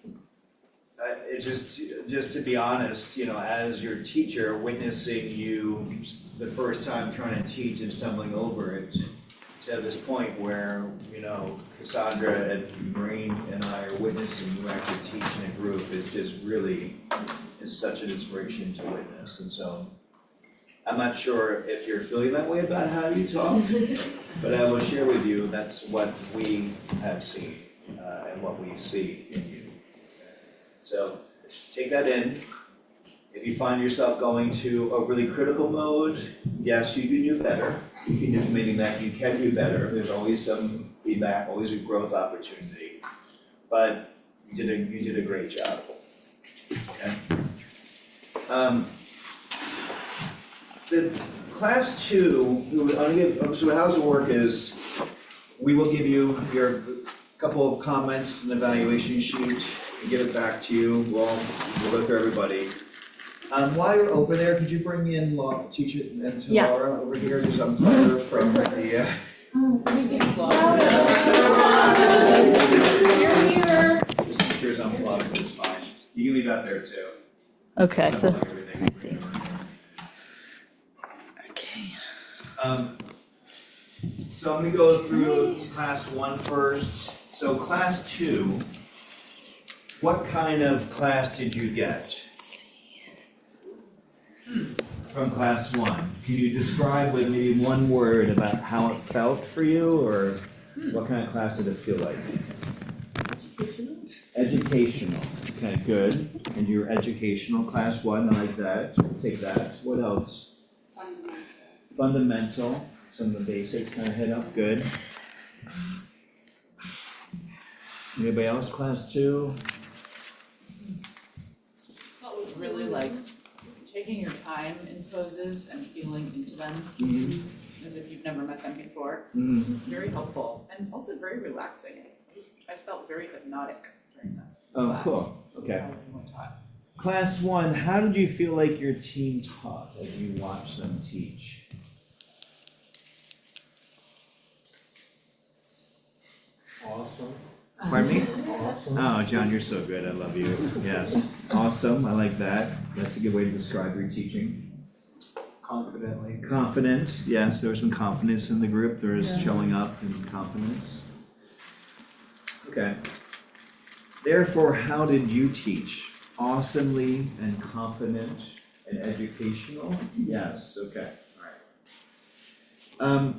it just to be honest, you know, as your teacher, witnessing you the first time trying to teach and stumbling over it to this point where, you know, Cassandra and Maureen and I are witnessing you actually teach in a group is just really, is such an inspiration to witness. And so I'm not sure if you're feeling that way about how you talk, but I will share with you, that's what we have seen, and what we see in you. So, take that in. If you find yourself going to a really critical mode, yes, you can do better. You can do, meaning that you can do better. There's always some feedback, always a growth opportunity. But you did a great job. Okay. The class 2, so how this will work is, we will give you your couple of comments and evaluation sheet and give it back to you. We'll go through everybody. While you're over there, could you bring in teacher and Laura over here, because I'm further from the. Just teachers unplugged is fine. You can leave out there too. Okay, so I see. Okay. So I'm gonna go through class 1 first. So class 2, what kind of class did you get? From class 1, can you describe with maybe one word about how it felt for you, or what kind of class did it feel like? Educational. Okay, good. And your educational class 1, I like that. Take that. What else? Fundamental. Some of the basics kind of hit up. Good. Anybody else? Class 2. That was really like taking your time in poses and feeling into them as if you've never met them before. Very helpful and also very relaxing. I felt very hypnotic during that class. Cool. Okay. Class 1, how did you feel like your team taught as you watched them teach? Awesome. Pardon me? Awesome. Oh, John, you're so good. I love you. Yes. Awesome. I like that. That's a good way to describe your teaching. Confidently. Confident. Yes, there was some confidence in the group. There is showing up in confidence. Okay. Therefore, how did you teach? Awesomely and confident and educational? Yes. Okay. All right.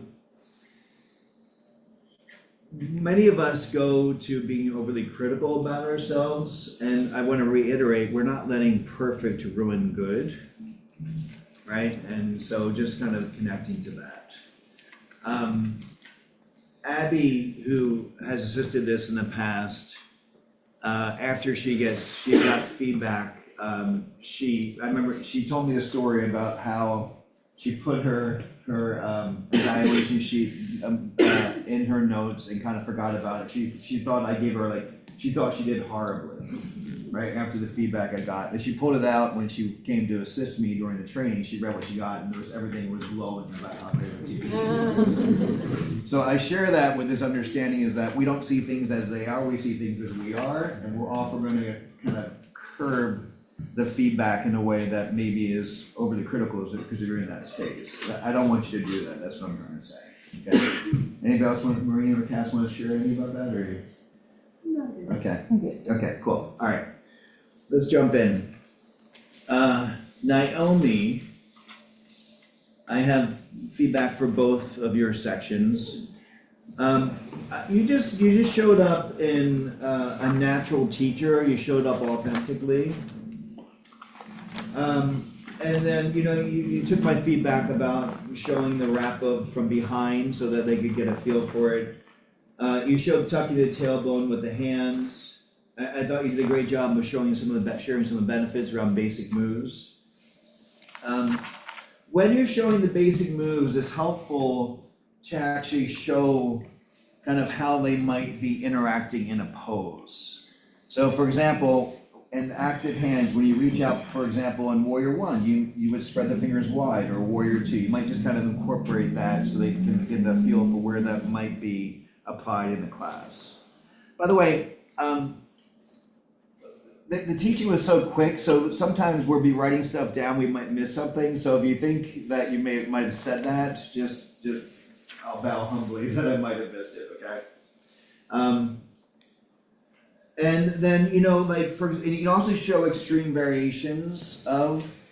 Many of us go to being overly critical about ourselves, and I want to reiterate, we're not letting perfect ruin good, right? And so just kind of connecting to that. Abby, who has assisted this in the past, after she got feedback, I remember she told me the story about how she put her evaluation sheet in her notes and kind of forgot about it. She thought I gave her she thought she did horribly, right, after the feedback I got. And she pulled it out when she came to assist me during the training. She read what she got, and everything was glowing about how great her teaching was. So I share that with this understanding is that we don't see things as they are, we see things as we are, and we're often going to kind of curb the feedback in a way that maybe is overly critical because you're in that stage. I don't want you to do that. That's what I'm trying to say. Okay. Anybody else Marina or Cass want to share anything about that, or? Okay. Okay. Cool. All right. Let's jump in. Naomi, I have feedback for both of your sections. You just showed up in a natural teacher. You showed up authentically. And then, you took my feedback about showing the wrap up from behind so that they could get a feel for it. You showed tucking the tailbone with the hands. I thought you did a great job of sharing some of the benefits around basic moves. When you're showing the basic moves, it's helpful to actually show kind of how they might be interacting in a pose. So for example, in active hands, when you reach out, for example, in Warrior 1, you would spread the fingers wide, or Warrior 2, you might just kind of incorporate that so they can get a feel for where that might be applied in the class. By the way, the teaching was so quick, so sometimes we'll be writing stuff down, we might miss something, so if you think that you might have said that, just I'll bow humbly that I might have missed it, okay? And then, you can also show extreme variations of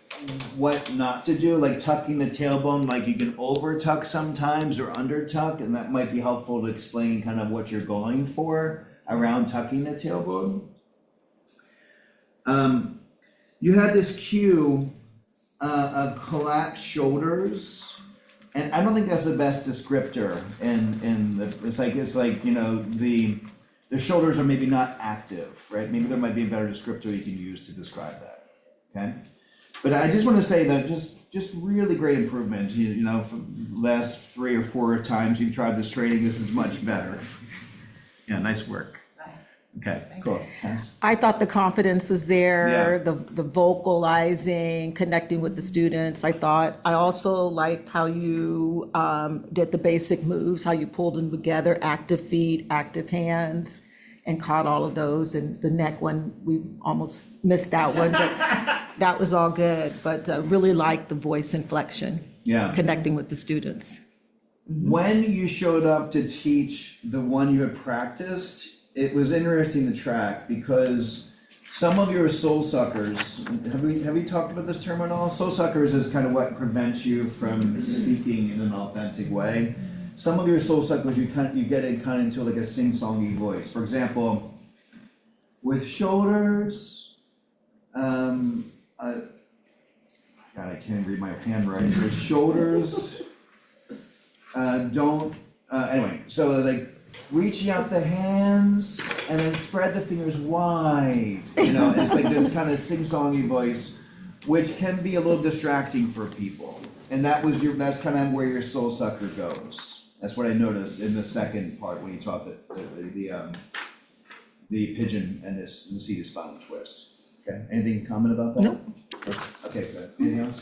what not to do, like tucking the tailbone, like you can over tuck sometimes or under tuck, and that might be helpful to explain kind of what you're going for around tucking the tailbone. You had this cue of collapsed shoulders, and I don't think that's the best descriptor. It's like you know the shoulders are maybe not active, right? Maybe there might be a better descriptor you can use to describe that. Okay, but I just want to say that just really great improvement. You know, for the last 3 or 4 times you've tried this training, this is much better. Yeah, nice work. Okay, cool. Cass? I thought the confidence was there, Yeah. the vocalizing, connecting with the students. I also liked how you did the basic moves, how you pulled them together, active feet, active hands, and caught all of those. And the neck one, we almost missed that one, but that was all good. But really liked the voice inflection, Yeah. connecting with the students. When you showed up to teach the one you had practiced, it was interesting to track because some of your soul suckers, have we talked about this term at all? Soul suckers is kind of what prevents you from speaking in an authentic way. Some of your soul suckers, you get it kind of into like a sing-songy voice. For example, with shoulders, God, I can't read my handwriting. With shoulders, anyway, so it's like reaching out the hands and then spread the fingers wide. You know, it's like this kind of sing-songy voice, which can be a little distracting for people. And that's kind of where your soul sucker goes. That's what I noticed in the second part when you taught the pigeon and the seated spinal twist. Okay, anything to comment about that? Nope. Okay, good. Anything else?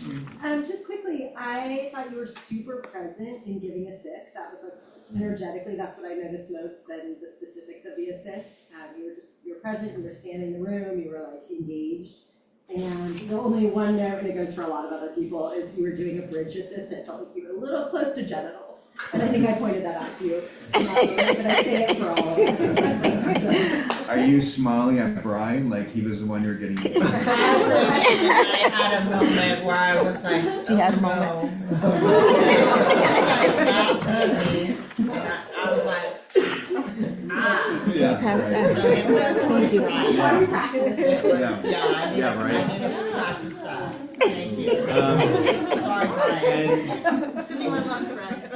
Just quickly, I thought you were super present in giving assists. That was like energetically, that's what I noticed most than the specifics of the assists. You were present, you were scanning the room, you were like engaged. And the only one note, and it goes for a lot of other people, is you were doing a bridge assist and it felt like you were a little close to genitals. And I think I pointed that out to you. But I say it for all of us. Are you smiling at Brian like he was the one you were getting? I had a moment where I was like, She had a moment. I was like, Yeah, pass right. so it was Thank you. Yeah. It was, I Yeah, right. needed to practice that. Thank you. Sorry, Brian.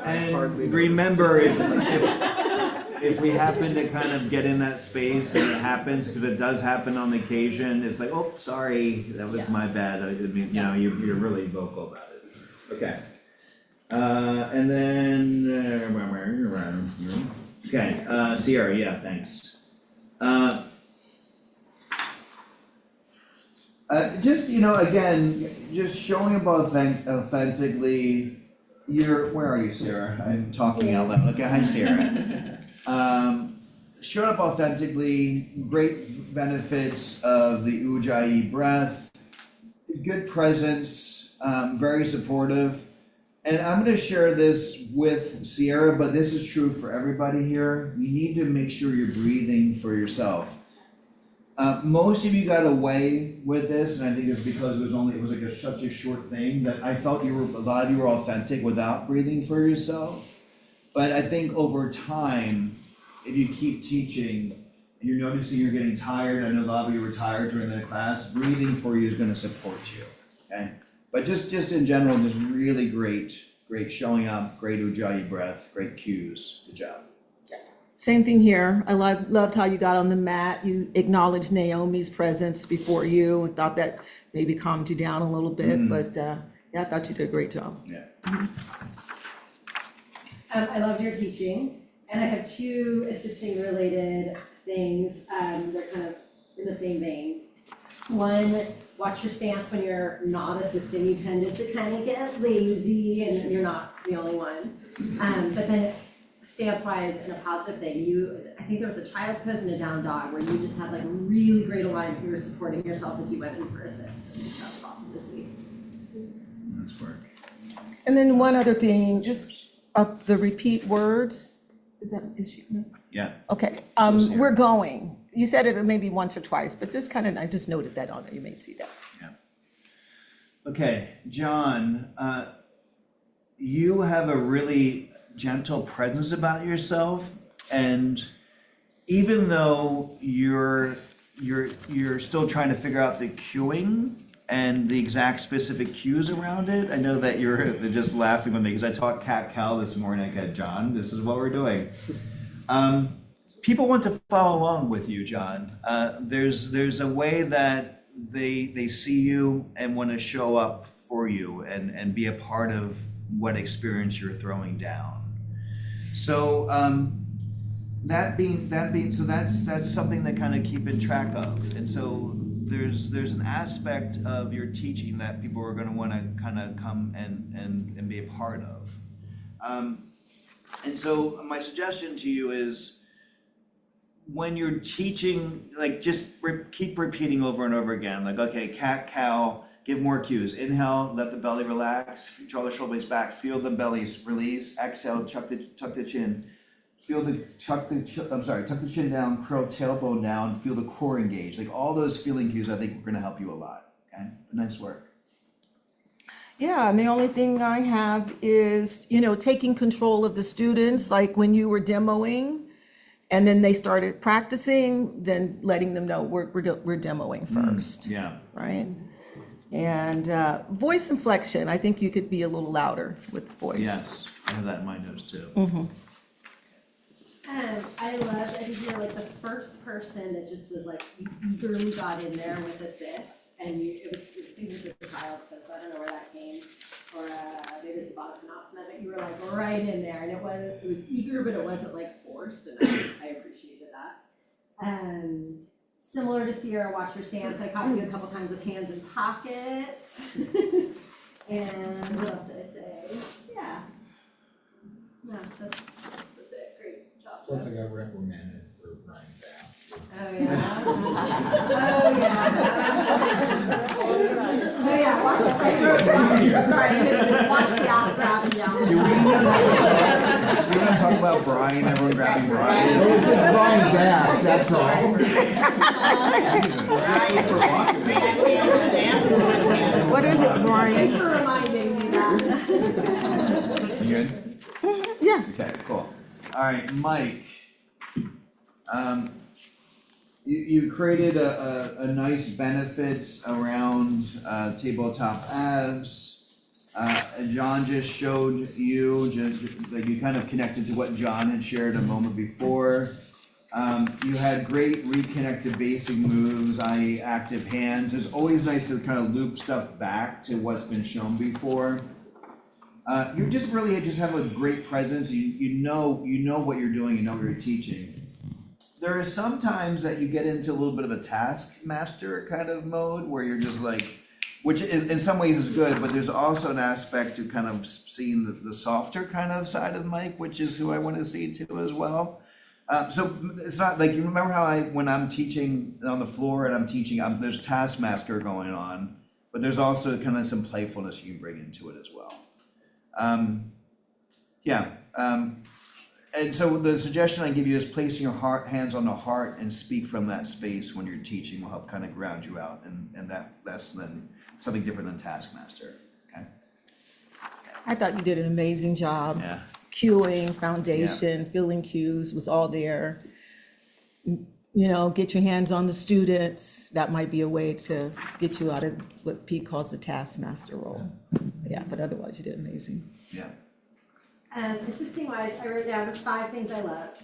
And remember, if we happen to kind of get in that space and it happens, because it does happen on occasion, it's like, oh, sorry, that was my bad. I mean, you know, you're really vocal about it. Okay. And then, okay, Sierra, yeah, thanks. Just, you know, again, just showing up authentically, where are you, Sarah? I'm talking out loud. Okay, hi, Sarah. Showing up authentically, great benefits of the Ujjayi breath, good presence, very supportive. And I'm gonna share this with Sierra, but this is true for everybody here. You need to make sure you're breathing for yourself. Most of you got away with this, and I think it's because it was like such a short thing that I felt a lot of you were authentic without breathing for yourself. But I think over time, if you keep teaching and you're noticing you're getting tired, I know a lot of you were tired during the class, breathing for you is gonna support you, okay? But just in general, just really great showing up, great Ujjayi breath, great cues, good job. Same thing here. I loved how you got on the mat. You acknowledged Naomi's presence before you and thought that maybe calmed you down a little bit, but yeah, I thought you did a great job. Yeah. I loved your teaching, and I have 2 assisting related things. They're kind of in the same vein. One, watch your stance when you're not assisting. You tended to kind of get lazy, and you're not the only one. But then stance-wise, in a positive thing, I think there was a child's pose and a down dog where you just had like really great alignment. You were supporting yourself as you went in for assist. And that was awesome to see. Nice work. And then one other thing, just the repeat words, is that an issue? Yeah. Okay, we're going. You said it maybe once or twice, but just kind of, I just noted that on there, you may see that. Okay, John, you have a really gentle presence about yourself, and even though you're still trying to figure out the cueing and the exact specific cues around it, I know that you're just laughing with me because I taught cat cow this morning. I got John, this is what we're doing. People want to follow along with you, John. There's a way that they see you and want to show up for you and be a part of what experience you're throwing down. So that being so that's something to kind of keep in track of. And so there's an aspect of your teaching that people are going to want to kind of come and be a part of. And so my suggestion to you is, when you're teaching, like just keep repeating over and over again, like, okay, cat, cow, give more cues. Inhale, let the belly relax, draw the shoulder blades back, feel the belly release. Exhale, tuck the chin. Tuck the chin down, curl tailbone down, feel the core engage. Like all those feeling cues, I think are gonna help you a lot, okay? Nice work. Yeah, and the only thing I have is, taking control of the students, like when you were demoing, and then they started practicing, then letting them know we're demoing first. Yeah. Right? And voice inflection, I think you could be a little louder with the voice. Yes, I have that in my notes too. Mm-hmm. I love that you were like the first person that just was like, you eagerly got in there with assists, and it was the child's pose, so I don't know where that came, or maybe it's the Baddha-Konasana, but you were like right in there, and it was eager, but it wasn't like forced, and I appreciated that. Similar to Sierra, watch your stance, I caught you a couple times with hands in pockets. And what else did I say? Yeah. No, that's it, great job. Something I recommended for Brian Bass. Oh, yeah. Oh, yeah. Oh, yeah, watch it. Sorry, I missed this. Watch the ass grabbing down. Do we want to talk about Brian, everyone grabbing Brian? It was just Brian Bass, that's all. What is it, Brian? Thanks for reminding me that. You good? Yeah. Okay, cool. All right, Mike. You created a nice benefits around tabletop abs. John just showed you, like you kind of connected to what John had shared a moment before. You had great reconnected basic moves, i.e. active hands. It's always nice to kind of loop stuff back to what's been shown before. You just really just have a great presence. You know what you're doing, you know what you're teaching. There are some times that you get into a little bit of a taskmaster kind of mode where you're just like, which is, in some ways is good, but there's also an aspect to kind of seeing the softer kind of side of Mike, which is who I want to see too as well. So it's not like, you remember how when I'm teaching on the floor and I'm teaching, there's taskmaster going on, but there's also kind of some playfulness you can bring into it as well. And so the suggestion I give you is placing your hands on the heart and speak from that space when you're teaching will help kind of ground you out, and that's then something different than taskmaster, okay? I thought you did an amazing job. Yeah. Cueing, foundation, filling cues was all there. Get your hands on the students. That might be a way to get you out of what Pete calls the taskmaster role. Yeah, but otherwise you did amazing. Yeah. Assisting wise, I wrote down 5 things I loved.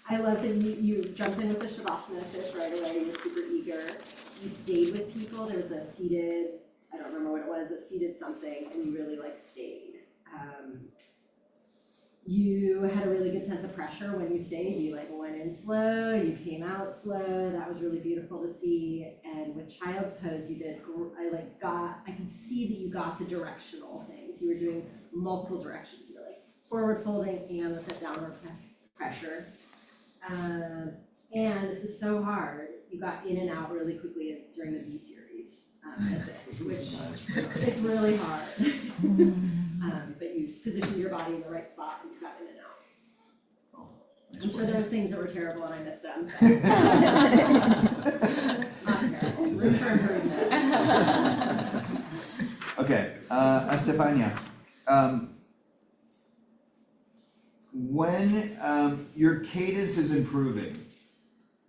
I love that you jumped in with the Shavasana assist right away. You were super eager. You stayed with people. There was a seated, I don't remember what it was, a seated something, and you really stayed. You had a really good sense of pressure when you stayed. You went in slow, you came out slow. That was really beautiful to see. And with child's pose, you did, I can see that you got the directional things. You were doing multiple directions. You were forward folding and with that downward pressure. And this is so hard. You got in and out really quickly during the B series assists, which it's really hard. But you positioned your body in the right spot and you got in and out. I'm sure there were things that were terrible and I missed them. Not terrible. Room for improvement. Okay, Estefania, when your cadence is improving,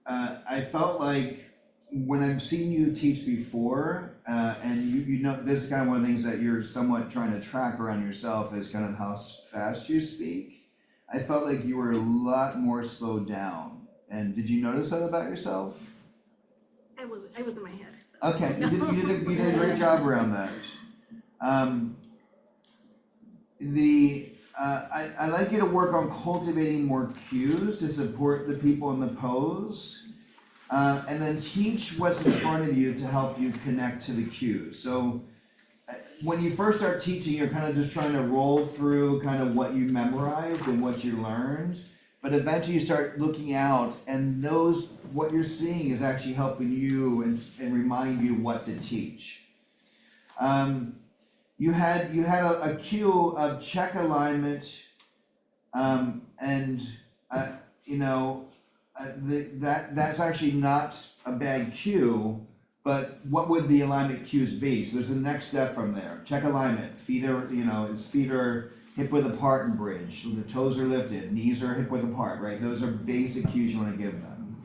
I felt like when I've seen you teach before, and you know, this is kind of one of the things that you're somewhat trying to track around yourself is kind of how fast you speak. I felt like you were a lot more slowed down. And did you notice that about yourself? I was in my head. So. Okay, you did a great job around that. I'd like you to work on cultivating more cues to support the people in the pose. And then teach what's in front of you to help you connect to the cues. So when you first start teaching, you're kind of just trying to roll through kind of what you memorized and what you learned. But eventually you start looking out, and what you're seeing is actually helping you and remind you what to teach. You had a cue of check alignment, that's actually not a bad cue, but what would the alignment cues be? So there's the next step from there. Check alignment. Feet are hip width apart and bridge. So the toes are lifted, knees are hip width apart, right? Those are basic cues you want to give them.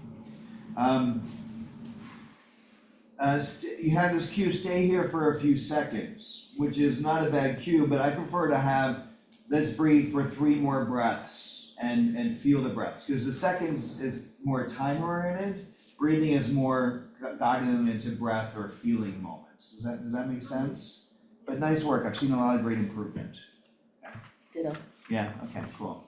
You had this cue, stay here for a few seconds, which is not a bad cue, but I prefer to have, let's breathe for 3 more breaths and feel the breaths. Because the seconds is more time oriented, breathing is more guiding them into breath or feeling moments. Does that make sense? But nice work, I've seen a lot of great improvement. Ditto. Yeah, okay, cool.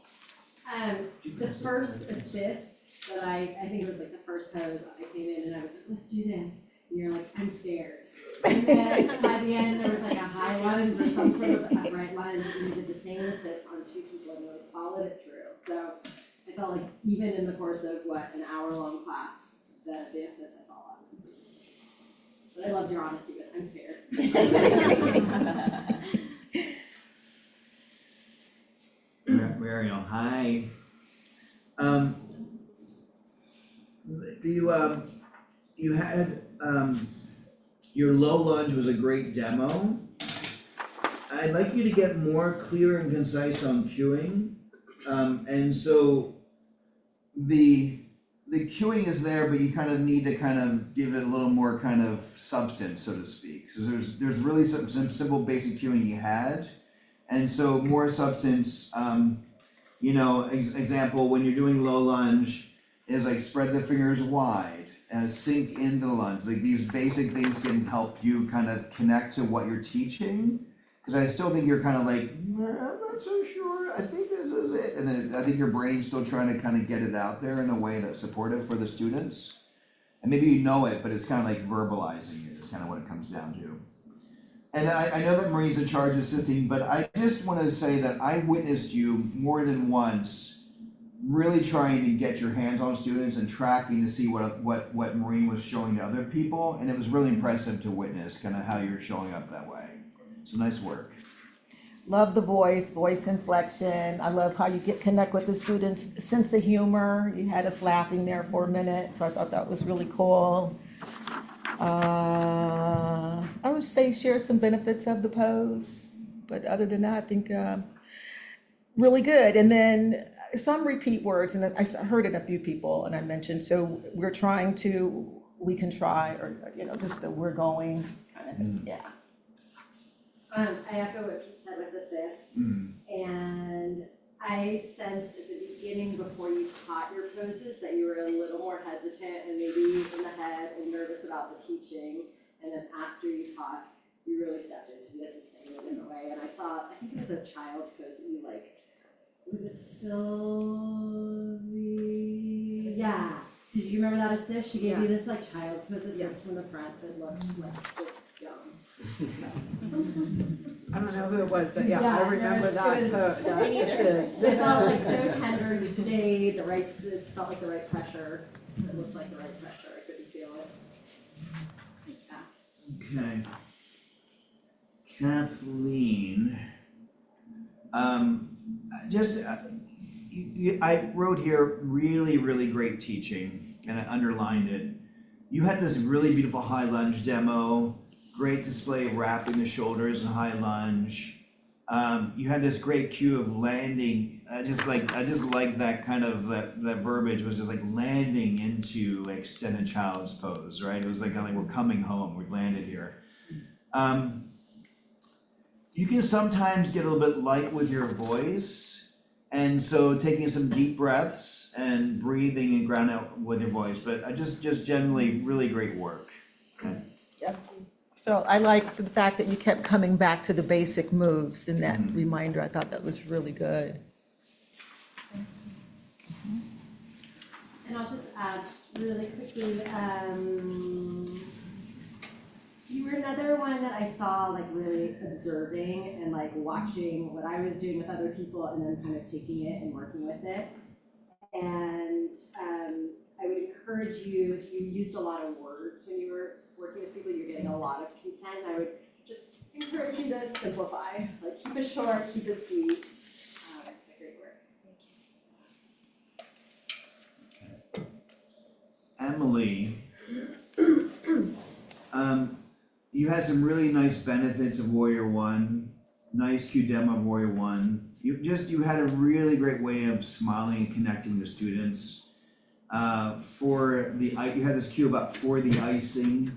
The first assist that I think it was like the first pose, I came in and I was like, let's do this. And you're like, I'm scared. And then by the end, there was like a high lunge or some sort of upright lunge, and you did the same assist on 2 people and like followed it through. So I felt like even in the course of an hour-long class, the assist I saw on. But I loved your honesty, but I'm scared. Mariel, hi. You had your low lunge was a great demo. I'd like you to get more clear and concise on cueing. And so the cueing is there, but you kind of need to kind of give it a little more kind of substance, so to speak. So there's really some simple basic cueing you had. And so more substance, example, when you're doing low lunge, is like spread the fingers wide, sink into the lunge. Like these basic things can help you kind of connect to what you're teaching. Because I still think you're kind of like, I'm not so sure, I think this is it. And then I think your brain's still trying to kind of get it out there in a way that's supportive for the students. And maybe you know it, but it's kind of like verbalizing it is kind of what it comes down to. And I know that Marine's in charge of assisting, but I just want to say that I witnessed you more than once really trying to get your hands on students and tracking to see what Marine was showing to other people. And it was really impressive to witness kind of how you're showing up that way. So nice work. Love the voice inflection. I love how you connect with the students' sense of humor. You had us laughing there for a minute, so I thought that was really cool. I would say share some benefits of the pose, but other than that, I think really good. And then some repeat words, and I heard it a few people, and I mentioned, so we're trying to, we can try, or just that we're going, kind of, yeah. I echo what you said with assist, and I sensed at the beginning before you taught your poses that you were a little more hesitant and maybe in the head and nervous about the teaching, and then after you taught, you really stepped into the assisting in a different way. And I saw, I think it was a child's pose that you was it Sylvie? Yeah. Did you remember that assist? She gave you this child's pose assist from the front that looked just dumb. I don't know who it was, but I remember that assist. It felt so tender, you stayed, it felt like the right pressure. It looked like the right pressure, I couldn't feel it. Okay. Kathleen, I wrote here really, really great teaching, and I underlined it. you had this really beautiful high lunge demo, great display of wrapping the shoulders and high lunge. You had this great cue of landing. I just like that kind of that verbiage was just like landing into extended child's pose, right? It was like we're coming home. We landed here. You can sometimes get a little bit light with your voice, and so taking some deep breaths and breathing and ground out with your voice. But I just generally really great work. Okay. Yep. So I liked the fact that you kept coming back to the basic moves in that reminder. I thought that was really good. And I'll just add really quickly, you were another one that I saw like really observing and like watching what I was doing with other people and then kind of taking it and working with it. And I would encourage you, if you used a lot of words when you were working with people, you're getting a lot of consent. I would just encourage you to simplify, like keep it short, keep it sweet. Great work. Emily, you had some really nice benefits of Warrior One, nice cue demo of Warrior One. You had a really great way of smiling and connecting with the students. You had this cue about for the icing.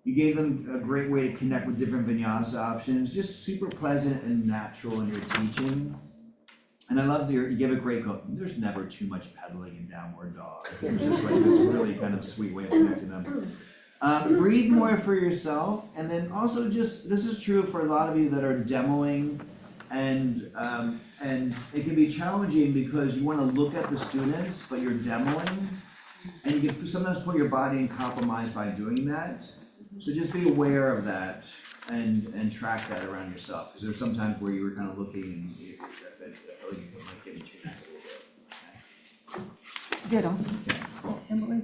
You gave them a great way to connect with different vinyasa options, just super pleasant and natural in your teaching. And I love you gave a great quote. There's never too much pedaling in downward dog. It's just like this really kind of sweet way of connecting them. Breathe more for yourself, and then also just this is true for a lot of you that are demoing, and it can be challenging because you want to look at the students, but you're demoing, and you can sometimes put your body in compromise by doing that. So just be aware of that and track that around yourself, because there's sometimes where you were kind of looking and you feel like you can like get into your neck a little bit. Ditto. Okay. Oh, Emily?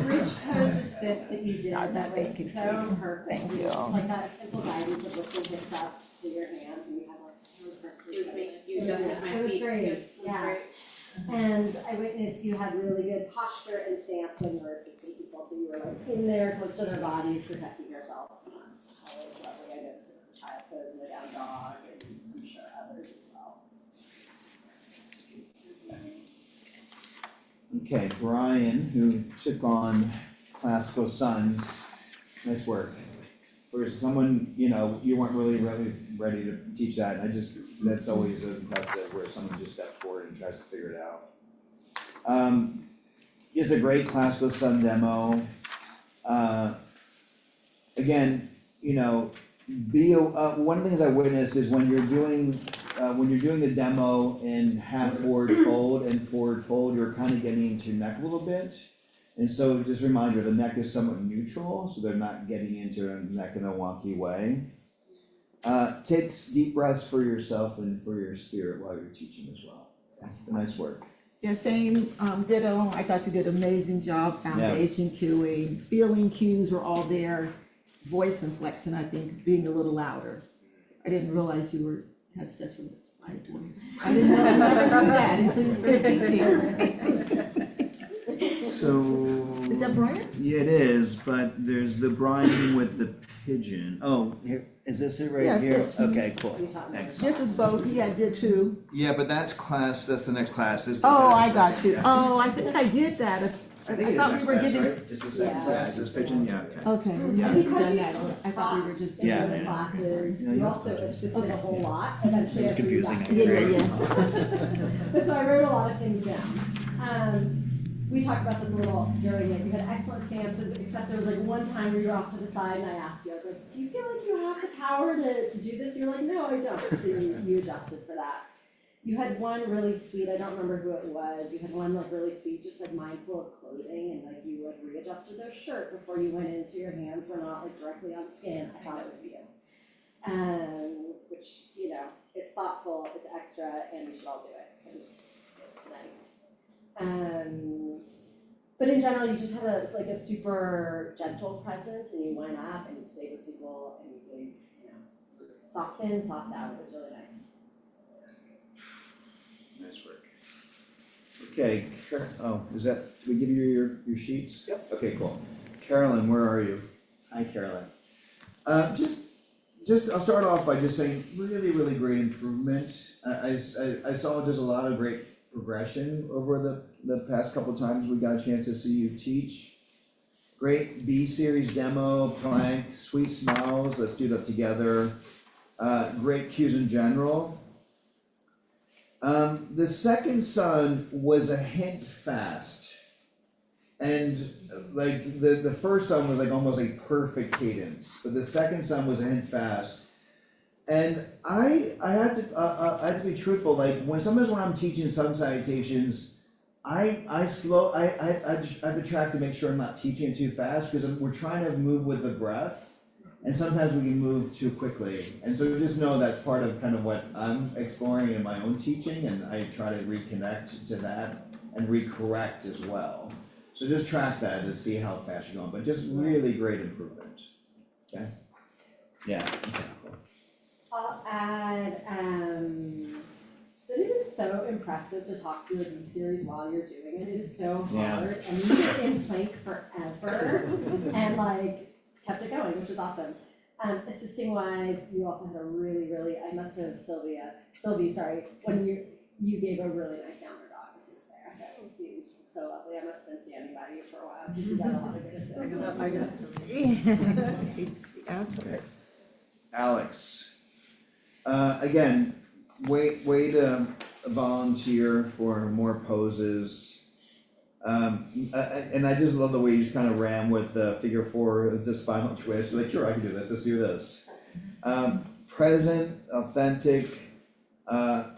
Bridge pose assist that you did, that Thank you, was so sweetie. perfect. Thank you. Like that simple guidance of lifting hips up to your hands and you had like, it was perfect. It was me. You adjusted my It was feet, great, too. It was yeah. great. And I witnessed you had really good posture and stance when you were assisting people, so you were like in there, close to their bodies, protecting yourself. That's always lovely. I noticed it with the child pose and the down dog, and I'm sure others as well. Okay, Brian, who took on Classical Sons, nice work. For someone, you weren't really ready to teach that, and that's always impressive where someone just steps forward and tries to figure it out. Just a great Classical Son demo. Again, one of the things I witnessed is when you're doing the demo in half forward fold, you're kind of getting into your neck a little bit. And so just a reminder, the neck is somewhat neutral, so they're not getting into their neck in a wonky way. Take deep breaths for yourself and for your spirit while you're teaching as well. Nice work. Yeah, same, ditto. I thought you did an amazing job. Foundation cueing, feeling cues were all there. Voice inflection, I think, being a little louder. I didn't realize you had such a light voice. I didn't know you ever knew that until you started teaching. So. Is that Brian? Yeah, it is, but there's the Brian with the pigeon. Oh, here, is this it right Yeah, here? so- Okay, cool, thanks. This is both, yeah, did too. Yeah, but that's the next class. Oh, I got you. Oh, I think I did that. I think it is thought we next were class, getting. right? It's the second class, this pigeon, yeah, okay. Okay, we Yeah. hadn't done that. I thought we were just. Yeah. In the classes, Yeah, you yeah. also assisted a whole lot, eventually. It was confusing, Yeah. So I wrote a lot of things down. We talked about this a little during it. You had excellent stances, except there was like one time where you were off to the side and I asked you, I was like, do you feel like you have the power to do this? You're like, no, I don't. So you adjusted for that. You had one really sweet, I don't remember who it was. You had one like really sweet, just like mindful of clothing, and like you like readjusted their shirt before you went in so your hands were not like directly on skin. I thought it was you. Which, it's thoughtful, it's extra, and we should all do it because it's nice. But in general, you just had a super gentle presence, and you went up and you stayed with people, and you gave, soft in, soft out. It was really nice. Nice work. Okay, is that, did we give you your sheets? Yep. Okay, cool. Carolyn, where are you? Hi, Carolyn. I'll start off by just saying, really, really great improvement. I saw just a lot of great progression over the past couple times we got a chance to see you teach. Great B-series demo, plank, sweet smiles, let's do that together. Great cues in general. The second son was a hint fast. And like the first son was like almost a perfect cadence, but the second son was a hint fast. And I had to be truthful, like sometimes when I'm teaching sun salutations, I have to track to make sure I'm not teaching it too fast, because we're trying to move with the breath, and sometimes we can move too quickly. And so just know that's part of kind of what I'm exploring in my own teaching, and I try to reconnect to that and recorrect as well. So just track that and see how fast you're going, but just really great improvement, okay? Yeah, okay, cool. I'll add, that it is so impressive to talk through a B-series while you're doing it. It is so hard, and you were in plank forever, and like, kept it going, which is awesome. Assisting wise, you also had a really, I must have, Sylvie, sorry, when you gave a really nice downer dog assist there. That was so lovely. I must have been standing by you for a while, because you got a lot of good assists. I got some. Yes. Ask her. Alex, again, way to volunteer for more poses. And I just love the way you just kind of ran with the figure 4, the spinal twist. You're like, sure, I can do this, let's do this. Present, authentic,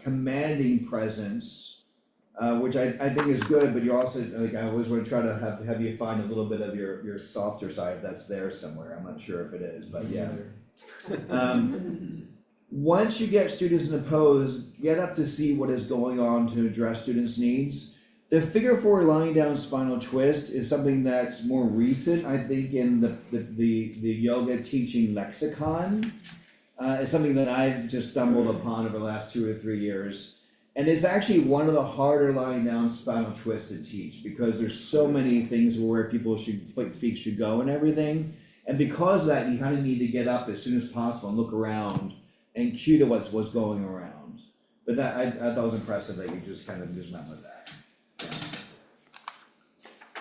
commanding presence, which I think is good, but you also, like, I always want to try to have you find a little bit of your softer side that's there somewhere. I'm not sure if it is, but yeah. Once you get students in a pose, get up to see what is going on to address students' needs. The figure 4 lying down spinal twist is something that's more recent, I think, in the yoga teaching lexicon. It's something that I've just stumbled upon over the last 2 or 3 years. And it's actually one of the harder lying down spinal twists to teach, because there's so many things where feet should go and everything. And because of that, you kind of need to get up as soon as possible and look around and cue to what's going around. But that I thought it was impressive that you just kind of just went with that.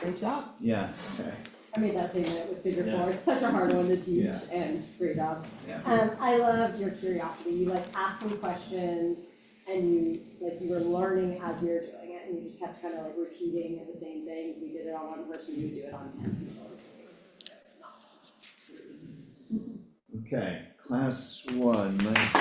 Great job. Yeah. Okay. I made that same minute with figure 4. Yeah. It's such a hard one to teach, Yeah. and great job. Yeah. I loved your curiosity. You like asked some questions, and you were learning as you were doing it, and you just kept kind of like repeating the same things. We did it on one person, you would do it on 10 people. Okay, class 1, nice.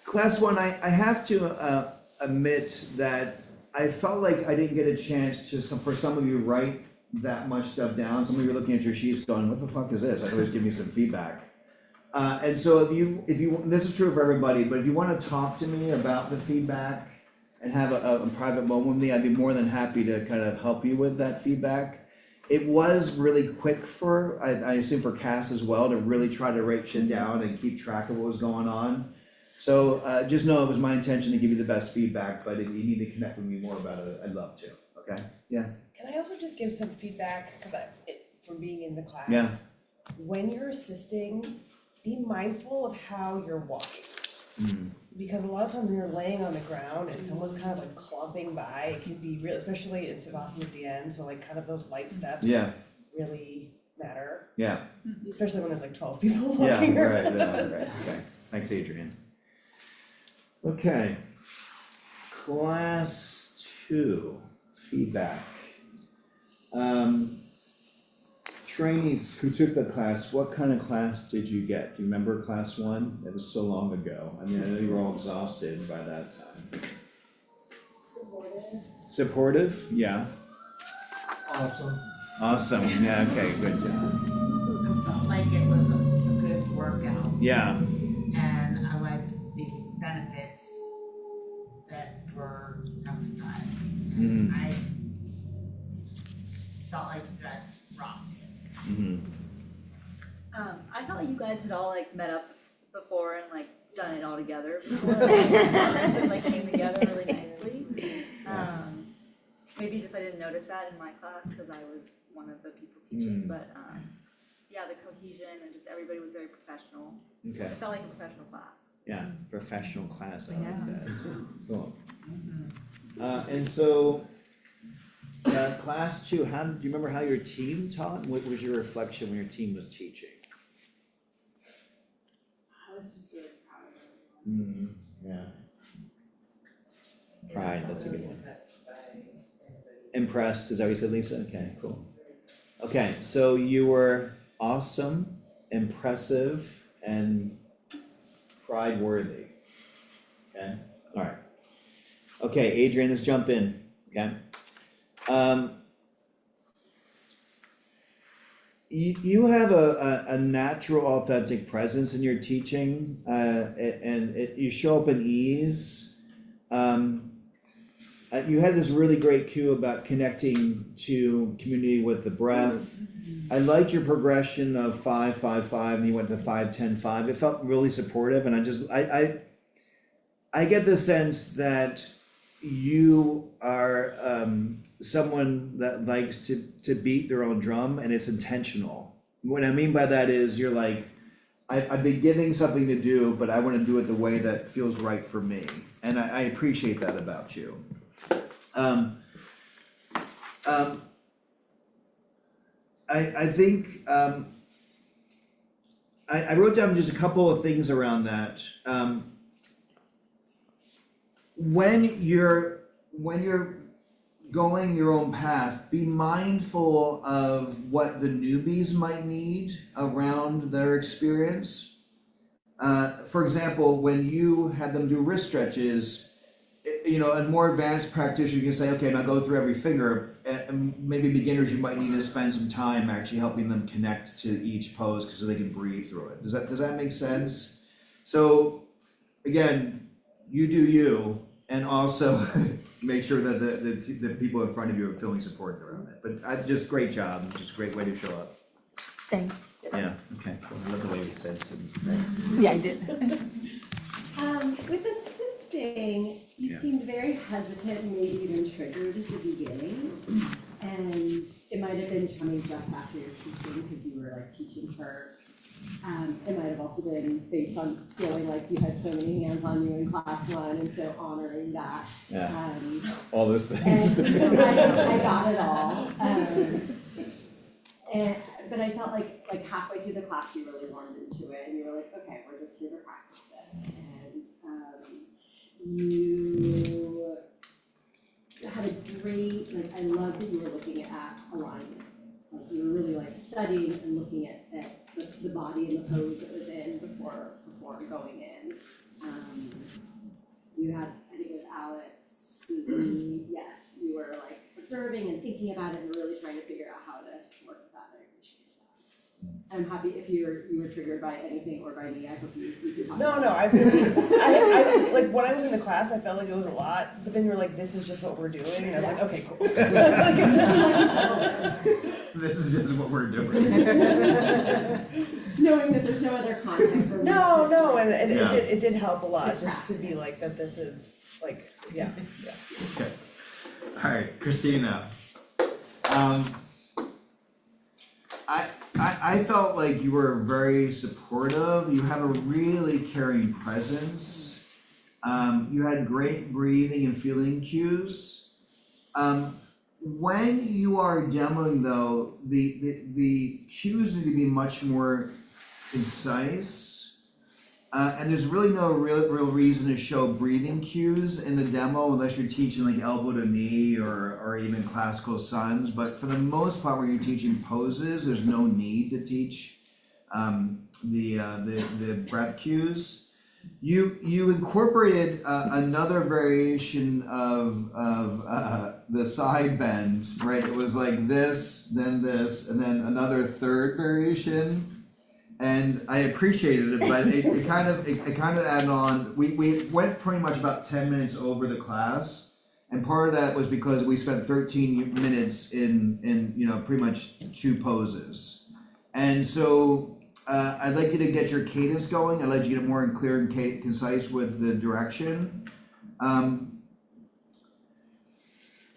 Class 1, I have to admit that I felt like I didn't get a chance to, for some of you, write that much stuff down. Some of you are looking at your sheets going, what the fuck is this? I'd always give me some feedback. And so if you, this is true for everybody, but if you want to talk to me about the feedback and have a private moment with me, I'd be more than happy to kind of help you with that feedback. It was really quick for, I assume for Cass as well, to really try to write shit down and keep track of what was going on. So just know it was my intention to give you the best feedback, but if you need to connect with me more about it, I'd love to, okay? Yeah. Can I also just give some feedback, because from being in the class? Yeah. When you're assisting, be mindful of how you're walking. Because a lot of times when you're laying on the ground and someone's kind of like clumping by, it can be real, especially in Savasana at the end, so like kind of those light steps really matter. Yeah. Especially when there's like 12 people walking Yeah, around. right, okay. Thanks, Adrian. Okay. Class 2, feedback. Trainees who took the class, what kind of class did you get? Do you remember class 1? It was so long ago. I mean, I know you were all exhausted by that time. Supportive? Yeah. Awesome, yeah, okay, good job. Felt like it was a good workout. Yeah. And I liked the benefits that were emphasized. And I felt like you guys rocked it. I felt like you guys had all like met up before and like done it all together before. It like came together really nicely. Maybe just I didn't notice that in my class because I was one of the people teaching, but yeah, the cohesion and just everybody was very professional. Okay. It felt like a professional class. Yeah, professional class, I like that. Cool. And so, class 2, do you remember how your team taught? What was your reflection when your team was teaching? I was just really proud of everyone. Yeah. Pride, that's a good one. Impressed, is that what you said, Lisa? Okay, cool. Okay, so you were awesome, impressive, and pride-worthy. Okay, all right. Okay, Adrian, let's jump in, okay? You have a natural, authentic presence in your teaching, and you show up in ease. You had this really great cue about connecting to community with the breath. I liked your progression of 5, 5, 5, and you went to 5, 10, 5. It felt really supportive, and I get the sense that you are someone that likes to beat their own drum, and it's intentional. What I mean by that is you're like, I've been given something to do, but I want to do it the way that feels right for me, and I appreciate that about you. I think I wrote down just a couple of things around that. When you're going your own path, be mindful of what the newbies might need around their experience. For example, when you had them do wrist stretches, a more advanced practitioner can say, okay, now go through every finger, and maybe beginners, you might need to spend some time actually helping them connect to each pose so they can breathe through it. Does that make sense? So again, you do you, and also make sure that the people in front of you are feeling supported around it. But just great job, just a great way to show up. Same. Yeah, okay, cool. I love the way you said some. Yeah, I did. With assisting, you seemed very hesitant, maybe even triggered at the beginning. And it might have been coming just after your teaching because you were like teaching first. It might have also been based on feeling like you had so many hands on you in class 1, and so honoring that. Yeah. All those things. And I got it all. But I felt like halfway through the class you really warmed into it, and you were like, okay, we're just here to practice this. And you had a great, I love that you were looking at alignment. Like you were really studying and looking at the body and the pose it was in before going in. You had, I think it was Alex, Susie, yes, you were observing and thinking about it and really trying to figure out how to work with that. I appreciate that. I'm happy if you were triggered by anything or by me. I hope you could talk No, about I really, like when I was in the class, I felt like it was a lot, but then you were like, this is just what we're doing, and I was like, okay, cool. This is just what we're doing. Knowing that there's no other context. No, and it did help a lot just to be like that. This is yeah. Okay. All right, Christina. I felt like you were very supportive. You have a really caring presence. You had great breathing and feeling cues. When you are demoing though, the cues need to be much more concise. And there's really no real reason to show breathing cues in the demo unless you're teaching elbow to knee or even classical suns. But for the most part, when you're teaching poses, there's no need to teach the breath cues. You incorporated another variation of the side bend, right? It was like this, and then another third variation. And I appreciated it, but it kind of added on. We went pretty much about 10 minutes over the class, and part of that was because we spent 13 minutes in pretty much 2 poses. And so I'd like you to get your cadence going. I'd like you to get more clear and concise with the direction.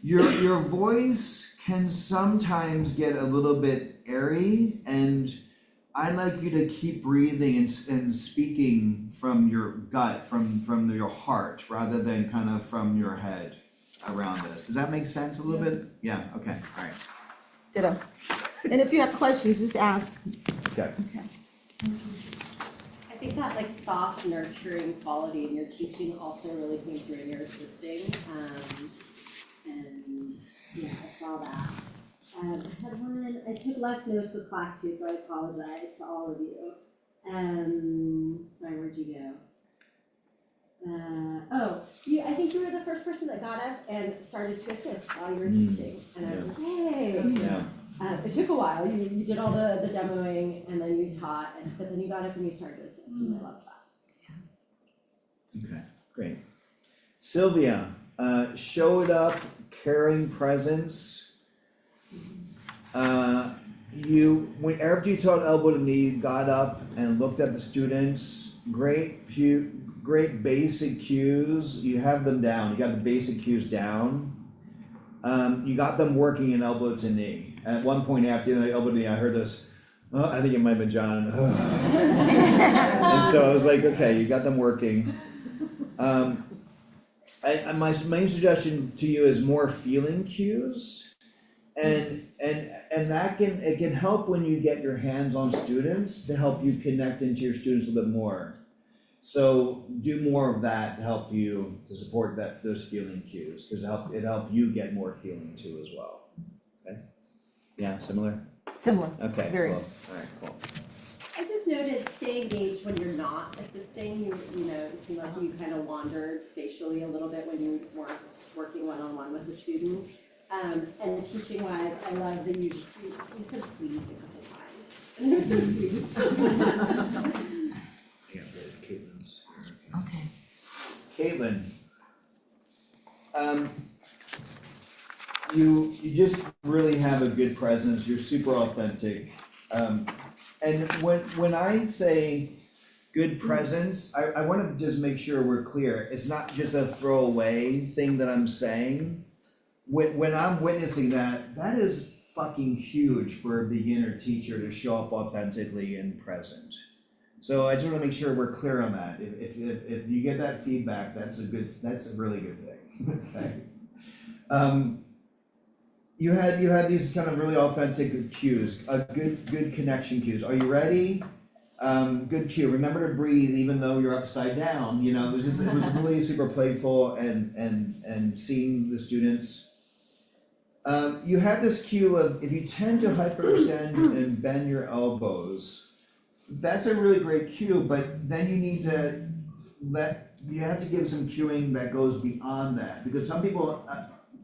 Your voice can sometimes get a little bit airy, and I'd like you to keep breathing and speaking from your gut, from your heart, rather than kind of from your head around this. Does that make sense a little bit? Yeah, okay, all right. Ditto. And if you have questions, just ask. Okay. I think that like soft, nurturing quality in your teaching also really came through in your assisting. And yeah, I saw that. I had one, I took less notes with class too, so I apologize to all of you. Sorry, where'd you go? I think you were the first person that got up and started to assist while you were teaching. And I was like, hey. Yeah. It took a while. You did all the demoing and then you taught, but then you got up and you started to assist, and I loved that. Okay, great. Sylvia, showed up, caring presence. After you taught elbow to knee, you got up and looked at the students. Great basic cues. You have them down. You got the basic cues down. You got them working in elbow to knee. At one point after the elbow to knee, I heard this. Oh, I think it might have been John. And so I was like, okay, you got them working. My main suggestion to you is more feeling cues, and that can help when you get your hands on students to help you connect into your students a little bit more. So do more of that to help you to support those feeling cues, because it help you get more feeling too as well. Okay, yeah, similar. Similar. Okay, Very. cool. All right, cool. I just noted stay engaged when you're not assisting. You know, it seemed like you kind of wandered spatially a little bit when you weren't working one-on-one with the student. And teaching wise, I love that you said please a couple times. And it was so sweet. Yeah, Caitlin's. Okay. Caitlin, you just really have a good presence. You're super authentic. And when I say good presence, I want to just make sure we're clear. It's not just a throwaway thing that I'm saying. When I'm witnessing that is fucking huge for a beginner teacher to show up authentically and present. So I just want to make sure we're clear on that. If you get that feedback, that's a really good thing. Okay. You had these kind of really authentic cues, good connection cues. Are you ready? Good cue. Remember to breathe even though you're upside down. You know, it was really super playful and seeing the students. You had this cue of if you tend to hyperextend and bend your elbows, that's a really great cue, but then you need to you have to give some cueing that goes beyond that, because some people,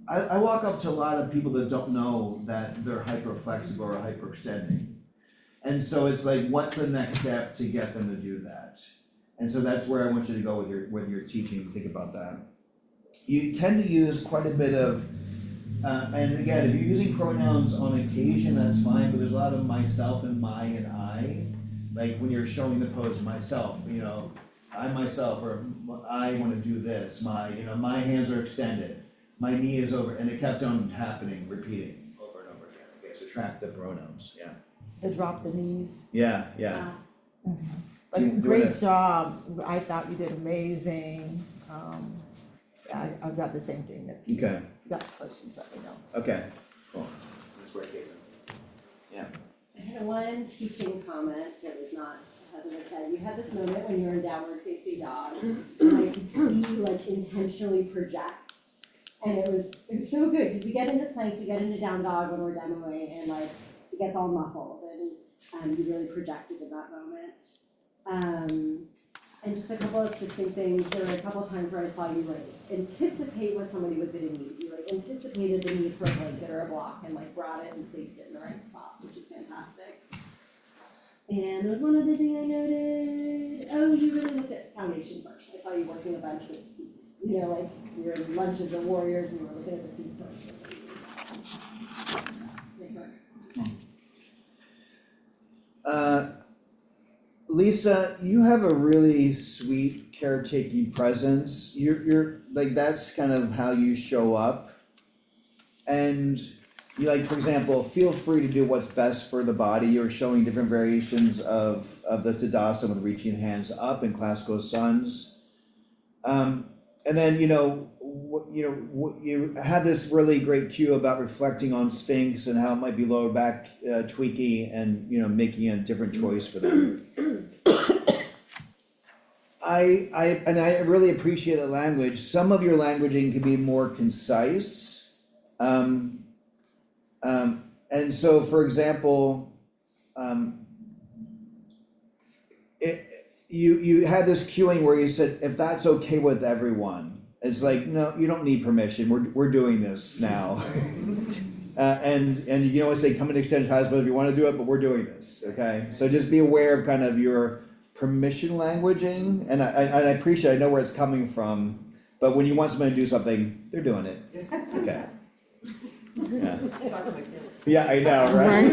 I walk up to a lot of people that don't know that they're hyperflexible or hyperextending. And so it's like, what's the next step to get them to do that? And so that's where I want you to go with your teaching, think about that. You tend to use quite a bit of, and again, if you're using pronouns on occasion, that's fine, but there's a lot of myself and my and I. Like when you're showing the pose, myself, you know, I myself, or I want to do this, my hands are extended, my knee is over, and it kept on happening, repeating over and over again. Okay, so track the pronouns, yeah. The drop the knees. Yeah. Great job. I thought you did amazing. I've got the same thing that you Okay. got questions, let me know. Okay, cool. That's great, Caitlin. Yeah. I had one teaching comment that was not, as I said, you had this moment when you were in downward facing dog, and I could see you like intentionally project. And it was so good, because we get into plank, we get into down dog when we're demoing, and like, it gets all muffled, and you really projected in that moment. And just a couple of succinct things. There were a couple of times where I saw you like anticipate what somebody was going to need. You like anticipated the need for a blanket or a block and like brought it and placed it in the right spot, which is fantastic. And there was one other thing I noted. Oh, you really looked at foundation first. I saw you working a bunch with feet. You know, like you were in lunches of warriors and you were looking at the feet first. Next one. Lisa, you have a really sweet caretaking presence. You're like, that's kind of how you show up. And you, like, for example, feel free to do what's best for the body. You're showing different variations of the Tadasana with reaching the hands up in classical suns. And then, you had this really great cue about reflecting on Sphinx and how it might be lower back tweaky and, making a different choice for them. I really appreciate the language. Some of your languaging can be more concise. And so, for example, you had this cueing where you said, if that's okay with everyone. It's like, no, you don't need permission. We're doing this now. And you can always say, come and extend husband if you want to do it, but we're doing this, okay? So just be aware of kind of your permission languaging, and I appreciate, I know where it's coming from, but when you want somebody to do something, they're doing it, okay? Yeah, I know, right?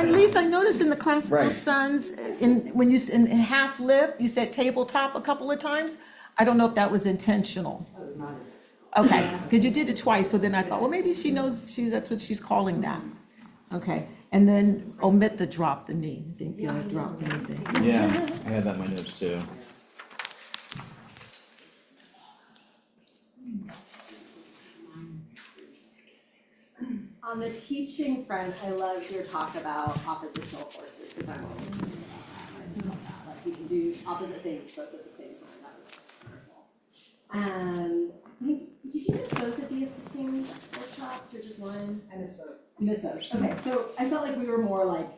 And Lisa, I noticed in the classical suns, when you in half lift, you said tabletop a couple of times. I don't know if that was intentional. That was not it. Okay, because you did it twice, so then I thought, well, maybe she knows that's what she's calling that. Okay, and then omit the drop the knee. I think you drop the knee thing. Yeah, I had that in my notes too. On the teaching front, I loved your talk about oppositional forces, because I'm always thinking about that. I just love that. Like, we can do opposite things both at the same time. That was wonderful. Did you miss both of the assisting workshops, or just one? I missed both. You missed both. Okay, so I felt like we were more like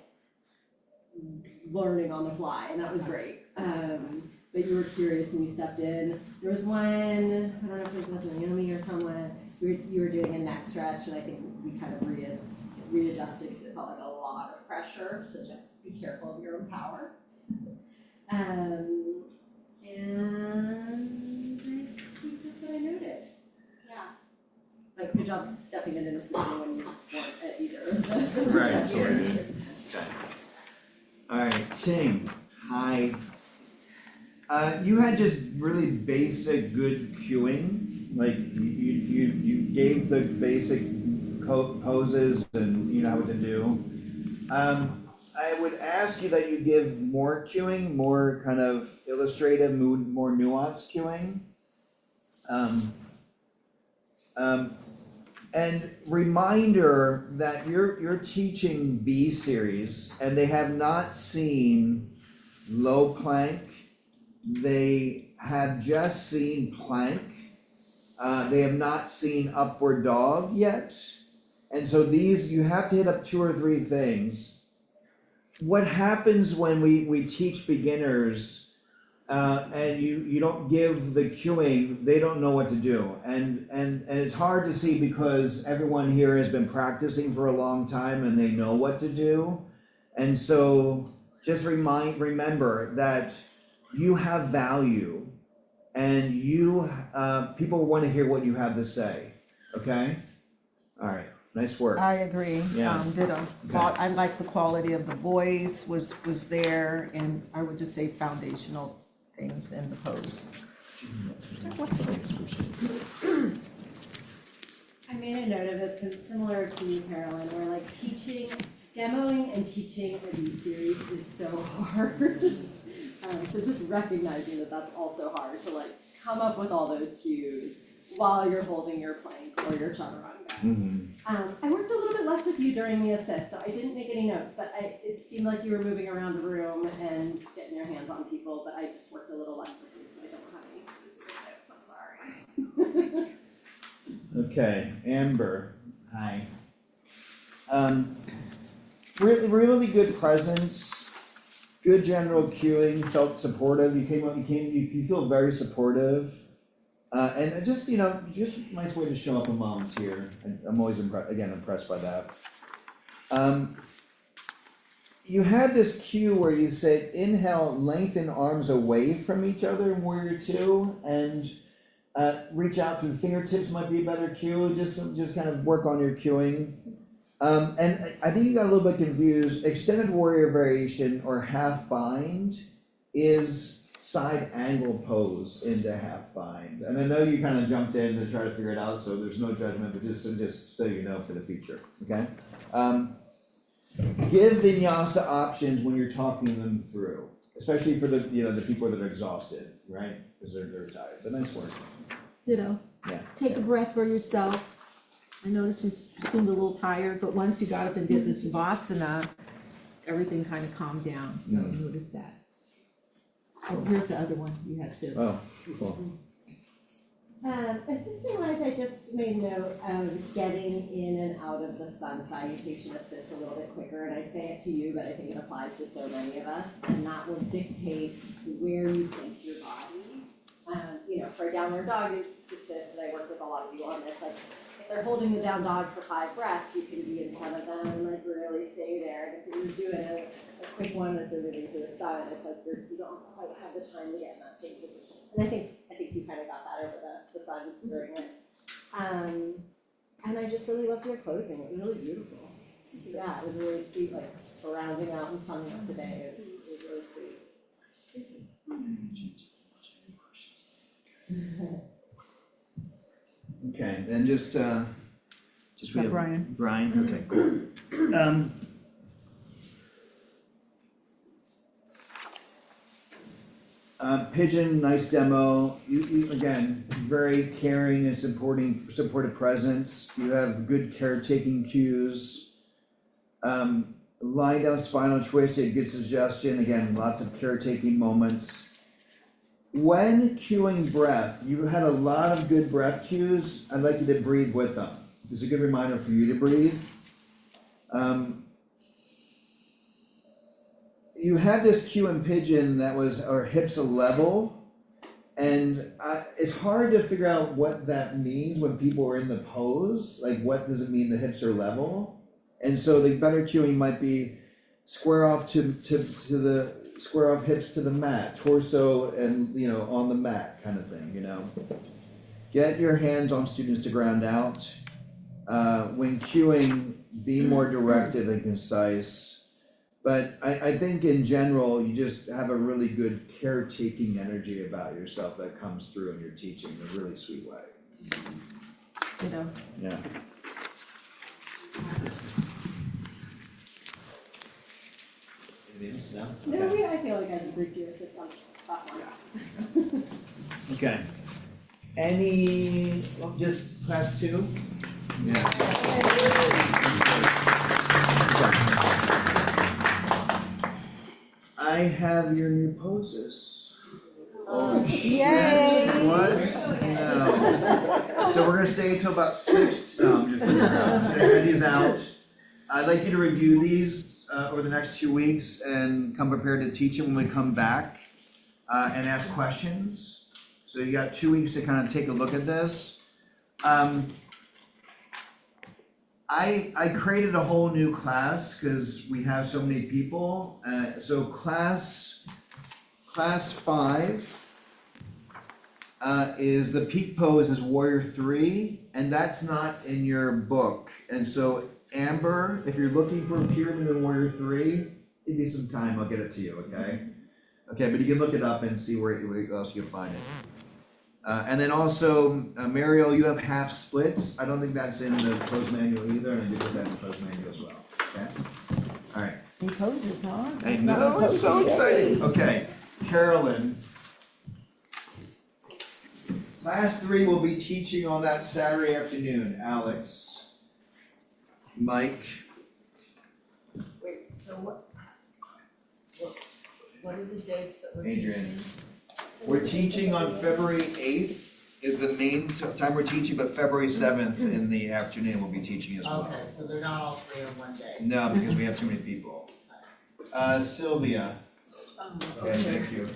learning on the fly, and that was great. But you were curious and you stepped in. There was one, I don't know if it was with Naomi or someone, you were doing a neck stretch, and I think we kind of readjusted because it felt like a lot of pressure, so just be careful of your own power. And I think that's what I noted. Yeah. Like, good job stepping in and assisting when you weren't at either of the Right, sessions. okay. All right, Ting, hi. You had just really basic good cueing. Like you gave the basic poses and you know what to do. I would ask you that you give more cueing, more kind of illustrative, more nuanced cueing. And reminder that you're teaching B series and they have not seen low plank. They have just seen plank. They have not seen upward dog yet. And so these, you have to hit up 2 or 3 things. What happens when we teach beginners and you don't give the cueing, they don't know what to do. And it's hard to see because everyone here has been practicing for a long time and they know what to do. And so just remember that you have value and people want to hear what you have to say, okay? All right, nice work. I agree. Yeah. Ditto. Okay. I like the quality of the voice was there, and I would just say foundational things in the pose. What's the I made a note of this because it's similar to you, Carolyn, where like demoing and teaching a B series is so hard. So just recognizing that that's also hard to like come up with all those cues while you're holding your plank or your chaturanga. I worked a little bit less with you during the assist, so I didn't make any notes, but it seemed like you were moving around the room and getting your hands on people, but I just worked a little less with you, so I don't have any specific notes, I'm sorry. Okay, Amber, hi. Really good presence. Good general cueing, felt supportive. You feel very supportive. And just, just a nice way to show up and volunteer. I'm always impressed by that. You had this cue where you said, inhale, lengthen arms away from each other in Warrior 2, and reach out through fingertips might be a better cue. Just kind of work on your cueing. And I think you got a little bit confused. Extended warrior variation or half bind is side angle pose into half bind. And I know you kind of jumped in to try to figure it out, so there's no judgment, but just so you know for the future, okay? Give vinyasa options when you're talking them through, especially for the, the people that are exhausted, right? Because they're tired, but nice work. Ditto. Yeah. Take a breath for yourself. I noticed you seemed a little tired, but once you got up and did the Shavasana, everything kind of calmed down, so notice that. Oh, here's the other one you had too. Oh, cool. Assistant-wise, I just made note of getting in and out of the sun salutation assist a little bit quicker, and I say it to you, but I think it applies to so many of us, and that will dictate where you place your body. For a downward dog assist, and I work with a lot of you on this, like, if they're holding the down dog for 5 breaths, you can be in front of them and like really stay there. And if you're doing a quick one as they're moving to the side, it's like you don't quite have the time to get in that same position. And I think you kind of got that over the suns during it. And I just really loved your closing. It was really beautiful. Yeah, it was really sweet, like rounding out and summing up the day. It was really sweet. Okay, then just we have Brian. Brian, okay, cool. Pigeon, nice demo. You again, very caring and supportive presence. You have good caretaking cues. Lying down spinal twist, a good suggestion. Again, lots of caretaking moments. When cueing breath, you had a lot of good breath cues. I'd like you to breathe with them. It's a good reminder for you to breathe. You had this cue in pigeon that was our hips a level, and it's hard to figure out what that means when people are in the pose. Like, what does it mean the hips are level? And so the better cueing might be square off square off hips to the mat, torso and on the mat kind of thing. Get your hands on students to ground out. When cueing, be more directed and concise. But I think in general, you just have a really good caretaking energy about yourself that comes through in your teaching in a really sweet way. Yeah. Anything else? No? No, I feel like I briefed your assist on class one. Okay. Just class 2? Yeah. I have your new poses. Oh, yay! What? No. So we're gonna stay until about 6. No, I'm just kidding. Get these out. I'd like you to review these over the next 2 weeks and come prepared to teach them when we come back and ask questions. So you got 2 weeks to kind of take a look at this. I created a whole new class because we have so many people. So class 5 is the peak pose is Warrior 3, and that's not in your book. And so Amber, if you're looking for Pyramid in Warrior 3, give me some time, I'll get it to you, okay? Okay, but you can look it up and see where else you can find it. And then also, Mariel, you have half splits. I don't think that's in the pose manual either, and I did put that in the pose manual as well, okay? All right. New poses, huh? I know, it's so exciting. Okay, Carolyn. Class 3 will be teaching on that Saturday afternoon. Alex, Mike. Wait, so what are the dates that we're Adrian. teaching? We're teaching on February 8th is the main time we're teaching, but February 7th in the afternoon we'll be teaching as well. Okay, so they're not all 3 on one day. No, because we have too many people. Sylvia. Okay, thank you.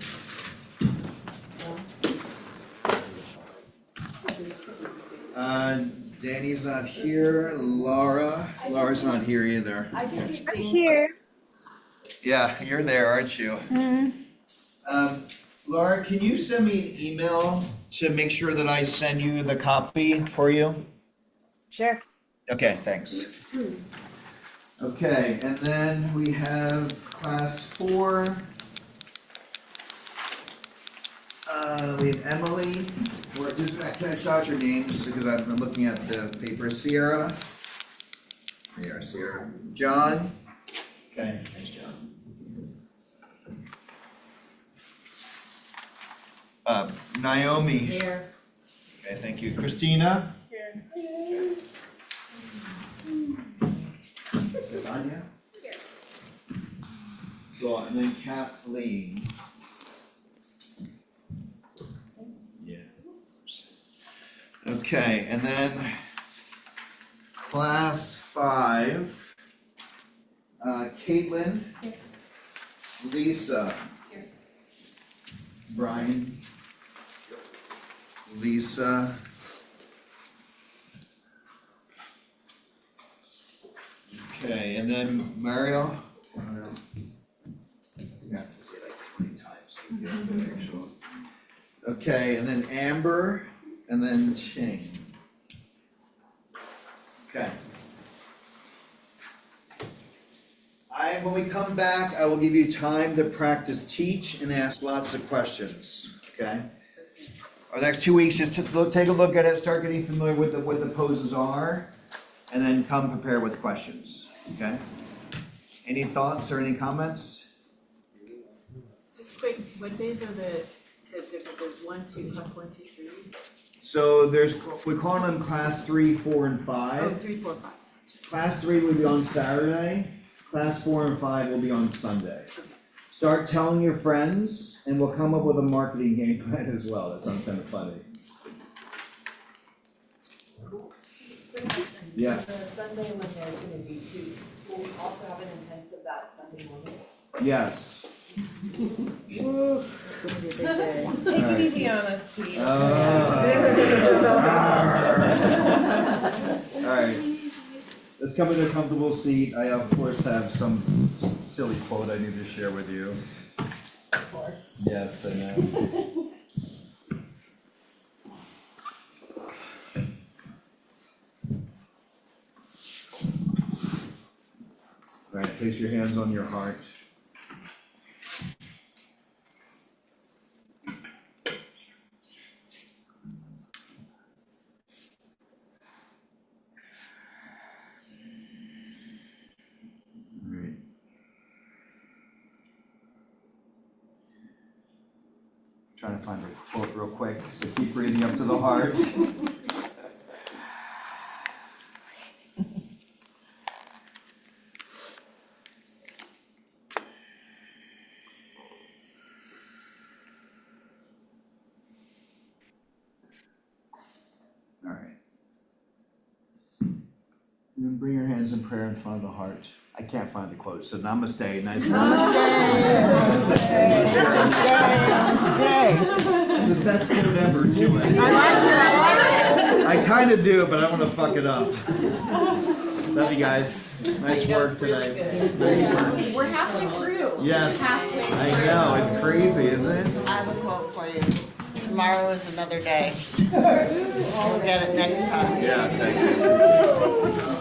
Danny's not here. Laura's not here either. I'm here. Yeah, you're there, aren't you? Laura, can you send me an email to make sure that I send you the copy for you? Sure. Okay, thanks. Okay, and then we have class 4. We have Emily, or just, can I shout your names, because I'm looking at the paper, Sierra. There you are, Sierra. John. Okay, thanks, John. Naomi. Here. Okay, thank you. Christina. Here. Stefania. Cool, and then Kathleen. Yeah. Okay, and then class 5. Caitlin. Lisa. Brian. Lisa. Okay, and then Mario. You have to say like 20 times so you get the actual. Okay, and then Amber, and then Ching. Okay. When we come back, I will give you time to practice teach and ask lots of questions, okay? Our next 2 weeks, just to take a look at it, start getting familiar with what the poses are, and then come prepared with questions, okay? Any thoughts or any comments? Just quick, what days are there's 1, 2, class 1, 2, 3? So we're calling them class 3, 4, and 5. Oh, 3, 4, 5. Class 3 will be on Saturday. Class 4 and 5 will be on Sunday. Start telling your friends, and we'll come up with a marketing game plan as well. That sounds kind of funny. Yeah. The Sunday when there's gonna be 2, we'll also have an intensive that Sunday morning. Yes. It's gonna be a big day. Take Alright. it easy on us, Pete. Alright. Let's come into a comfortable seat. I, of course, have some silly quote I need to share with you. Of course. Yes, I know. All right, place your hands on your heart. Trying to find a quote real quick, so keep breathing up to the heart. All right. And then bring your hands in prayer in front of the heart. I can't find the quote, so namaste. Nice Namaste. It's the best quote ever, too. I like it. I kind of do, but I want to fuck it up. Love you guys. Nice work today. Nice work. We're halfway through. Yes, Halfway through. I know. It's crazy, isn't it? I have a quote for you. Tomorrow is another day. We'll get it next time. Yeah, thank you.